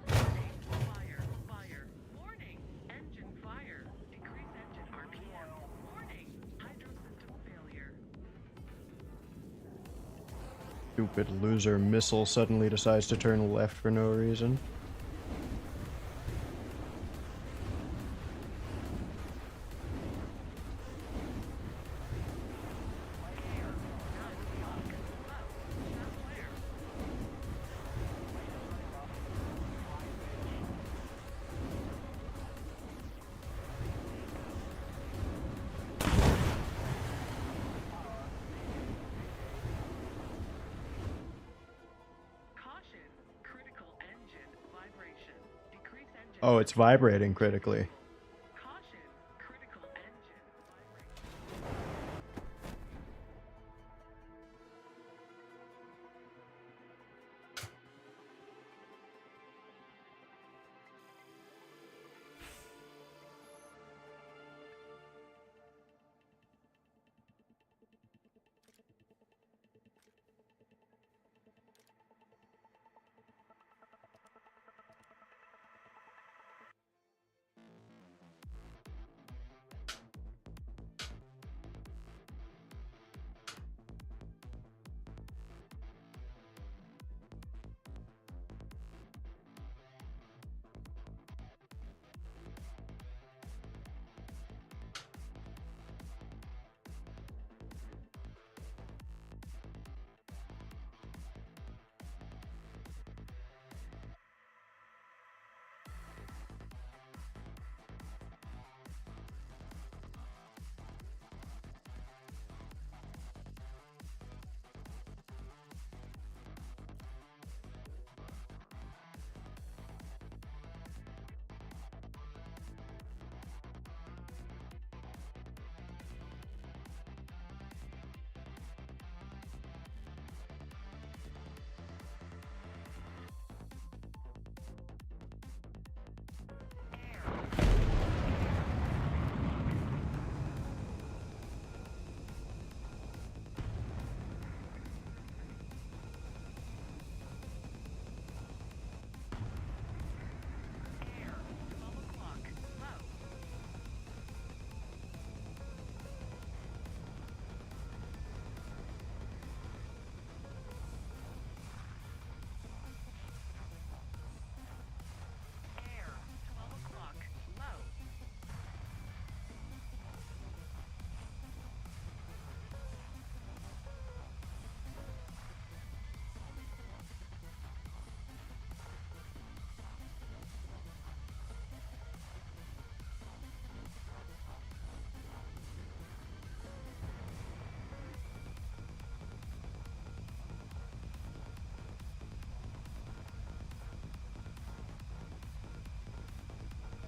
Warning, fire, fire. Warning, engine fire. Decrease engine RPM. Warning, hydro system failure. Stupid loser missile suddenly decides to turn left for no reason. Air, 9 o'clock, low, shaft flare. Caution, critical engine vibration. Decrease engine. Oh, it's vibrating critically. Caution, critical engine vibration.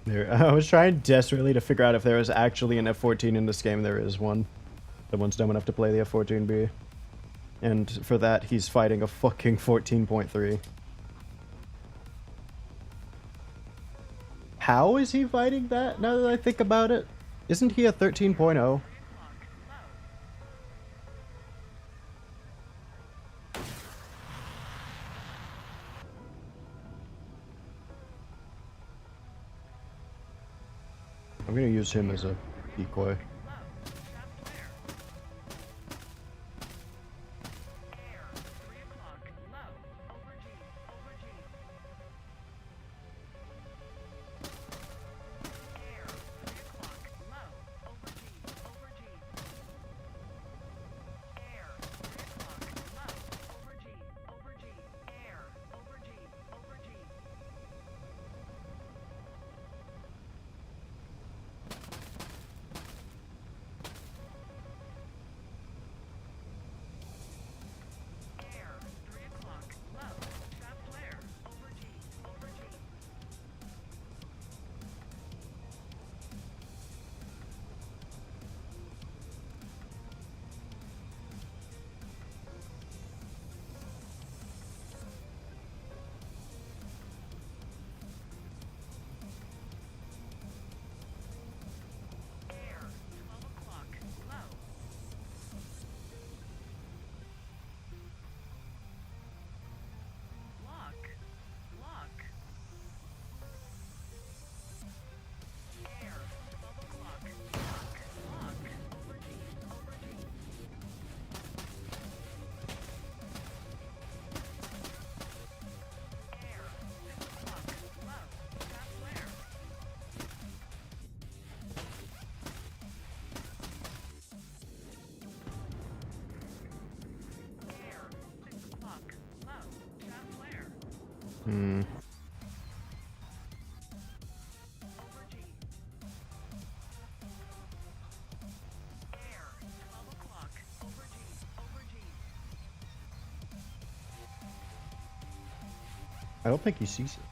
I was trying desperately to figure out if there was actually an F14 in this game. There is one. Someone's dumb enough to play the F14B. And for that, he's fighting a fucking 14.3. How is he fighting that, now that I think about it? Isn't he a 13.0? I'm gonna use him as a decoy. Hmm. I don't think he sees it.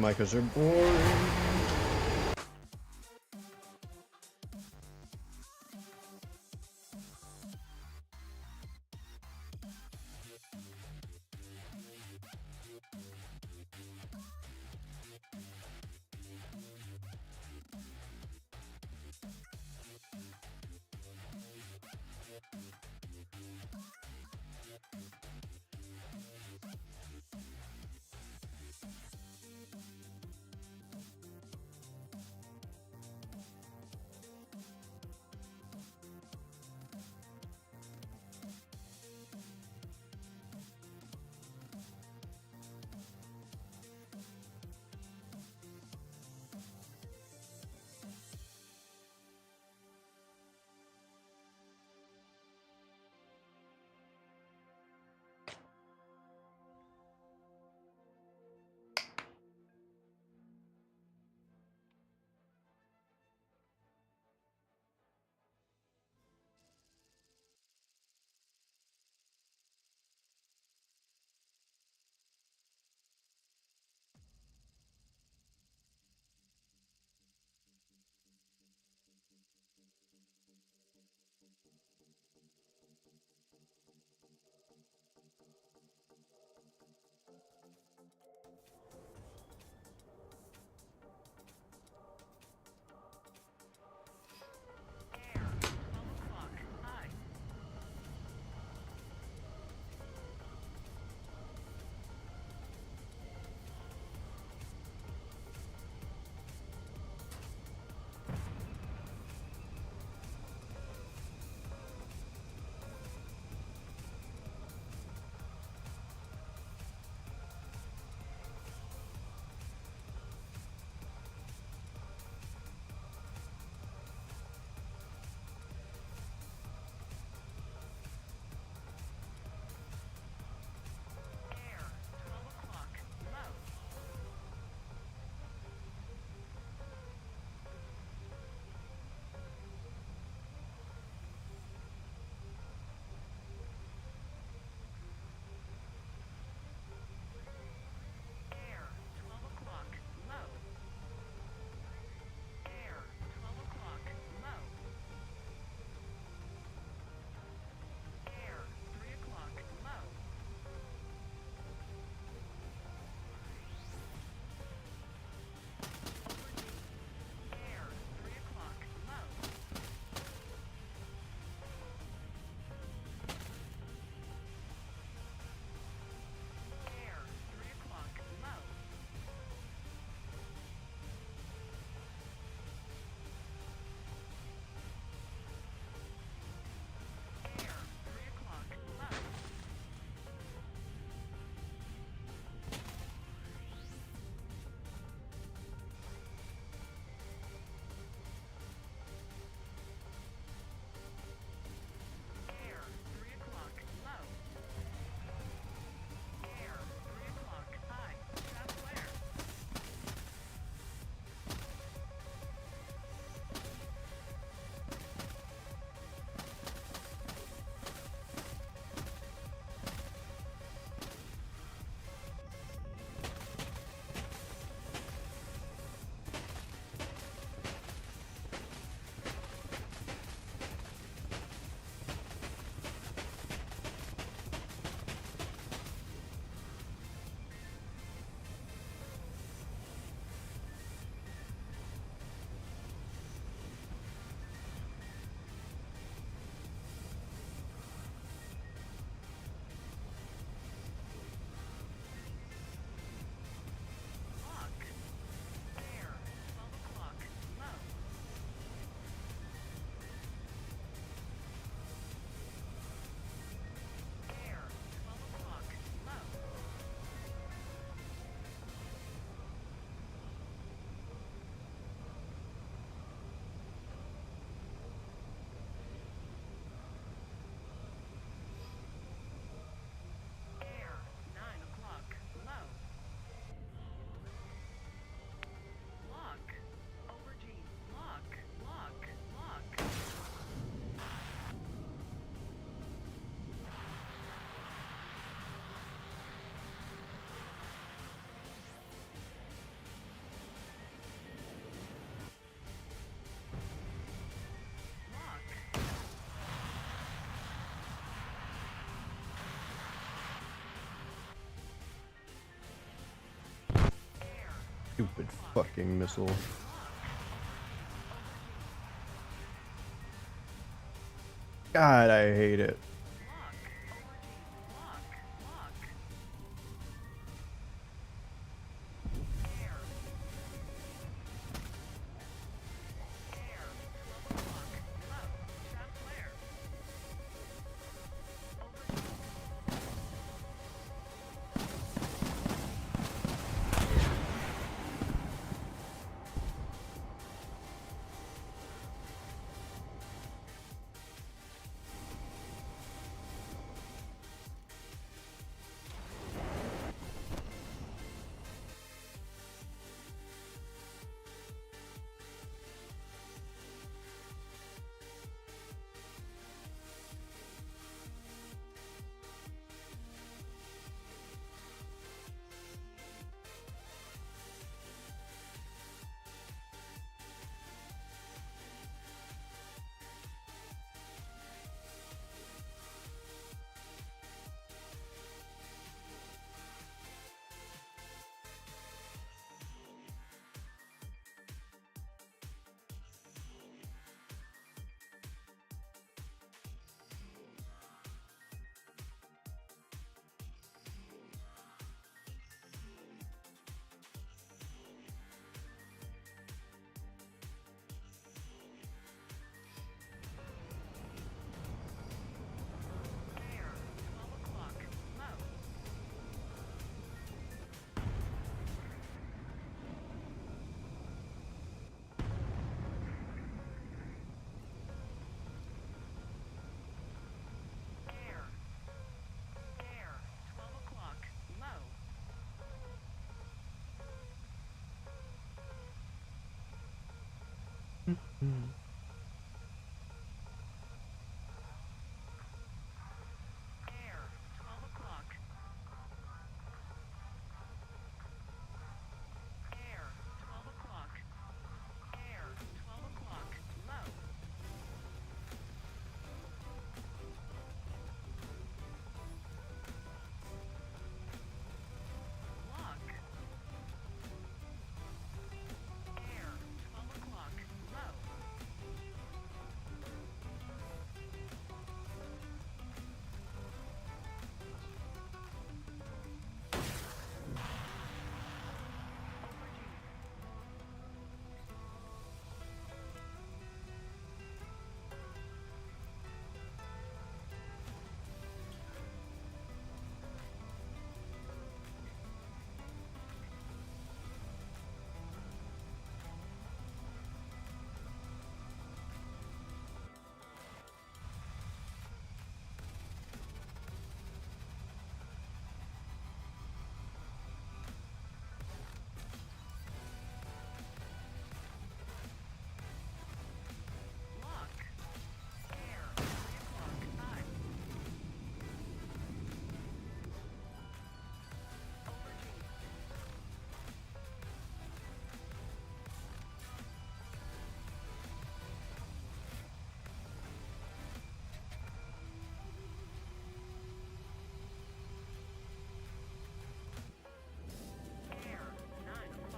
Micas are boring. Stupid fucking missile. God, I hate it.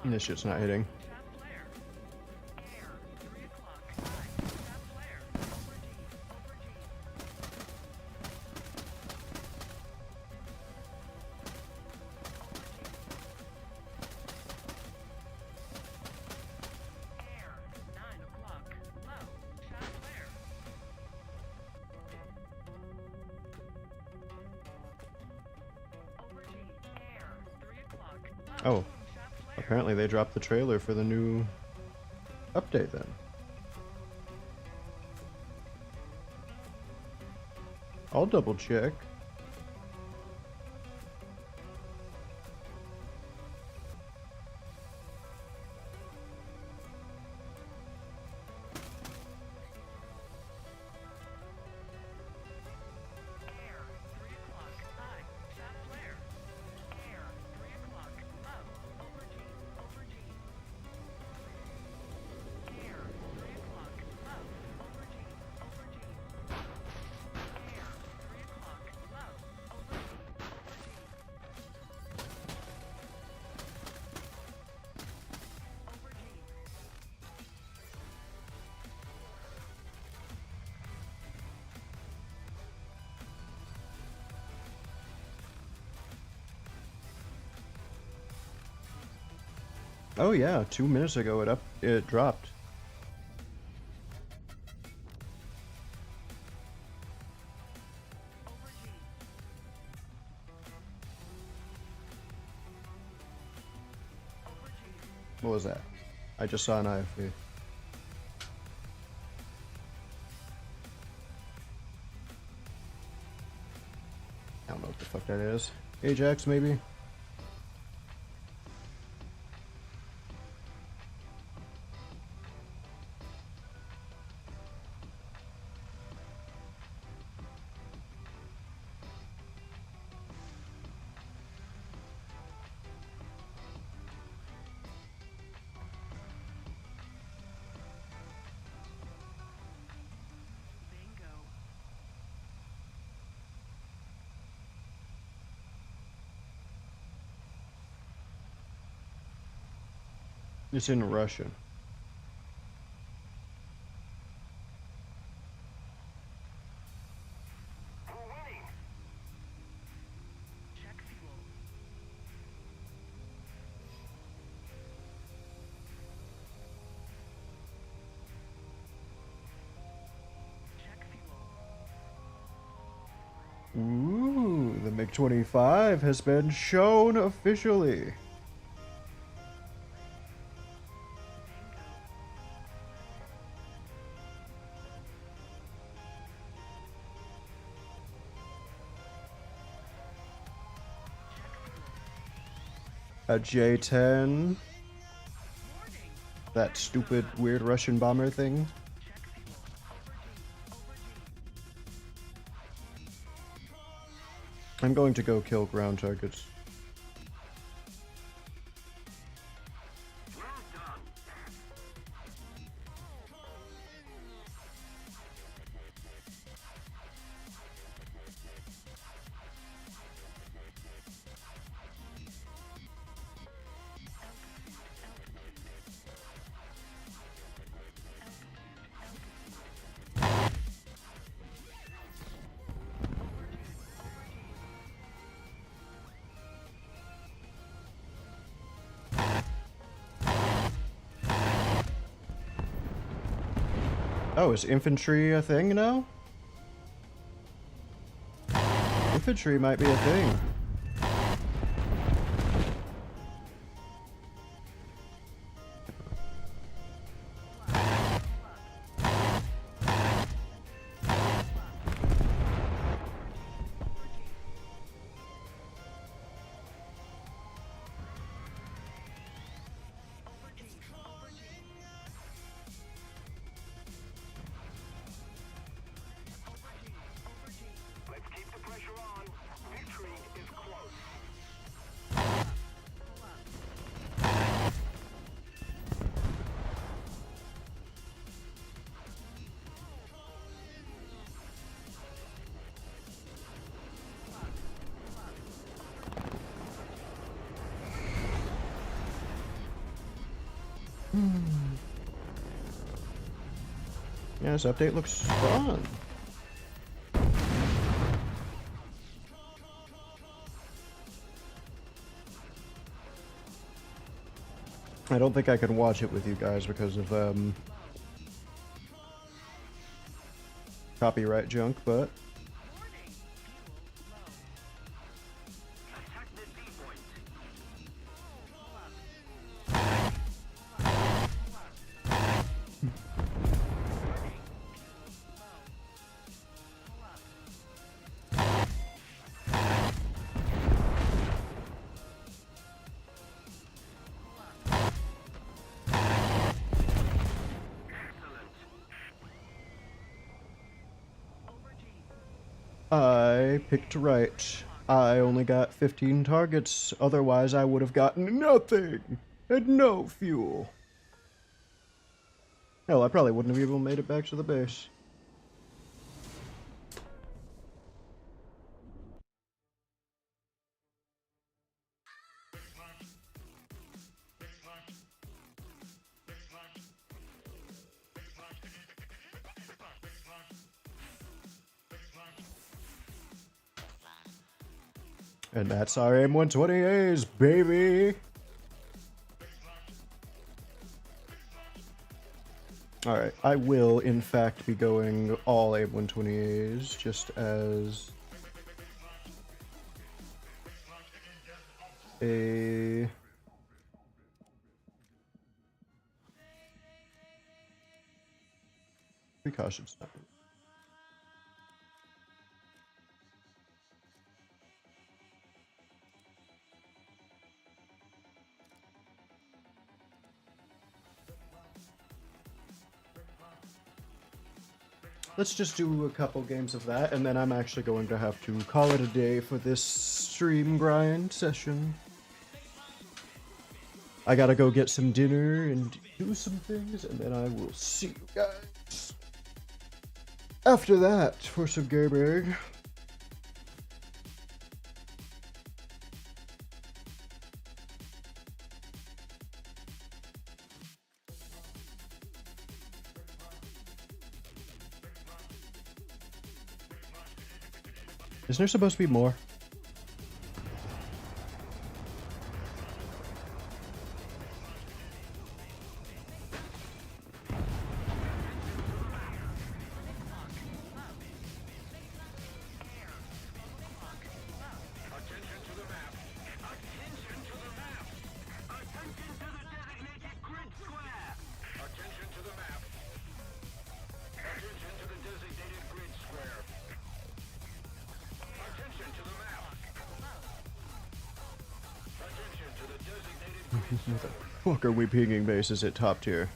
This shit's not hitting. Oh, apparently they dropped the trailer for the new update then. I'll double check. Oh yeah, 2 minutes ago it dropped. What was that? I just saw an IFV. I don't know what the fuck that is. Ajax, maybe? Bingo. It's in Russian. We're winning. Check fuel. Check fuel. Ooh, the MiG-25 has been shown officially. A J-10. That stupid, weird Russian bomber thing. I'm going to go kill ground targets. Well done. Oh, is infantry a thing now? Infantry might be a thing. Let's keep the pressure on. Victory is close. Yeah, this update looks fun. I don't think I can watch it with you guys because of copyright junk, but Attack the D point. I picked right. I only got 15 targets, otherwise I would have gotten nothing and no fuel. Hell, I probably wouldn't have even made it back to the base. And that's our M120As, baby! Alright, I will in fact be going all AIM-120As just as a precaution step. Let's just do a couple games of that, and then I'm actually going to have to call it a day for this stream grind session. I gotta go get some dinner and do some things, and then I will see you guys after that for some gaming. Isn't there supposed to be more? Attention to the map. Attention to the map. Attention to the designated grid square. Attention to the map. Attention to the designated grid square. Attention to the map. Attention to the designated grid square. Fuck are we pinging bases at top tier?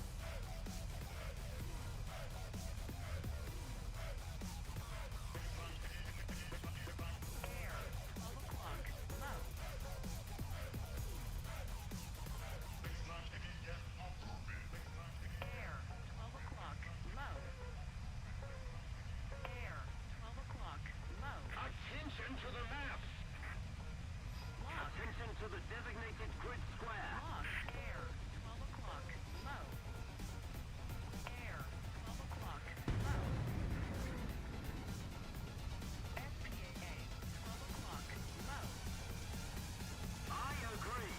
Attention to the map. Attention to the designated grid square. I agree.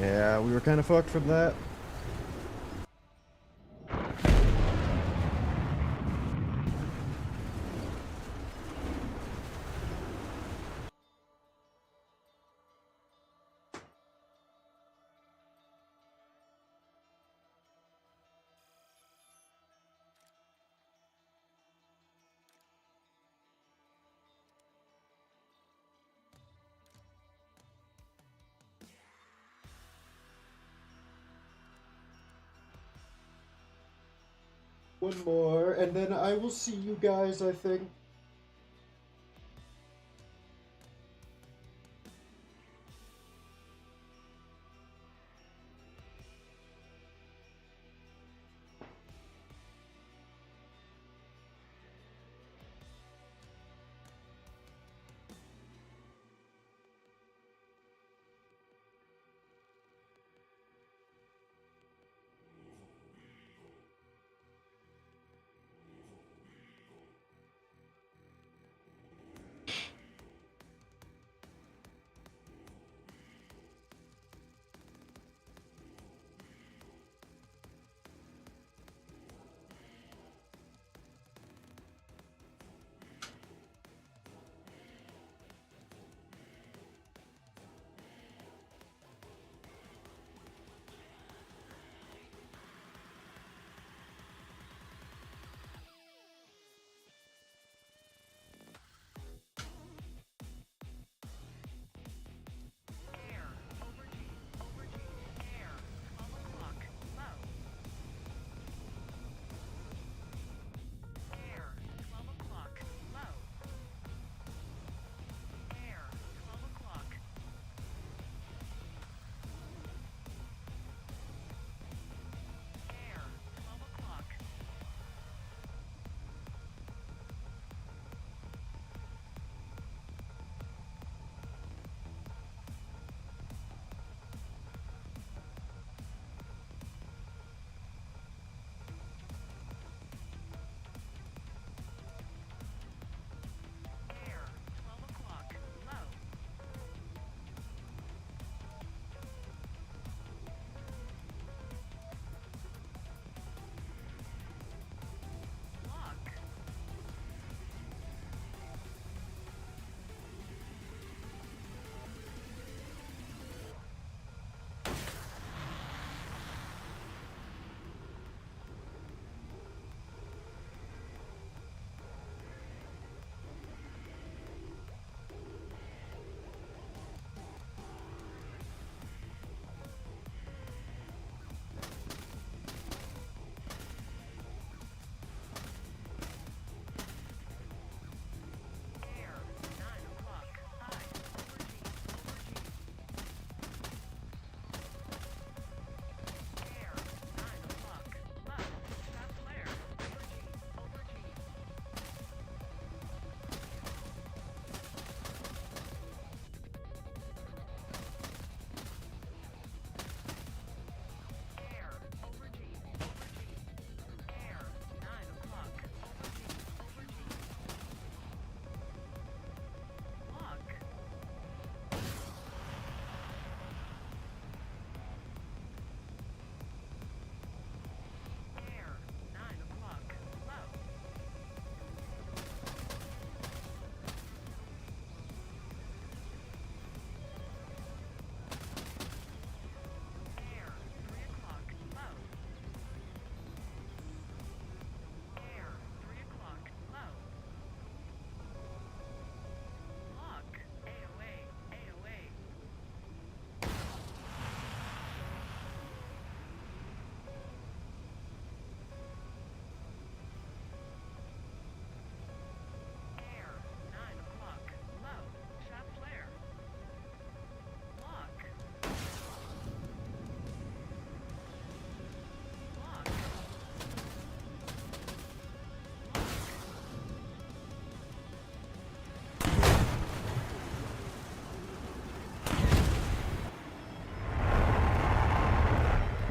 Yeah, we were kind of fucked from that. One more, and then I will see you guys, I think.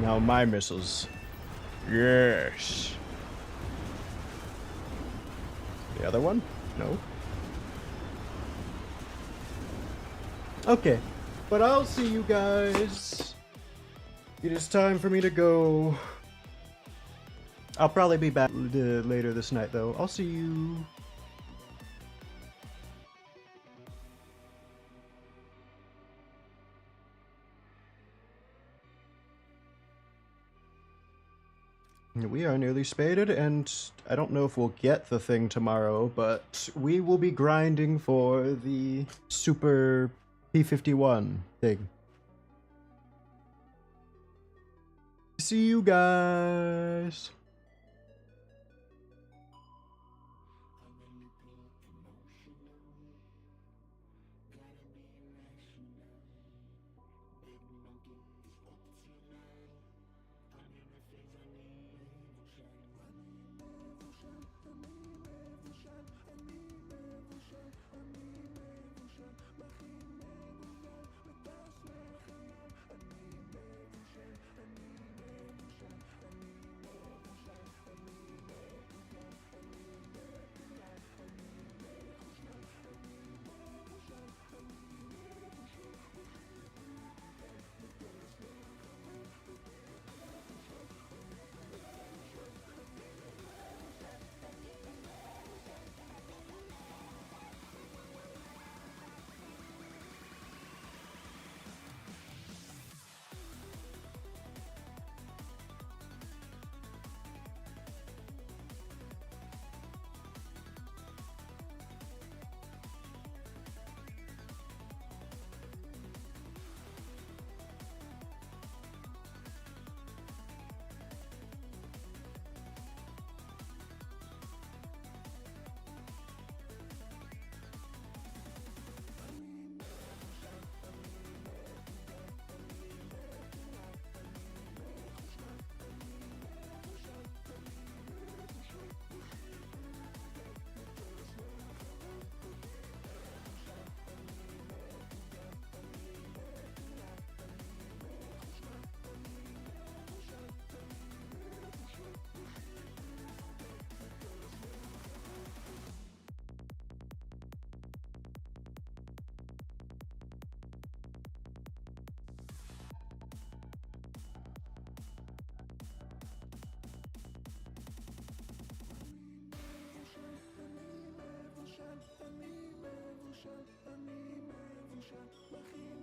Now my missiles. Yes. The other one? No. Okay. But I'll see you guys. It is time for me to go. I'll probably be back later this night, though. I'll see you. We are nearly spaded, and I don't know if we'll get the thing tomorrow, but we will be grinding for the Super P51 thing. See you guys! אני מבושל, אני מבושל,